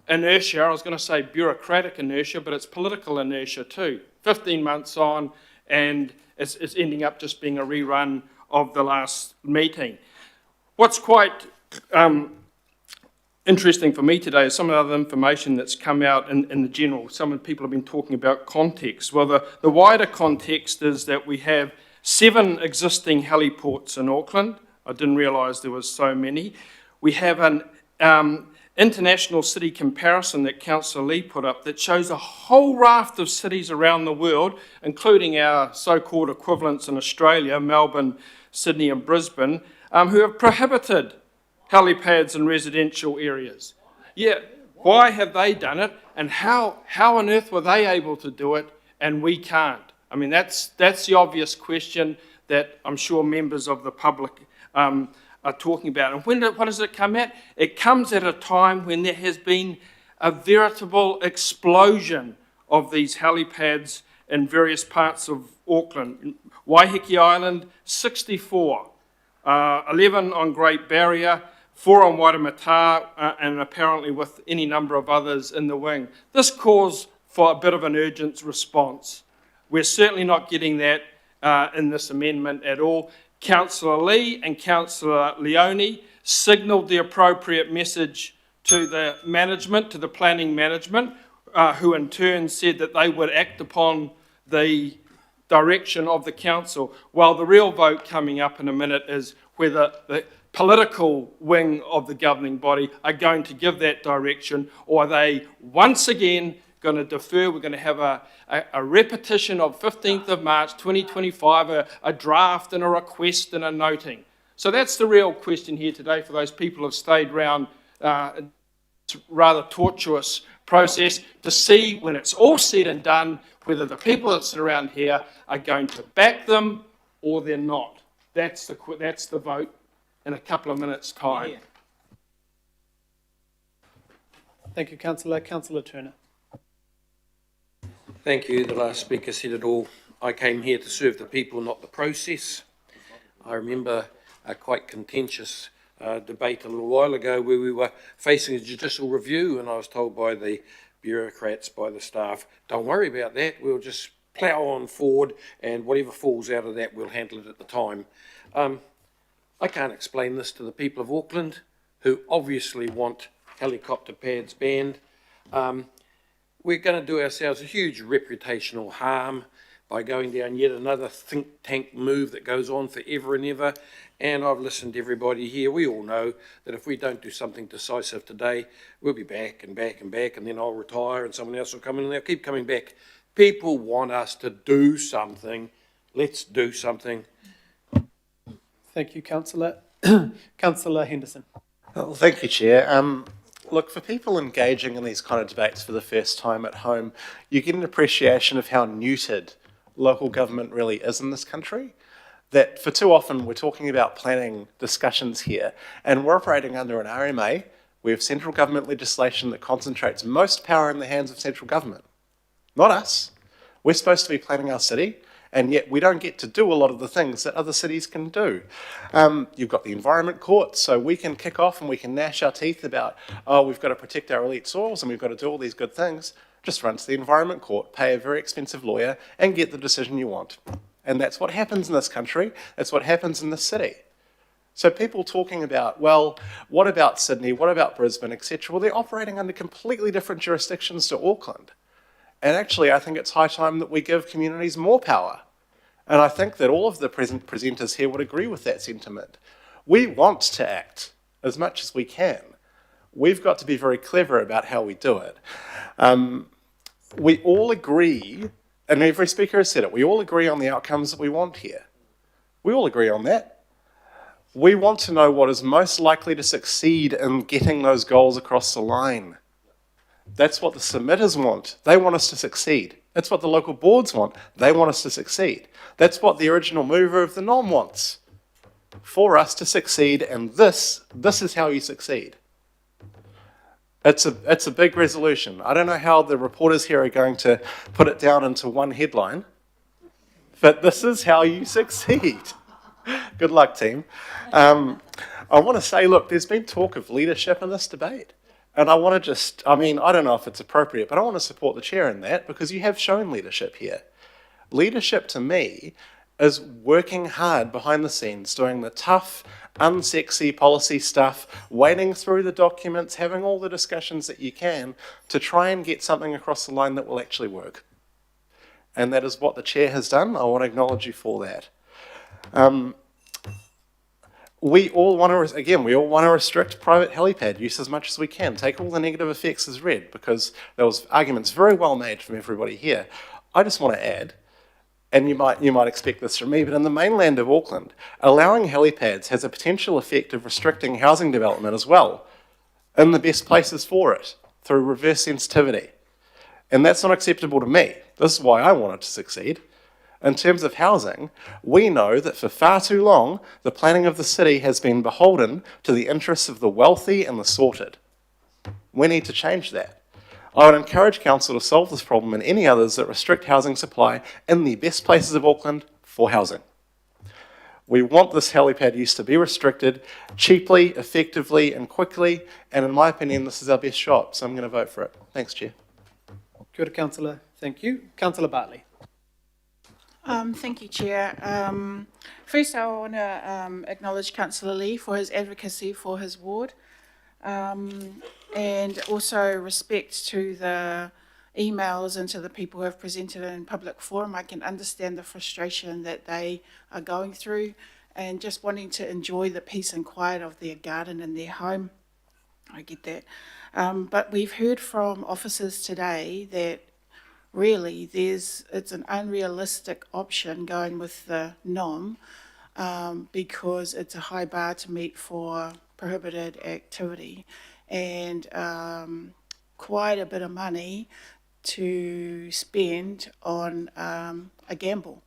inertia. I was going to say bureaucratic inertia, but it's political inertia too. 15 months on, and it's ending up just being a rerun of the last meeting. What's quite interesting for me today is some of the other information that's come out in the general. Some people have been talking about context. Well, the wider context is that we have 7 existing heliports in Auckland. I didn't realise there was so many. We have an international city comparison that Councillor Lee put up that shows a whole raft of cities around the world, including our so-called equivalents in Australia, Melbourne, Sydney and Brisbane, who have prohibited helipads in residential areas. Yeah, why have they done it, and how on earth were they able to do it and we can't? I mean, that's the obvious question that I'm sure members of the public are talking about. And what does it come at? It comes at a time when there has been a veritable explosion of these helipads in various parts of Auckland. Waiheke Island, 64. 11 on Great Barrier, 4 on Waitemata, and apparently with any number of others in the wing. This calls for a bit of an urgent response. We're certainly not getting that in this amendment at all. Councillor Lee and Councillor Leone signalled the appropriate message to the management, to the planning management, who in turn said that they would act upon the direction of the council. Well, the real vote coming up in a minute is whether the political wing of the governing body are going to give that direction, or are they once again going to defer. We're going to have a repetition of 15th of March 2025, a draft and a request and a noting. So that's the real question here today for those people who have stayed around rather tortuous process to see when it's all said and done whether the people that sit around here are going to back them or they're not. That's the vote in a couple of minutes' time. Yeah. Thank you, Councillor. Councillor Turner. Thank you. The last speaker said it all. I came here to serve the people, not the process. I remember a quite contentious debate a little while ago where we were facing a judicial review, and I was told by the bureaucrats, by the staff, don't worry about that, we'll just plough on forward and whatever falls out of that we'll handle it at the time. I can't explain this to the people of Auckland, who obviously want helicopter pads banned. We're going to do ourselves a huge reputational harm by going down yet another think tank move that goes on forever and ever. And I've listened to everybody here. We all know that if we don't do something decisive today, we'll be back and back and back, and then I'll retire and someone else will come in and they'll keep coming back. People want us to do something. Let's do something. Thank you, Councillor. Councillor Henderson. Well, thank you, Chair. Look, for people engaging in these kind of debates for the first time at home, you get an appreciation of how neutered local government really is in this country. That for too often we're talking about planning discussions here, and we're operating under an RMA. We have central government legislation that concentrates most power in the hands of central government, not us. We're supposed to be planning our city, and yet we don't get to do a lot of the things that other cities can do. You've got the Environment Court, so we can kick off and we can gnash our teeth about, oh, we've got to protect our elite soils and we've got to do all these good things. Just run to the Environment Court, pay a very expensive lawyer, and get the decision you want. And that's what happens in this country. That's what happens in this city. So people talking about, well, what about Sydney? What about Brisbane, etc.? Well, they're operating under completely different jurisdictions to Auckland. And actually, I think it's high time that we give communities more power. And I think that all of the present presenters here would agree with that sentiment. We want to act as much as we can. We've got to be very clever about how we do it. We all agree, and every speaker has said it, we all agree on the outcomes that we want here. We all agree on that. We want to know what is most likely to succeed in getting those goals across the line. That's what the submitters want. They want us to succeed. That's what the local boards want. They want us to succeed. That's what the original mover of the NOM wants, for us to succeed, and this is how you succeed. It's a big resolution. I don't know how the reporters here are going to put it down into one headline, but this is how you succeed. Good luck, team. I want to say, look, there's been talk of leadership in this debate. And I want to just, I don't know if it's appropriate, but I want to support the chair in that, because you have shown leadership here. Leadership to me is working hard behind the scenes, doing the tough, unsexy policy stuff, wading through the documents, having all the discussions that you can to try and get something across the line that will actually work. And that is what the chair has done. I want to acknowledge you for that. We all want to restrict private helipad use as much as we can, take all the negative effects as read, because there was arguments very well made from everybody here. I just want to add, and you might expect this from me, but in the mainland of Auckland, allowing helipads has a potential effect of restricting housing development as well, in the best places for it, through reverse sensitivity. And that's not acceptable to me. This is why I want it to succeed. In terms of housing, we know that for far too long, the planning of the city has been beholden to the interests of the wealthy and the sorted. We need to change that. I would encourage council to solve this problem and any others that restrict housing supply in the best places of Auckland for housing. We want this helipad use to be restricted cheaply, effectively and quickly, and in my opinion this is our best shot, so I'm going to vote for it. Thanks, Chair. Kia ora, Councillor. Thank you. Councillor Bartley. Thank you, Chair. First, I want to acknowledge Councillor Lee for his advocacy for his ward, and also respect to the emails and to the people who have presented in public forum. I can understand the frustration that they are going through and just wanting to enjoy the peace and quiet of their garden and their home. I get that. But we've heard from officers today that really it's an unrealistic option going with the NOM because it's a high bar to meet for prohibited activity, and quite a bit of money to spend on a gamble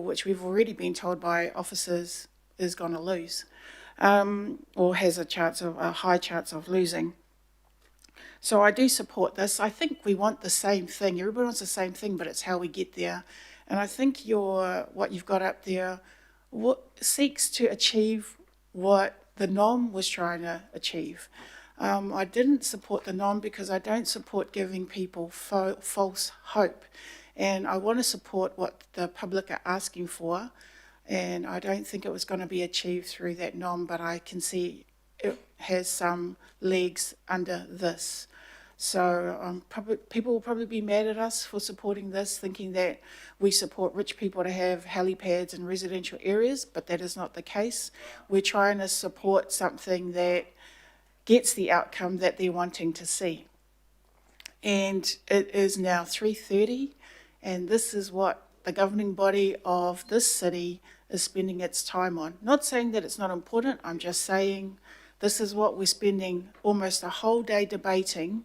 which we've already been told by officers is going to lose, or has a high chance of losing. So I do support this. I think we want the same thing. Everybody wants the same thing, but it's how we get there. And I think what you've got up there seeks to achieve what the NOM was trying to achieve. I didn't support the NOM because I don't support giving people false hope. And I want to support what the public are asking for. And I don't think it was going to be achieved through that NOM, but I can see it has some legs under this. So people will probably be mad at us for supporting this, thinking that we support rich people to have helipads in residential areas, but that is not the case. We're trying to support something that gets the outcome that they're wanting to see. And it is now 3:30, and this is what the governing body of this city is spending its time on. Not saying that it's not important, I'm just saying this is what we're spending almost a whole day debating,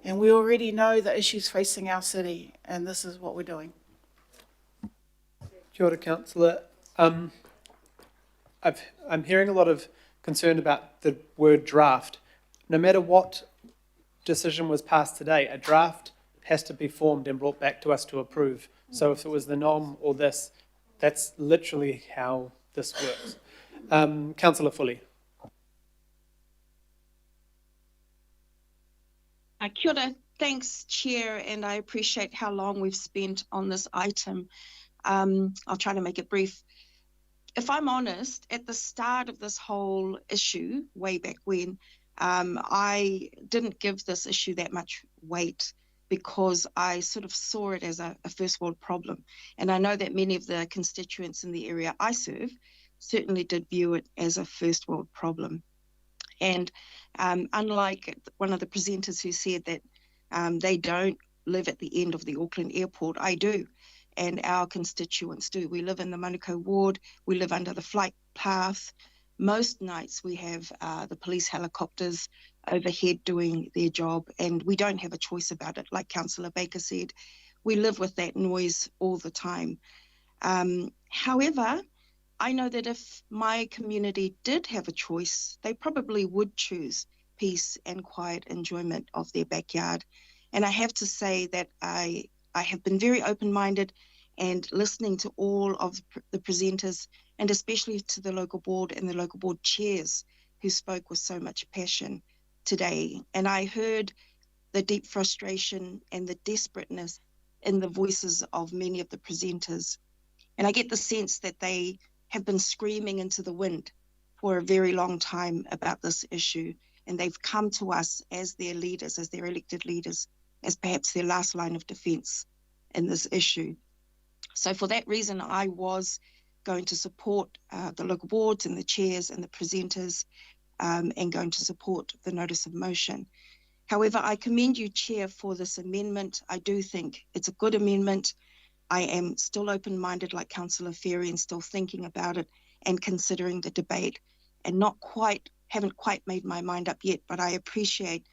and we already know the issues facing our city, and this is what we're doing. Kia ora, Councillor. I'm hearing a lot of concern about the word draft. No matter what decision was passed today, a draft has to be formed and brought back to us to approve. So if it was the NOM or this, that's literally how this works. Councillor Foley. Kia ora. Thanks, Chair, and I appreciate how long we've spent on this item. I'll try to make it brief. If I'm honest, at the start of this whole issue, way back when, I didn't give this issue that much weight because I sort of saw it as a first world problem. And I know that many of the constituents in the area I serve certainly did view it as a first world problem. And unlike one of the presenters who said that they don't live at the end of the Auckland airport, I do. And our constituents do. We live in the Manukau ward, we live under the flight path. Most nights we have the police helicopters overhead doing their job, and we don't have a choice about it. Like Councillor Baker said, we live with that noise all the time. However, I know that if my community did have a choice, they probably would choose peace and quiet enjoyment of their backyard. And I have to say that I have been very open-minded and listening to all of the presenters, and especially to the local board and the local board chairs who spoke with so much passion today. And I heard the deep frustration and the desperateness in the voices of many of the presenters. And I get the sense that they have been screaming into the wind for a very long time about this issue. And they've come to us as their leaders, as their elected leaders, as perhaps their last line of defense in this issue. So for that reason, I was going to support the local boards and the chairs and the presenters and going to support the notice of motion. However, I commend you, Chair, for this amendment. I do think it's a good amendment. I am still open-minded like Councillor Ferry and still thinking about it and considering the debate, and haven't quite made my mind up yet, but I appreciate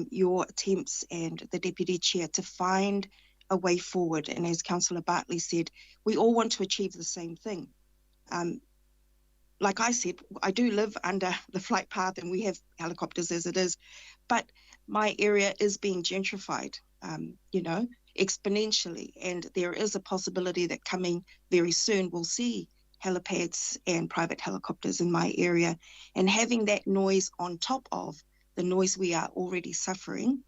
your attempts and the Deputy Chair to find a way forward. And as Councillor Bartley said, we all want to achieve the same thing. Like I said, I do live under the flight path and we have helicopters as it is, but my area is being gentrified, exponentially. And there is a possibility that coming very soon we'll see helipads and private helicopters in my area. And having that noise on top of the noise we are already suffering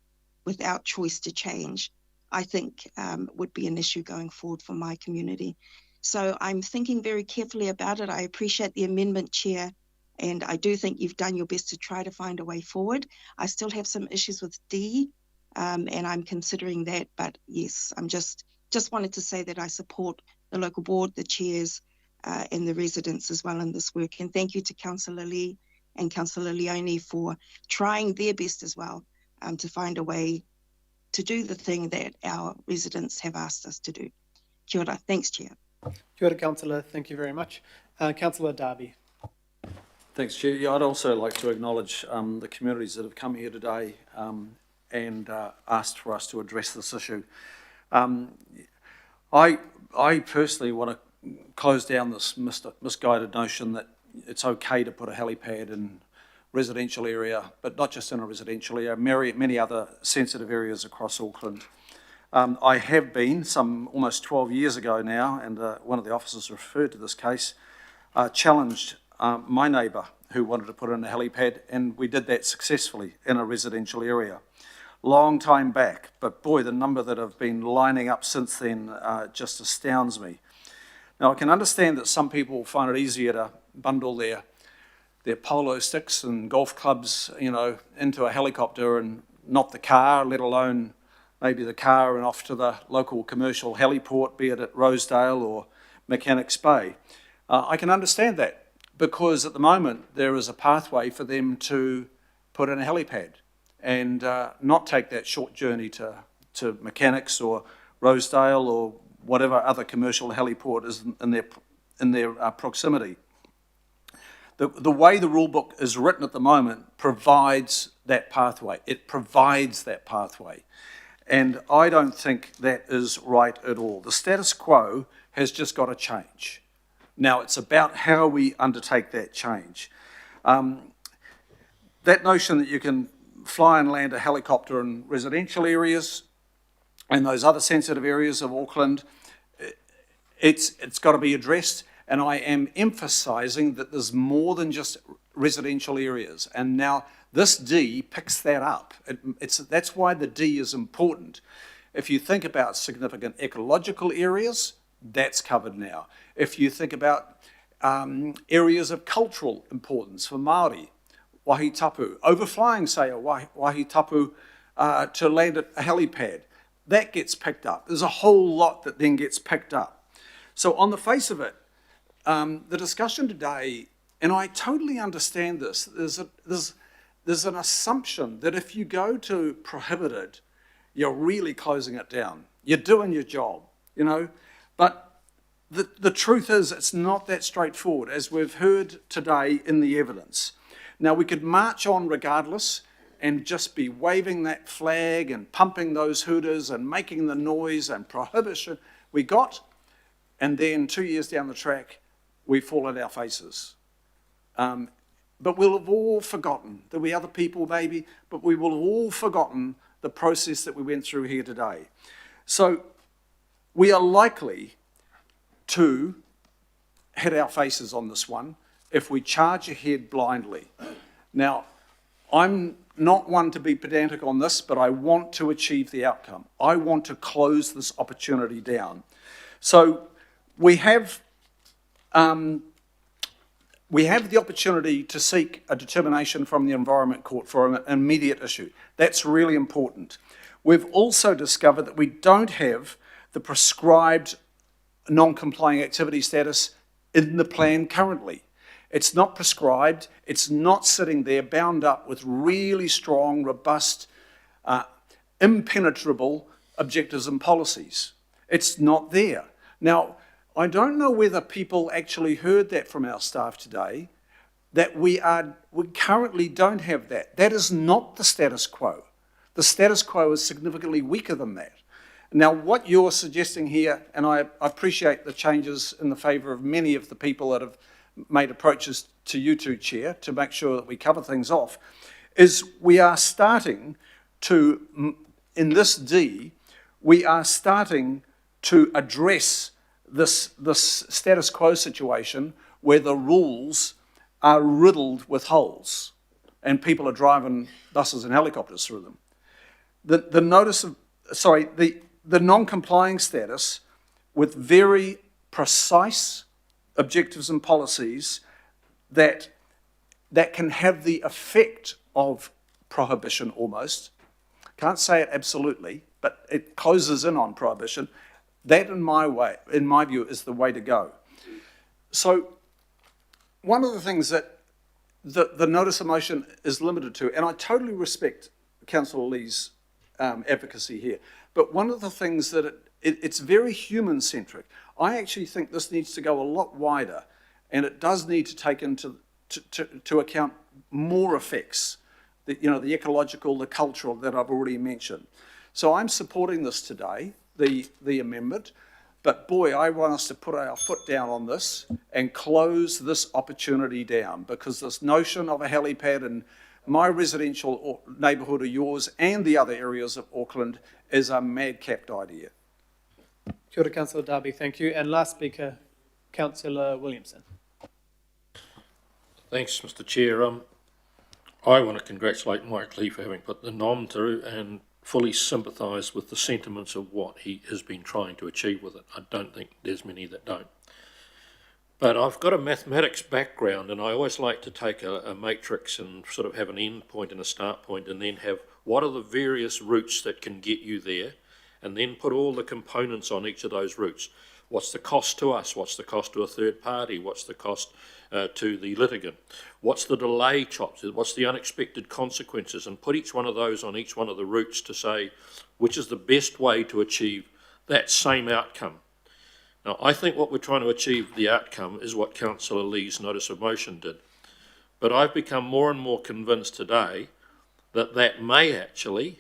without choice to change, I think would be an issue going forward for my community. So I'm thinking very carefully about it. I appreciate the amendment, Chair, and I do think you've done your best to try to find a way forward. I still have some issues with D, and I'm considering that, but yes, I'm just wanted to say that I support the local board, the chairs, and the residents as well in this work. And thank you to Councillor Lee and Councillor Leone for trying their best as well to find a way to do the thing that our residents have asked us to do. Kia ora. Thanks, Chair. Kia ora, Councillor. Thank you very much. Councillor Darby. Thanks, Chair. Yeah, I'd also like to acknowledge the communities that have come here today and asked for us to address this issue. I personally want to close down this misguided notion that it's okay to put a helipad in residential area, but not just in a residential area, many other sensitive areas across Auckland. I have been, almost 12 years ago now, and one of the officers referred to this case, challenged my neighbour who wanted to put in a helipad, and we did that successfully in a residential area. Long time back, but boy, the number that have been lining up since then just astounds me. Now, I can understand that some people find it easier to bundle their polo sticks and golf clubs, into a helicopter and not the car, let alone maybe the car and off to the local commercial heliport, be it at Rosedale or Mechanics Bay. I can understand that because at the moment there is a pathway for them to put in a helipad and not take that short journey to Mechanics or Rosedale or whatever other commercial heliport is in their proximity. The way the rule book is written at the moment provides that pathway. It provides that pathway. And I don't think that is right at all. The status quo has just got to change. Now, it's about how we undertake that change. That notion that you can fly and land a helicopter in residential areas and those other sensitive areas of Auckland, it's got to be addressed. And I am emphasising that there's more than just residential areas. And now this D picks that up. That's why the D is important. If you think about significant ecological areas, that's covered now. If you think about areas of cultural importance for Māori, Waihi Tapu, overflying, say, a Waihi Tapu to land at a helipad, that gets picked up. There's a whole lot that then gets picked up. So on the face of it, the discussion today And I totally understand this. There's an assumption that if you go to prohibited, you're really closing it down. You're doing your job, you know. But the truth is it's not that straightforward, as we've heard today in the evidence. Now, we could march on regardless and just be waving that flag and pumping those hooters and making the noise and prohibition we got, and then 2 years down the track, we fall on our faces. But we'll have all forgotten. There'll be other people maybe, but we will have all forgotten the process that we went through here today. So we are likely to hit our faces on this one if we charge ahead blindly. Now, I'm not one to be pedantic on this, but I want to achieve the outcome. I want to close this opportunity down. So we have the opportunity to seek a determination from the Environment Court for an immediate issue. That's really important. We've also discovered that we don't have the prescribed non-complying activity status in the plan currently. It's not prescribed, it's not sitting there bound up with really strong, robust, impenetrable objectives and policies. It's not there. Now, I don't know whether people actually heard that from our staff today, that we currently don't have that. That is not the status quo. The status quo is significantly weaker than that. Now, what you're suggesting here, and I appreciate the changes in the favour of many of the people that have made approaches to you two, Chair, to make sure that we cover things off, is we are starting to, in this D, we are starting to address this status quo situation where the rules are riddled with holes and people are driving buses and helicopters through them. The non-complying status with very precise objectives and policies that can have the effect of prohibition almost. Can't say it absolutely, but it closes in on prohibition. That, in my view, is the way to go. So one of the things that the notice of motion is limited to, and I totally respect Councillor Lee's advocacy here, but one of the things that it's very human-centric. I actually think this needs to go a lot wider, and it does need to take into account more effects, the ecological, the cultural that I've already mentioned. So I'm supporting this today, the amendment, but boy, I want us to put our foot down on this and close this opportunity down, because this notion of a helipad in my residential neighbourhood or yours and the other areas of Auckland is a madcapped idea. Kia ora, Councillor Darby, thank you. And last speaker, Councillor Williamson. Thanks, Mr. Chair. I want to congratulate Mike Lee for having put the NOM through and fully sympathise with the sentiments of what he has been trying to achieve with it. I don't think there's many that don't. But I've got a mathematics background, and I always like to take a matrix and sort of have an end point and a start point, and then have what are the various routes that can get you there, and then put all the components on each of those routes. What's the cost to us? What's the cost to a third party? What's the cost to the litigant? What's the delay chops? What's the unexpected consequences? And put each one of those on each one of the routes to say which is the best way to achieve that same outcome. Now, I think what we're trying to achieve, the outcome, is what Councillor Lee's notice of motion did. But I've become more and more convinced today that that may actually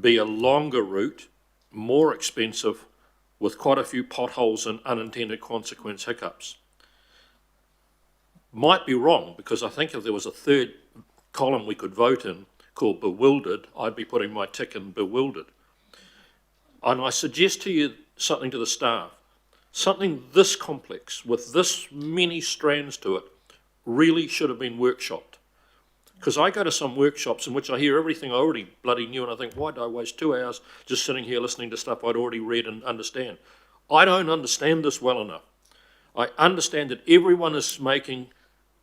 be a longer route, more expensive, with quite a few potholes and unintended consequence hiccups. Might be wrong, because I think if there was a third column we could vote in called bewildered, I'd be putting my tick in bewildered. And I suggest to you something to the staff. Something this complex, with this many strands to it, really should have been workshopped. Because I go to some workshops in which I hear everything I already bloody knew, and I think, why did I waste 2 hours just sitting here listening to stuff I'd already read and understand? I don't understand this well enough. I understand that everyone is making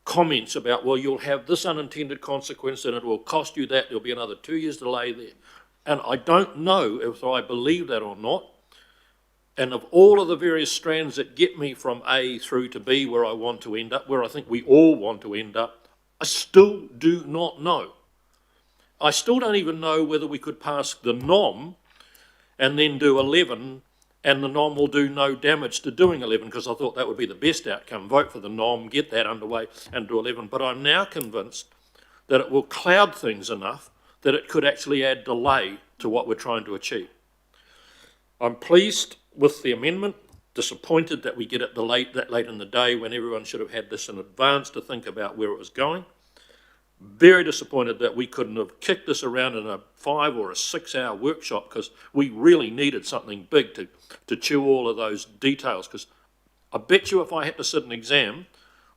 comments about, well, you'll have this unintended consequence and it will cost you that, there'll be another 2 years delay there. And I don't know if I believe that or not, And of all of the various strands that get me from A through to B where I want to end up, where I think we all want to end up, I still do not know. I still don't even know whether we could pass the NOM and then do 11, and the NOM will do no damage to doing 11, because I thought that would be the best outcome. Vote for the NOM, get that underway and do 11. But I'm now convinced that it will cloud things enough that it could actually add delay to what we're trying to achieve. I'm pleased with the amendment, disappointed that we get it that late in the day when everyone should have had this in advance to think about where it was going. Very disappointed that we couldn't have kicked this around in a 5 or a 6 hour workshop, because we really needed something big to chew all of those details. Because I bet you if I had to sit an exam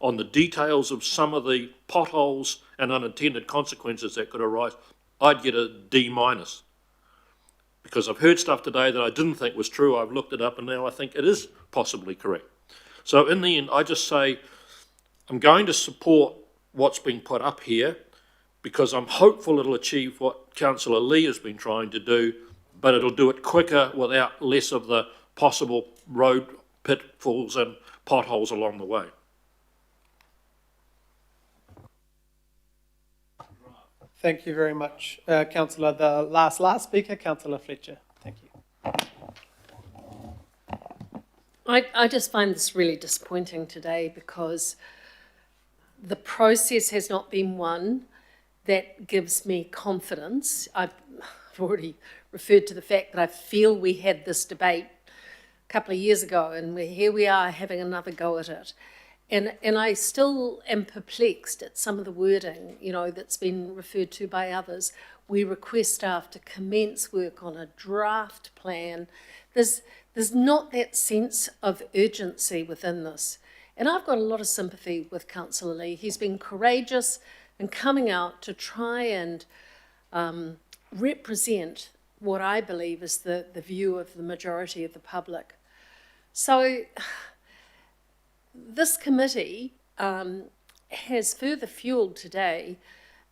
on the details of some of the potholes and unintended consequences that could arise, I'd get a D-. Because I've heard stuff today that I didn't think was true. I've looked it up and now I think it is possibly correct. So in the end, I just say I'm going to support what's been put up here, because I'm hopeful it'll achieve what Councillor Lee has been trying to do, but it'll do it quicker without less of the possible road pitfalls and potholes along the way. Thank you very much, Councillor. The last speaker, Councillor Fletcher. Thank you. I just find this really disappointing today, because the process has not been one that gives me confidence. I've already referred to the fact that I feel we had this debate a couple of years ago, and here we are having another go at it. And I still am perplexed at some of the wording, you know, that's been referred to by others. We request staff to commence work on a draft plan. There's not that sense of urgency within this. And I've got a lot of sympathy with Councillor Lee. He's been courageous in coming out to try and represent what I believe is the view of the majority of the public. So this committee has further fueled today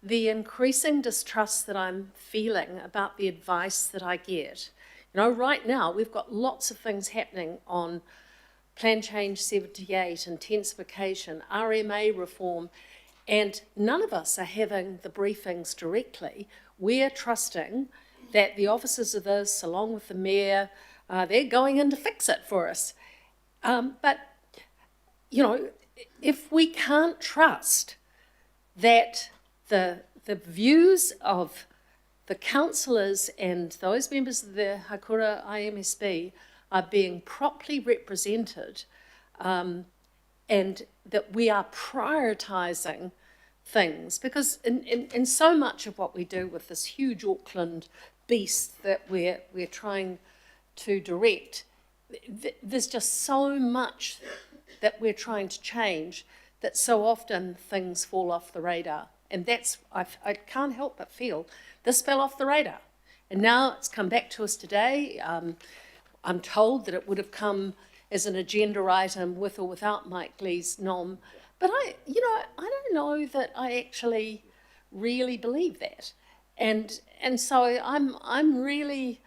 the increasing distrust that I'm feeling about the advice that I get. You know, right now we've got lots of things happening on Plan Change 78, intensification, RMA reform, and none of us are having the briefings directly. We're trusting that the officers of this, along with the mayor, they're going in to fix it for us. But, you know, if we can't trust that the views of the councillors and those members of the Hakura IMSB are being properly represented, and that we are prioritising things, because in so much of what we do with this huge Auckland beast that we're trying to direct, there's just so much that we're trying to change that so often things fall off the radar. And that's, I can't help but feel this fell off the radar. And now it's come back to us today. I'm told that it would have come as an agenda item with or without Mike Lee's nom. But I don't know that I actually really believe that. And so I'm really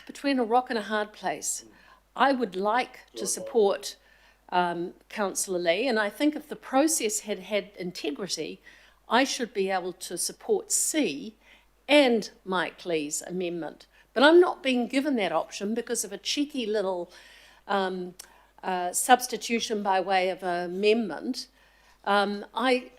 between a rock and a hard place. I would like to support Councillor Lee, and I think if the process had had integrity, I should be able to support C and Mike Lee's amendment. But I'm not being given that option because of a cheeky little substitution by way of an amendment. I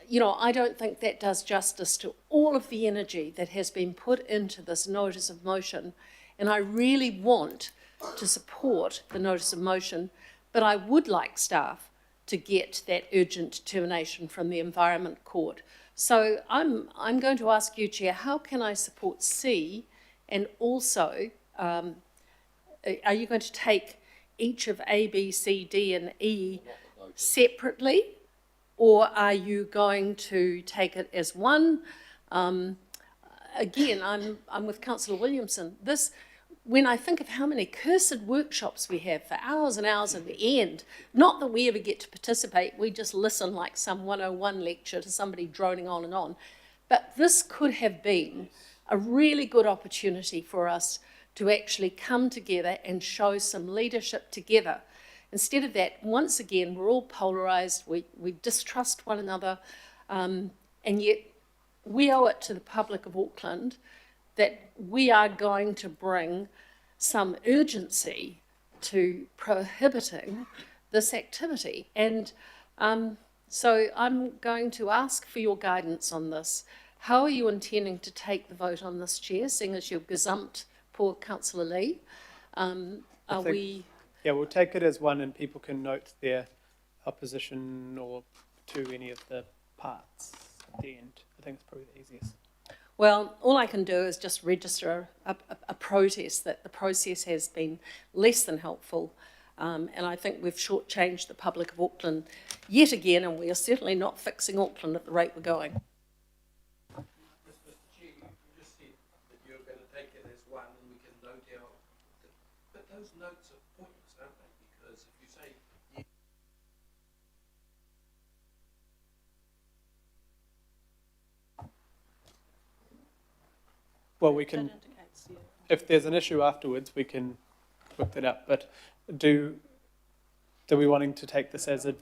don't think that does justice to all of the energy that has been put into this notice of motion, and I really want to support the notice of motion, but I would like staff to get that urgent determination from the Environment Court. So I'm going to ask you, Chair, how can I support C, and also are you going to take each of A, B, C, D and E separately, or are you going to take it as one? Again, I'm with Councillor Williamson. When I think of how many cursed workshops we have for hours and hours at the end, not that we ever get to participate, we just listen like some 101 lecture to somebody droning on and on. But this could have been a really good opportunity for us to actually come together and show some leadership together. Instead of that, once again, we're all polarised, we distrust one another, and yet we owe it to the public of Auckland that we are going to bring some urgency to prohibiting this activity. And so I'm going to ask for your guidance on this. How are you intending to take the vote on this, Chair, seeing as you've gazumped poor Councillor Lee? Yeah, we'll take it as one and people can note their opposition or to any of the parts at the end. I think it's probably the easiest. Well, all I can do is just register a protest that the process has been less than helpful, and I think we've shortchanged the public of Auckland yet again, and we are certainly not fixing Auckland at the rate we're going. Mr. Chair, you just said that you're going to take it as one and we can note out, but those notes are pointless, aren't they? Because if you say yes, Well, we can, if there's an issue afterwards, we can look that up. But do we wanting to take this as a?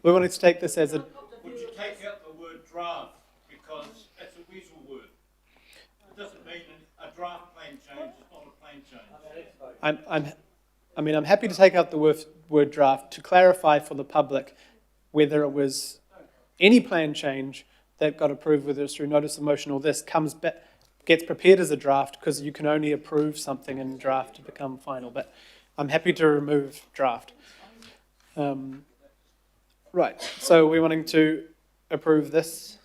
We're wanting to take this as a. Would you take out the word draft because it's a weasel word? It doesn't mean a draft plan change is not a plan change. I'm happy to take out the word draft to clarify for the public whether it was any plan change that got approved, whether it's through notice of motion or this comes back. Gets prepared as a draft because you can only approve something in draft to become final. But I'm happy to remove draft. Right, so we're wanting to approve this.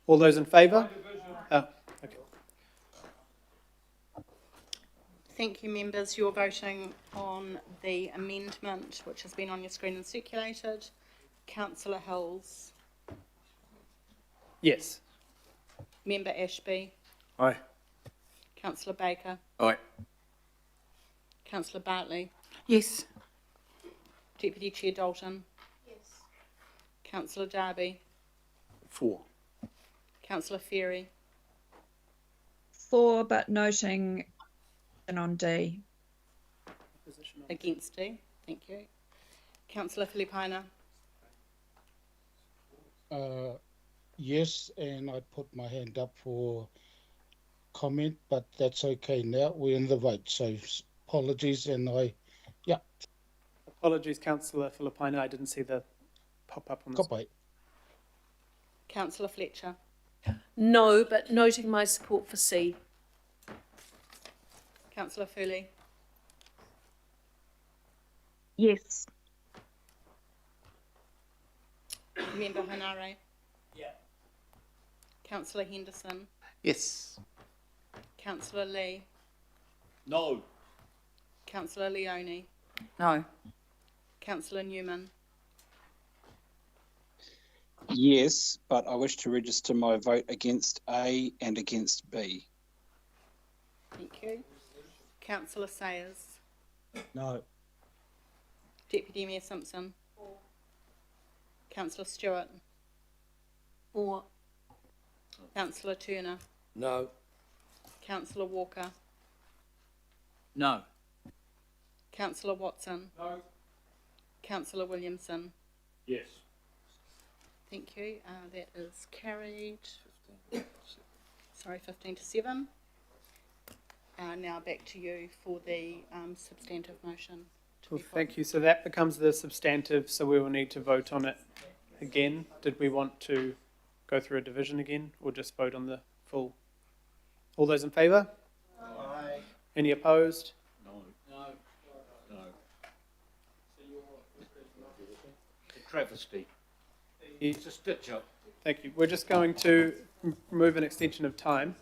All those in favour? Oh, okay. Thank you, members. You're voting on the amendment which has been on your screen and circulated. Councillor Hills. Yes. Member Ashby. aye. Councillor Baker. Aye. Councillor Bartley. Yes. Deputy Chair Dalton. Yes. Councillor Darby. 4. Councillor Ferry. 4, but noting and on D. Against D. Thank you. Councillor Filipina. Yes, and I put my hand up for comment, but that's okay now. We're in the vote, so apologies, and yeah. Apologies, Councillor Filipina. I didn't see the pop-up on the screen. Councillor Fletcher. No, but noting my support for C. Councillor Furley. Yes. Member Hanare. Yeah. Councillor Henderson. Yes. Councillor Lee. No. Councillor Leone. No. Councillor Newman. Yes, but I wish to register my vote against A and against B. Thank you. Councillor Sayers. No. Deputy Mayor Simpson. Councillor Stewart. 4. Councillor Turner. No. Councillor Walker. No. Councillor Watson. No. Councillor Williamson. Yes. Thank you. That is carried. Sorry, 15 to 7. Now back to you for the substantive motion. Well, thank you. So that becomes the substantive, so we will need to vote on it again. Did we want to go through a division again or just vote on the full? All those in favour? Aye. Any opposed? No. No. No. Travesty. It's a stitch up. Thank you. We're just going to remove an extension of time.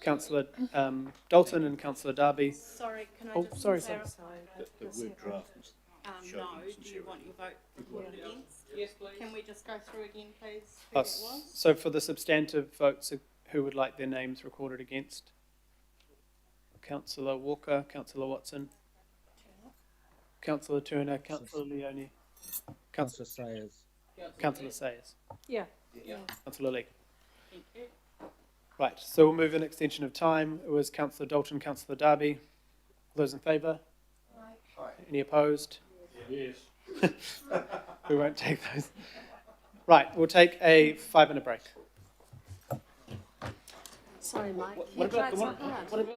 Councillor Dalton and Councillor Darby. Sorry, can I Oh, just sorry. clarify? The word draft. No, do you want your vote for or against? Yes, please. Can we just go through again, please, who Oh, it was? so for the substantive votes, who would like their names recorded against? Councillor Walker, Councillor Watson, Councillor Turner, Councillor Leone, Councillor Sayers. Councillor Sayers, Yeah. Councillor Lee. Thank you. Right, so we'll move an extension of time. It was Councillor Dalton, Councillor Darby. All those in favour? Aye. Any opposed? Yes. We won't take those. Right, we'll take a 5-minute break. Sorry, Mike. What about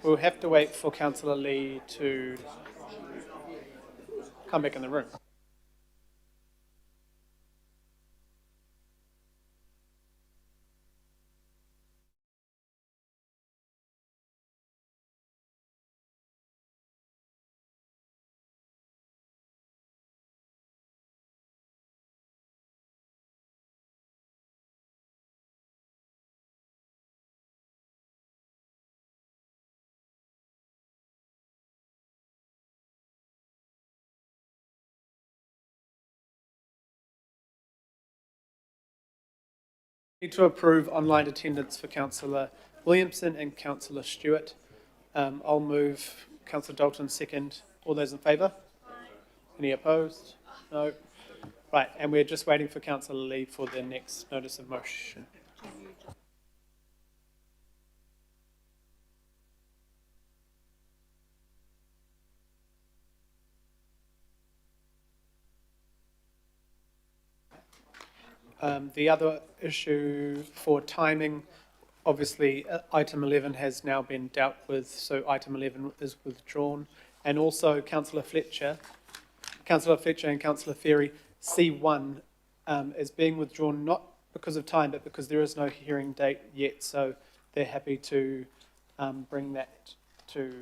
We'll have to wait for Councillor Lee to come back in the room. Need to approve online attendance for Councillor Williamson and Councillor Stewart. I'll move. Councillor Dalton second. All those in favour? Any opposed? No. Right, and we're just waiting for Councillor Lee for the next notice of motion. The other issue for timing, obviously item 11 has now been dealt with, so item 11 is withdrawn. And also Councillor Fletcher and Councillor Ferry, C1 is being withdrawn not because of time, but because there is no hearing date yet, so they're happy to bring that to,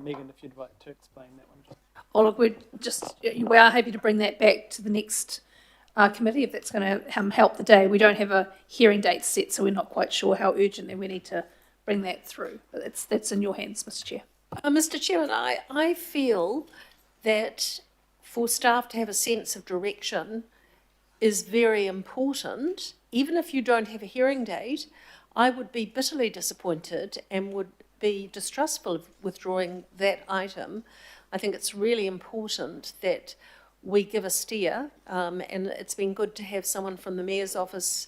Megan, if you'd like to explain that one. Oh, look, we are happy to bring that back to the next committee if that's going to help the day. We don't have a hearing date set, so we're not quite sure how urgently we need to bring that through. But that's in your hands, Mr. Chair. Mr. Chairman, I feel that for staff to have a sense of direction is very important. Even if you don't have a hearing date, I would be bitterly disappointed and would be distrustful of withdrawing that item. I think it's really important that we give a steer, and it's been good to have someone from the Mayor's office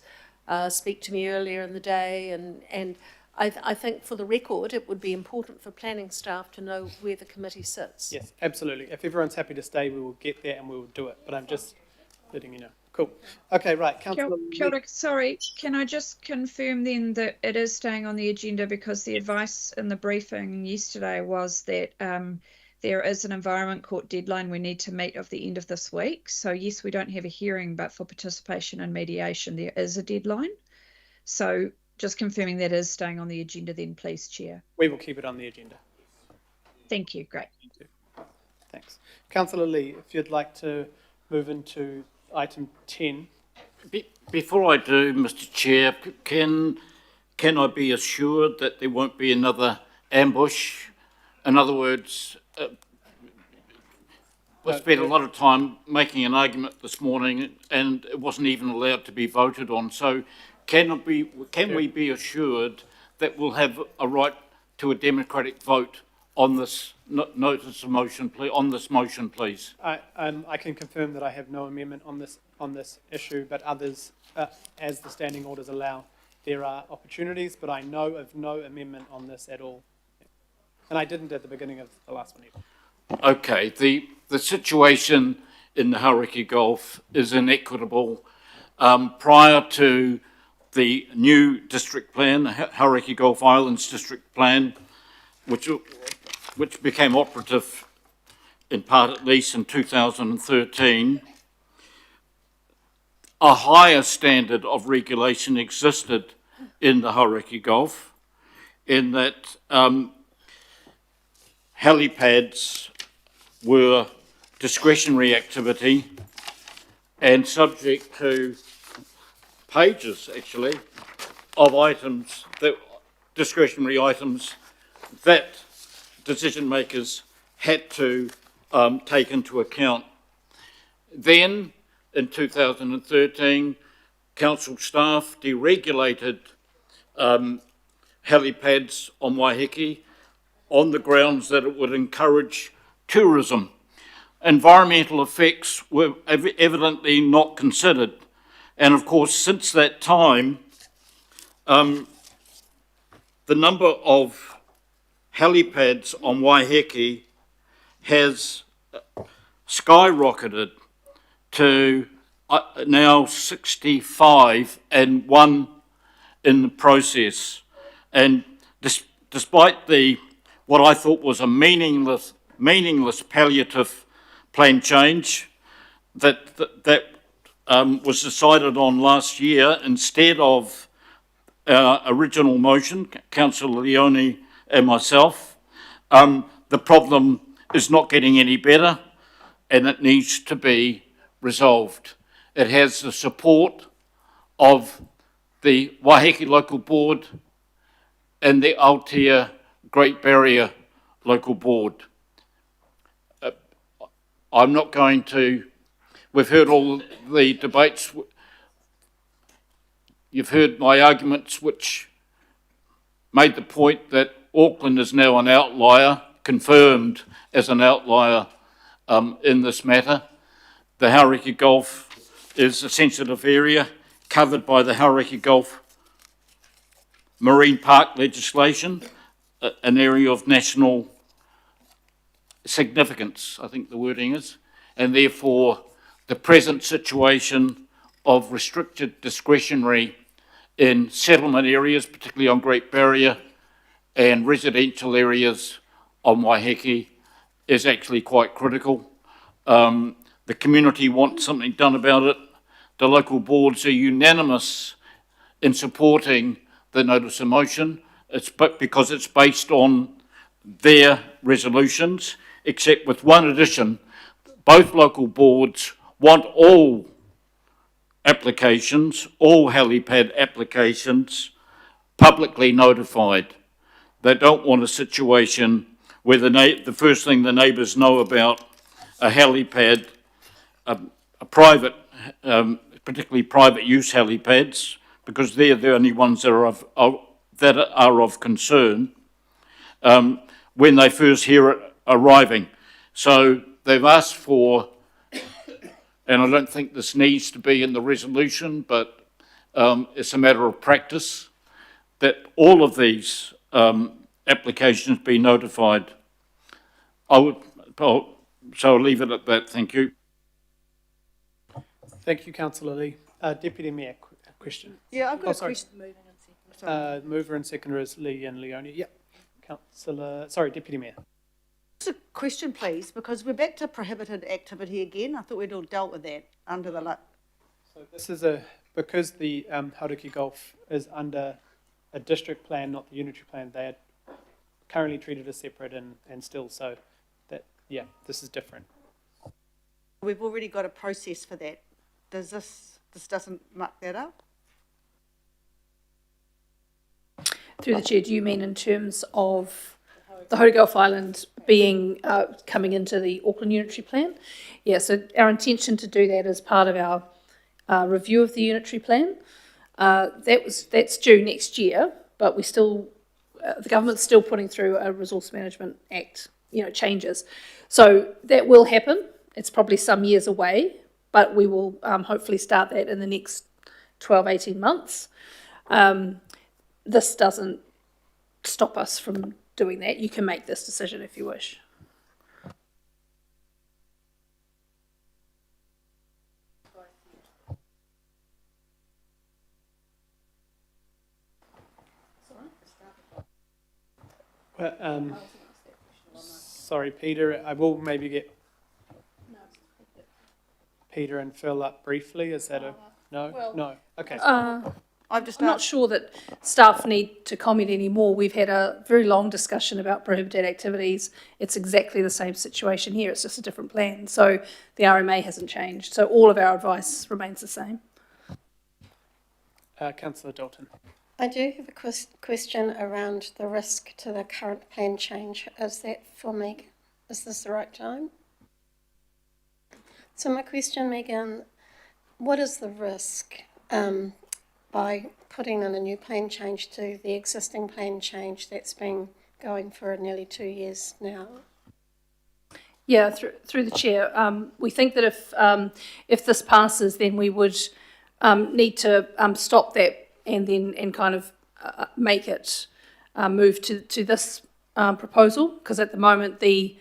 speak to me earlier in the day, and I think for the record it would be important for planning staff to know where the committee sits. Yes, absolutely. If everyone's happy to stay, we will get there and we will do it, but I'm just letting you know. Cool. Okay, right. Councillor. Kia ora, sorry, can I just confirm then that it is staying on the agenda, because the advice in the briefing yesterday was that there is an Environment Court deadline we need to meet of the end of this week. So yes, we don't have a hearing, but for participation and mediation, there is a deadline. So just confirming that is staying on the agenda then, please, Chair. We will keep it on the agenda. Thank you, great. Thanks. Councillor Lee, if you'd like to move into item 10. Before I do, Mr. Chair, can I be assured that there won't be another ambush? In other words, we spent a lot of time making an argument this morning and it wasn't even allowed to be voted on. So can we be assured that we'll have a right to a democratic vote on this notice of motion, please? On this motion, please. I can confirm that I have no amendment on this issue, but others, as the standing orders allow, there are opportunities, but I know of no amendment on this at all. And I didn't at the beginning of the last one either. Okay, the situation in the Haurekia Gulf is inequitable. Prior to the new district plan, the Haurekia Gulf Islands district plan, which became operative in part at least in 2013, a higher standard of regulation existed in the Haurekia Gulf, in that helipads were discretionary activity and subject to pages, actually, of items, that discretionary items that decision makers had to take into account. Then, in 2013, council staff deregulated helipads on Waiheke on the grounds that it would encourage tourism. Environmental effects were evidently not considered. And of course, since that time, the number of helipads on Waiheke has skyrocketed to now 65 and one in the process. And despite what I thought was a meaningless palliative plan change that was decided on last year instead of our original motion, Councillor Leone and myself, the problem is not getting any better and it needs to be resolved. It has the support of the Waiheke Local Board and the Aotea Great Barrier Local Board. I'm not going to, we've heard all the debates, you've heard my arguments which made the point that Auckland is now an outlier, confirmed as an outlier in this matter. The Hauraki Gulf is a sensitive area covered by the Hauraki Gulf Marine Park legislation, an area of national significance, I think the wording is, and therefore the present situation of restricted discretionary in settlement areas, particularly on Great Barrier, and residential areas on Waiheke is actually quite critical. The community wants something done about it. The local boards are unanimous in supporting the notice of motion. Because it's based on their resolutions, except with one addition. Both local boards want all applications, all helipad applications, publicly notified. They don't want a situation where the first thing the neighbours know about a helipad, a private, particularly private use helipads, because they're the only ones that are of concern when they first hear it arriving. So they've asked for, and I don't think this needs to be in the resolution, but it's a matter of practice, that all of these applications be notified. So I'll leave it at that. Thank you. Thank you, Councillor Lee. Deputy Mayor, question. Yeah, I've got a sorry. question. Mover and seconder is Lee and Leone. Yep. Deputy Mayor. Just a question, please, because we're back to prohibited activity again. I thought we'd all dealt with that under the... So this is because the Hauraki Gulf is under a district plan, not the unitary plan, they are currently treated as separate and still, so that, yeah, this is different. We've already got a process for that. Does this doesn't muck that up? Through the chair, do you mean in terms of the Hauraki Gulf Island being coming into the Auckland unitary plan? Yeah, so our intention to do that as part of our review of the unitary plan. That's due next year, but we still the government's still putting through a Resource Management Act, changes. So that will happen. It's probably some years away, but we will hopefully start that in the next 12, 18 months. This doesn't stop us from doing that. You can make this decision if you wish. Well, sorry, Peter, I will maybe get Peter and Phil up briefly. Is that no? Well, no. Okay. I'm not sure that staff need to comment anymore. We've had a very long discussion about prohibited activities. It's exactly the same situation here. It's just a different plan. So the RMA hasn't changed. So all of our advice remains the same. Councillor Dalton. I do have a question around the risk to the current plan change. Is that for Megan? Is this the right time? So my question, Megan, what is the risk by putting in a new plan change to the existing plan change that's been going for nearly 2 years now? Yeah, through the chair, we think that if this passes, then we would need to stop that and kind of make it move to this proposal, because at the moment the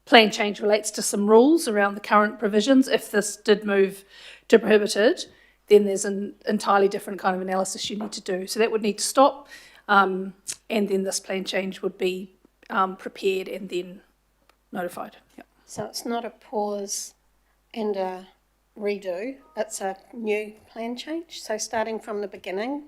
plan change relates to some rules around the current provisions. If this did move to prohibited, then there's an entirely different kind of analysis you need to do. So that would need to stop, and and then this plan change would be prepared and then notified. Yep. So it's not a pause and a redo, it's a new plan change, so starting from the beginning.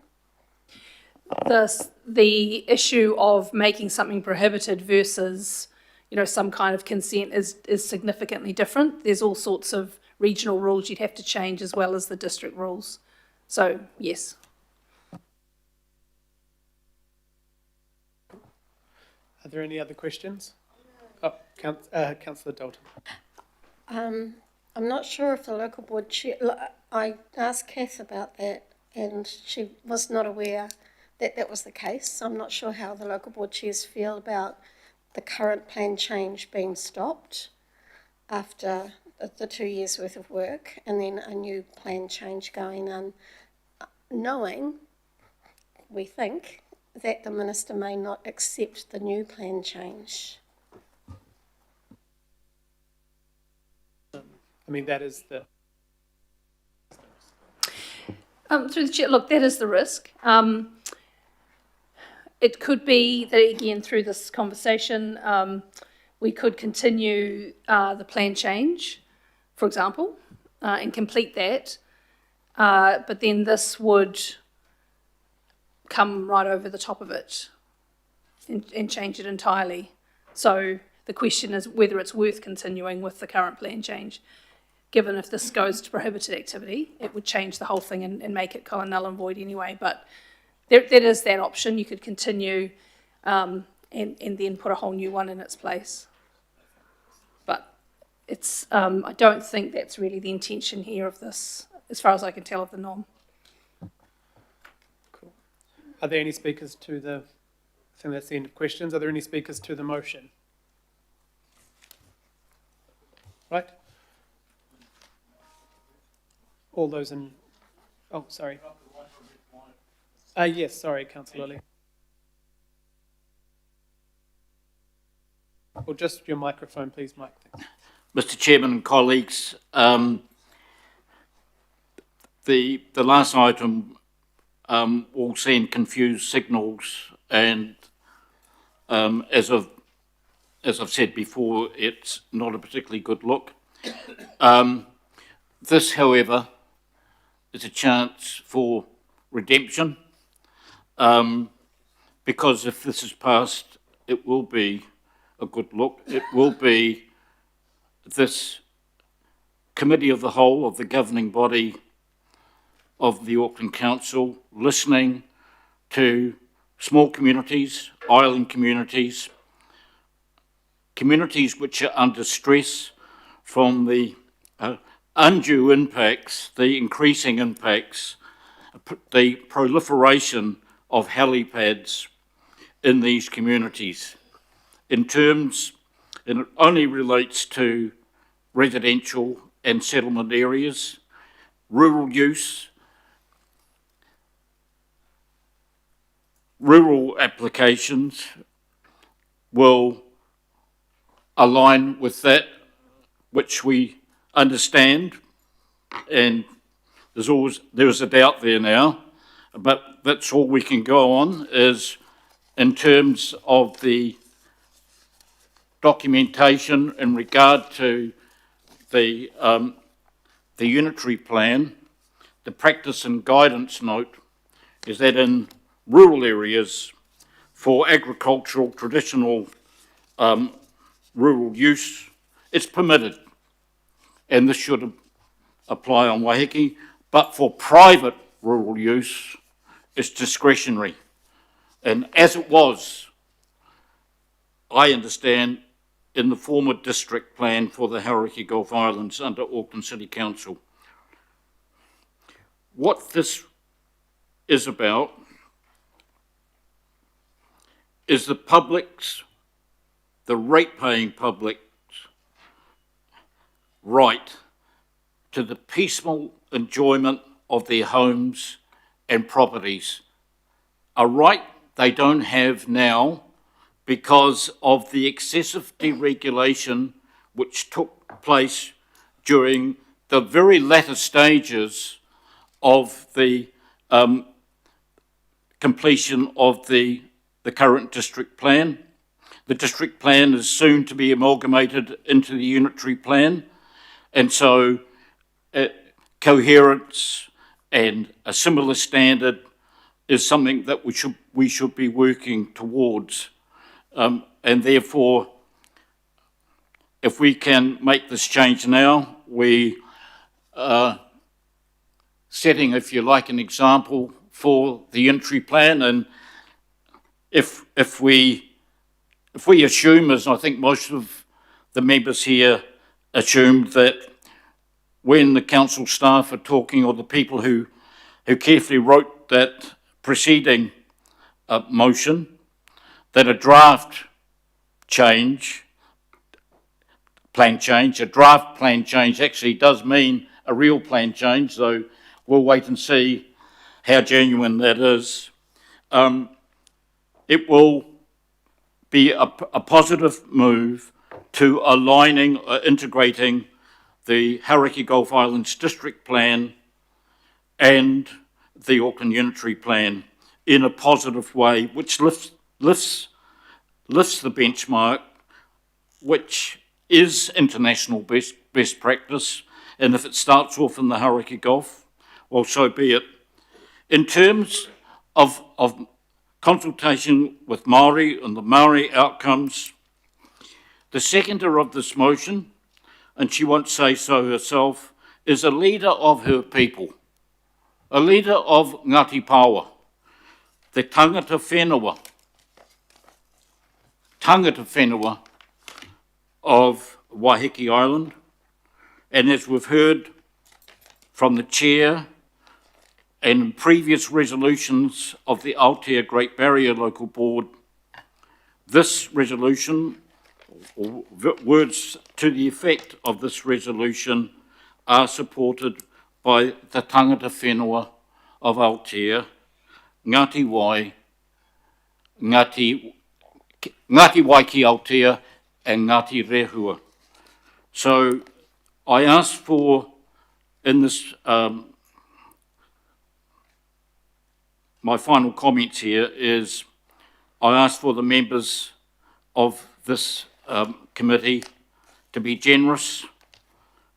The issue of making something prohibited versus, you know, some kind of consent is significantly different. There's all sorts of regional rules you'd have to change as well as the district rules. So, yes. Are there any other questions? Oh, Councillor Dalton. I'm not sure if the local board chair, I asked Kath about that and she was not aware that that was the case. I'm not sure how the local board chairs feel about the current plan change being stopped after the 2 years worth of work and then a new plan change going on, knowing, we think, that the minister may not accept the new plan change. I mean, that is the... Through the chair, look, that is the risk. It could be that, again, through this conversation, we could continue the plan change, for example, and complete that. But then this would come right over the top of it and change it entirely. So the question is whether it's worth continuing with the current plan change. Given if this goes to prohibited activity, it would change the whole thing and make it kind of null and void anyway. But there is that option. You could continue and then put a whole new one in its place. But it's I don't think that's really the intention here of this, as far as I can tell of the norm. Cool. Are there any speakers to the... I think that's the end of questions. Are there any speakers to the motion? Right. All those in... Oh, sorry. Yes, sorry, Councillor Lilly. Or just your microphone, please, Mike. Thanks. Mr. Chairman and colleagues, the last item will send confused signals, and as I've said before, it's not a particularly good look. This, however, is a chance for redemption, because if this is passed, it will be a good look. It will be this committee of the whole of the governing body of the Auckland Council listening to small communities, island communities, communities which are under stress from the undue impacts, the increasing impacts, the proliferation of helipads in these communities. In terms, and it only relates to residential and settlement areas, rural use, rural applications will align with that which we understand, and there is a doubt there now, but that's all we can go on is in terms of the documentation in regard to the unitary plan. The practice and guidance note is that in rural areas for agricultural, traditional rural use, it's permitted, and this should apply on Waiheke, but for private rural use, it's discretionary. And as it was, I understand, in the former district plan for the Hauraki Gulf Islands under Auckland City Council. What this is about is the public's, the rate-paying public's right to the peaceful enjoyment of their homes and properties, a right they don't have now because of the excessive deregulation which took place during the very latter stages of the completion of the the current district plan. The district plan is soon to be amalgamated into the unitary plan, and so coherence and a similar standard is something that we should be working towards. And therefore, if we can make this change now, we are setting, if you like, an example for the unitary plan. And if we assume, as I think most of the members here assumed, that when the council staff are talking, or the people who carefully wrote that preceding motion, that a draft plan change, a draft plan change actually does mean a real plan change, so we'll wait and see how genuine that is. It will be a positive move to aligning, integrating the Hauraki Gulf Islands District Plan and the Auckland Unitary Plan in a positive way, which lifts the benchmark, which is international best practice, and if it starts off in the Hauraki Gulf, well, so be it. In terms of consultation with Māori and the Māori outcomes, the seconder of this motion, and she won't say so herself, is a leader of her people, a leader of Ngāti Pāwa, the tangata whenua of Waiheke Island. And as we've heard from the chair and previous resolutions of the Aotea Great Barrier Local Board, this resolution, or words to the effect of this resolution, are supported by the tangata whenua of Aotea, Ngāti Wai, Ngāti Wai ki Aotea, and Ngāti Rehua. So I ask for, in this, my final comments here is, I ask for the members of this committee to be generous,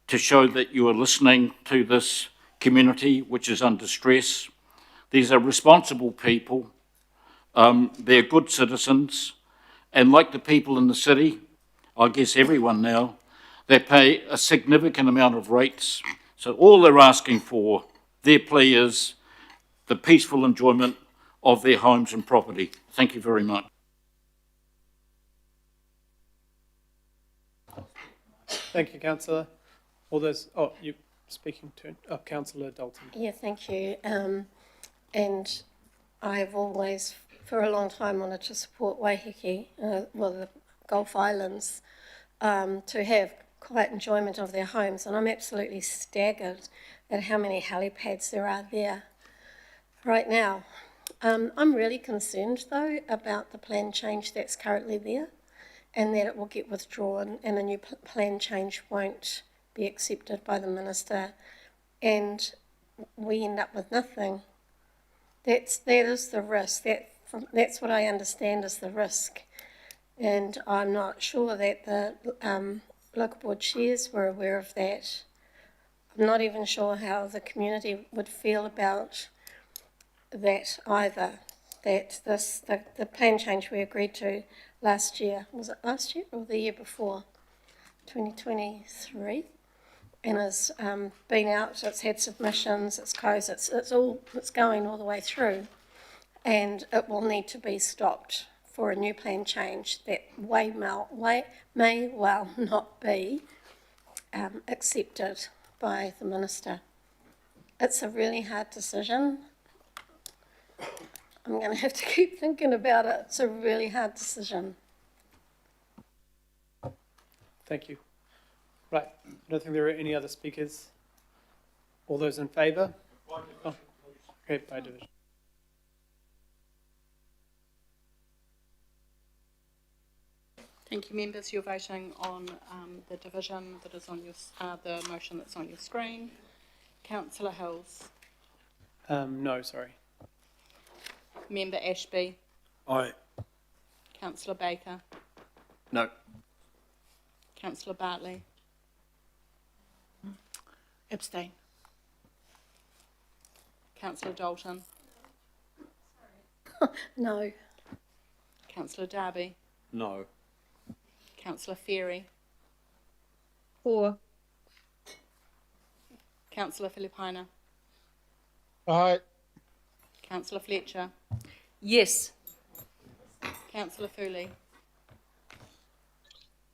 to show that you are listening to this community which is under stress. These are responsible people, they're good citizens, and like the people in the city, I guess everyone now, they pay a significant amount of rates. So all they're asking for, their plea is the peaceful enjoyment of their homes and property. Thank you very much. Thank you, Councillor. All those, oh, you're speaking to Councillor Dalton. Yeah, thank you. And I've always, for a long time, wanted to support Waiheke, the Gulf Islands, to have quiet enjoyment of their homes. And I'm absolutely staggered at how many helipads there are there right now. I'm really concerned, though, about the plan change that's currently there, and that it will get withdrawn and a new plan change won't be accepted by the Minister, and we end up with nothing. That is the risk. That's what I understand is the risk. And I'm not sure that the local board chairs were aware of that. I'm not even sure how the community would feel about that either. That the plan change we agreed to last year, was it last year or the year before? 2023, and has been out, it's had submissions, it's closed, it's going all the way through, and it will need to be stopped for a new plan change that may well not be accepted by the Minister. It's a really hard decision. I'm going to have to keep thinking about it. It's a really hard decision. Thank you. Right, I don't think there are any other speakers. All those in favour? Oh, okay, by division. Thank you, members. You're voting on the division that is on your, the motion that's on your screen. Councillor Hills. No, sorry. Member Ashby. Aye. Councillor Baker, No. Councillor Bartley, Abstain. Councillor Dalton, No. Councillor Darby, No. Councillor Ferry, For. Councillor Filipina, Aye. Councillor Fletcher, Yes. Councillor Fooley,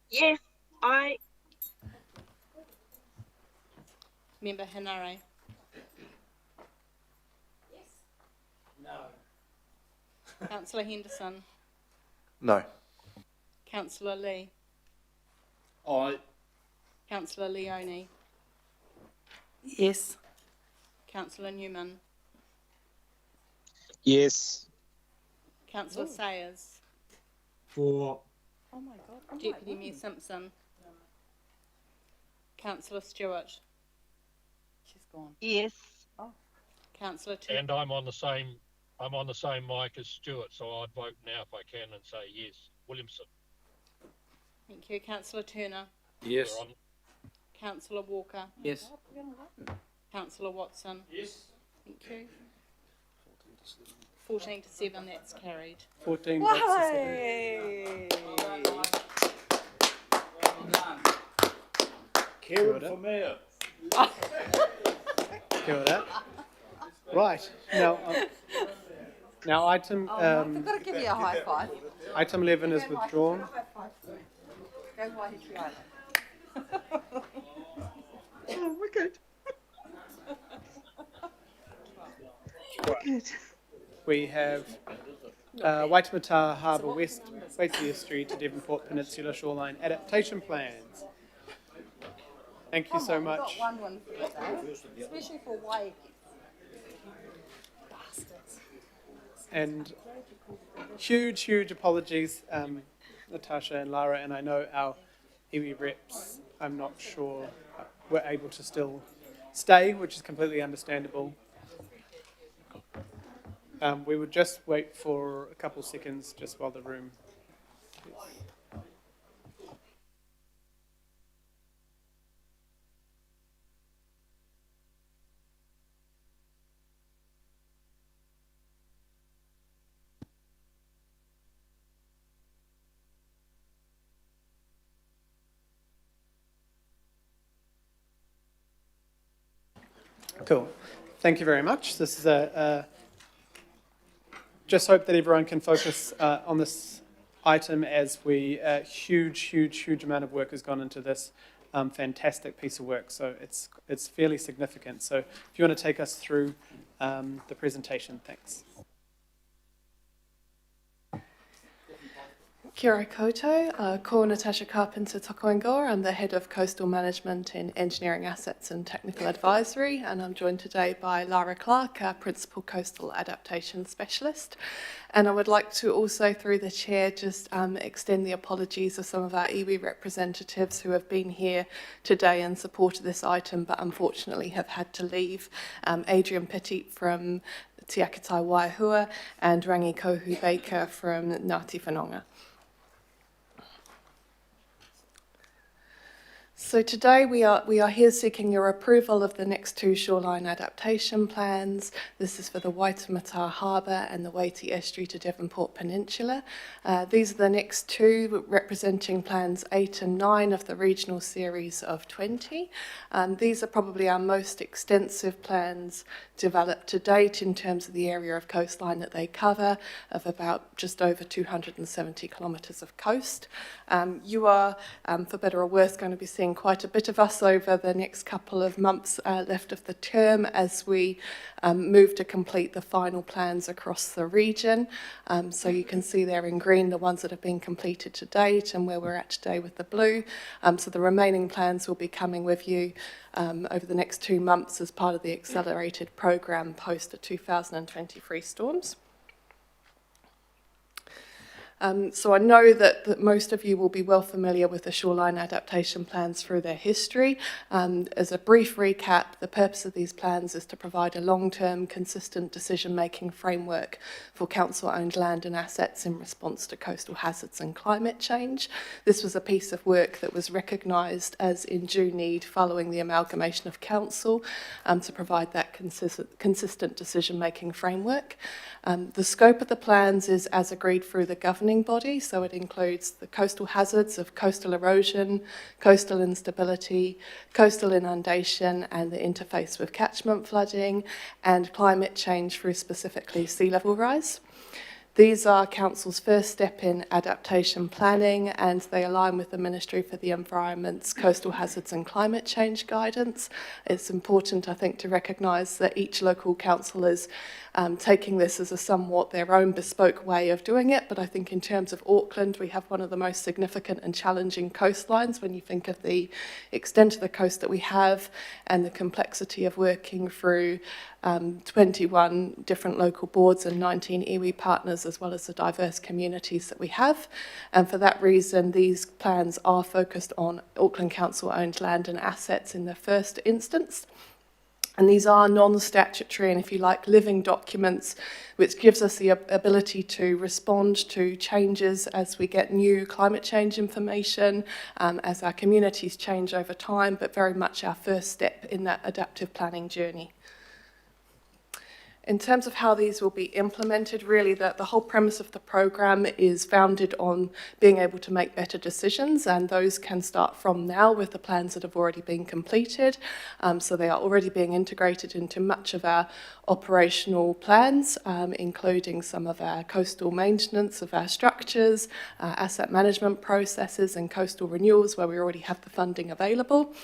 Yes, I. Member Herne, Councillor Henderson, No. Councillor Lee, Aye. Councillor Leone, Yes. Councillor Newman, Yes. Councillor Sayers, For. Oh my God. Deputy Mayor Simpson, Councillor Stewart, she's gone, Yes. Councillor And I'm on the same mic as Stuart, so I'd vote now if I can and say yes. Williamson. Thank you, Councillor Turner, Yes. We're on. Councillor Walker, Yes. Councillor Watson. Yes. Thank you. 14 to 7, that's carried. 14 votes to 7. Hey. Karen for mayor. Kia ora. Right, now item, I've got to give you a high five. item 11 is withdrawn. Go Waiheke Island. Oh, we're good. Good. We have Waitemata Harbour West, Waiheke Estuary to Devonport Peninsula Shoreline adaptation plans. Thank you so much. Got one for you though, especially for Waiheke. Bastards. And huge apologies, Natasha and Lara, and I know our iwi reps, I'm not sure, were able to still stay, which is completely understandable. We would just wait for a couple seconds just while the room. Cool. Thank you very much. This is just hope that everyone can focus on this item as we, huge amount of work has gone into this fantastic piece of work. So it's fairly significant. So if you want to take us through the presentation, thanks. Kia ora koutou, ko Natasha Carpenter Tokoingoa. I'm the Head of Coastal Management in Engineering Assets and Technical Advisory, and I'm joined today by Lara Clark, our Principal Coastal Adaptation Specialist. And I would like to also, through the Chair, just extend the apologies of some of our iwi representatives who have been here today in support of this item, but unfortunately have had to leave. Adrian Petit from Te Akatai Waihua and Rangi Kohu Baker from Ngāti Whanonga. So today we are here seeking your approval of the next two shoreline adaptation plans. This is for the Waitemata Harbour and the Waiheke Estuary to Devonport Peninsula. These are the next two, representing plans 8 and 9 of the regional series of 20. These are probably our most extensive plans developed to date in terms of the area of coastline that they cover, of about just over 270 kilometres of coast. You are, for better or worse, going to be seeing quite a bit of us over the next couple of months left of the term as we move to complete the final plans across the region. So you can see there in green the ones that have been completed to date and where we're at today with the blue. So the remaining plans will be coming with you over the next 2 months as part of the accelerated programme post the 2023 storms. So I know that most of you will be well familiar with the shoreline adaptation plans through their history. As a brief recap, the purpose of these plans is to provide a long-term, consistent decision-making framework for council-owned land and assets in response to coastal hazards and climate change. This was a piece of work that was recognised as in due need following the amalgamation of council to provide that consistent decision-making framework. The scope of the plans is as agreed through the governing body, so it includes the coastal hazards of coastal erosion, coastal instability, coastal inundation, and the interface with catchment flooding, and climate change through specifically sea level rise. These are Council's first step in adaptation planning, and they align with the Ministry for the Environment's Coastal Hazards and Climate Change guidance. It's important, I think, to recognise that each local council is taking this as a somewhat their own bespoke way of doing it, but I think in terms of Auckland, we have one of the most significant and challenging coastlines when you think of the extent of the coast that we have and the complexity of working through 21 different local boards and 19 iwi partners, as well as the diverse communities that we have. And for that reason, these plans are focused on Auckland Council-owned land and assets in the first instance. And these are non-statutory and, if you like, living documents, which gives us the ability to respond to changes as we get new climate change information, as our communities change over time, but very much our first step in that adaptive planning journey. In terms of how these will be implemented, really the whole premise of the programme is founded on being able to make better decisions, and those can start from now with the plans that have already been completed. So they are already being integrated into much of our operational plans, including some of our coastal maintenance of our structures, asset management processes and coastal renewals where we already have the funding available.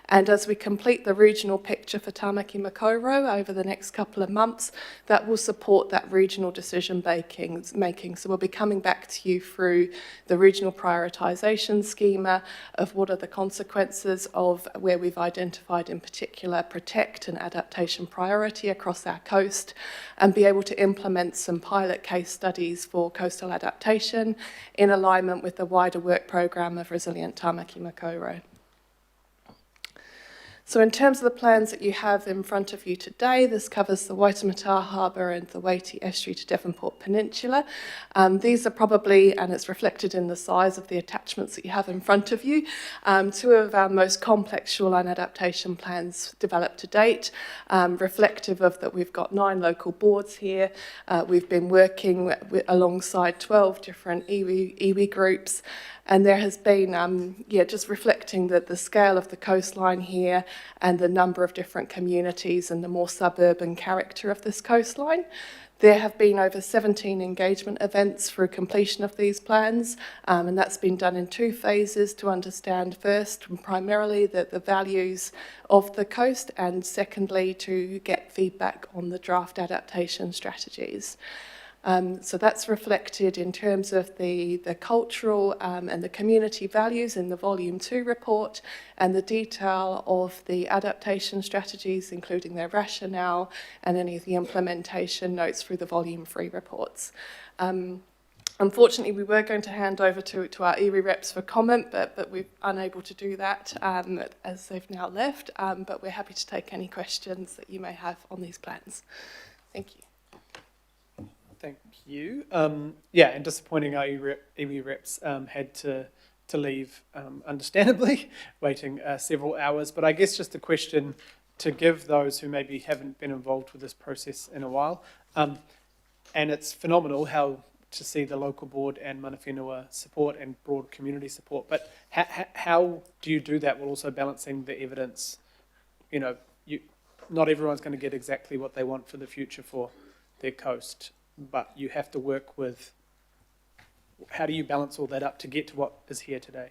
And as we complete the regional picture for Tamaki Makaurau over the next couple of months, that will support that regional decision making. So we'll be coming back to you through the regional prioritisation schema of what are the consequences of where we've identified in particular protect and adaptation priority across our coast, and be able to implement some pilot case studies for coastal adaptation in alignment with the wider work programme of Resilient Tamaki Makaurau. So in terms of the plans that you have in front of you today, this covers the Waitemata Harbour and the Waiheke Estuary to Devonport Peninsula. These are probably, and it's reflected in the size of the attachments that you have in front of you, two of our most complex shoreline adaptation plans developed to date, reflective of that we've got 9 local boards here. We've been working alongside 12 different iwi groups, and there has been, just reflecting the scale of the coastline here and the number of different communities and the more suburban character of this coastline. There have been over 17 engagement events through completion of these plans, and that's been done in 2 phases to understand first, primarily, the values of the coast, and secondly, to get feedback on the draft adaptation strategies. So that's reflected in terms of the cultural and the community values in the Volume 2 report, and the detail of the adaptation strategies, including their rationale and any of the implementation notes through the Volume 3 reports. Unfortunately, we were going to hand over to our iwi reps for comment, but we're unable to do that as they've now left, but we're happy to take any questions that you may have on these plans. Thank you. Thank you. And disappointing our iwi reps had to leave, understandably, waiting several hours. But I guess just a question to give those who maybe haven't been involved with this process in a while. And it's phenomenal how to see the local board and mana whenua support and broad community support. But how do you do that while also balancing the evidence? You know, not everyone's going to get exactly what they want for the future for their coast, but you have to work with, how do you balance all that up to get to what is here today?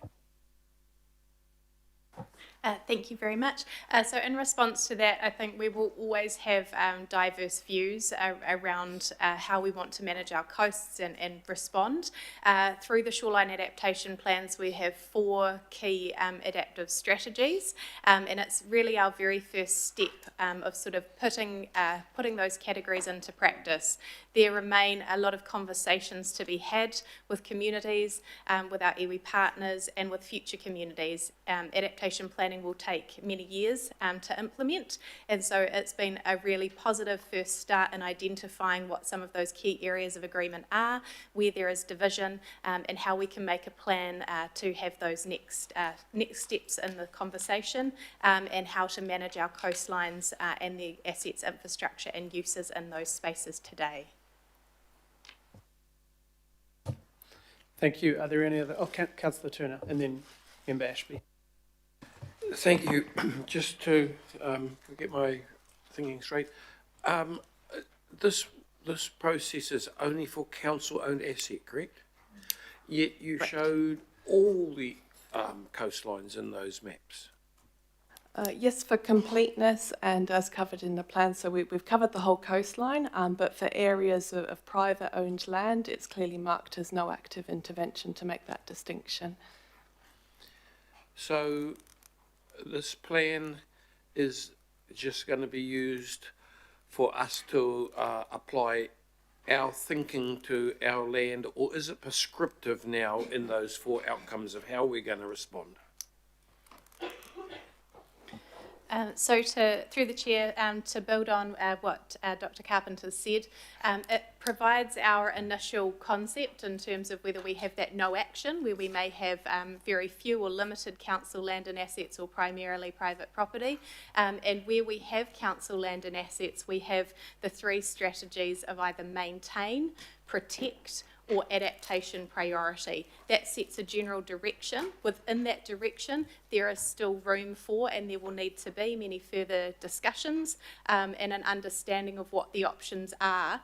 Thank you very much. So in response to that, I think we will always have diverse views around how we want to manage our coasts and respond. Through the shoreline adaptation plans, we have 4 key adaptive strategies, and it's really our very first step of sort of putting those categories into practice. There remain a lot of conversations to be had with communities, with our iwi partners, and with future communities. Adaptation planning will take many years to implement, and so it's been a really positive first start in identifying what some of those key areas of agreement are, where there is division, and how we can make a plan to have those next steps in the conversation, and how to manage our coastlines and the assets, infrastructure and uses in those spaces today. Thank you. Are there any other? Oh, Councillor Turner, and then Member Ashby. Thank you. Just to get my thinking straight, this process is only for council-owned asset, correct? Yet you showed all the coastlines in those maps. Yes, for completeness and as covered in the plan. So we've covered the whole coastline, but for areas of private owned land, it's clearly marked as no active intervention to make that distinction. So this plan is just going to be used for us to apply our thinking to our land, or is it prescriptive now in those 4 outcomes of how we're going to respond? So through the chair, to build on what Dr. Carpenter said, it provides our initial concept in terms of whether we have that no action, where we may have very few or limited council land and assets or primarily private property, and where we have council land and assets, we have the 3 strategies of either maintain, protect, or adaptation priority. That sets a general direction. Within that direction, there is still room for, and there will need to be, many further discussions and an understanding of what the options are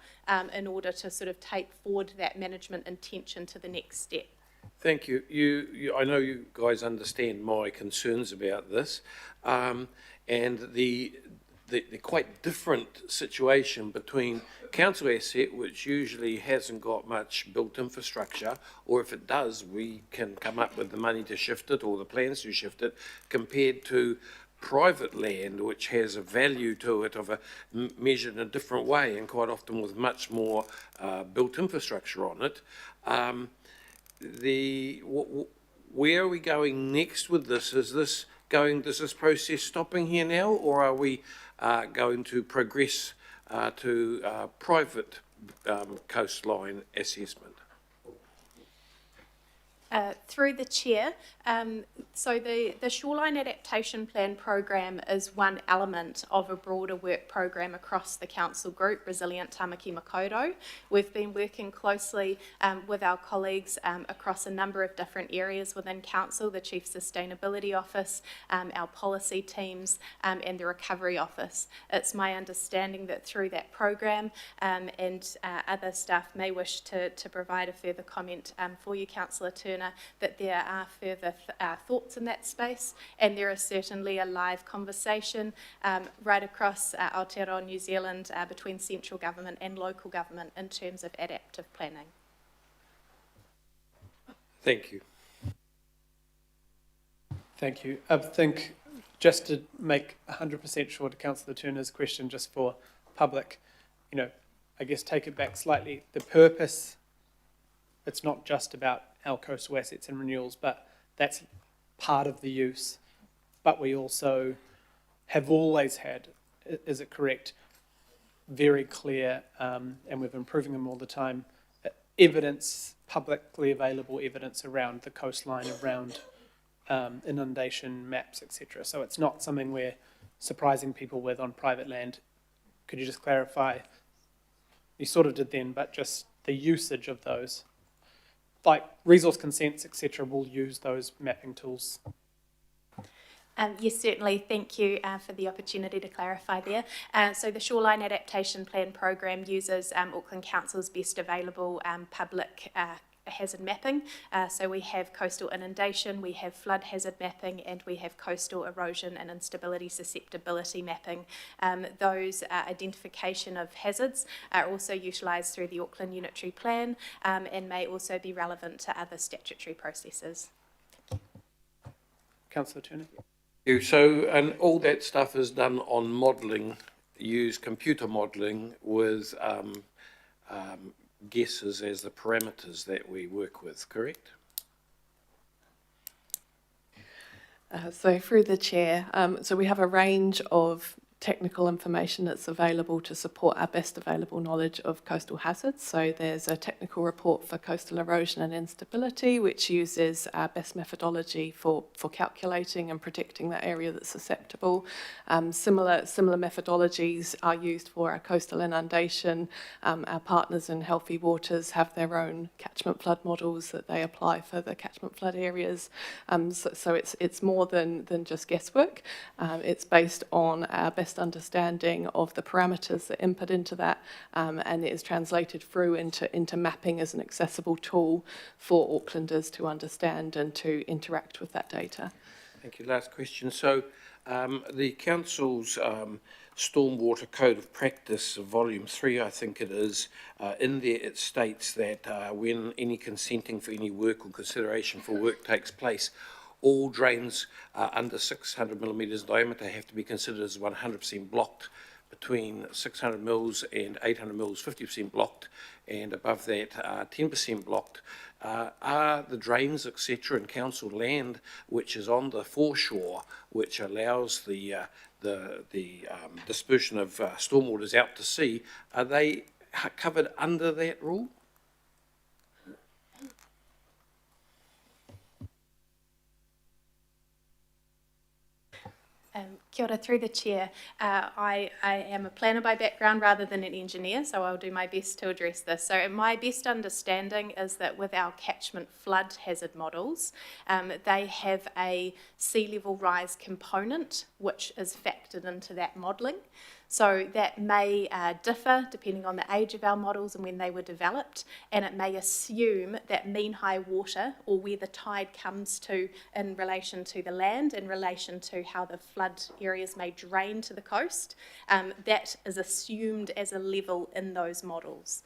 in order to sort of take forward that management intention to the next step. Thank you. I know you guys understand my concerns about this, and the quite different situation between council asset, which usually hasn't got much built infrastructure, or if it does, we can come up with the money to shift it or the plans to shift it, compared to private land, which has a value to it of measured in a different way, and quite often with much more built infrastructure on it. Where are we going next with this? Is this process stopping here now, or are we going to progress to private coastline assessment? Through the chair, so the Shoreline Adaptation Plan program is one element of a broader work program across the council group, Resilient Tamaki Makaurau. We've been working closely with our colleagues across a number of different areas within council, the Chief Sustainability Office, our policy teams, and the Recovery Office. It's my understanding that through that program, and other staff may wish to provide a further comment for you, Councillor Turner, that there are further thoughts in that space, and there is certainly a live conversation right across Aotearoa New Zealand between central government and local government in terms of adaptive planning. Thank you. Thank you. I think just to make 100% sure to Councillor Turner's question, just for public, I guess take it back slightly. The purpose, it's not just about our coastal assets and renewals, but that's part of the use. But we also have always had, is it correct, very clear, and we're improving them all the time, evidence, publicly available evidence around the coastline, around inundation maps, etc. So it's not something we're surprising people with on private land. Could you just clarify? You sort of did then, but just the usage of those. Like resource consents, etc., will use those mapping tools. Yes, certainly. Thank you for the opportunity to clarify there. So the Shoreline Adaptation Plan program uses Auckland Council's best available public hazard mapping. So we have coastal inundation, we have flood hazard mapping, and we have coastal erosion and instability susceptibility mapping. Those identification of hazards are also utilised through the Auckland Unitary Plan and may also be relevant to other statutory processes. Councillor Turner. So, and all that stuff is done on modelling, use computer modelling with guesses as the parameters that we work with, correct? So through the chair, so we have a range of technical information that's available to support our best available knowledge of coastal hazards. So there's a technical report for coastal erosion and instability, which uses our best methodology for calculating and predicting that area that's susceptible. Similar methodologies are used for our coastal inundation. Our partners in Healthy Waters have their own catchment flood models that they apply for the catchment flood areas. So it's more than just guesswork. It's based on our best understanding of the parameters that input into that, and it is translated through into mapping as an accessible tool for Aucklanders to understand and to interact with that data. Thank you. Last question. So the council's Stormwater Code of Practice, Volume 3, I think it is, in there it states that when any consenting for any work or consideration for work takes place, all drains under 600 millimetres diameter have to be considered as 100% blocked. Between 600 mils and 800 mils, 50% blocked, and above that, 10% blocked. Are the drains, etc., in council land, which is on the foreshore, which allows the dispersion of stormwaters out to sea, are they covered under that rule? Kia ora, through the chair. I am a planner by background rather than an engineer, so I'll do my best to address this. So my best understanding is that with our catchment flood hazard models, they have a sea level rise component which is factored into that modelling. So that may differ depending on the age of our models and when they were developed, and it may assume that mean high water, or where the tide comes to in relation to the land, in relation to how the flood areas may drain to the coast, that is assumed as a level in those models.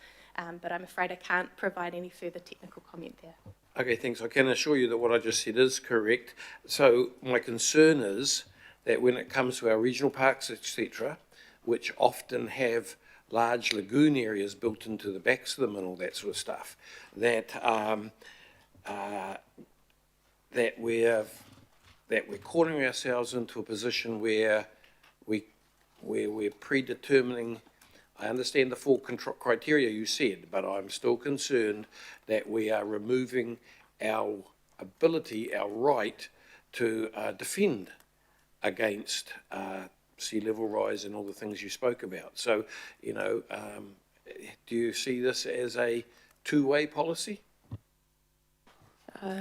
But I'm afraid I can't provide any further technical comment there. Okay, thanks. I can assure you that what I just said is correct. So my concern is that when it comes to our regional parks, etc., which often have large lagoon areas built into the backs of them and all that sort of stuff, that we're cornering ourselves into a position where we're predetermining. I understand the full criteria you said, but I'm still concerned that we are removing our ability, our right to defend against sea level rise and all the things you spoke about. So, you know, do you see this as a two-way policy?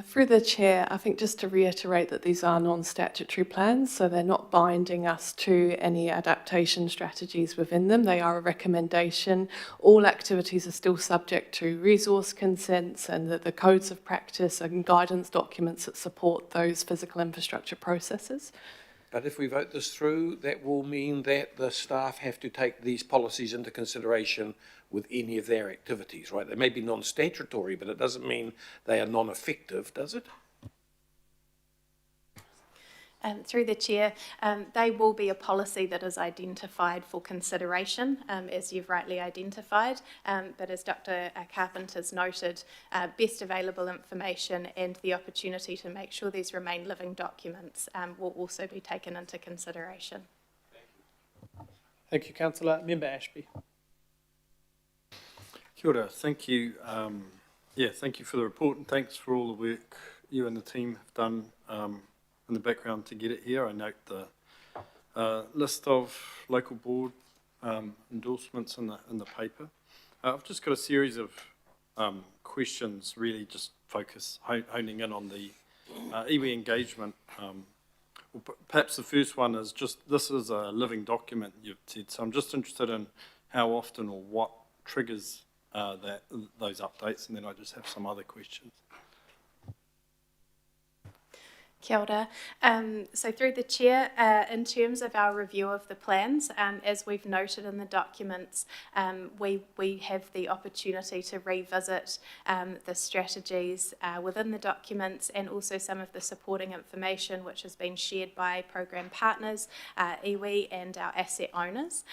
Through the chair, I think just to reiterate that these are non-statutory plans, so they're not binding us to any adaptation strategies within them. They are a recommendation. All activities are still subject to resource consents and the codes of practice and guidance documents that support those physical infrastructure processes. But if we vote this through, that will mean that the staff have to take these policies into consideration with any of their activities, right? They may be non-statutory, but it doesn't mean they are non-effective, does it? Through the chair, they will be a policy that is identified for consideration, as you've rightly identified, but as Dr. Carpenter's noted, best available information and the opportunity to make sure these remain living documents will also be taken into consideration. Thank you, Councillor. Member Ashby. Kia ora, thank you. Thank you for the report, and thanks for all the work you and the team have done in the background to get it here. I note the list of local board endorsements in the paper. I've just got a series of questions, really just honing in on the iwi engagement. Perhaps the first one is just, this is a living document you've said, so I'm just interested in how often or what triggers those updates, and then I just have some other questions. Kia ora. So through the chair, in terms of our review of the plans, as we've noted in the documents, we have the opportunity to revisit the strategies within the documents and also some of the supporting information which has been shared by program partners, iwi and our asset owners.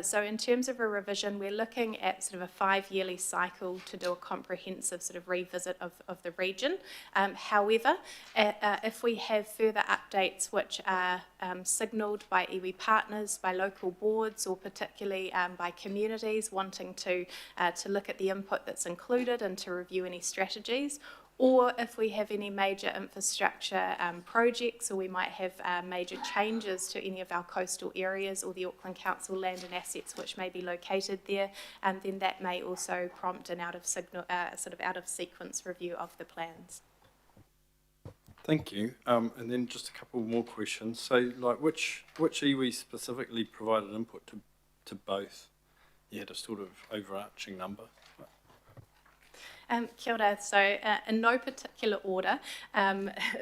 So in terms of a revision, we're looking at sort of a 5-yearly cycle to do a comprehensive sort of revisit of the region. However, if we have further updates which are signalled by iwi partners, by local boards, or particularly by communities wanting to look at the input that's included and to review any strategies, or if we have any major infrastructure projects, or we might have major changes to any of our coastal areas or the Auckland Council land and assets which may be located there, then that may also prompt an out of sequence review of the plans. Thank you. And then just a couple more questions. So, like, which iwi specifically provided input to both? You had a sort of overarching number. Kia ora. So in no particular order,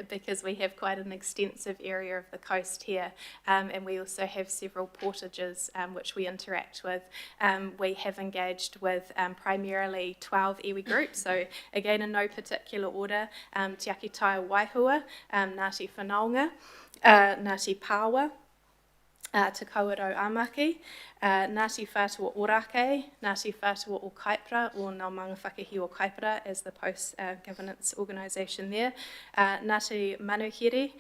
because we have quite an extensive area of the coast here, and we also have several portages which we interact with. We have engaged with primarily 12 iwi groups, so again in no particular order, Te Aki Tai Waihua, Ngāti Whanaunga, Ngāti Pāwa, Te Kawerau Amaki, Ngāti Whātua Orake, Ngāti Whātua o Kaipara, or Ngā Manga Whakahi o Kaipara as the post-governance organisation there, Ngāti Manuhiri,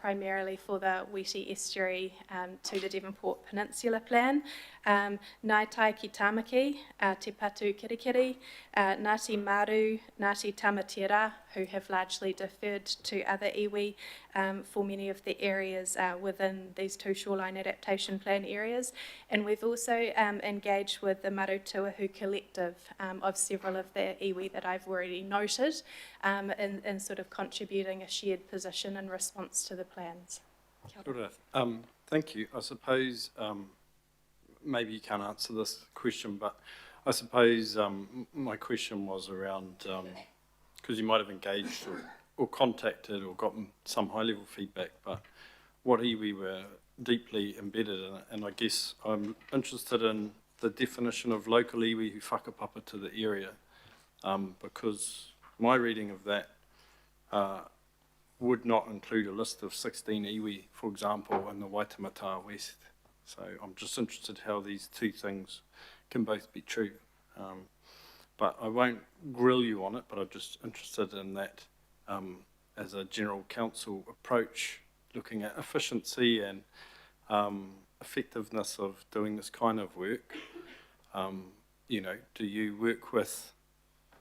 primarily for the Weti Estuary to the Devonport Peninsula Plan, Ngāi Tai ki Tamaki, Te Patu Kirikiri, Ngāti Maru, Ngāti Tamatera, who have largely deferred to other iwi for many of the areas within these 2 shoreline adaptation plan areas. And we've also engaged with the Marutuahu collective of several of the iwi that I've already noted in sort of contributing a shared position in response to the plans. Thank you. I suppose maybe you can't answer this question, but I suppose my question was around, because you might have engaged or contacted or gotten some high-level feedback, but what iwi were deeply embedded in it, and I guess I'm interested in the definition of local iwi who whakapapa to the area, because my reading of that would not include a list of 16 iwi, for example, in the Waitemata West. So I'm just interested how these two things can both be true. But I won't grill you on it, but I'm just interested in that as a general council approach, looking at efficiency and effectiveness of doing this kind of work. You know, do you work with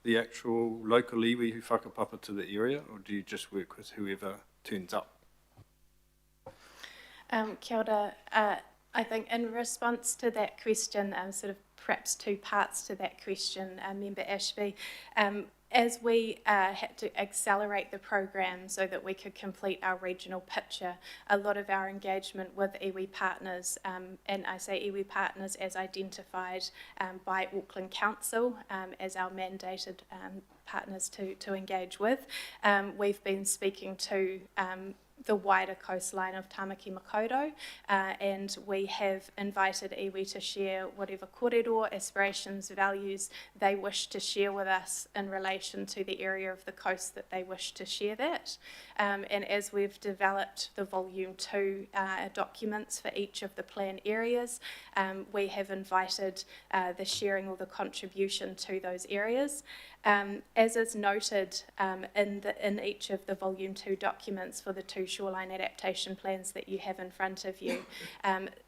the actual local iwi who whakapapa to the area, or do you just work with whoever turns up? Kia ora. I think in response to that question, sort of perhaps 2 parts to that question, Member Ashby, as we had to accelerate the program so that we could complete our regional picture, a lot of our engagement with iwi partners, and I say iwi partners as identified by Auckland Council as our mandated partners to engage with, we've been speaking to the wider coastline of Tamaki Makaurau, and we have invited iwi to share whatever kōrero, aspirations, values they wish to share with us in relation to the area of the coast that they wish to share that. And as we've developed the Volume 2 documents for each of the plan areas, we have invited the sharing or the contribution to those areas. As is noted in each of the Volume 2 documents for the 2 shoreline adaptation plans that you have in front of you,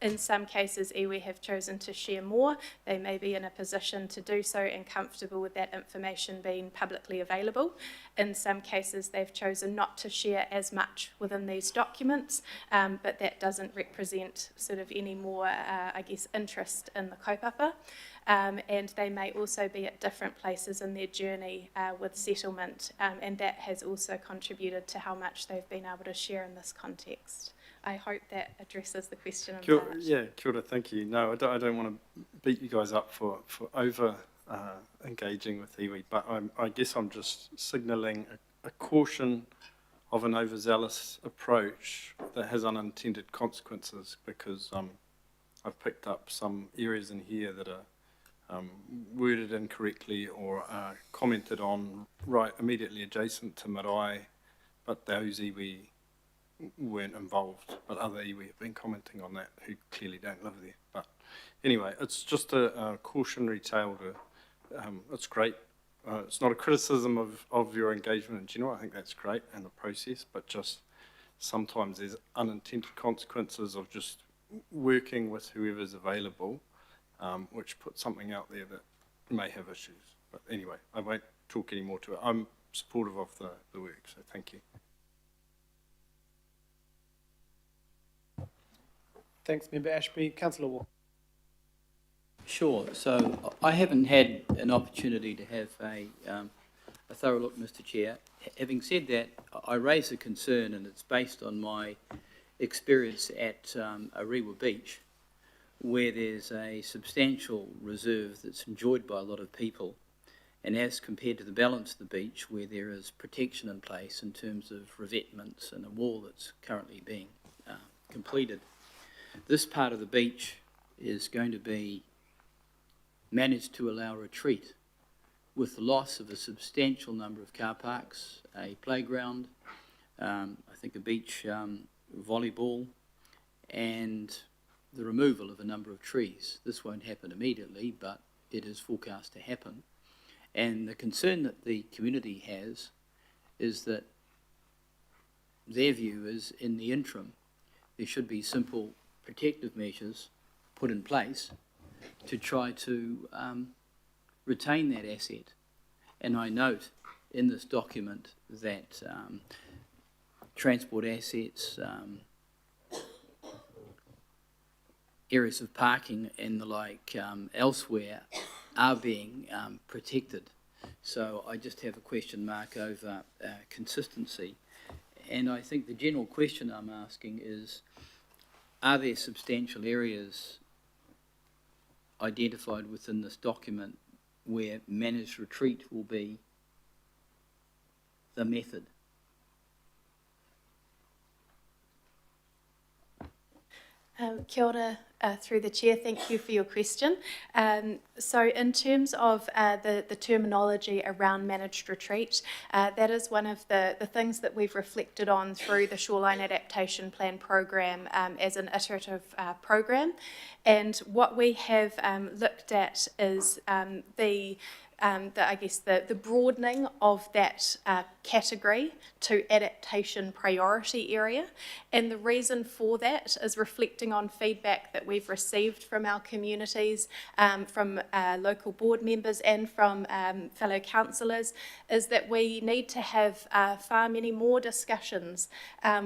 in some cases iwi have chosen to share more. They may be in a position to do so and comfortable with that information being publicly available. In some cases they've chosen not to share as much within these documents, but that doesn't represent sort of any more, I guess, interest in the kaupapa. And they may also be at different places in their journey with settlement, and that has also contributed to how much they've been able to share in this context. I hope that addresses the question in part. Yeah, kia ora, thank you. No, I don't want to beat you guys up for over engaging with iwi, but I guess I'm just signalling a caution of an overzealous approach that has unintended consequences, because I've picked up some areas in here that are worded incorrectly or are commented on right immediately adjacent to marae, but those iwi weren't involved, but other iwi have been commenting on that who clearly don't live there. But anyway, it's just a cautionary tale to, it's great. It's not a criticism of your engagement in general. I think that's great and the process, but just sometimes there's unintended consequences of just working with whoever's available, which puts something out there that may have issues. But anyway, I won't talk any more to it. I'm supportive of the work, so thank you. Thanks, Member Ashby. Councillor Walker. Sure. So I haven't had an opportunity to have a thorough look, Mr. Chair. Having said that, I raise a concern, and it's based on my experience at Ariwa Beach, where there's a substantial reserve that's enjoyed by a lot of people, and as compared to the balance of the beach, where there is protection in place in terms of revetments and a wall that's currently being completed. This part of the beach is going to be managed to allow retreat, with the loss of a substantial number of car parks, a playground, I think a beach volleyball, and the removal of a number of trees. This won't happen immediately, but it is forecast to happen. And the concern that the community has is that their view is, in the interim, there should be simple protective measures put in place to try to retain that asset. And I note in this document that transport assets, areas of parking and the like elsewhere are being protected. So I just have a question mark over consistency. And I think the general question I'm asking is, are there substantial areas identified within this document where managed retreat will be the method? Kia ora, through the chair, thank you for your question. So in terms of the terminology around managed retreat, that is one of the things that we've reflected on through the Shoreline Adaptation Plan program as an iterative program. And what we have looked at is the broadening of that category to adaptation priority area. And the reason for that is reflecting on feedback that we've received from our communities, from local board members and from fellow councillors, is that we need to have far many more discussions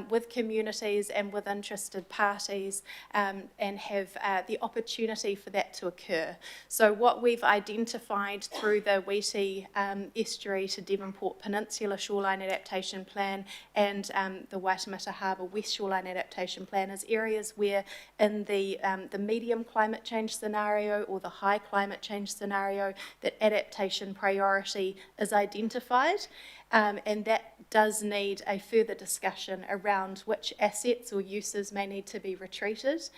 with communities and with interested parties, and have the opportunity for that to occur. So what we've identified through the Waiheke Estuary to Devonport Peninsula Shoreline Adaptation Plan and the Waitemata Harbour West Shoreline Adaptation Plan is areas where in the medium climate change scenario or the high climate change scenario that adaptation priority is identified. And that does need a further discussion around which assets or uses may need to be retreated,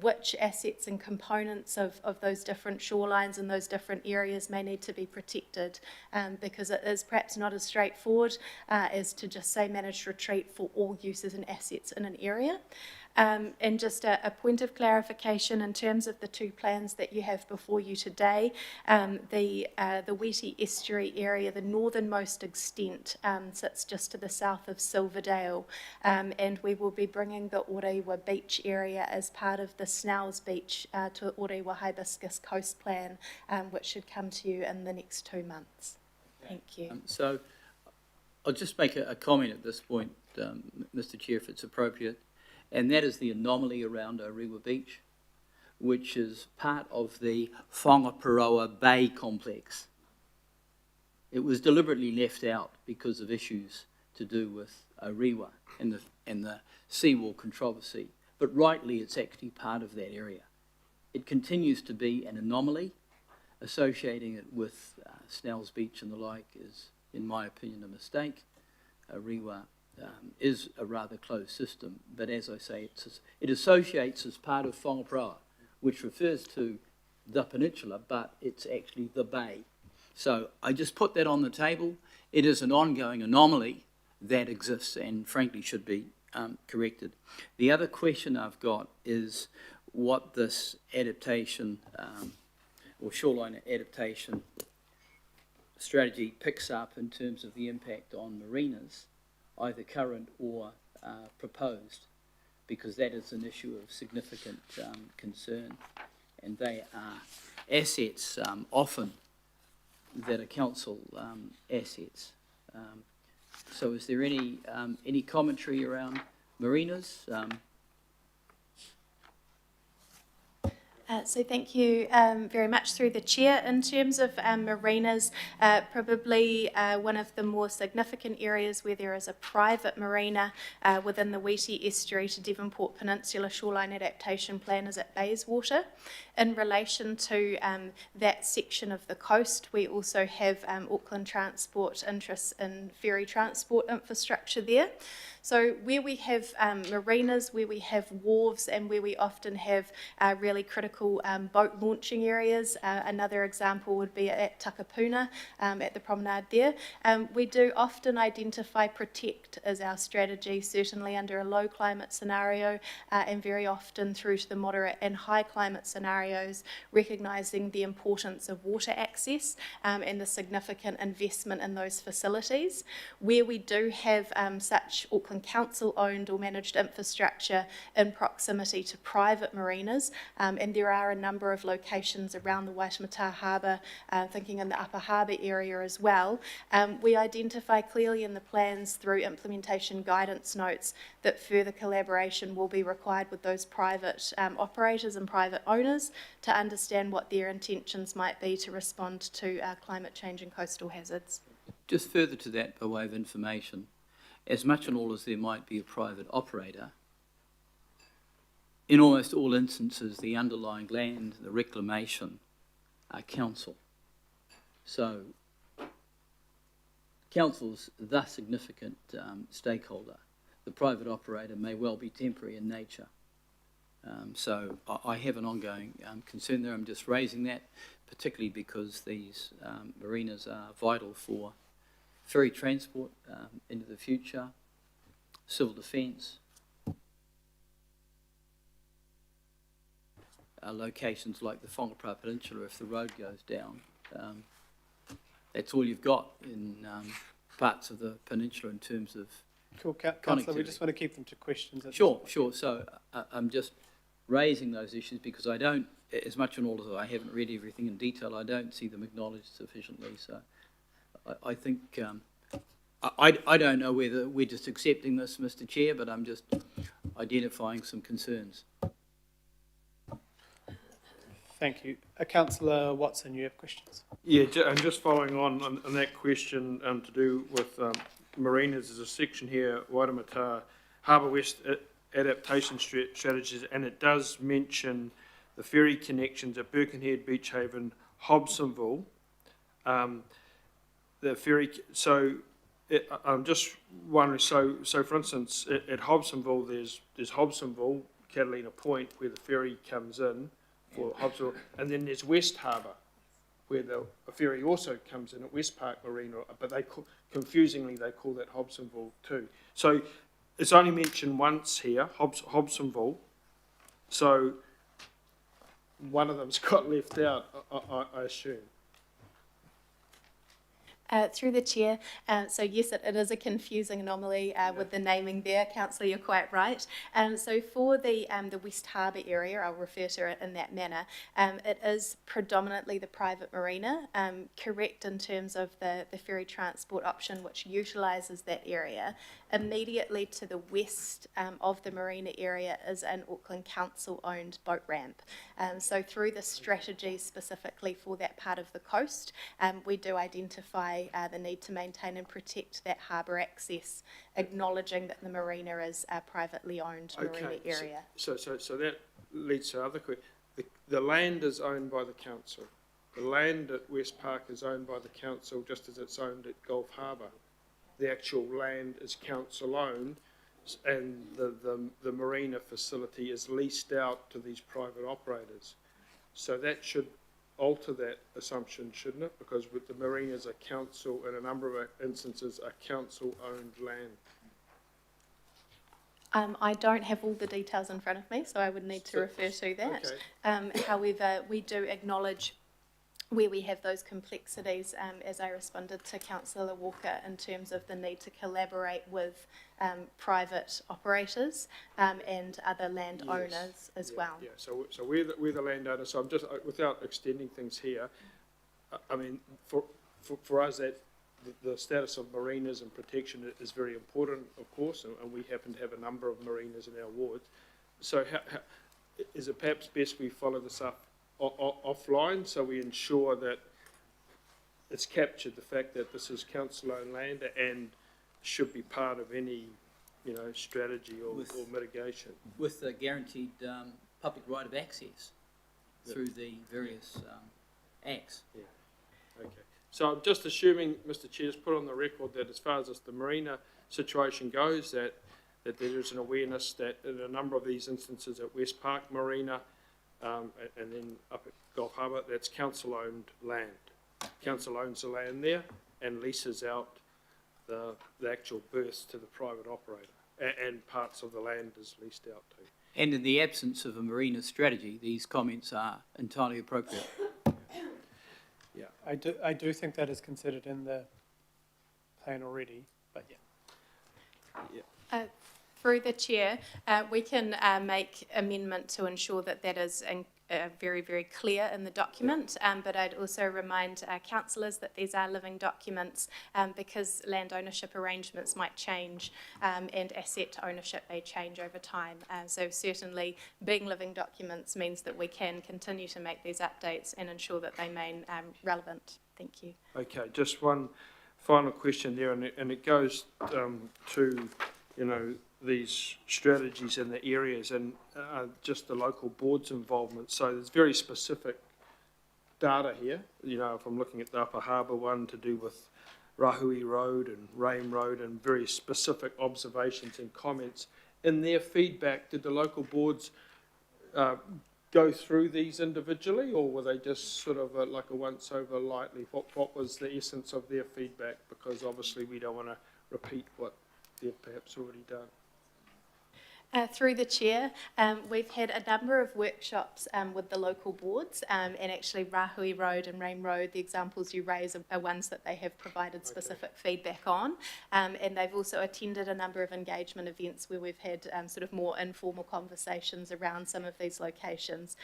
which assets and components of those different shorelines and those different areas may need to be protected, because it is perhaps not as straightforward as to just say managed retreat for all uses and assets in an area. And just a point of clarification in terms of the two plans that you have before you today, the Waiheke Estuary area, the northernmost extent, sits just to the south of Silverdale, and we will be bringing the Orewa Beach area as part of the Snow's Beach to Orewa Hibiscus Coast Plan, which should come to you in the next 2 months. Thank you. So I'll just make a comment at this point, Mr. Chair, if it's appropriate. And that is the anomaly around Ariwa Beach, which is part of the Whangaparoa Bay complex. It was deliberately left out because of issues to do with Ariwa and the seawall controversy, but rightly it's actually part of that area. It continues to be an anomaly, associating it with Snell's Beach and the like is, in my opinion, a mistake. Rewa is a rather closed system, but as I say, it associates as part of Whangapraoa, which refers to the peninsula, but it's actually the bay. So I just put that on the table. It is an ongoing anomaly that exists and frankly should be corrected. The other question I've got is what this adaptation or shoreline adaptation strategy picks up in terms of the impact on marinas, either current or proposed, because that is an issue of significant concern, and they are assets often that are council assets. So is there any commentary around marinas? So thank you very much through the chair. In terms of marinas, probably one of the more significant areas where there is a private marina within the Waiheke Estuary to Devonport Peninsula Shoreline Adaptation Plan is at Bayswater. In relation to that section of the coast, we also have Auckland Transport interests in ferry transport infrastructure there. So where we have marinas, where we have wharves, and where we often have really critical boat launching areas, another example would be at Takapuna at the promenade there. We do often identify protect as our strategy, certainly under a low climate scenario, and very often through to the moderate and high climate scenarios, recognising the importance of water access and the significant investment in those facilities. Where we do have such Auckland Council owned or managed infrastructure in proximity to private marinas, and there are a number of locations around the Waitemata Harbour, thinking in the Upper Harbour area as well, we identify clearly in the plans through implementation guidance notes that further collaboration will be required with those private operators and private owners to understand what their intentions might be to respond to climate change and coastal hazards. Just further to that, by way of information, as much and all as there might be a private operator, in almost all instances, the underlying land, the reclamation, are council. So, council's the significant stakeholder. The private operator may well be temporary in nature. So I have an ongoing concern there. I'm just raising that, particularly because these marinas are vital for ferry transport into the future, civil defence, locations like the Whangapraoa Peninsula. If the road goes down, that's all you've got in parts of the peninsula in terms of Cool, Councillor, we just want to keep them to questions. Sure. So I'm just raising those issues because I don't, as much and all as I haven't read everything in detail, I don't see them acknowledged sufficiently. So I think, I don't know whether we're just accepting this, Mr. Chair, but I'm just identifying some concerns. Thank you. Councillor Watson, you have questions? Yeah, and just following on that question to do with marinas, there's a section here, Waitemata Harbour West Adaptation Strategies, and it does mention the ferry connections at Birkenhead, Beach Haven, Hobsonville. The ferry, so I'm just wondering, so for instance, at Hobsonville, there's Hobsonville, Catalina Point, where the ferry comes in for Hobsonville, and then there's West Harbour, where the ferry also comes in at West Park Marina, but confusingly they call that Hobsonville too. So it's only mentioned once here, Hobsonville, so one of them's got left out, I assume. Through the chair, so yes, it is a confusing anomaly with the naming there, Councillor, you're quite right. So for the West Harbour area, I'll refer to it in that manner, it is predominantly the private marina, correct in terms of the ferry transport option which utilises that area. Immediately to the west of the marina area is an Auckland Council owned boat ramp. So through the strategy specifically for that part of the coast, we do identify the need to maintain and protect that harbour access, acknowledging that the marina is a privately owned marina area. So that leads to other questions. The land is owned by the council. The land at West Park is owned by the council just as it's owned at Gulf Harbour. The actual land is council owned, and the marina facility is leased out to these private operators. So that should alter that assumption, shouldn't it? Because with the marinas are council, in a number of instances, are council-owned land. I don't have all the details in front of me, so I would need to refer to that. Okay. However, we do acknowledge where we have those complexities, as I responded to Councillor Walker, in terms of the need to collaborate with private operators and other landowners as well. Yeah, so we're the landowner, so I'm just, without extending things here, I mean, for us, that the status of marinas and protection is very important, of course, and we happen to have a number of marinas in our ward. So how, is it perhaps best we follow this up offline, so we ensure that it's captured, the fact that this is council-owned land and should be part of any, strategy or mitigation? With the guaranteed public right of access through the various acts. Yeah, okay. So I'm just assuming, Mr. Chair, just put on the record that as far as the marina situation goes, that there is an awareness that in a number of these instances at West Park Marina, and then up at Gulf Harbour, that's council-owned land. Council owns the land there and leases out the actual berths to the private operator, and parts of the land is leased out to. And in the absence of a marina strategy, these comments are entirely appropriate. Yeah, I do think that is considered in the plan already, but yeah. Through the chair, we can make amendment to ensure that that is very, very clear in the document, but I'd also remind councillors that these are living documents because land ownership arrangements might change and asset ownership may change over time. So certainly being living documents means that we can continue to make these updates and ensure that they remain relevant. Thank you. Okay, just one final question there, and it goes to, these strategies in the areas and just the local board's involvement. So there's very specific data here. If I'm looking at the Upper Harbour one to do with Rahui Road and Rame Road, and very specific observations and comments. In their feedback, did the local boards go through these individually, or were they just sort of like a once over lightly? What was the essence of their feedback? Because obviously we don't want to repeat what they've perhaps already done. Through the chair, we've had a number of workshops with the local boards, and actually Rahui Road and Rame Road, the examples you raise are ones that they have provided specific feedback on, and they've also attended a number of engagement events where we've had sort of more informal conversations around some of these locations.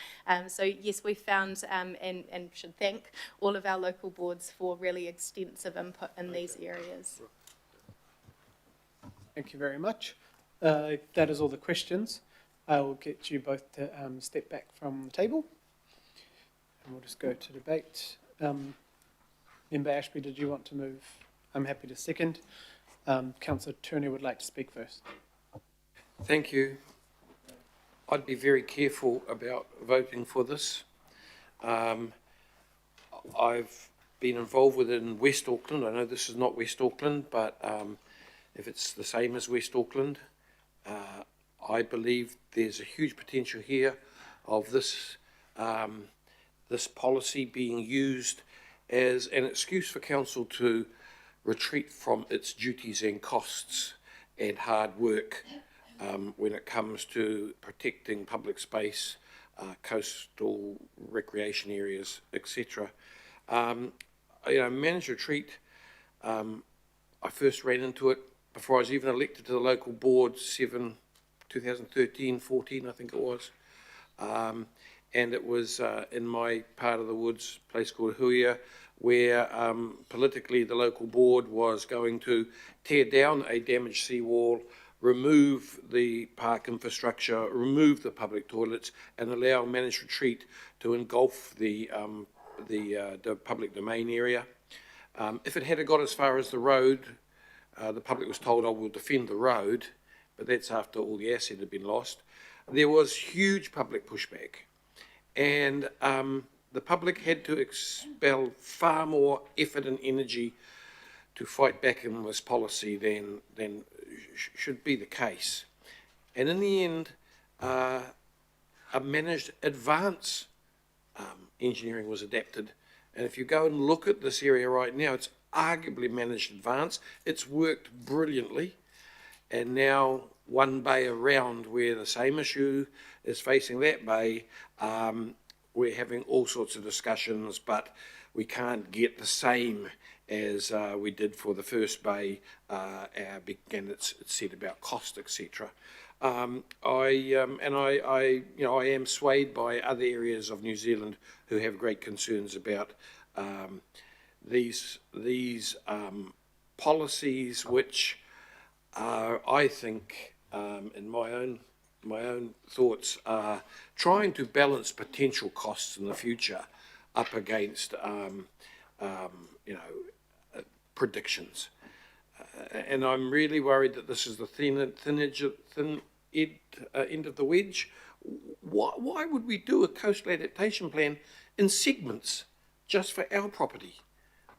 So yes, we found and should thank all of our local boards for really extensive input in these areas. Thank you very much. That is all the questions. I will get you both to step back from the table, and we'll just go to debate. Member Ashby, did you want to move? I'm happy to second. Councillor Turner would like to speak first. Thank you. I'd be very careful about voting for this. I've been involved with it in West Auckland. I know this is not West Auckland, but if it's the same as West Auckland, I believe there's a huge potential here of this this policy being used as an excuse for council to retreat from its duties and costs and hard work when it comes to protecting public space, coastal recreation areas, etc. Managed retreat, I first ran into it before I was even elected to the local board, 2013, 14, I think it was. And it was in my part of the woods, a place called Huia, where politically the local board was going to tear down a damaged seawall, remove the park infrastructure, remove the public toilets, and allow managed retreat to engulf the public domain area. If it had got as far as the road, the public was told, "I will defend the road," but that's after all the asset had been lost. There was huge public pushback, and the public had to expel far more effort and energy to fight back in this policy than should be the case. And in the end, a managed advance engineering was adapted. And if you go and look at this area right now, it's arguably managed advance. It's worked brilliantly. And now one bay around where the same issue is facing that bay, we're having all sorts of discussions, but we can't get the same as we did for the first bay, and it's said about cost, etc. I am swayed by other areas of New Zealand who have great concerns about these policies, which are, I think, in my own thoughts, are trying to balance potential costs in the future up against predictions. And I'm really worried that this is the thin end of the wedge. Why would we do a coastal adaptation plan in segments just for our property?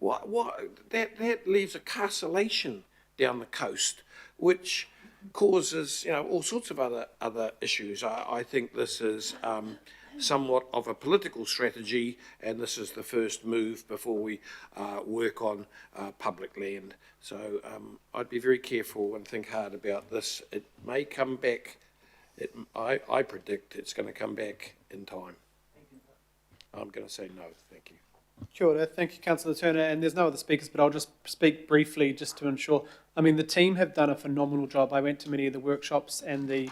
That leaves a carcellation down the coast, which causes all sorts of other issues. I think this is somewhat of a political strategy, and this is the first move before we work on public land. So I'd be very careful and think hard about this. It may come back. I predict it's going to come back in time. I'm going to say no. Thank you. Kia ora. Thank you, Councillor Turner. And there's no other speakers, but I'll just speak briefly just to ensure. I mean, the team have done a phenomenal job. I went to many of the workshops and the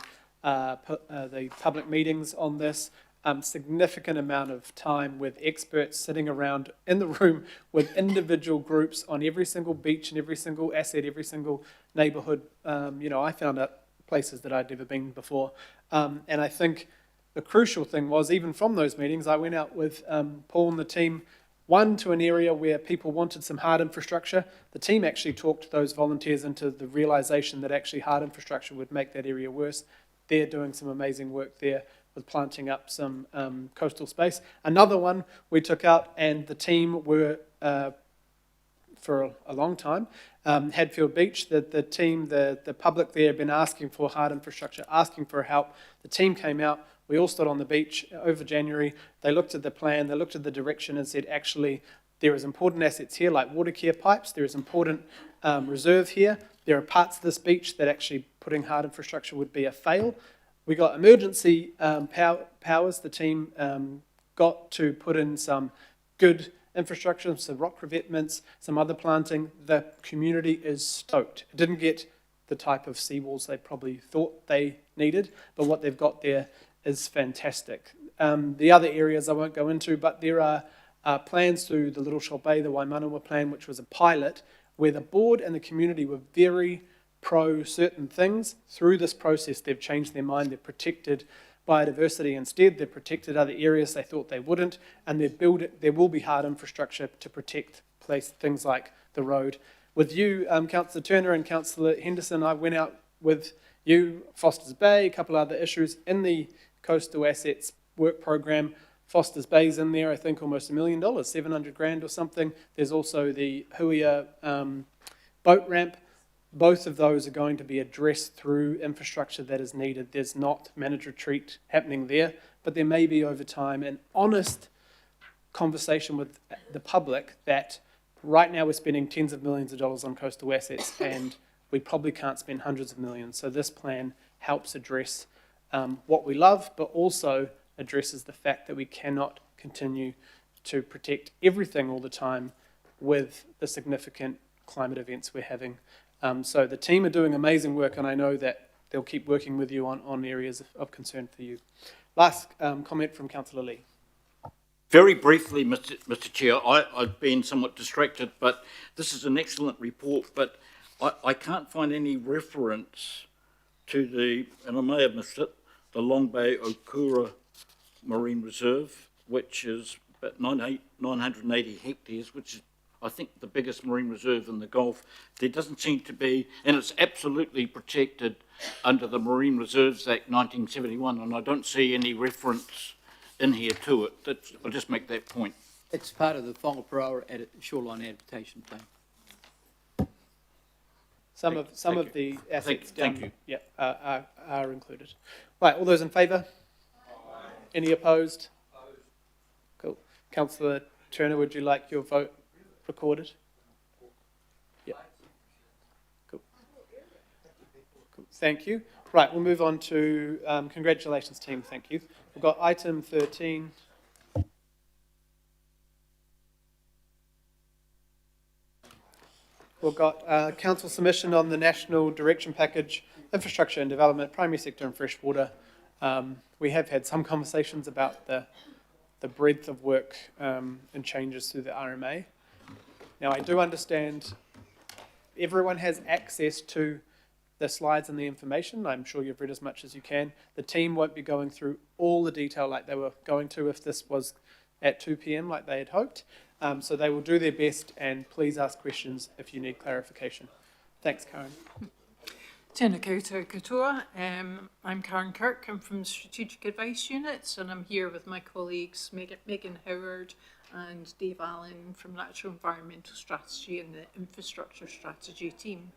public meetings on this. Significant amount of time with experts sitting around in the room with individual groups on every single beach and every single asset, every single neighbourhood. I found out places that I'd never been before. And I think the crucial thing was, even from those meetings, I went out with Paul and the team, one, to an area where people wanted some hard infrastructure. The team actually talked those volunteers into the realisation that actually hard infrastructure would make that area worse. They're doing some amazing work there with planting up some coastal space. Another one we took out, and the team were, for a long time, Hadfield Beach, the team, the public there have been asking for hard infrastructure, asking for help. The team came out, we all stood on the beach over January, they looked at the plan, they looked at the direction and said, actually, there is important assets here like water care pipes, there is important reserve here, there are parts of this beach that actually putting hard infrastructure would be a fail. We got emergency powers. The team got to put in some good infrastructure, some rock revetments, some other planting. The community is stoked. It didn't get the type of seawalls they probably thought they needed, but what they've got there is fantastic. The other areas I won't go into, but there are plans through the Little Shoal Bay, the Waimanawa plan, which was a pilot, where the board and the community were very pro certain things. Through this process, they've changed their mind. They've protected biodiversity instead. They've protected other areas they thought they wouldn't, and there will be hard infrastructure to protect things like the road. With you, Councillor Turner and Councillor Henderson, I went out with you, Foster's Bay, a couple of other issues in the Coastal Assets Work Program. Foster's Bay's in there, I think almost $1 million, 700 grand or something. There's also the Huia boat ramp. Both of those are going to be addressed through infrastructure that is needed. There's not managed retreat happening there, but there may be over time an honest conversation with the public that right now we're spending tens of millions of dollars on coastal assets and we probably can't spend hundreds of millions. So this plan helps address what we love, but also addresses the fact that we cannot continue to protect everything all the time with the significant climate events we're having. So the team are doing amazing work, and I know that they'll keep working with you on areas of concern for you. Last comment from Councillor Lee. Very briefly, Mr. Chair, I've been somewhat distracted, but this is an excellent report, but I can't find any reference to the, and I may have missed it, the Long Bay Okura Marine Reserve, which is about 980 hectares, which is, I think, the biggest marine reserve in the Gulf. There doesn't seem to be, and it's absolutely protected under the Marine Reserves Act 1971, and I don't see any reference in here to it. I'll just make that point. It's part of the whakaparauara shoreline adaptation plan. Some of the assets Thank down, you. yeah, are included. Right, all those in favour? Any opposed? Cool. Councillor Turner, would you like your vote recorded? Yeah. Cool. Cool. Thank you. Right, we'll move on to congratulations, team. Thank you. We've got item 13. We've got council submission on the National Direction Package, Infrastructure and Development, Primary Sector and Freshwater. We have had some conversations about the breadth of work and changes through the RMA. Now, I do understand everyone has access to the slides and the information. I'm sure you've read as much as you can. The team won't be going through all the detail like they were going to if this was at 2 p.m. like they had hoped. So they will do their best, and please ask questions if you need clarification. Thanks, Karen. Tēnā koutou katoa. I'm Karen Kirk. I'm from the Strategic Advice Unit, and I'm here with my colleagues Megan Howard and Dave Allen from Natural Environmental Strategy and the Infrastructure Strategy team.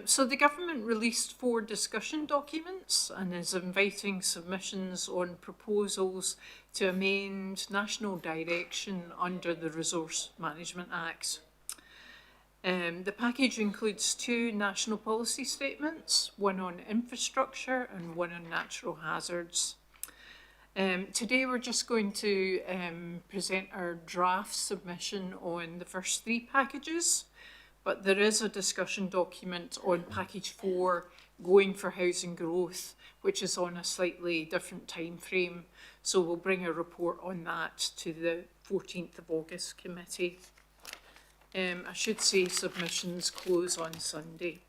So the government released 4 discussion documents and is inviting submissions on proposals to amend national direction under the Resource Management Act. The package includes 2 national policy statements, one on infrastructure and one on natural hazards. Today we're just going to present our draft submission on the first 3 packages, but there is a discussion document on package 4, going for housing growth, which is on a slightly different time frame. So we'll bring a report on that to the 14th of August committee. I should say submissions close on Sunday.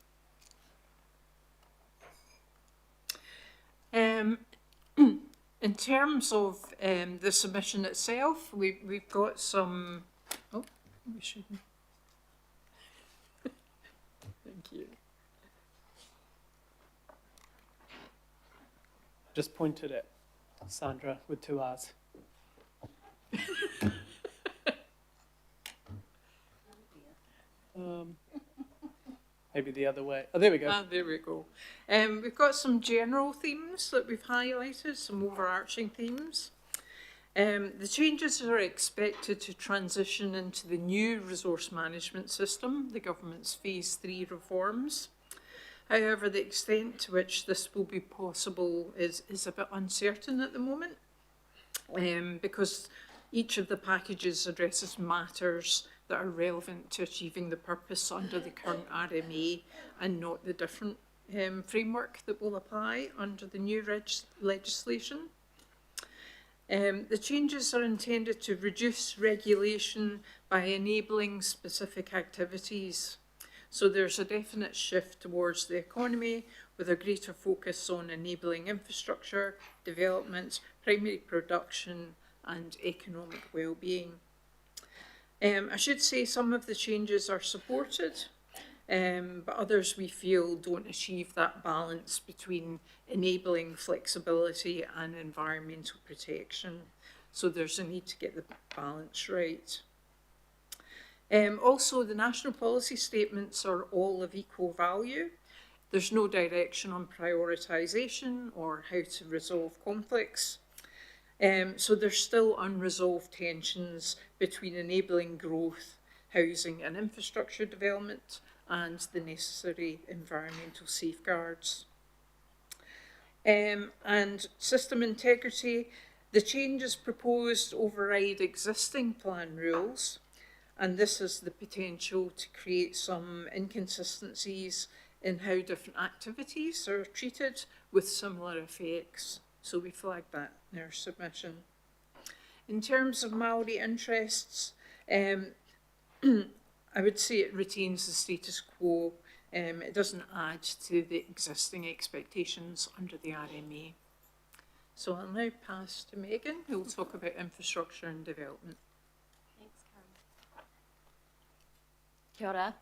In terms of the submission itself, we've got some, oh, we shouldn't. Thank you. Just pointed at Sandra with 2 R's. Maybe the other way. Oh, there we go. Ah, there we go. We've got some general themes that we've highlighted, some overarching themes. The changes are expected to transition into the new resource management system, the government's Phase 3 reforms. However, the extent to which this will be possible is a bit uncertain at the moment, because each of the packages addresses matters that are relevant to achieving the purpose under the current RMA and not the different framework that will apply under the new legislation. The changes are intended to reduce regulation by enabling specific activities. So there's a definite shift towards the economy with a greater focus on enabling infrastructure, development, primary production and economic well-being. I should say some of the changes are supported, but others we feel don't achieve that balance between enabling flexibility and environmental protection. So there's a need to get the balance right. Also, the national policy statements are all of equal value. There's no direction on prioritisation or how to resolve conflicts. So there's still unresolved tensions between enabling growth, housing and infrastructure development and the necessary environmental safeguards. And system integrity, the changes proposed override existing plan rules, and this has the potential to create some inconsistencies in how different activities are treated with similar effects. So we flagged that in our submission. In terms of Māori interests, I would say it retains the status quo. It doesn't add to the existing expectations under the RMA. So I'll now pass to Megan, who will talk about infrastructure and development. Thanks, Karen. Kia ora.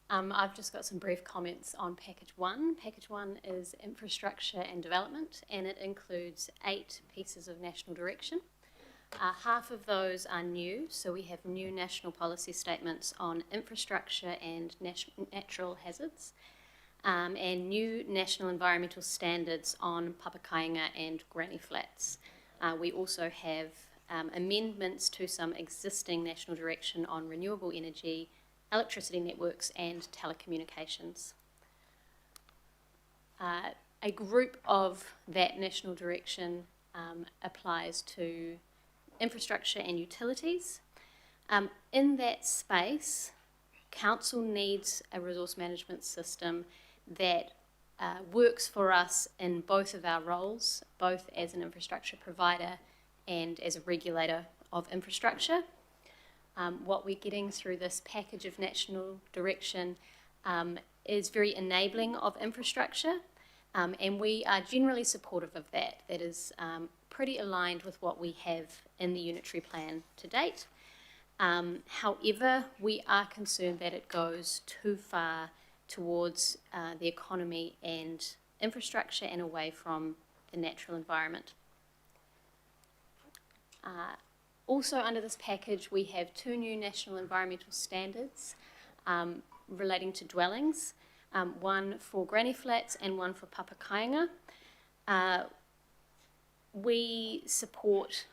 I've just got some brief comments on Package 1. Package 1 is infrastructure and development, and it includes 8 pieces of national direction. Half of those are new, so we have new national policy statements on infrastructure and natural hazards, and new national environmental standards on Papakainga and Granny Flats. We also have amendments to some existing national direction on renewable energy, electricity networks and telecommunications. A group of that national direction applies to infrastructure and utilities. In that space, council needs a resource management system that works for us in both of our roles, both as an infrastructure provider and as a regulator of infrastructure. What we're getting through this package of national direction is very enabling of infrastructure, and we are generally supportive of that. That is pretty aligned with what we have in the unitary plan to date. However, we are concerned that it goes too far towards the economy and infrastructure and away from the natural environment. Also under this package, we have 2 new national environmental standards relating to dwellings, one for Granny Flats and one for Papakainga. We support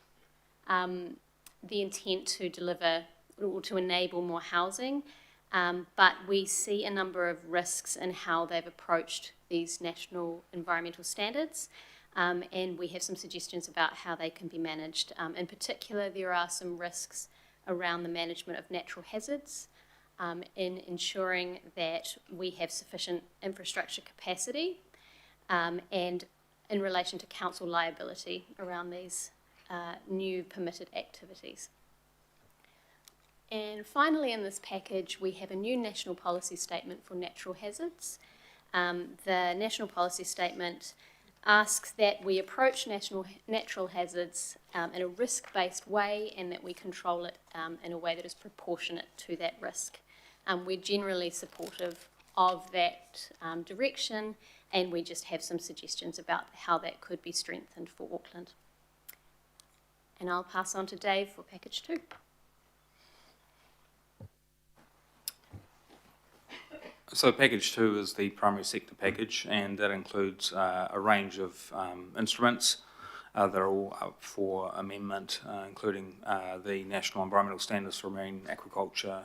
the intent to deliver or to enable more housing, but we see a number of risks in how they've approached these national environmental standards. And we have some suggestions about how they can be managed. In particular, there are some risks around the management of natural hazards, in ensuring that we have sufficient infrastructure capacity, and in relation to council liability around these new permitted activities. And finally in this package, we have a new national policy statement for natural hazards. The national policy statement asks that we approach natural hazards in a risk-based way and that we control it in a way that is proportionate to that risk. We're generally supportive of that direction, and we just have some suggestions about how that could be strengthened for Auckland. And I'll pass on to Dave for Package 2. So Package 2 is the primary sector package, and that includes a range of instruments that are all up for amendment, including the National Environmental Standards for Marine Aquaculture,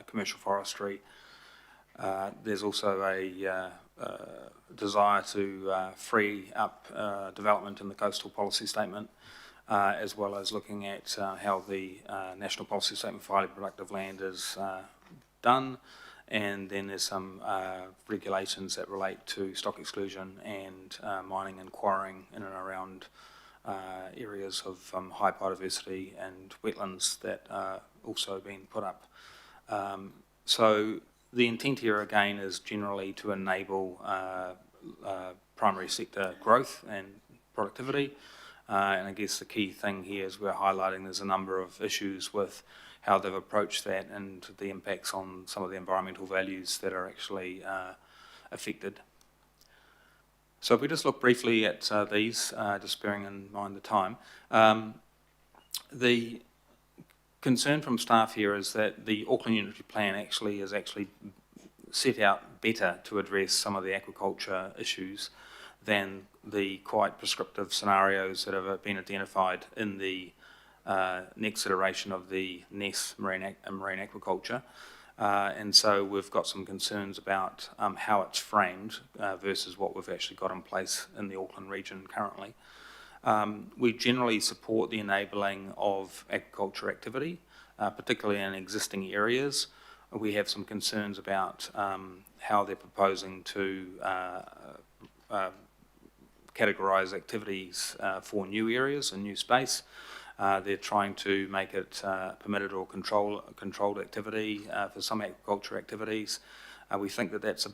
Commercial Forestry. There's also a desire to free up development in the Coastal Policy Statement, as well as looking at how the National Policy Statement for Highly Productive Land is done. And then there's some regulations that relate to stock exclusion and mining and quarrying in and around areas of high biodiversity and wetlands that are also being put up. So the intent here again is generally to enable primary sector growth and productivity. And I guess the key thing here is we're highlighting there's a number of issues with how they've approached that and the impacts on some of the environmental values that are actually affected. So if we just look briefly at these, just bearing in mind the time, the concern from staff here is that the Auckland Unitary Plan is actually set out better to address some of the aquaculture issues than the quite prescriptive scenarios that have been identified in the next iteration of the NES marine aquaculture. And so we've got some concerns about how it's framed versus what we've actually got in place in the Auckland region currently. We generally support the enabling of aquaculture activity, particularly in existing areas. We have some concerns about how they're proposing to categorise activities for new areas and new space. They're trying to make it permitted or controlled activity for some agriculture activities. We think that that's a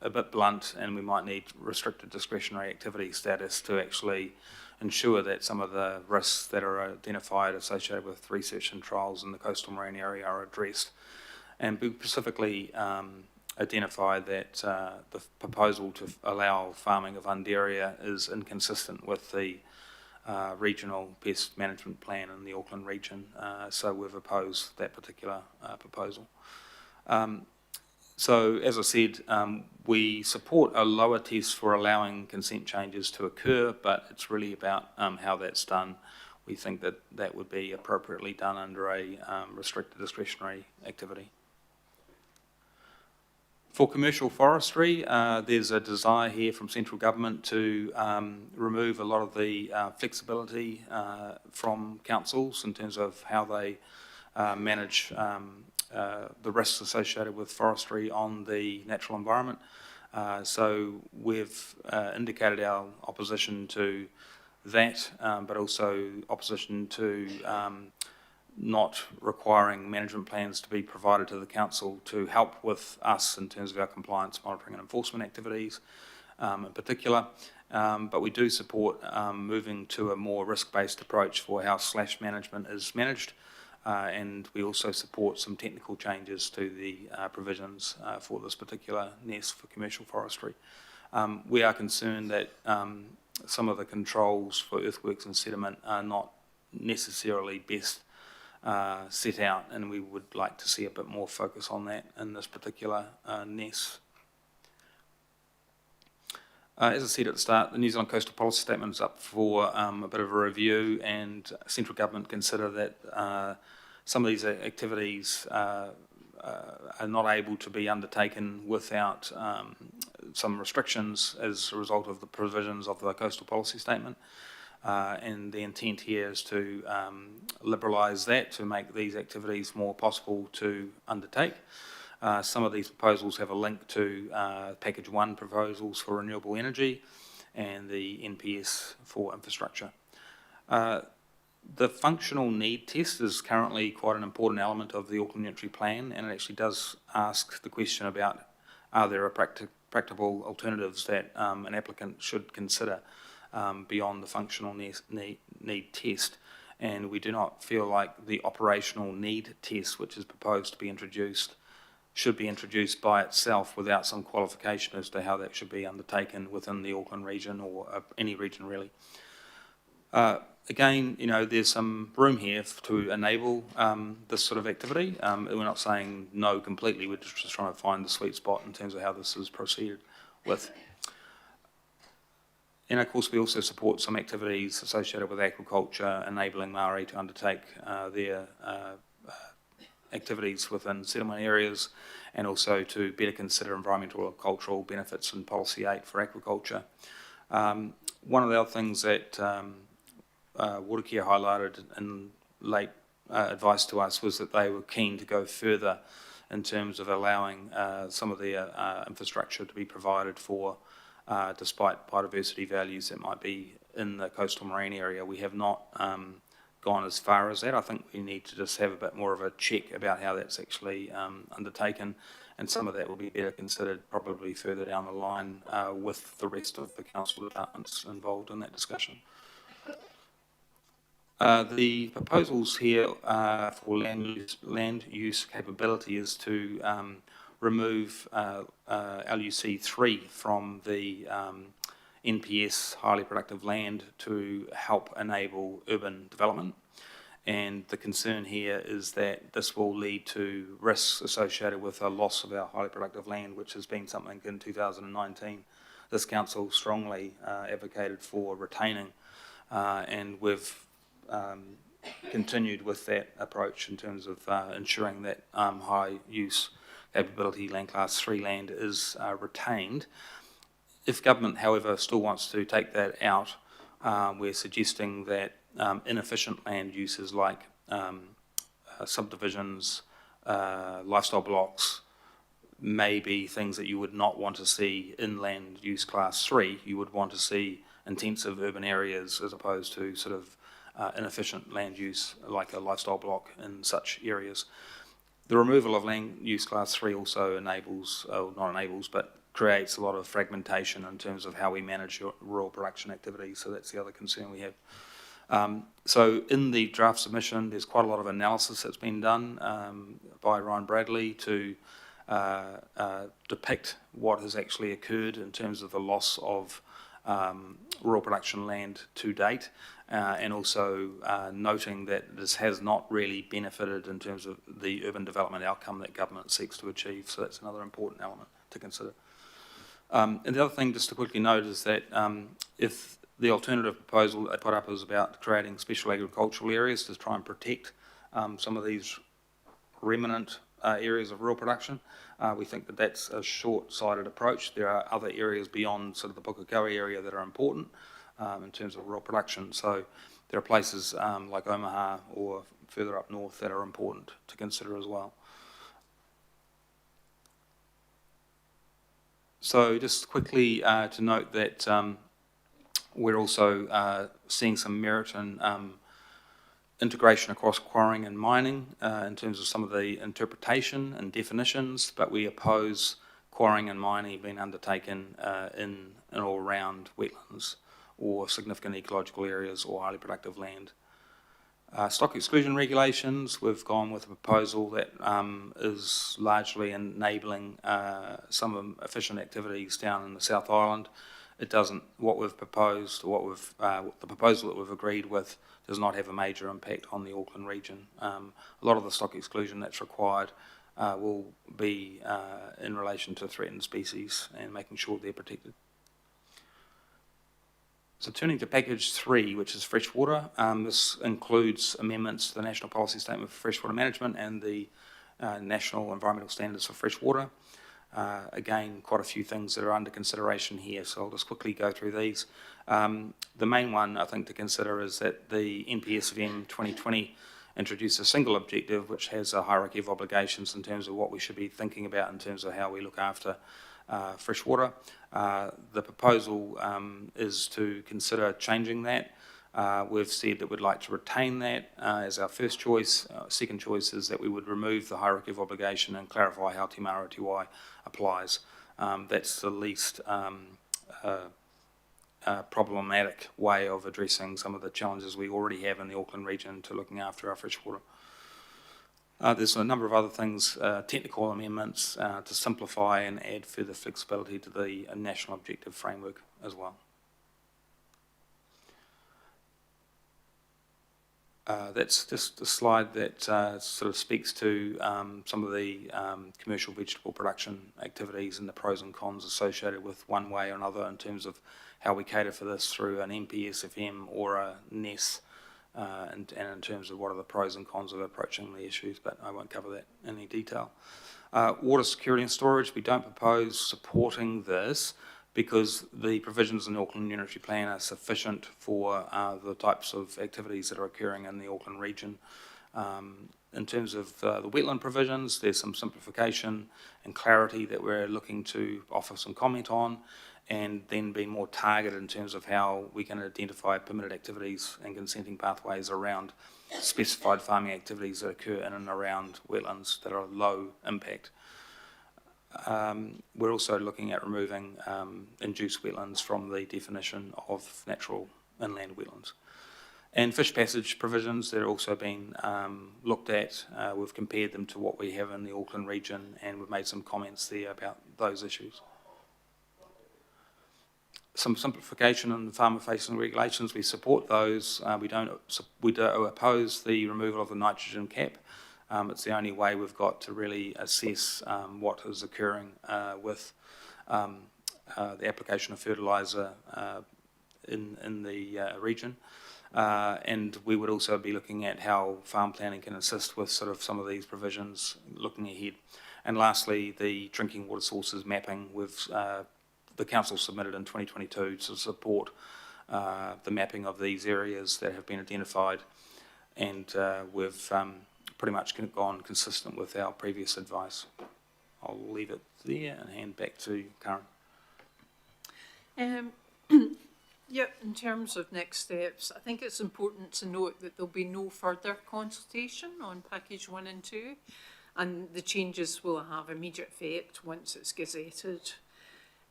bit blunt, and we might need restricted discretionary activity status to actually ensure that some of the risks that are identified associated with research and trials in the coastal marine area are addressed. and we specifically identify that the proposal to allow farming of Undaria is inconsistent with the regional pest management plan in the Auckland region, so we've opposed that particular proposal. So, as I said, we support a lower test for allowing consent changes to occur, but it's really about how that's done. We think that that would be appropriately done under a restricted discretionary activity. For commercial forestry, there's a desire here from central government to remove a lot of the flexibility from councils in terms of how they manage the risks associated with forestry on the natural environment. So we've indicated our opposition to that, but also opposition to not requiring management plans to be provided to the council to help with us in terms of our compliance, monitoring and enforcement activities in particular. But we do support moving to a more risk-based approach for how slash management is managed. And we also support some technical changes to the provisions for this particular NES for commercial forestry. We are concerned that some of the controls for earthworks and sediment are not necessarily best set out, and we would like to see a bit more focus on that in this particular NES. As I said at the start, the New Zealand Coastal Policy Statement is up for a bit of a review, and central government consider that some of these activities are not able to be undertaken without some restrictions as a result of the provisions of the Coastal Policy Statement. And the intent here is to liberalise that, to make these activities more possible to undertake. Some of these proposals have a link to Package 1 proposals for renewable energy and the NPS for infrastructure. The functional need test is currently quite an important element of the Auckland Unitary Plan, and it actually does ask the question about, are there practical alternatives that an applicant should consider beyond the functional need test. And we do not feel like the operational need test, which is proposed to be introduced, should be introduced by itself without some qualification as to how that should be undertaken within the Auckland region or any region really. Again, you know, there's some room here to enable this sort of activity. We're not saying no completely, we're just trying to find the sweet spot in terms of how this is proceeded with. And of course we also support some activities associated with agriculture, enabling Māori to undertake their activities within settlement areas, and also to better consider environmental or cultural benefits and policy aid for agriculture. One of the other things that Watercare highlighted in late advice to us was that they were keen to go further in terms of allowing some of the infrastructure to be provided for despite biodiversity values that might be in the coastal marine area. We have not gone as far as that. I think we need to just have a bit more of a check about how that's actually undertaken, and some of that will be better considered probably further down the line with the rest of the council departments involved in that discussion. The proposals here for land use capability is to remove LUC 3 from the NPS, highly productive land, to help enable urban development. And the concern here is that this will lead to risks associated with a loss of our highly productive land, which has been something in 2019 this council strongly advocated for retaining, and we've continued with that approach in terms of ensuring that high use capability land class 3 land is retained. If government, however, still wants to take that out, we're suggesting that inefficient land uses like subdivisions, lifestyle blocks, may be things that you would not want to see in land use class 3. You would want to see intensive urban areas as opposed to sort of inefficient land use like a lifestyle block in such areas. The removal of land use class 3 also enables, not enables, but creates a lot of fragmentation in terms of how we manage rural production activities, so that's the other concern we have. So in the draft submission, there's quite a lot of analysis that's been done by Ryan Bradley to depict what has actually occurred in terms of the loss of rural production land to date, and also noting that this has not really benefited in terms of the urban development outcome that government seeks to achieve. So that's another important element to consider. And the other thing just to quickly note is that if the alternative proposal that they put up is about creating special agricultural areas to try and protect some of these remnant areas of rural production, we think that that's a short-sighted approach. There are other areas beyond sort of the Pukekohe area that are important in terms of rural production. So there are places like Omaha or further up north that are important to consider as well. So just quickly to note that we're also seeing some merit in integration across quarrying and mining in terms of some of the interpretation and definitions, but we oppose quarrying and mining being undertaken in or around wetlands or significant ecological areas or highly productive land. Stock exclusion regulations, we've gone with a proposal that is largely enabling some efficient activities down in the South Island. It doesn't, what we've proposed, or the proposal that we've agreed with does not have a major impact on the Auckland region. A lot of the stock exclusion that's required will be in relation to threatened species and making sure they're protected. So turning to package 3, which is freshwater, this includes amendments to the National Policy Statement for Freshwater Management and the National Environmental Standards for Freshwater. Again, quite a few things that are under consideration here, so I'll just quickly go through these. The main one I think to consider is that the NPSFM 2020 introduced a single objective which has a hierarchy of obligations in terms of what we should be thinking about in terms of how we look after freshwater. The proposal is to consider changing that. We've said that we'd like to retain that as our first choice. Second choice is that we would remove the hierarchy of obligation and clarify how Te Mara Tiwai applies. That's the least problematic way of addressing some of the challenges we already have in the Auckland region to looking after our freshwater. There's a number of other things, technical amendments to simplify and add further flexibility to the national objective framework as well. That's just a slide that sort of speaks to some of the commercial vegetable production activities and the pros and cons associated with one way or another in terms of how we cater for this through an NPSFM or a NES, and in terms of what are the pros and cons of approaching the issues, but I won't cover that in any detail. Water security and storage, we don't propose supporting this because the provisions in the Auckland Unitary Plan are sufficient for the types of activities that are occurring in the Auckland region. In terms of the wetland provisions, there's some simplification and clarity that we're looking to offer some comment on, and then be more targeted in terms of how we can identify permitted activities and consenting pathways around specified farming activities that occur in and around wetlands that are low impact. We're also looking at removing induced wetlands from the definition of natural inland wetlands. And fish passage provisions, they're also been looked at. We've compared them to what we have in the Auckland region, and we've made some comments there about those issues. Some simplification in the farmer-facing regulations, we support those. We don't oppose the removal of the nitrogen cap. It's the only way we've got to really assess what is occurring with the application of fertiliser in the region. And we would also be looking at how farm planning can assist with sort of some of these provisions looking ahead. And lastly, the drinking water sources mapping with the council submitted in 2022 to support the mapping of these areas that have been identified, and we've pretty much gone consistent with our previous advice. I'll leave it there and hand back to Karen. Yep, in terms of next steps, I think it's important to note that there'll be no further consultation on package 1 and 2, and the changes will have immediate effect once it's gazetted.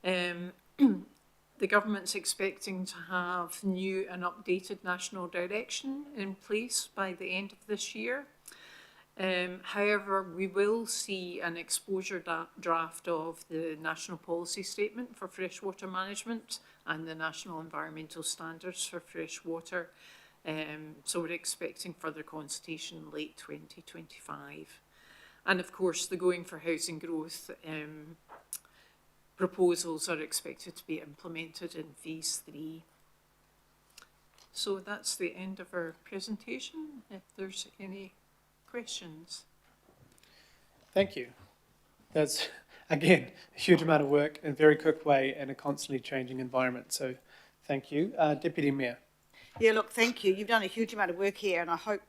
The government's expecting to have new and updated national direction in place by the end of this year. However, we will see an exposure draft of the National Policy Statement for Freshwater Management and the National Environmental Standards for Freshwater. So we're expecting further consultation late 2025. And of course, the Going for Housing Growth proposals are expected to be implemented in phase 3. So that's the end of our presentation. If there's any questions. Thank you. That's, again, a huge amount of work in a very quick way in a constantly changing environment. So thank you. Deputy Mayor. Yeah, look, thank you. You've done a huge amount of work here, and I hope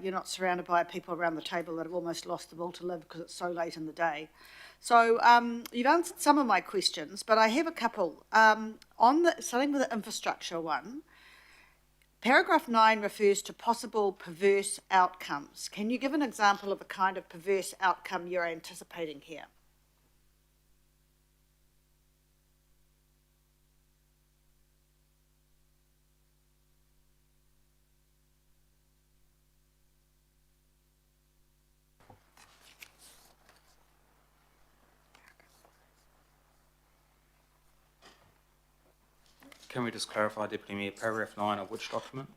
you're not surrounded by people around the table that have almost lost the will to live because it's so late in the day. So you've answered some of my questions, but I have a couple. Starting with the infrastructure one, paragraph 9 refers to possible perverse outcomes. Can you give an example of a kind of perverse outcome you're anticipating here? Can we just clarify, Deputy Mayor, paragraph 9 of which document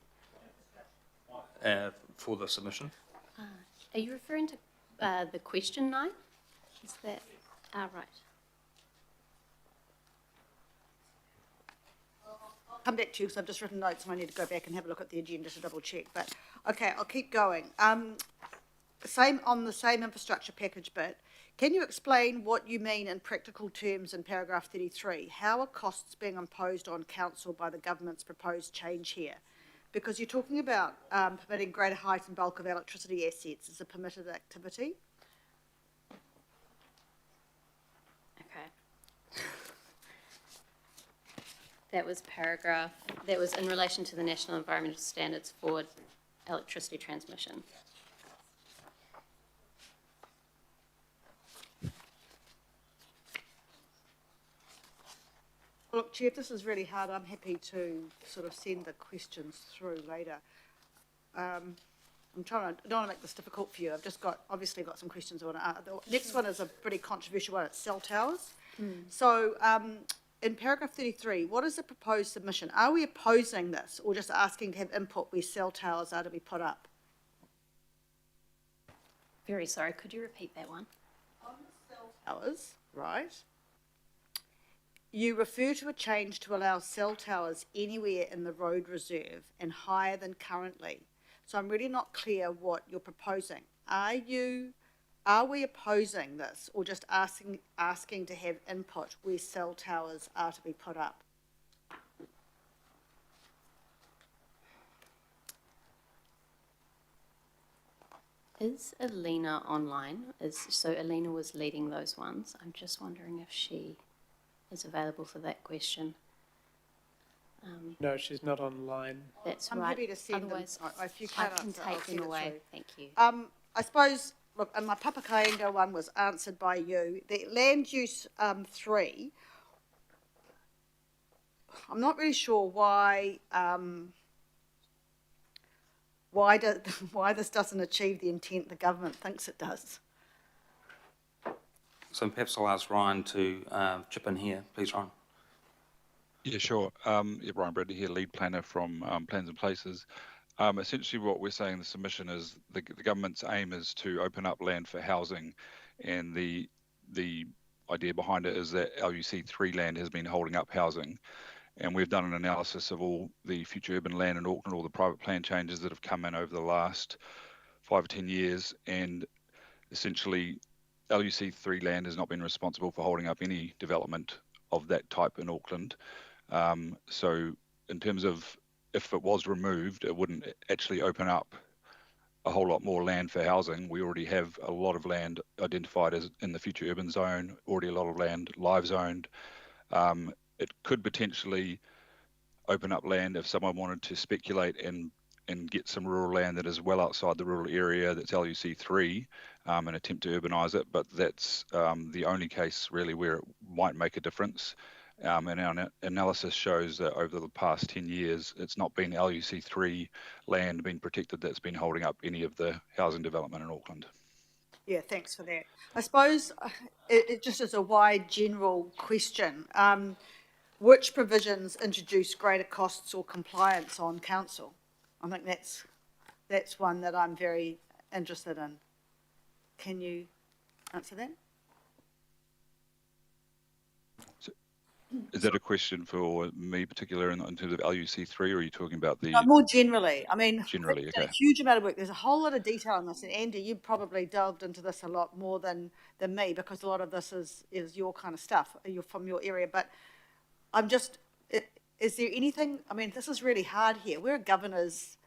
for the submission? Are you referring to the question 9? Is that right? I'll come back to you because I've just written notes and I need to go back and have a look at the agenda to double check. But okay, I'll keep going. Same on the same infrastructure package bit. Can you explain what you mean in practical terms in paragraph 33? How are costs being imposed on council by the government's proposed change here? Because you're talking about permitting greater height and bulk of electricity assets as a permitted activity. Okay. That was in relation to the National Environmental Standards for electricity transmission. Look, Chair, if this is really hard, I'm happy to sort of send the questions through later. I don't want to make this difficult for you. I've just obviously got some questions I want to ask. The next one is a pretty controversial one. It's cell towers. So in paragraph 33, what is the proposed submission? Are we opposing this or just asking to have input where cell towers are to be put up? Very sorry, could you repeat that one? On the cell towers, right? You refer to a change to allow cell towers anywhere in the road reserve and higher than currently. So I'm really not clear what you're proposing. Are we opposing this or just asking to have input where cell towers are to be put up? Is Alina online? So Alina was leading those ones. I'm just wondering if she is available for that question. No, she's not online. That's I'm right. happy to send Otherwise, them. If you I can can answer, I'll take send them it away. through. Thank you. I suppose, look, and my Papakainga one was answered by you. The land use 3, I'm not really sure why this doesn't achieve the intent the government thinks it does. So perhaps I'll ask Ryan to chip in here. Please, Ryan. Yeah, sure. Ryan Bradley here, lead planner from Plans and Places. Essentially what we're saying in the submission is the government's aim is to open up land for housing, and the idea behind it is that LUC3 land has been holding up housing. And we've done an analysis of all the future urban land in Auckland, all the private plan changes that have come in over the last 5 or 10 years, and essentially LUC3 land has not been responsible for holding up any development of that type in Auckland. So in terms of if it was removed, it wouldn't actually open up a whole lot more land for housing. We already have a lot of land identified as in the future urban zone, already a lot of land live zoned. It could potentially open up land if someone wanted to speculate and get some rural land that is well outside the rural area that's LUC3 and attempt to urbanise it, but that's the only case really where it might make a difference. And our analysis shows that over the past 10 years, it's not been LUC3 land being protected that's been holding up any of the housing development in Auckland. Yeah, thanks for that. I suppose it just is a wide general question. Which provisions introduce greater costs or compliance on council? I think that's one that I'm very interested in. Can you answer that? So, is that a question for me particular in terms of LUC3, or are you talking about the... More generally. I mean, generally, a huge amount of work. There's a whole lot of detail on this. And Andy, you probably delved into this a lot more than me, because a lot of this is your kind of stuff. You're from your area. But I'm just, is there anything, I mean, this is really hard here. We're governors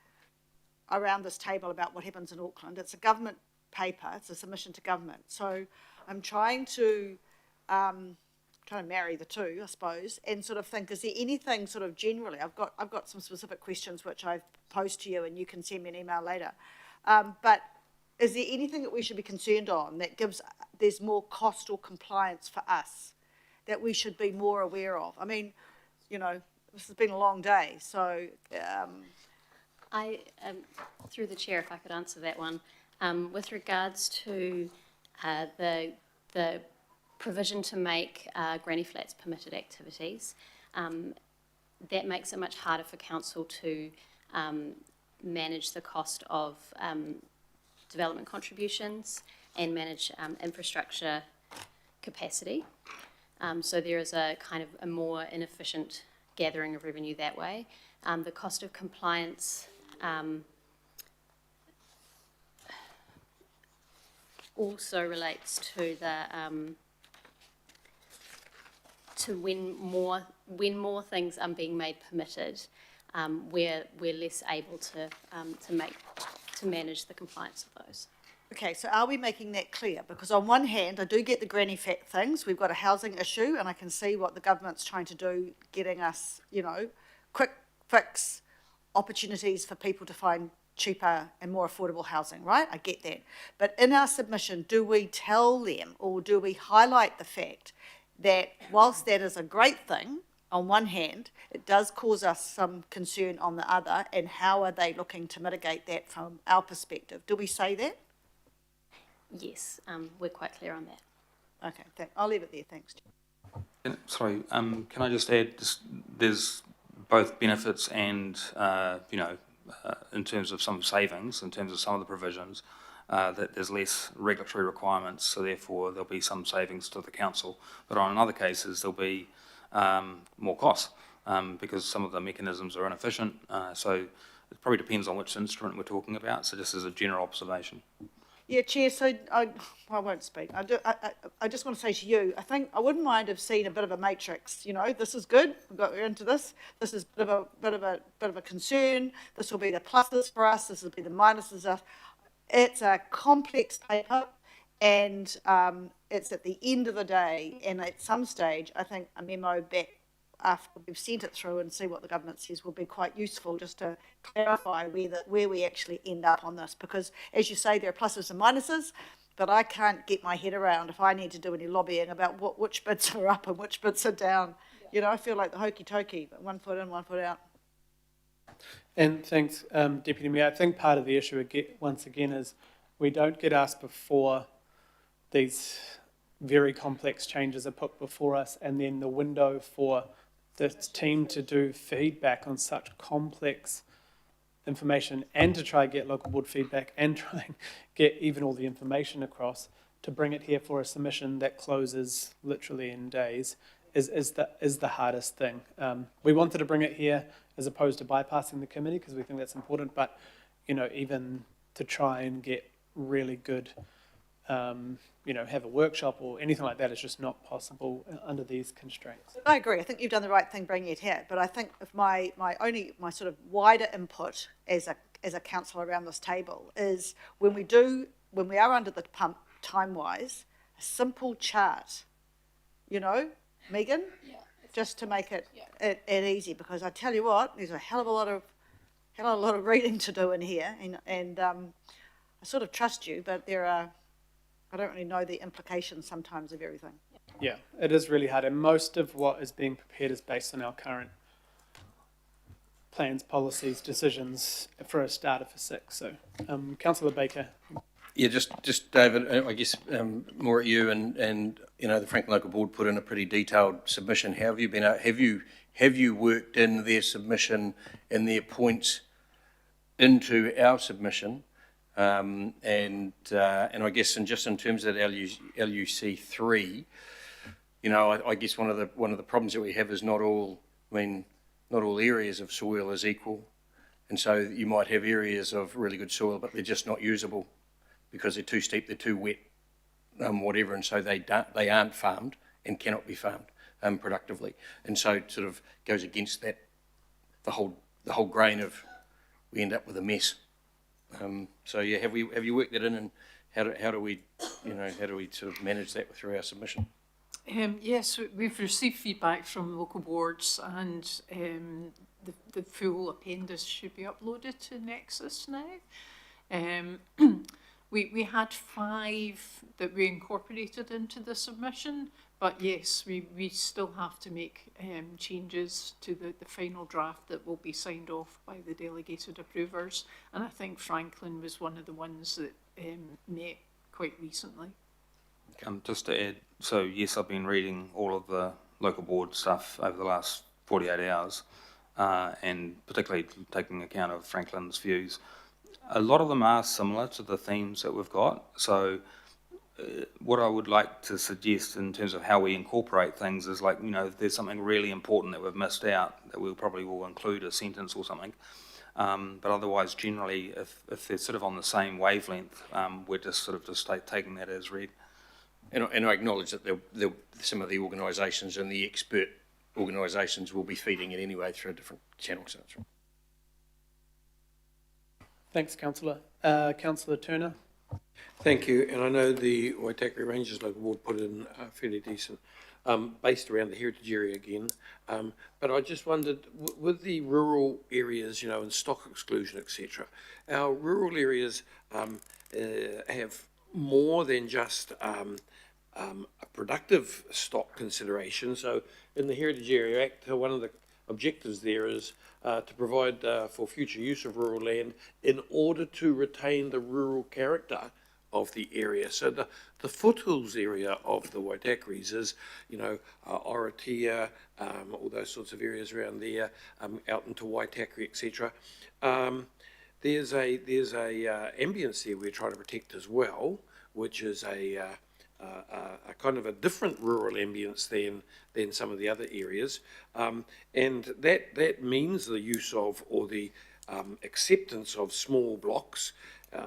around this table about what happens in Auckland. It's a government paper. It's a submission to government. So I'm trying to marry the two, I suppose, and sort of think, is there anything sort of generally? I've got some specific questions which I've posed to you, and you can send me an email later. But is there anything that we should be concerned on that there's more cost or compliance for us that we should be more aware of? I mean, this has been a long day, so. I, through the chair, if I could answer that one, with regards to the provision to make granny flats permitted activities, that makes it much harder for council to manage the cost of development contributions and manage infrastructure capacity. So there is a kind of a more inefficient gathering of revenue that way. The cost of compliance also relates to the when more things are being made permitted, we're less able to manage the compliance of those. Okay, so are we making that clear? Because on one hand, I do get the granny fat things. We've got a housing issue, and I can see what the government's trying to do, getting us, quick fix opportunities for people to find cheaper and more affordable housing, right? I get that. But in our submission, do we tell them, or do we highlight the fact that whilst that is a great thing, on one hand, it does cause us some concern on the other, and how are they looking to mitigate that from our perspective? Do we say that? Yes, we're quite clear on that. Okay, I'll leave it there, thanks. Sorry, can I just add, there's both benefits and, in terms of some savings, in terms of some of the provisions, that there's less regulatory requirements, so therefore there'll be some savings to the council. But on other cases, there'll be more costs because some of the mechanisms are inefficient. So it probably depends on which instrument we're talking about. So just as a general observation. Yeah, Chair, so I won't speak. I just want to say to you, I think I wouldn't mind have seen a bit of a matrix. This is good. We're into this. This is a bit of a concern. This will be the pluses for us. This will be the minuses. It's a complex paper, and it's at the end of the day. And at some stage, I think a memo back after we've sent it through and see what the government says will be quite useful, just to clarify where we actually end up on this. Because, as you say, there are pluses and minuses, but I can't get my head around if I need to do any lobbying about which bits are up and which bits are down. I feel like the hokey tokey, but 1 foot in, 1 foot out. And thanks, Deputy Mayor. I think part of the issue, once again, is we don't get asked before these very complex changes are put before us, and then the window for the team to do feedback on such complex information, and to try and get local board feedback, and try and get even all the information across, to bring it here for a submission that closes literally in days, is the hardest thing. We wanted to bring it here as opposed to bypassing the committee, because we think that's important, but even to try and get really good have a workshop or anything like that is just not possible under these constraints. I agree. I think you've done the right thing bringing it here. But I think if my sort of wider input as a council around this table is when we are under the pump time-wise, a simple chart, Megan, just to make it easy. Because I tell you what, there's a hell of a lot of reading to do in here, and I sort of trust you, but I don't really know the implications sometimes of everything. Yeah, it is really hard, and most of what is being prepared is based on our current plans, policies, decisions for a starter for 6. So, Councillor Baker. Yeah, just David, I guess more at you and you know the Franklin Local Board put in a pretty detailed submission. How have you been? Have you worked in their submission and their points into our submission? And I guess just in terms of LUC 3, you know, I guess one of the problems that we have is not all areas of soil is equal, and so you might have areas of really good soil, but they're just not usable because they're too steep, they're too wet, whatever, and so they aren't farmed and cannot be farmed productively, and so it sort of goes against that the whole grain of we end up with a mess. So yeah, have you worked that in, and how do we sort of manage that through our submission? Yes, we've received feedback from local boards, and the full appendix should be uploaded to Nexus now. We had 5 that we incorporated into the submission, but yes, we still have to make changes to the final draft that will be signed off by the delegated approvers, and I think Franklin was one of the ones that met quite recently. Just to add, so yes, I've been reading all of the local board stuff over the last 48 hours, and particularly taking account of Franklin's views. A lot of them are similar to the themes that we've got. So what I would like to suggest in terms of how we incorporate things is, like, you know, if there's something really important that we've missed out, that we'll probably will include a sentence or something. But otherwise, generally, if they're sort of on the same wavelength, we're just taking that as read. And I acknowledge that some of the organisations and the expert organisations will be feeding it anyway through a different channel. So that's right. Thanks, Councillor. Councillor Turner. Thank you, and I know the Waiheke Rangers Local Board put in fairly decent, based around the heritage area again, but I just wondered, with the rural areas, you know, and stock exclusion, etc., our rural areas have more than just a productive stock consideration. So in the Heritage Area Act, one of the objectives there is to provide for future use of rural land in order to retain the rural character of the area. So the foothills area of the Waiheke is, you know, Orotia, all those sorts of areas around there, out into Waitaki, etc. There's a ambience there we're trying to protect as well, which is a kind of a different rural ambience than some of the other areas, and that means the use of, or the acceptance of, small blocks,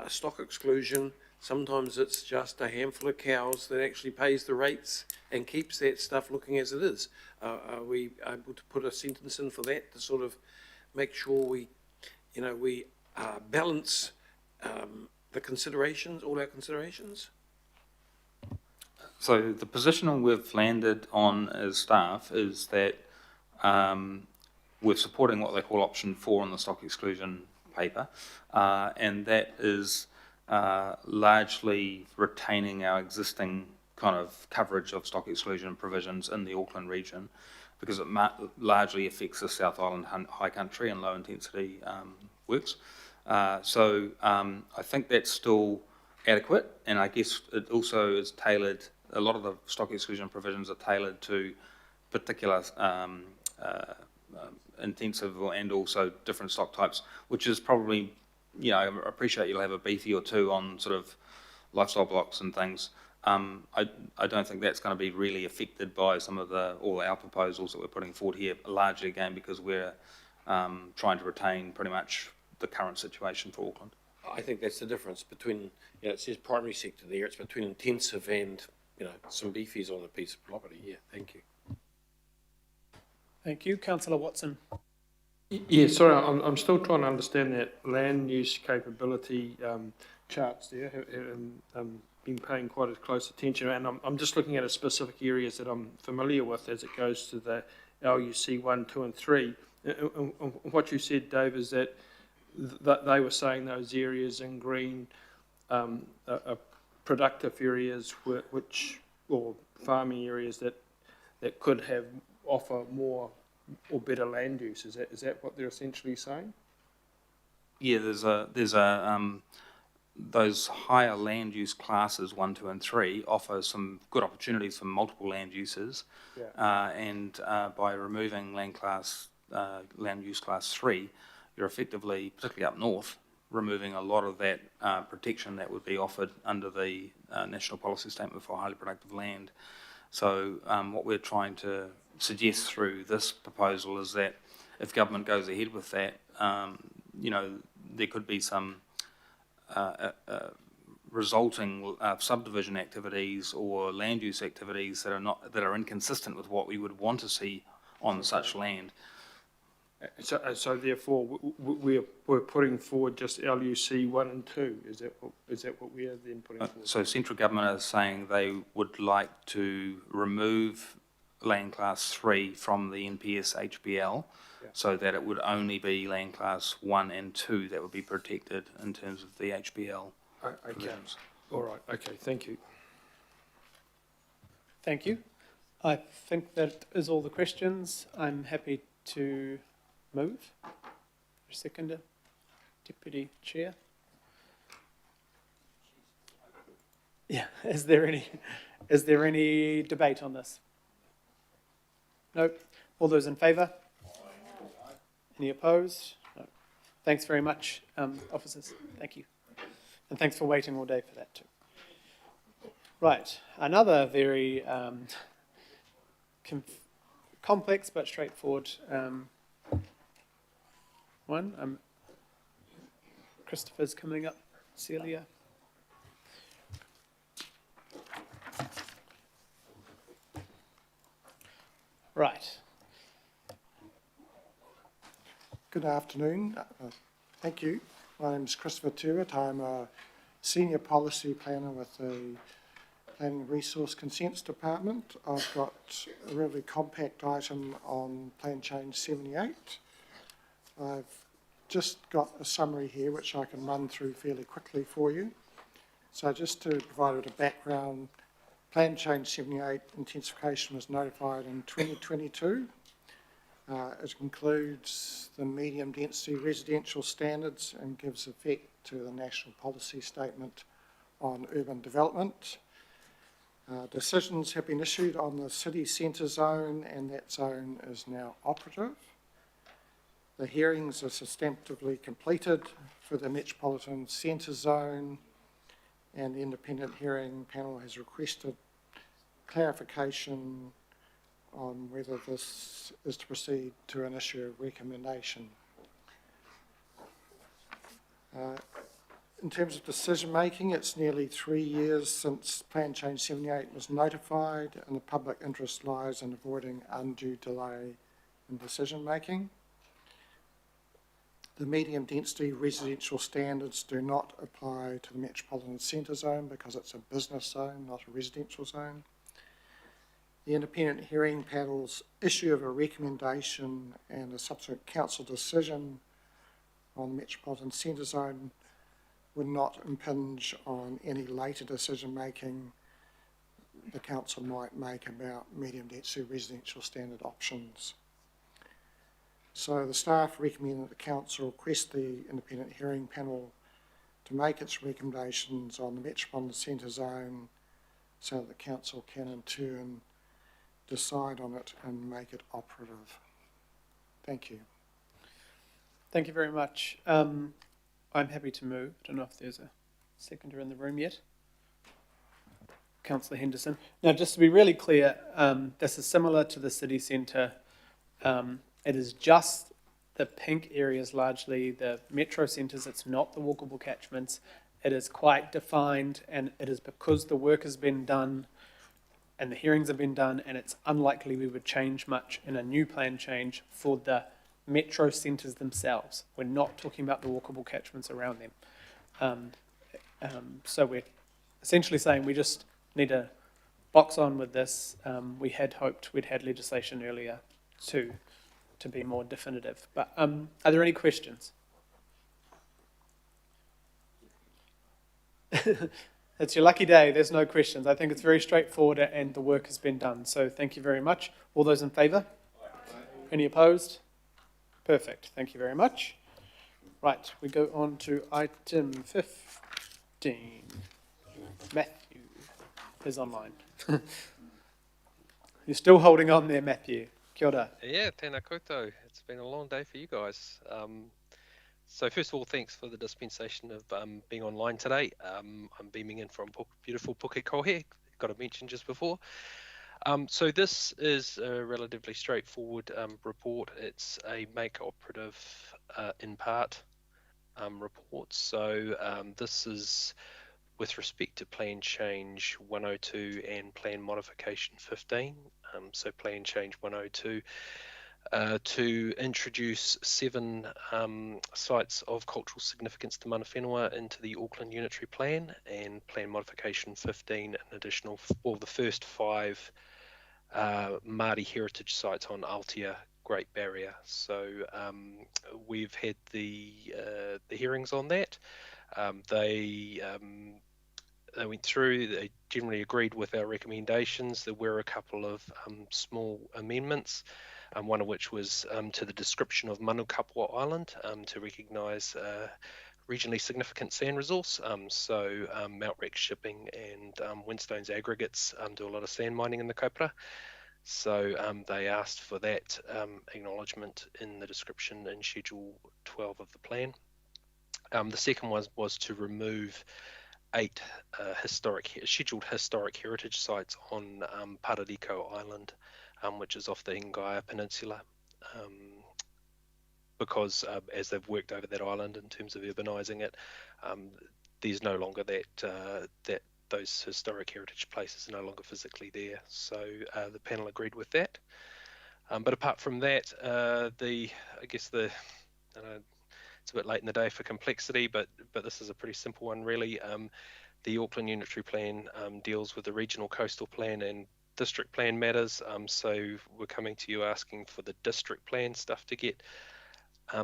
stock exclusion. Sometimes it's just a handful of cows that actually pays the rates and keeps that stuff looking as it is. Are we able to put a sentence in for that to sort of make sure we balance the considerations, all our considerations? So the position we've landed on as staff is that we're supporting what they call option 4 on the stock exclusion paper, and that is largely retaining our existing kind of coverage of stock exclusion provisions in the Auckland region, because it largely affects the South Island high country and low intensity works. So I think that's still adequate, and I guess it also is tailored. A lot of the stock exclusion provisions are tailored to particular intensive and also different stock types, which is probably, you know, I appreciate you'll have a beefy or two on sort of lifestyle blocks and things. I don't think that's going to be really affected by some of all our proposals that we're putting forward here, largely again because we're trying to retain pretty much the current situation for Auckland. I think that's the difference between, you know, it says primary sector there, it's between intensive and, you know, some beefies on a piece of property. Yeah, thank you. Thank you. Councillor Watson. Yeah, sorry, I'm still trying to understand that land use capability charts there. Been paying quite a close attention, and I'm just looking at specific areas that I'm familiar with as it goes to the LUC 1, 2 and 3. And what you said, Dave, is that they were saying those areas in green are productive areas which or farming areas that could offer more or better land use. Is that what they're essentially saying? Yeah, those higher land use classes 1, 2, and 3 offer some good opportunities for multiple land uses. Yeah. And by removing land use class 3, you're effectively, particularly up north, removing a lot of that protection that would be offered under the National Policy Statement for Highly Productive Land. So what we're trying to suggest through this proposal is that if government goes ahead with that, there could be some resulting subdivision activities or land use activities that are inconsistent with what we would want to see on such land. So therefore, we're putting forward just LUC 1 and 2. Is that what we are then putting forward? So central government is saying they would like to remove land class 3 from the NPS HBL, so that it would only be land class 1 and 2 that would be protected in terms of the HBL. Okay. All right. Okay. Thank you. Thank you. I think that is all the questions. I'm happy to move. Seconder, Deputy Chair. Yeah. Is there any debate on this? No. All those in favour? Any opposed? No. Thanks very much, officers. Thank you. And thanks for waiting all day for that too. Right, another very complex but straightforward one. Christopher's coming up. Celia. Right. Good afternoon. Thank you. My name is Christopher Tuitt. I'm a Senior Policy Planner with the Planning Resource Consents Department. I've got a really compact item on Plan Change 78. I've just got a summary here which I can run through fairly quickly for you. So just to provide a bit of background, Plan Change 78 intensification was notified in 2022. It includes the medium density residential standards and gives effect to the National Policy Statement on Urban Development. Decisions have been issued on the city centre zone and that zone is now operative. The hearings are substantively completed for the Metropolitan Centre zone and the independent hearing panel has requested clarification on whether this is to proceed to an issue of recommendation. In terms of decision making, it's nearly 3 years since Plan Change 78 was notified and the public interest lies in avoiding undue delay in decision making. The medium density residential standards do not apply to the Metropolitan Centre zone because it's a business zone, not a residential zone. The independent hearing panel's issue of a recommendation and a subsequent council decision on the Metropolitan Centre zone would not impinge on any later decision making the council might make about medium density residential standard options. So the staff recommend that the council request the independent hearing panel to make its recommendations on the Metropolitan Centre zone so that the council can in turn decide on it and make it operative. Thank you. Thank you very much. I'm happy to move. I don't know if there's a seconder in the room yet. Councillor Henderson. Now, just to be really clear, this is similar to the city centre. It is just the pink areas, largely the metro centres. It's not the walkable catchments. It is quite defined, and it is because the work has been done and the hearings have been done, and it's unlikely we would change much in a new plan change for the metro centres themselves. We're not talking about the walkable catchments around them. So we're essentially saying we just need to box on with this. We had hoped we'd had legislation earlier to be more definitive. But are there any questions? It's your lucky day. There's no questions. I think it's very straightforward and the work has been done. So thank you very much. All those in favour? Any opposed? Perfect. Thank you very much. Right, we go on to item 15. Matthew is online. You're still holding on there, Matthew. Kia ora. Yeah, tēnā koutou. It's been a long day for you guys. So first of all, thanks for the dispensation of being online today. I'm beaming in from beautiful Pukekohe, got to mention just before. So this is a relatively straightforward report. It's a make operative in part report. So this is with respect to plan change 102 and plan modification 15. So plan change 102 to introduce 7 sites of cultural significance to mana whenua into the Auckland Unitary Plan, and plan modification 15 an additional, well, the first 5 Māori heritage sites on Aotea Great Barrier. So we've had the hearings on that. They went through, they generally agreed with our recommendations. There were a couple of small amendments, one of which was to the description of Manukapua Island to recognise regionally significant sand resource. So Mount Rex Shipping and Windstones Aggregates do a lot of sand mining in the kaupara. So they asked for that acknowledgement in the description in Schedule 12 of the plan. The second one was to remove 8 scheduled historic heritage sites on Parariko Island, which is off the Hingaya Peninsula, because as they've worked over that island in terms of urbanising it, there's no longer that those historic heritage places are no longer physically there. So the panel agreed with that. But apart from that, it's a bit late in the day for complexity, but this is a pretty simple one, really. The Auckland Unitary Plan deals with the regional coastal plan and district plan matters. So we're coming to you asking for the district plan stuff to get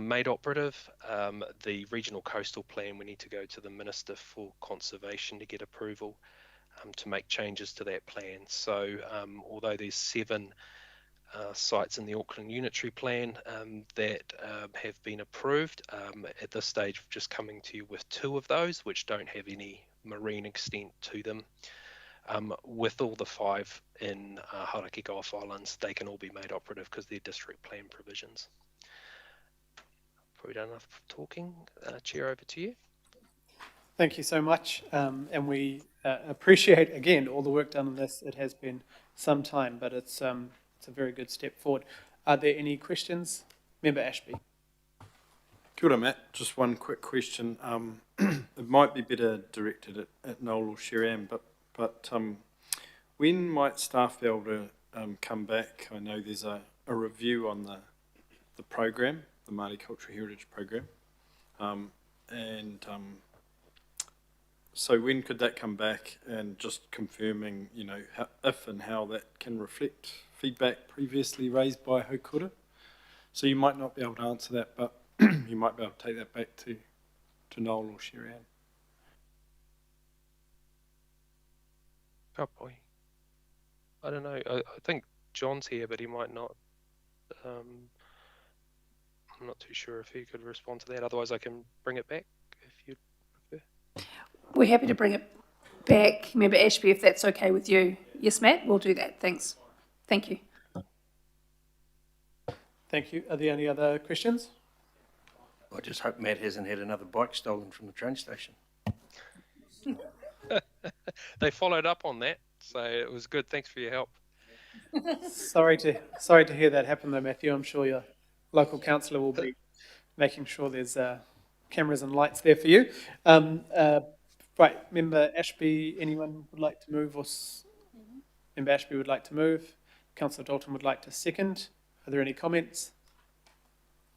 made operative. The regional coastal plan, we need to go to the Minister for Conservation to get approval to make changes to that plan. So although there's 7 sites in the Auckland Unitary Plan that have been approved. At this stage, we're just coming to you with 2 of those, which don't have any marine extent to them. With all the 5 in Hauraki Gulf Islands, they can all be made operative because they're district plan provisions. Probably done enough talking. Chair, over to you. Thank you so much. And we appreciate, again, all the work done on this. It has been some time, but it's a very good step forward. Are there any questions? Member Ashby. Kia ora, Matt. Just one quick question. It might be better directed at Noel or Sherry-Ann, but when might staff be able to come back? I know there's a review on the program, the Māori Cultural Heritage Program, so when could that come back, and just confirming, if and how that can reflect feedback previously raised by Haukura? So you might not be able to answer that, but you might be able to take that back to Noel or Sherry-Ann. Oh boy. I don't know. I think John's here, but he might not. I'm not too sure if he could respond to that. Otherwise, I can bring it back if you prefer. We're happy to bring it back, Member Ashby, if that's okay with you. Yes, Matt, we'll do that. Thanks. Thank you. Thank you. Are there any other questions? I just hope Matt hasn't had another bike stolen from the train station. They followed up on that, so it was good. Thanks for your help. Sorry to hear that happen, though, Matthew. I'm sure your local councillor will be making sure there's cameras and lights there for you. Right, Member Ashby, anyone would like to move? Member Ashby would like to move. Councillor Dalton would like to second. Are there any comments?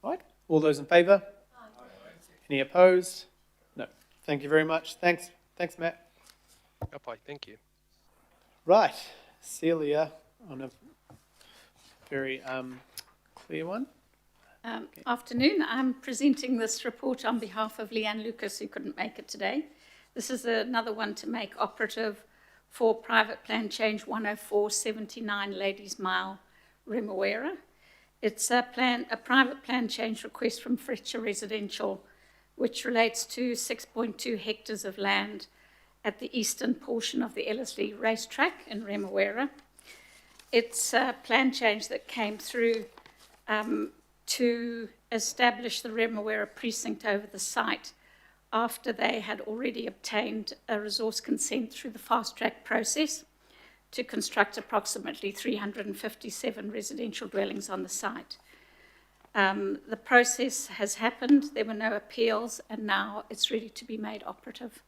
Right, all those in favour? Any opposed? No. Thank you very much. Thanks, Matt. Bye. Thank you. Right, Celia, on a very clear one. Afternoon. I'm presenting this report on behalf of Leanne Lucas, who couldn't make it today. This is another one to make operative for private plan change 10479 Ladies Mile, Remuera. It's a private plan change request from Fletcher Residential, which relates to 6.2 hectares of land at the eastern portion of the Ellerslie racetrack in Remuera. It's a plan change that came through to establish the Remuera precinct over the site after they had already obtained a resource consent through the fast track process to construct approximately 357 residential dwellings on the site. The process has happened, there were no appeals, and now it's ready to be made operative.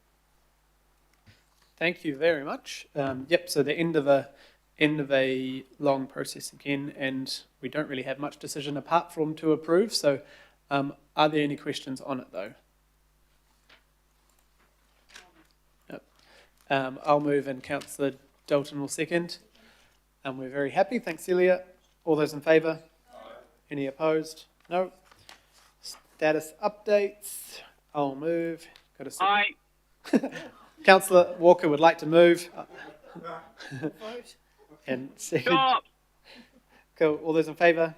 Thank you very much. Yep, so the end of a long process again, and we don't really have much decision apart from to approve. So are there any questions on it though? Yep. I'll move and Councillor Dalton will second. And we're very happy. Thanks, Celia. All those in favour? Any opposed? No. Status updates. I'll move. Got a second. Councillor Walker would like to move. And second. Cool. All those in favour?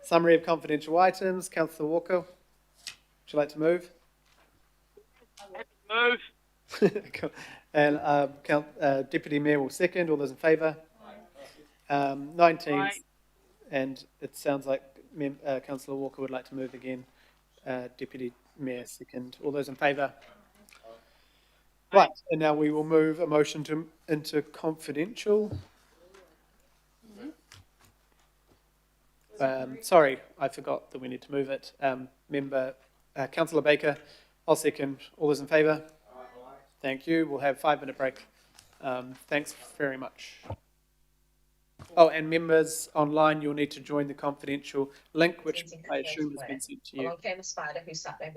Summary of confidential items. Councillor Walker, would you like to move? Move. Cool. And Deputy Mayor will second. All those in favour? 19. And it sounds like Councillor Walker would like to move again. Deputy Mayor second. All those in favour? Right, and now we will move a motion into confidential. Sorry, I forgot that we need to move it. Councillor Baker, I'll second. All those in favour? Thank you. We'll have a 5-minute break. Thanks very much. Oh, and members online, you'll need to join the confidential link, which I assume has been sent to you.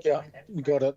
Yeah, you got it.